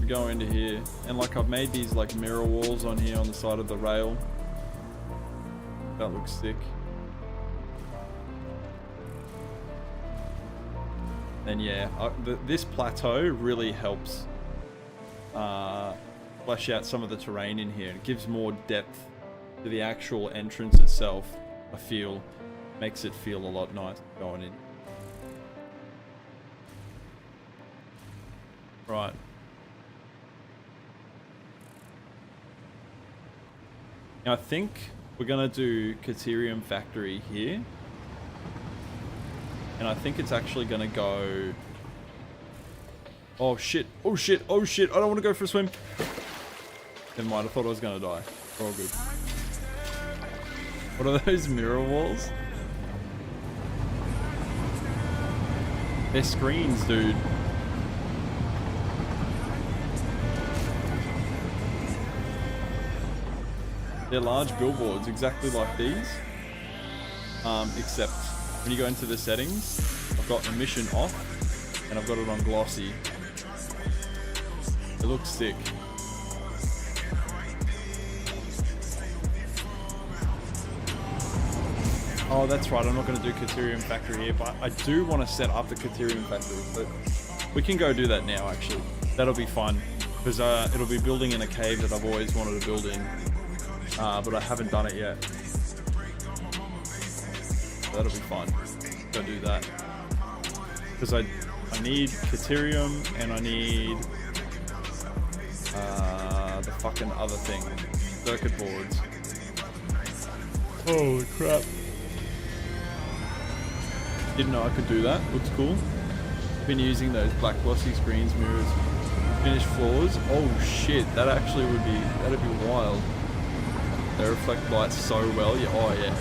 Go into here, and like I've made these like mirror walls on here on the side of the rail. That looks sick. And yeah, this plateau really helps flesh out some of the terrain in here. It gives more depth to the actual entrance itself, I feel, makes it feel a lot nicer going in. Right. Now I think we're gonna do Caterium factory here. And I think it's actually gonna go... Oh shit, oh shit, oh shit, I don't want to go for a swim. Never mind, I thought I was gonna die. We're all good. What are those mirror walls? They're screens, dude. They're large billboards, exactly like these. Except when you go into the settings, I've got emission off and I've got it on glossy. It looks sick. Oh, that's right. I'm not going to do Caterium factory here, but I do want to set up the Caterium factory. But we can go do that now, actually. That'll be fun. Because it'll be building in a cave that I've always wanted to build in. But I haven't done it yet. That'll be fun. Go do that. Because I need Caterium and I need the fucking other thing. Circuit boards. Holy crap. Didn't know I could do that. Looks cool. Been using those black glossy screens, mirrors, finished floors. Oh shit, that actually that'd be wild. They reflect light so well. Yeah, oh yeah.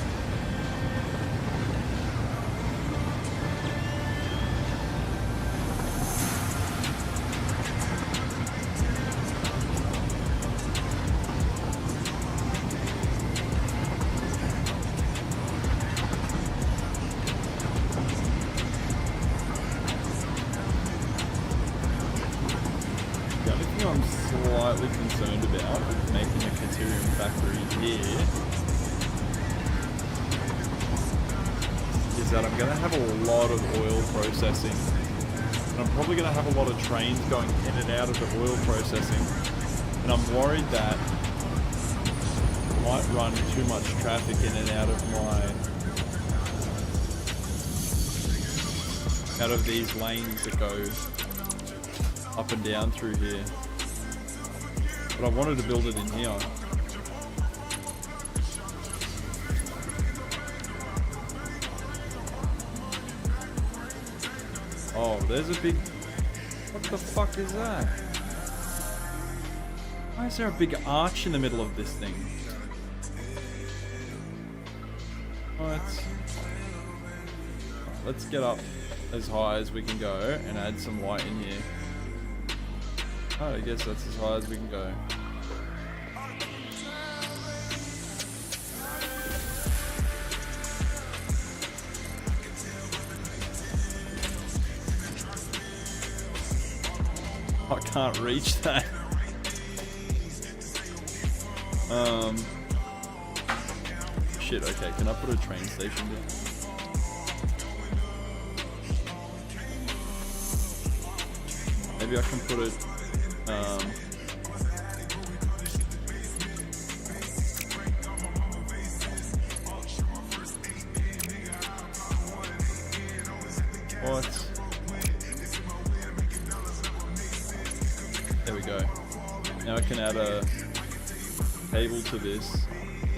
The only thing I'm slightly concerned about with making a Caterium factory here is that I'm going to have a lot of oil processing. And I'm probably going to have a lot of trains going in and out of the oil processing. And I'm worried that I might run too much traffic in and out of these lanes that go up and down through here. But I wanted to build it in here. Oh, there's a big... What the fuck is that? Why is there a big arch in the middle of this thing? Oh, let's get up as high as we can go and add some light in here. Oh, I guess that's as high as we can go. I can't reach that. Shit, okay, can I put a train station there? Maybe I can put it, what? There we go. Now I can add a cable to this.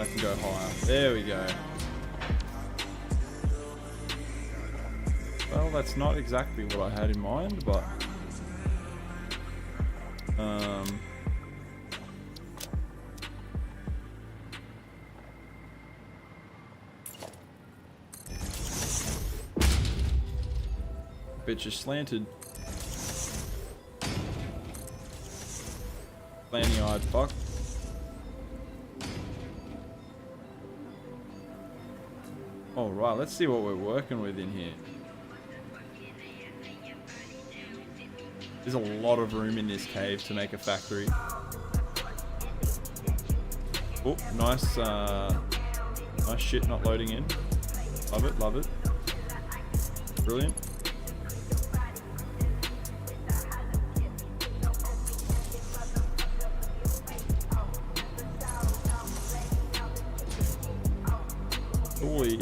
I can go higher. There we go. Well, that's not exactly what I had in mind, but bitch is slanted. Slanty-eyed fuck. All right, let's see what we're working with in here. There's a lot of room in this cave to make a factory. Oh, nice, nice shit not loading in. Love it, love it. Brilliant. Surely.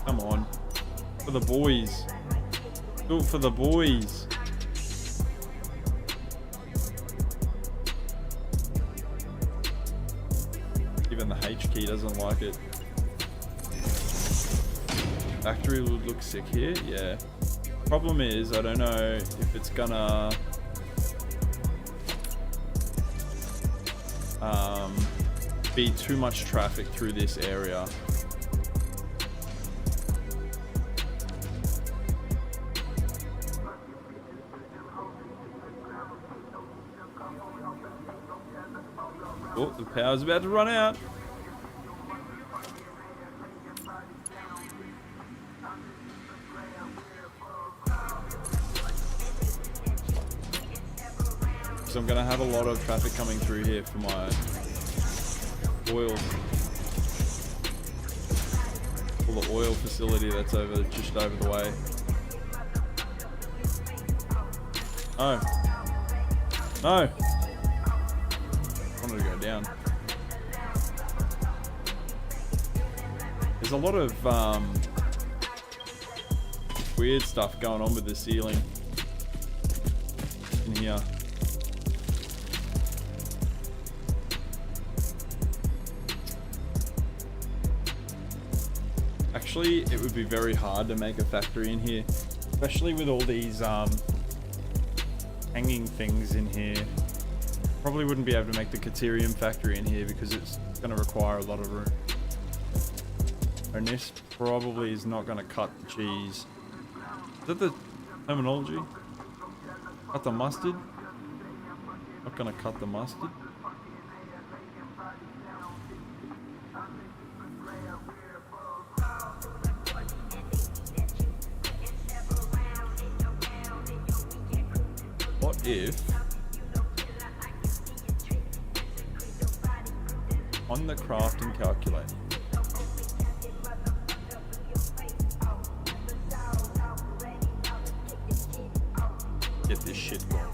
Come on. For the boys. Do it for the boys. Even the H key doesn't like it. Factory would look sick here, yeah. Problem is, I don't know if it's gonna be too much traffic through this area. Oh, the power's about to run out. So I'm gonna have a lot of traffic coming through here for my oil. Or the oil facility that's just over the way. No. No. I wanted to go down. There's a lot of weird stuff going on with the ceiling in here. Actually, it would be very hard to make a factory in here, especially with all these hanging things in here. Probably wouldn't be able to make the Caterium factory in here because it's going to require a lot of room. And this probably is not going to cut the cheese. Is that the terminology? Cut the mustard? Not going to cut the mustard. What if on the crafting calculator get this shit going?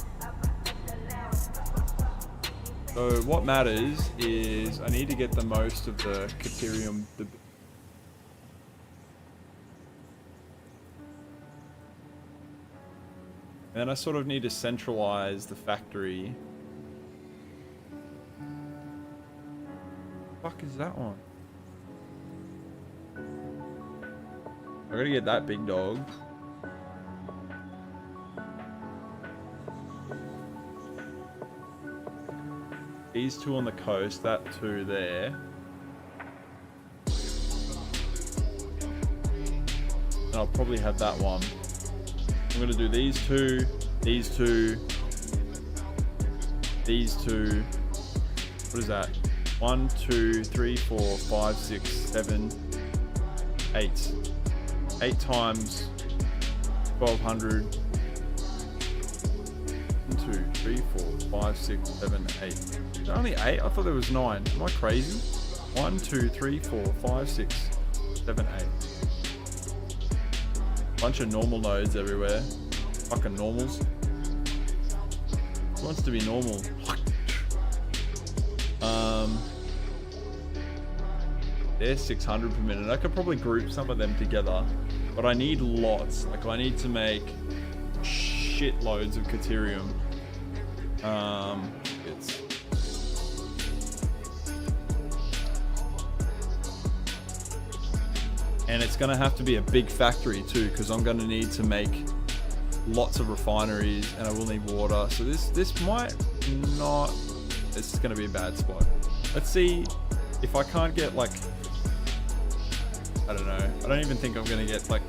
So what matters is I need to get the most of the Caterium. And then I sort of need to centralize the factory. What the fuck is that one? I gotta get that big dog. These two on the coast, that two there. And I'll probably have that one. I'm gonna do these two, these two, these two. What is that? 1, 2, 3, 4, 5, 6, 7, 8. 8 times 1200. 1, 2, 3, 4, 5, 6, 7, 8. Is there only 8? I thought there was 9. Am I crazy? 1, 2, 3, 4, 5, 6, 7, 8. Bunch of normal nodes everywhere. Fucking normals. Who wants to be normal? They're 600 per minute. I could probably group some of them together, but I need lots. Like I need to make shitloads of Caterium. And it's gonna have to be a big factory too, because I'm gonna need to make lots of refineries and I will need water. So this might not, this is gonna be a bad spot. Let's see if I can't get like, I don't know. I don't even think I'm gonna get like,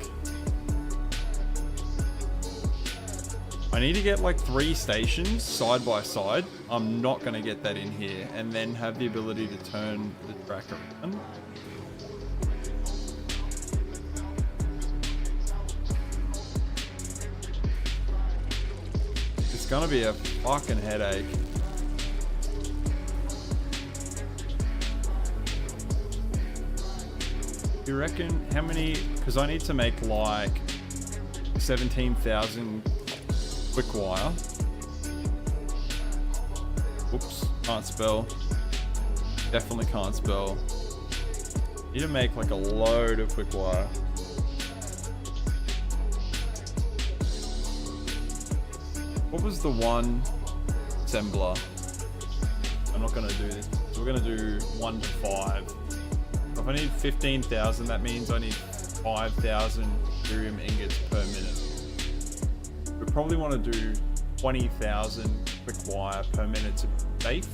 I need to get like 3 stations side by side. I'm not gonna get that in here and then have the ability to turn the track around. It's gonna be a fucking headache. You reckon how many, because I need to make like 17,000 quick wire. Oops, can't spell. Definitely can't spell. Need to make like a load of quick wire. What was the one assembler? I'm not gonna do this. So we're gonna do 1 to 5. So if I need 15,000, that means I need 5,000 Caterium ingots per minute. We probably want to do 20,000 quick wire per minute to be safe.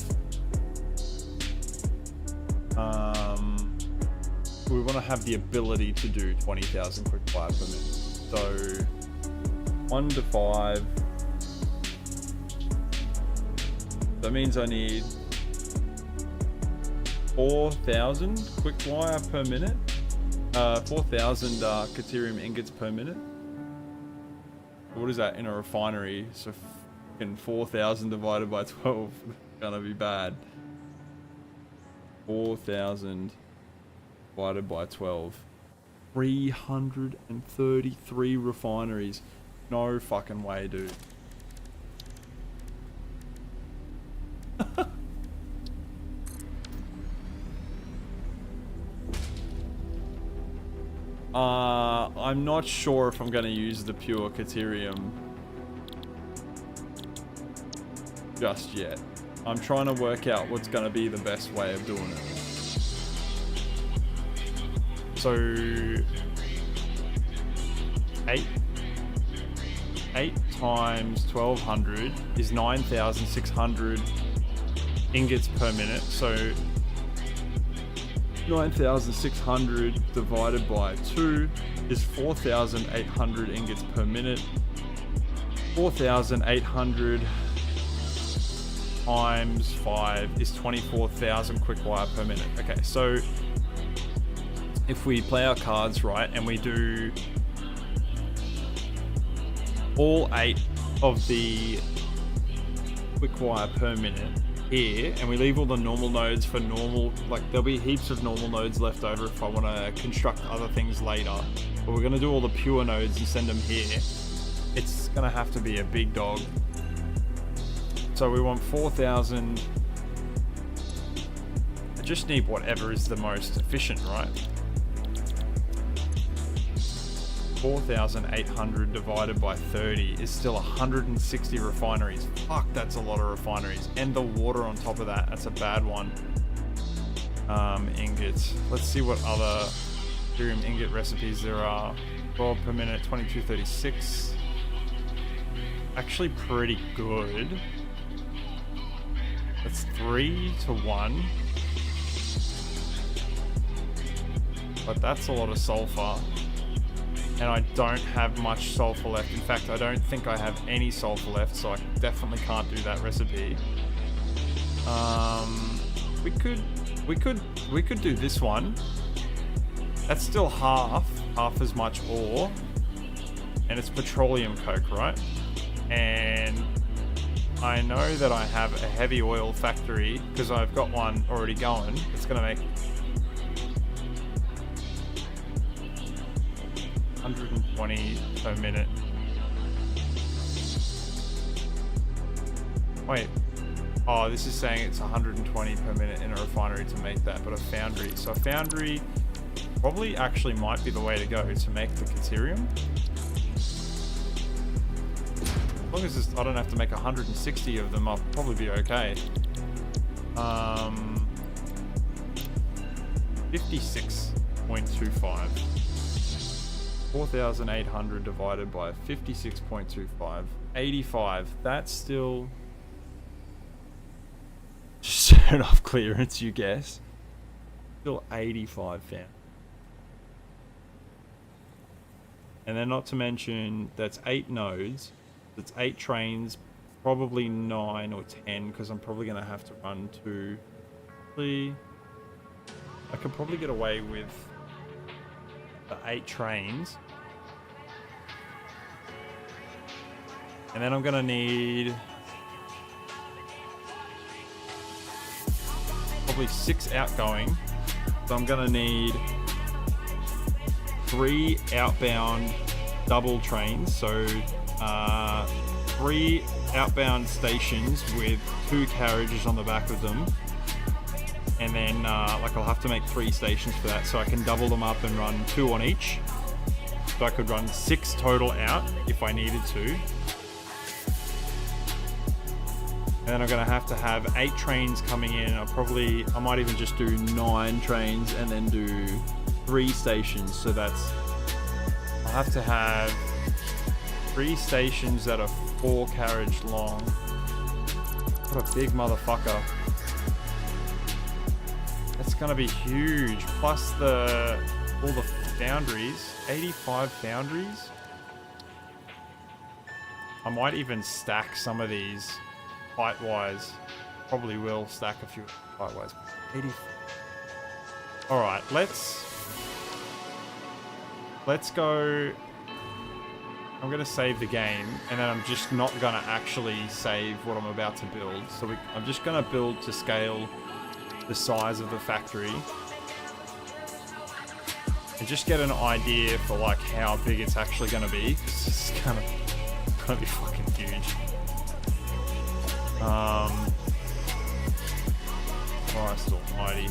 We want to have the ability to do 20,000 quick wire per minute. So 1 to 5. That means I need 4,000 quick wire per minute. 4,000 Caterium ingots per minute. What is that in a refinery? So fucking 4,000 divided by 12 is gonna be bad. 4,000 divided by 12. 333 refineries. No fucking way, dude. I'm not sure if I'm going to use the pure Caterium just yet. I'm trying to work out what's going to be the best way of doing it. So 8 times 1200 is 9,600 ingots per minute. So 9,600 divided by 2 is 4,800 ingots per minute. 4,800 times 5 is 24,000 quick wire per minute. Okay, so if we play our cards right and we do all 8 of the quick wire per minute here, and we leave all the normal nodes for normal, like there'll be heaps of normal nodes left over if I want to construct other things later, but we're going to do all the pure nodes and send them here. It's going to have to be a big dog. So we want 4,000. I just need whatever is the most efficient, right? 4,800 divided by 30 is still 160 refineries. Fuck, that's a lot of refineries. And the water on top of that, that's a bad one. Ingots. Let's see what other Caterium ingot recipes there are. 12 per minute, 2236. Actually pretty good. That's 3 to 1. But that's a lot of sulfur. And I don't have much sulfur left. In fact, I don't think I have any sulfur left, so I definitely can't do that recipe. We could do this one. That's still half as much ore, and it's petroleum coke, right? And I know that I have a heavy oil factory because I've got one already going. It's gonna make 120 per minute. Wait. Oh, this is saying it's 120 per minute in a refinery to make that, but a foundry. So a foundry probably actually might be the way to go to make the Caterium. As long as I don't have to make 160 of them, I'll probably be okay. 56.25. 4,800 divided by 56.25. 85. That's still just turn off clearance, you guess. Still 85 fam. And then not to mention that's 8 nodes. That's 8 trains, probably 9 or 10 because I'm probably going to have to run 2. I could probably get away with the 8 trains. And then I'm going to need probably 6 outgoing. So I'm going to need 3 outbound double trains. So 3 outbound stations with 2 carriages on the back of them. And then like I'll have to make 3 stations for that, so I can double them up and run 2 on each. So I could run 6 total out if I needed to. And then I'm gonna have to have 8 trains coming in. I might even just do 9 trains and then do 3 stations. So that's, I'll have to have 3 stations that are 4 carriage long. What a big motherfucker. That's gonna be huge. Plus all the foundries, 85 foundries. I might even stack some of these height-wise. Probably will stack a few height-wise. 80. All right, let's go. I'm gonna save the game, and then I'm just not gonna actually save what I'm about to build. So I'm just gonna build to scale the size of the factory. And just get an idea for like how big it's actually going to be, because it's gonna be fucking huge. Christ almighty.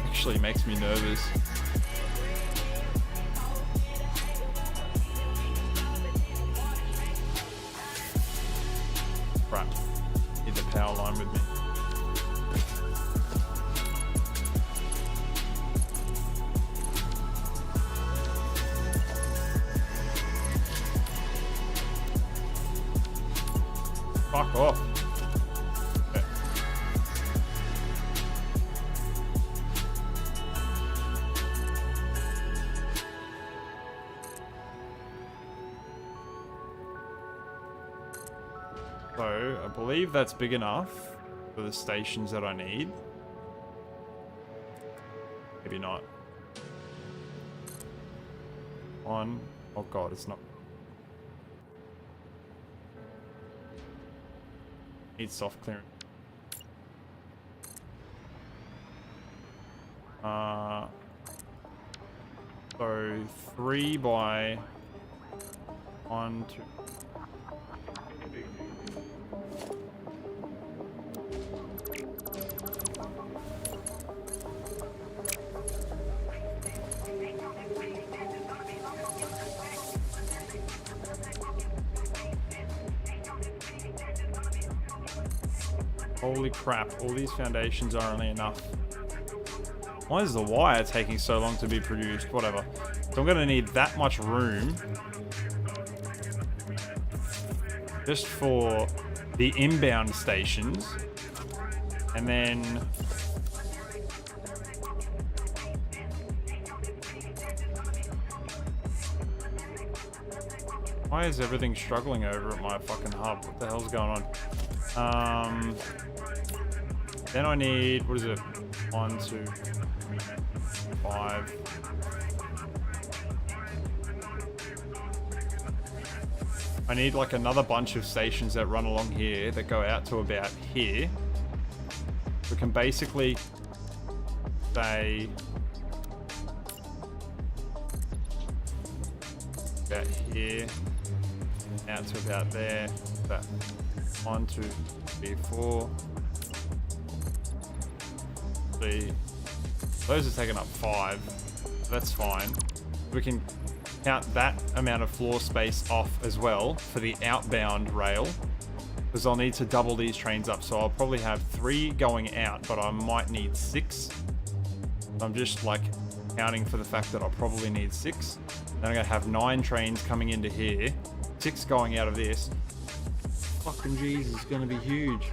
Actually makes me nervous. Right. Need the power line with me. Fuck off. Okay. So, I believe that's big enough for the stations that I need. Maybe not. One. Oh god, it's not. Need soft clearance. So 3 by 1, 2. Holy crap, all these foundations are only enough. Why is the wire taking so long to be produced? Whatever. So I'm going to need that much room just for the inbound stations. And then why is everything struggling over at my fucking hub? What the hell's going on? Then I need, what is it? 1, 2, 5. I need like another bunch of stations that run along here that go out to about here. We can basically say about here, out to about there. That 1, 2, 3, 4. Those are taking up 5. That's fine. We can count that amount of floor space off as well for the outbound rail, because I'll need to double these trains up. So I'll probably have 3 going out, but I might need 6. I'm just like counting for the fact that I'll probably need 6. Then I'm gonna have 9 trains coming into here, 6 going out of this. Fucking Jesus, it's gonna be huge.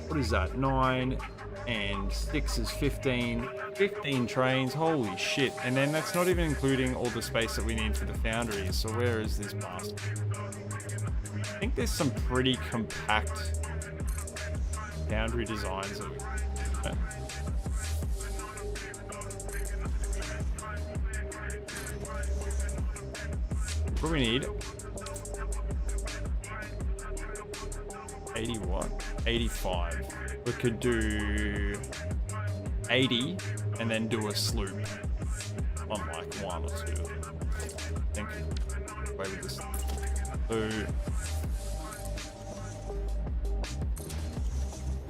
What is that? 9 and 6 is 15. 15 trains, holy shit. And then that's not even including all the space that we need for the foundries. So where is this bastard? I think there's some pretty compact foundry designs. What do we need? 80 what? 85. We could do 80 and then do a sloop on like 1 or 2. I think. Wait with this. So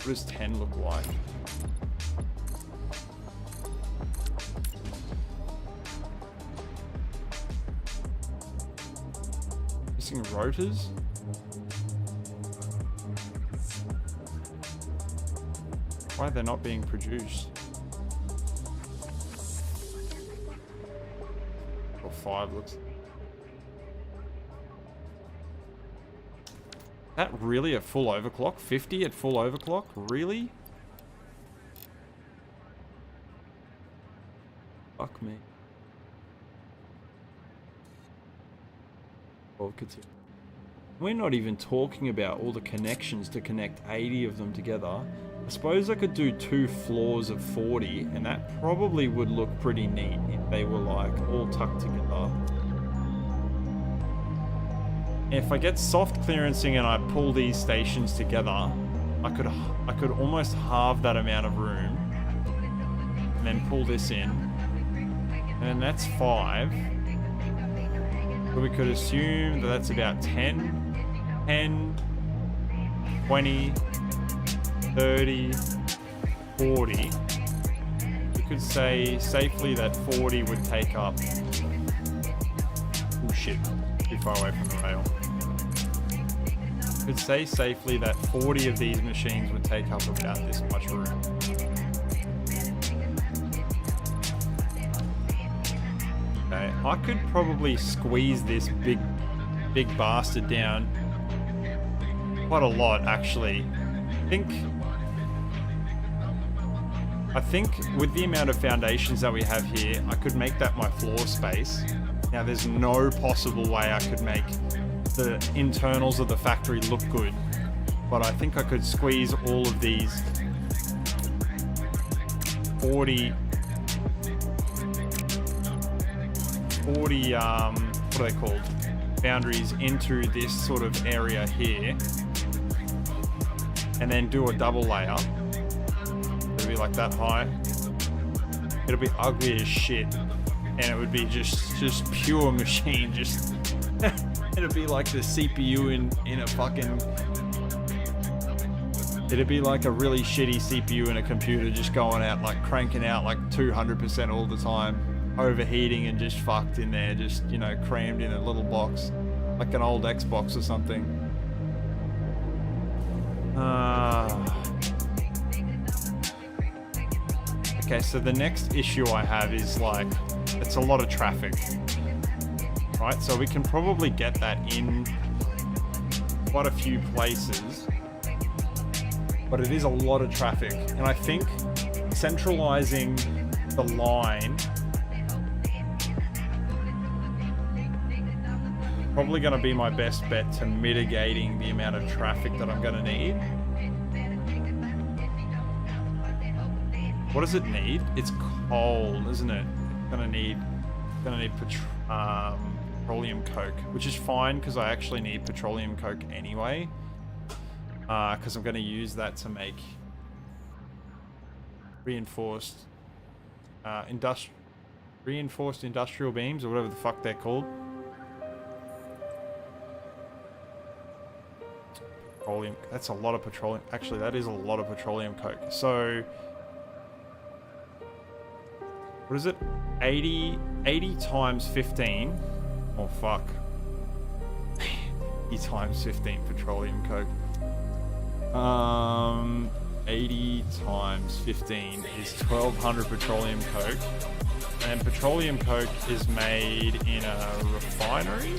What does 10 look like? Missing rotors? Why are they not being produced? Or 5 looks. That really at full overclock? 50 at full overclock? Really? Fuck me. Well, continue. We're not even talking about all the connections to connect 80 of them together. I suppose I could do 2 floors of 40, and that probably would look pretty neat if they were like all tucked together. If I get soft clearancing and I pull these stations together, I could almost halve that amount of room, and then pull this in, and that's 5. So we could assume that that's about 10, 20, 30, 40. We could say safely that 40 would take up... Oh shit, too far away from the rail. We could say safely that 40 of these machines would take up about this much room. Okay, I could probably squeeze this big bastard down quite a lot, actually. I think with the amount of foundations that we have here, I could make that my floor space. Now, there's no possible way I could make the internals of the factory look good, but I think I could squeeze all of these 40 what are they called? Boundaries into this sort of area here, and then do a double layer. It'll be like that high. It'll be ugly as shit, and it would be just pure machine. Just it'll be like the CPU in a fucking. It'd be like a really shitty CPU in a computer, just going out like cranking out like 200% all the time, overheating and just fucked in there, just, you know, crammed in a little box, like an old Xbox or something. Okay, so the next issue I have is like, it's a lot of traffic, right? So we can probably get that in quite a few places, but it is a lot of traffic. And I think centralizing the line probably going to be my best bet to mitigating the amount of traffic that I'm going to need. What does it need? It's coal, isn't it? It's gonna need petroleum coke, which is fine because I actually need petroleum coke anyway. Because I'm going to use that to make reinforced industrial beams, or whatever the fuck they're called. Petroleum. That's a lot of petroleum. Actually, that is a lot of petroleum coke. So, what is it? 80 times 15. Oh fuck. 80 times 15 petroleum coke. 80 times 15 is 1200 petroleum coke. And petroleum coke is made in a refinery?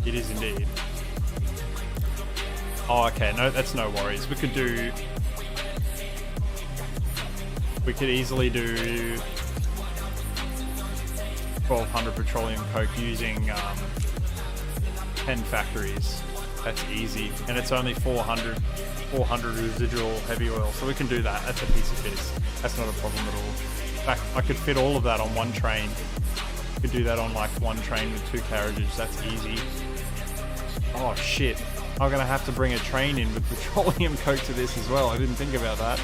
It is indeed. Oh, okay. No, that's no worries. We could easily do 1200 petroleum coke using 10 factories. That's easy, and it's only 400 residual heavy oil, so we can do that. That's a piece of piss. That's not a problem at all. In fact, I could fit all of that on one train. I could do that on like one train with 2 carriages. That's easy. Oh shit, I'm gonna have to bring a train in with petroleum coke to this as well. I didn't think about that.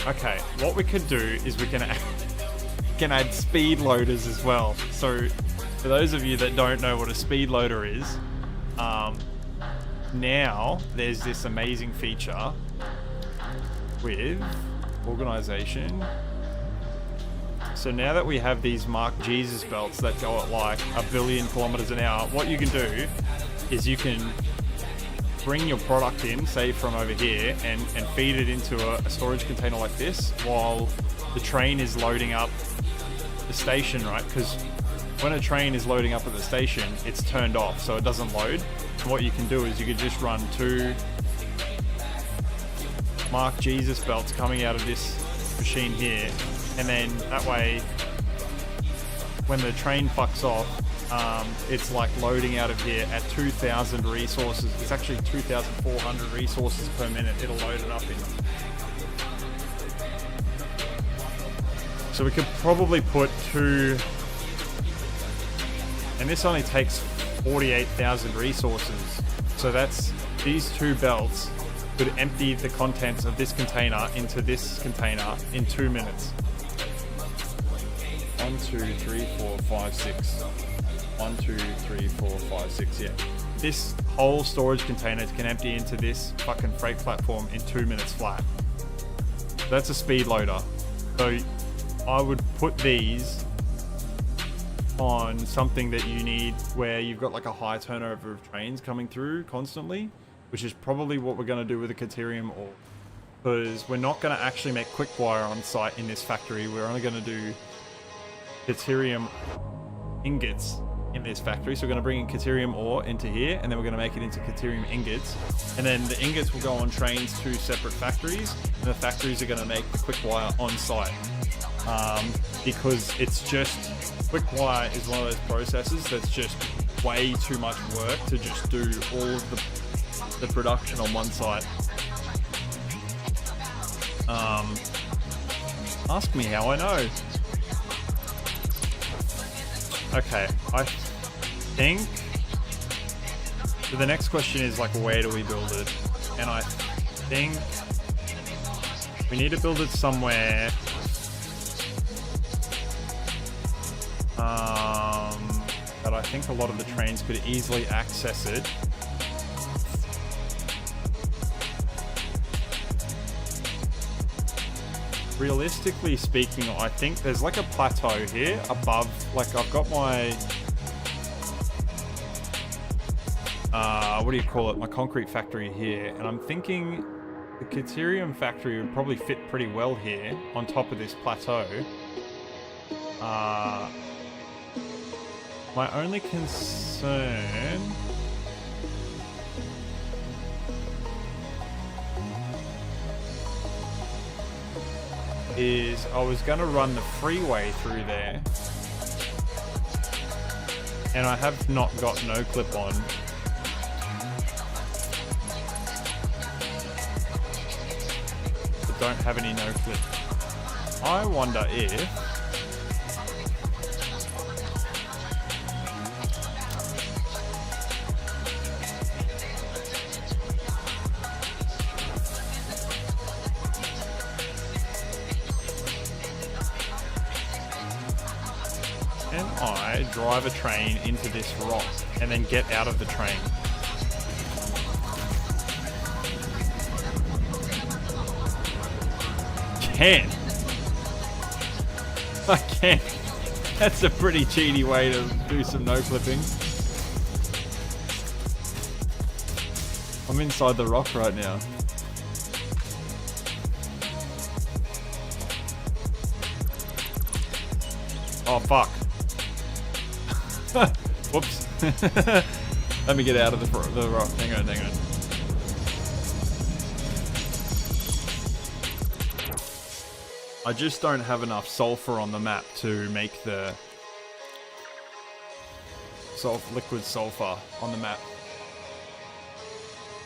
Okay, what we could do is we can add speed loaders as well. So for those of you that don't know what a speed loader is, now there's this amazing feature with organization. So now that we have these Mark Jesus belts that go at like 1 billion kilometers an hour, what you can do is you can bring your product in, say from over here, and feed it into a storage container like this while the train is loading up the station, right? Because when a train is loading up at the station, it's turned off, so it doesn't load. And what you can do is you can just run 2 Mark Jesus belts coming out of this machine here, and then that way when the train fucks off, it's like loading out of here at 2,000 resources. It's actually 2,400 resources per minute it'll load it up in. So we could probably put 2, and this only takes 48,000 resources. So that's, these 2 belts could empty the contents of this container into this container in 2 minutes. 1, 2, 3, 4, 5, 6. 1, 2, 3, 4, 5, 6. Yeah. This whole storage container can empty into this fucking freight platform in 2 minutes flat. That's a speed loader. So I would put these on something that you need where you've got like a high turnover of trains coming through constantly, which is probably what we're going to do with the Caterium ore. Because we're not going to actually make quick wire on site in this factory. We're only going to do Caterium ingots in this factory. So we're going to bring in Caterium ore into here, and then we're going to make it into Caterium ingots. And then the ingots will go on trains to separate factories, and the factories are going to make the quick wire on site. Because it's just, quick wire is one of those processes that's just way too much work to just do all of the production on one site. Ask me how I know. Okay, I think so the next question is like, where do we build it? And I think we need to build it somewhere that I think a lot of the trains could easily access it. Realistically speaking, I think there's like a plateau here above, like I've got my, what do you call it? My concrete factory here. And I'm thinking the Caterium factory would probably fit pretty well here on top of this plateau. My only concern is I was going to run the freeway through there, and I have not got no clip on. I don't have any no clip. I wonder if I drive a train into this rock and then get out of the train. I can. That's a pretty cheaty way to do some no clipping. I'm inside the rock right now. Oh fuck. Whoops. Let me get out of the rock. Hang on. I just don't have enough sulfur on the map to make the liquid sulfur on the map.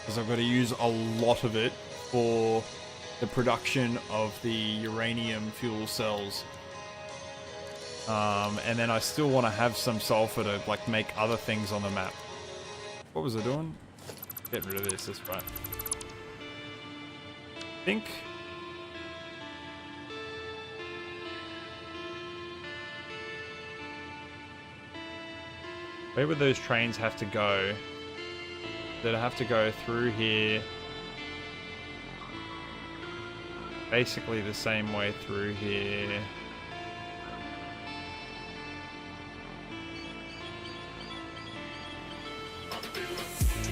Because I've got to use a lot of it for the production of the uranium fuel cells. And then I still want to have some sulfur to like make other things on the map. What was I doing? Get rid of this, that's right. I think Where would those trains have to go? They'd have to go through here. Basically the same way through here.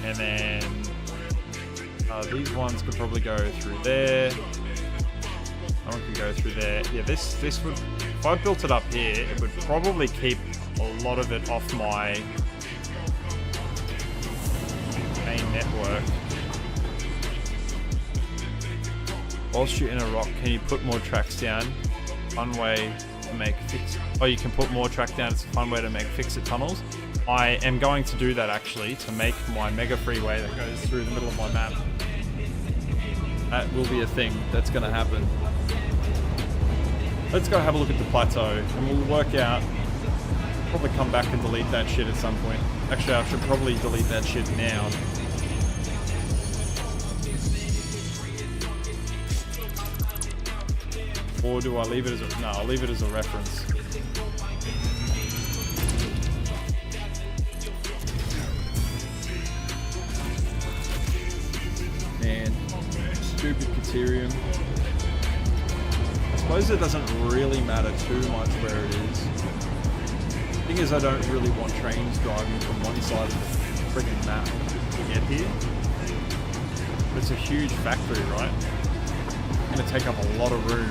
And then these ones could probably go through there. That one could go through there. Yeah, this would, if I built it up here, it would probably keep a lot of it off my main network. Whilst you're in a rock, can you put more tracks down? Fun way to make fix. Oh, you can put more track down. It's a fun way to make fix-it tunnels. I am going to do that actually to make my mega freeway that goes through the middle of my map. That will be a thing that's going to happen. Let's go have a look at the plateau and we'll work out. Probably come back and delete that shit at some point. Actually, I should probably delete that shit now. Or do I leave it as a... No, I'll leave it as a reference. Man, stupid Caterium. I suppose it doesn't really matter too much where it is. The thing is, I don't really want trains driving from one side of the friggin' map to get here. It's a huge factory, right? It's gonna take up a lot of room.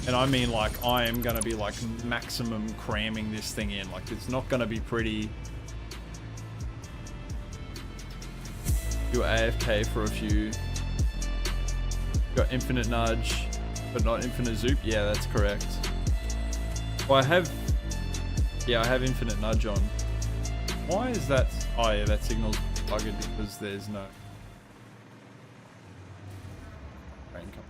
And I mean, like, I am gonna be like maximum cramming this thing in. Like, it's not gonna be pretty. You're AFK for a few. Got infinite nudge, but not infinite zoop. Yeah, that's correct. Well, I have infinite nudge on. Why is that? Oh yeah, that signal's bugged because there's no train coming.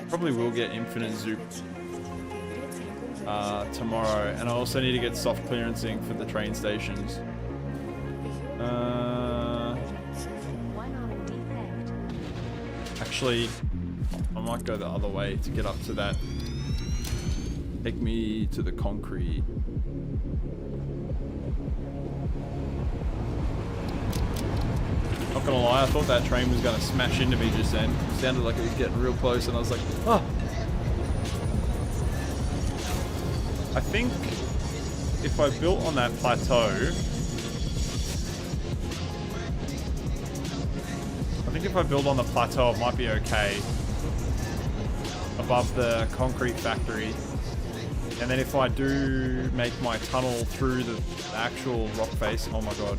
Probably will get infinite zoop tomorrow, and I also need to get soft clearancing for the train stations. Actually, I might go the other way to get up to that. Take me to the concrete. Not gonna lie, I thought that train was gonna smash into me just then. It sounded like it was getting real close, and I was like, oh. I think if I built on that plateau, it might be okay. Above the concrete factory. And then if I do make my tunnel through the actual rock face, oh my god.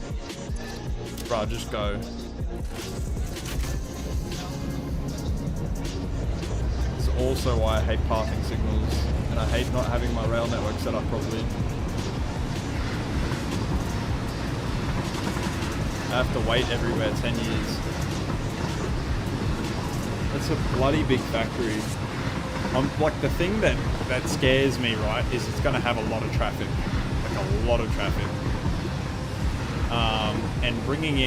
Bruh, just go. This is also why I hate pathing signals, and I hate not having my rail network set up properly. I have to wait everywhere 10 years. That's a bloody big factory. Like, the thing that scares me, right, is it's going to have a lot of traffic. Like, a lot of traffic. And bringing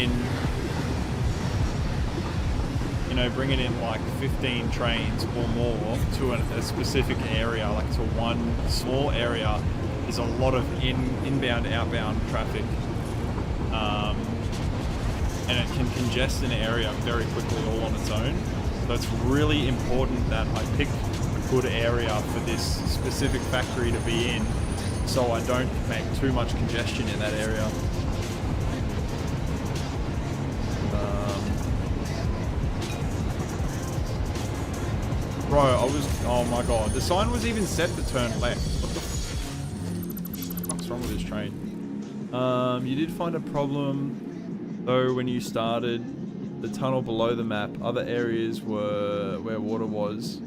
in like 15 trains or more to a specific area, like to one small area, is a lot of inbound, outbound traffic. And it can congest an area very quickly all on its own. So it's really important that I pick a good area for this specific factory to be in, so I don't make too much congestion in that area. Bro, oh my god, the sign was even set to turn left. What the fuck's wrong with this train? You did find a problem, though, when you started the tunnel below the map. Other areas were where water was.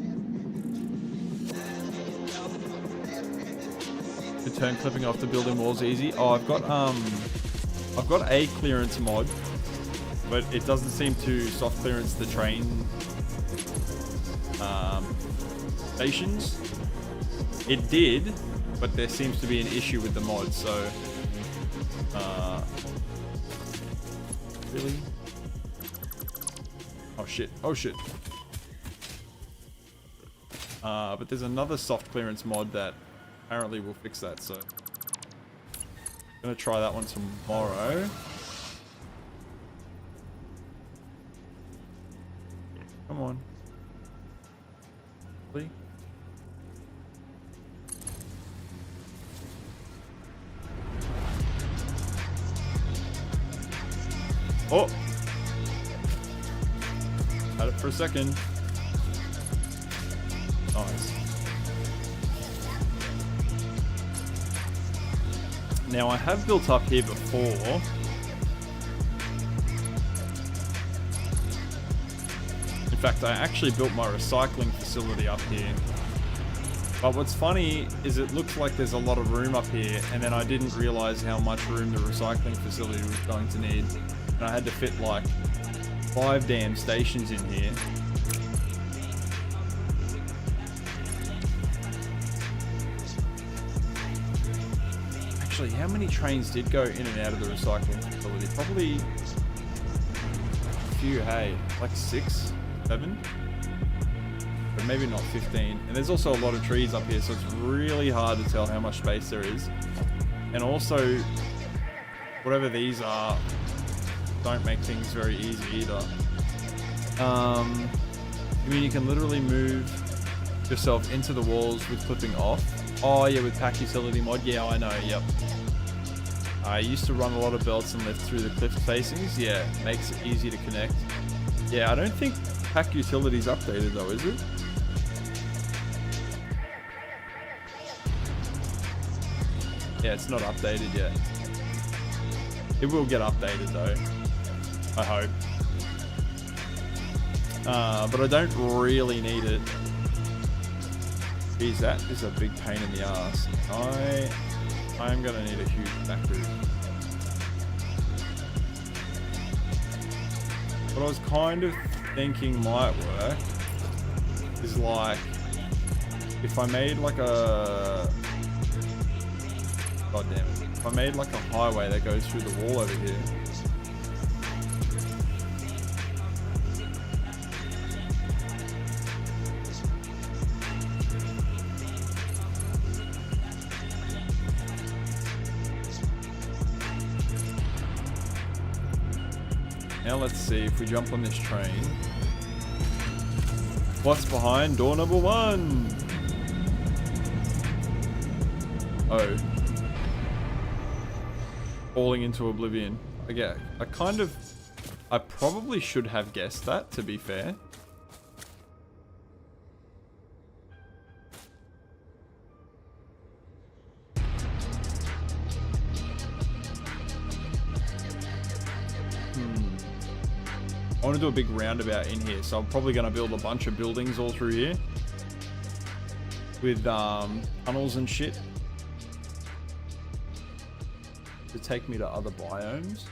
You turn clipping off the building walls easy. Oh, I've got a clearance mod, but it doesn't seem to soft clearance the train stations. It did, but there seems to be an issue with the mod, so... really? Oh shit, oh shit. But there's another soft clearance mod that apparently will fix that, so... I'm gonna try that one tomorrow. Come on. Please? Oh! Had it for a second. Nice. Now I have built up here before. In fact, I actually built my recycling facility up here. But what's funny is it looks like there's a lot of room up here, and then I didn't realize how much room the recycling facility was going to need. And I had to fit like 5 damn stations in here. Actually, how many trains did go in and out of the recycling facility? Probably a few, hey, like 6, 7, but maybe not 15. And there's also a lot of trees up here, so it's really hard to tell how much space there is. And also, whatever these are, don't make things very easy either. I mean, you can literally move yourself into the walls with clipping off. Oh yeah, with pack utility mod. Yeah, I know. Yep. I used to run a lot of belts and lift through the cliff facings. Yeah, makes it easy to connect. Yeah, I don't think pack utility's updated though, is it? Yeah, it's not updated yet. It will get updated though, I hope. But I don't really need it. Geez, that is a big pain in the ass. I'm gonna need a huge factory. What I was kind of thinking might work is like if I made like a... God damn it. If I made like a highway that goes through the wall over here. Now let's see if we jump on this train. What's behind door number 1? Oh. Falling into oblivion. Okay, I probably should have guessed that, to be fair. I want to do a big roundabout in here, so I'm probably going to build a bunch of buildings all through here with tunnels and shit to take me to other biomes.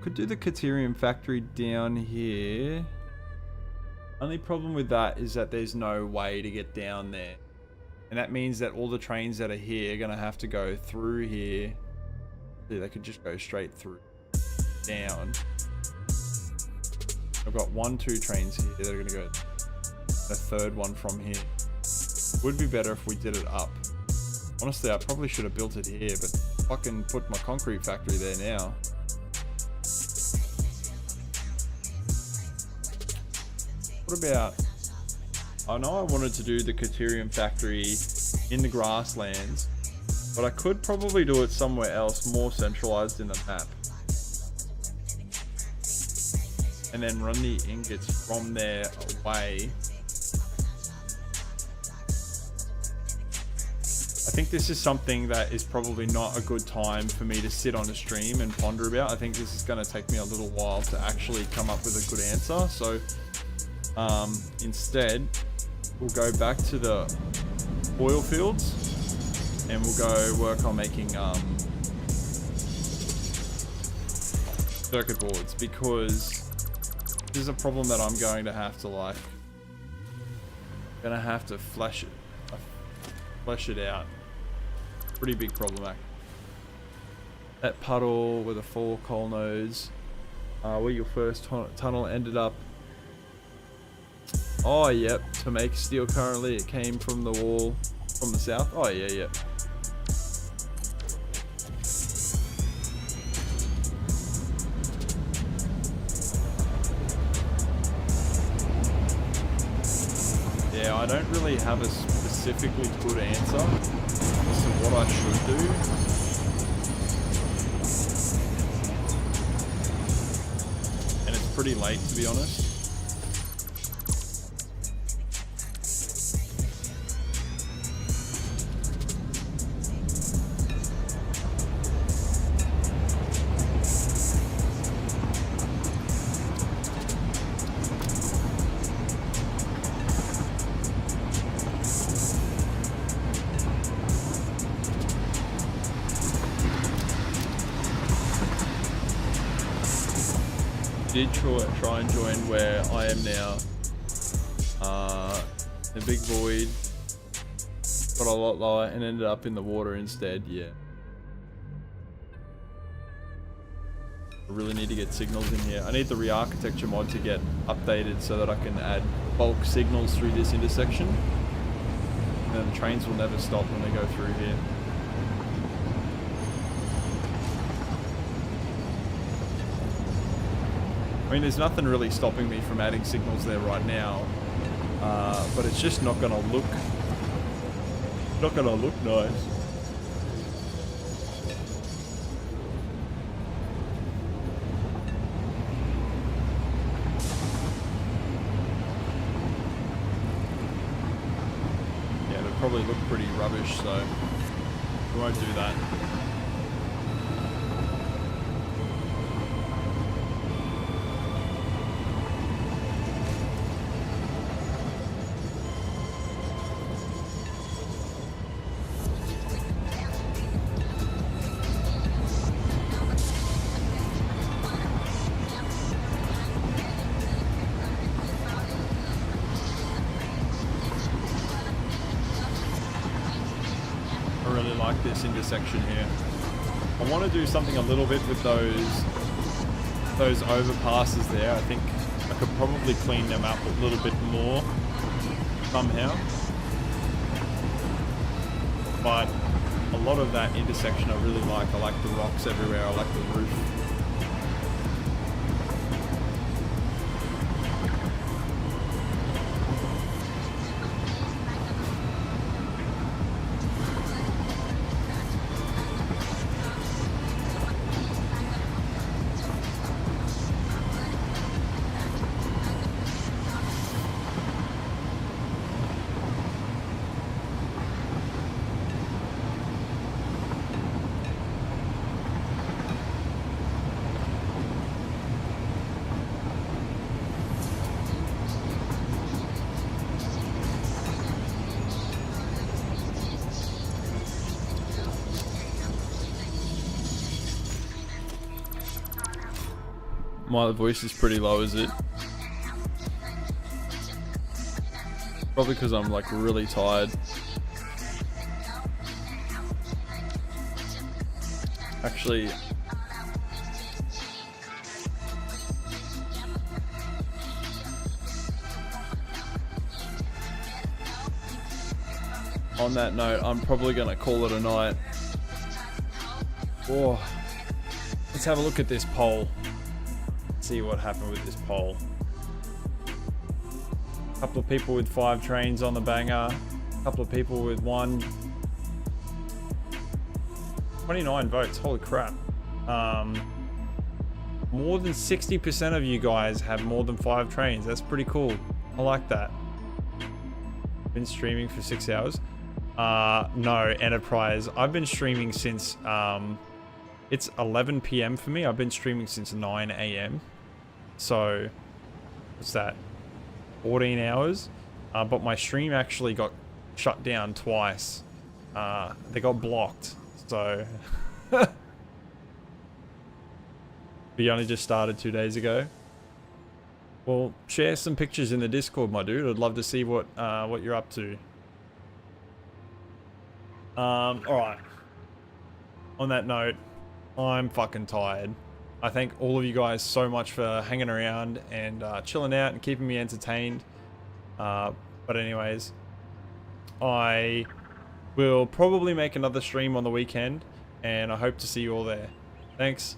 Could do the Caterium factory down here. Only problem with that is that there's no way to get down there. And that means that all the trains that are here are going to have to go through here. See, they could just go straight through. Down. I've got 1, 2 trains here that are going to go. A third one from here. Would be better if we did it up. Honestly, I probably should have built it here, but fucking put my concrete factory there now. What about... I know I wanted to do the Caterium factory in the grasslands, but I could probably do it somewhere else more centralized in the map. And then run the ingots from there away. I think this is something that is probably not a good time for me to sit on a stream and ponder about. I think this is going to take me a little while to actually come up with a good answer. So instead, we'll go back to the oil fields and we'll go work on making circuit boards, because this is a problem that I'm going to have to like, flesh it out. Pretty big problem, actually. That puddle with the 4 coal nodes, where your first tunnel ended up. Oh, yep. To make steel currently, it came from the wall from the south. Oh, yeah, yeah. Yeah, I don't really have a specifically good answer as to what I should do. And it's pretty late, to be honest. Did try and join where I am now. The big void got a lot lower and ended up in the water instead. Yeah. I really need to get signals in here. I need the re-architecture mod to get updated so that I can add bulk signals through this intersection. And then the trains will never stop when they go through here. I mean, there's nothing really stopping me from adding signals there right now, but it's just not gonna look nice. Yeah, it'll probably look pretty rubbish, so we won't do that. This intersection here. I want to do something a little bit with those overpasses there. I think I could probably clean them up a little bit more somehow. But a lot of that intersection I really like. I like the rocks everywhere. I like the roof. My voice is pretty low, is it? Probably because I'm like really tired. Actually, on that note, I'm probably gonna call it a night. Oh, let's have a look at this poll. See what happened with this poll. A couple of people with 5 trains on the banger. A couple of people with 1. 29 votes. Holy crap. More than 60% of you guys have more than 5 trains. That's pretty cool. I like that. Been streaming for 6 hours. No, Enterprise. I've been streaming since it's 11 p.m. for me. I've been streaming since 9 a.m. So, what's that? 14 hours. But my stream actually got shut down twice. They got blocked. So, We only just started 2 days ago. Well, share some pictures in the Discord, my dude. I'd love to see what you're up to. All right. On that note, I'm fucking tired. I thank all of you guys so much for hanging around and chilling out and keeping me entertained. But anyways, I will probably make another stream on the weekend, and I hope to see you all there. Thanks.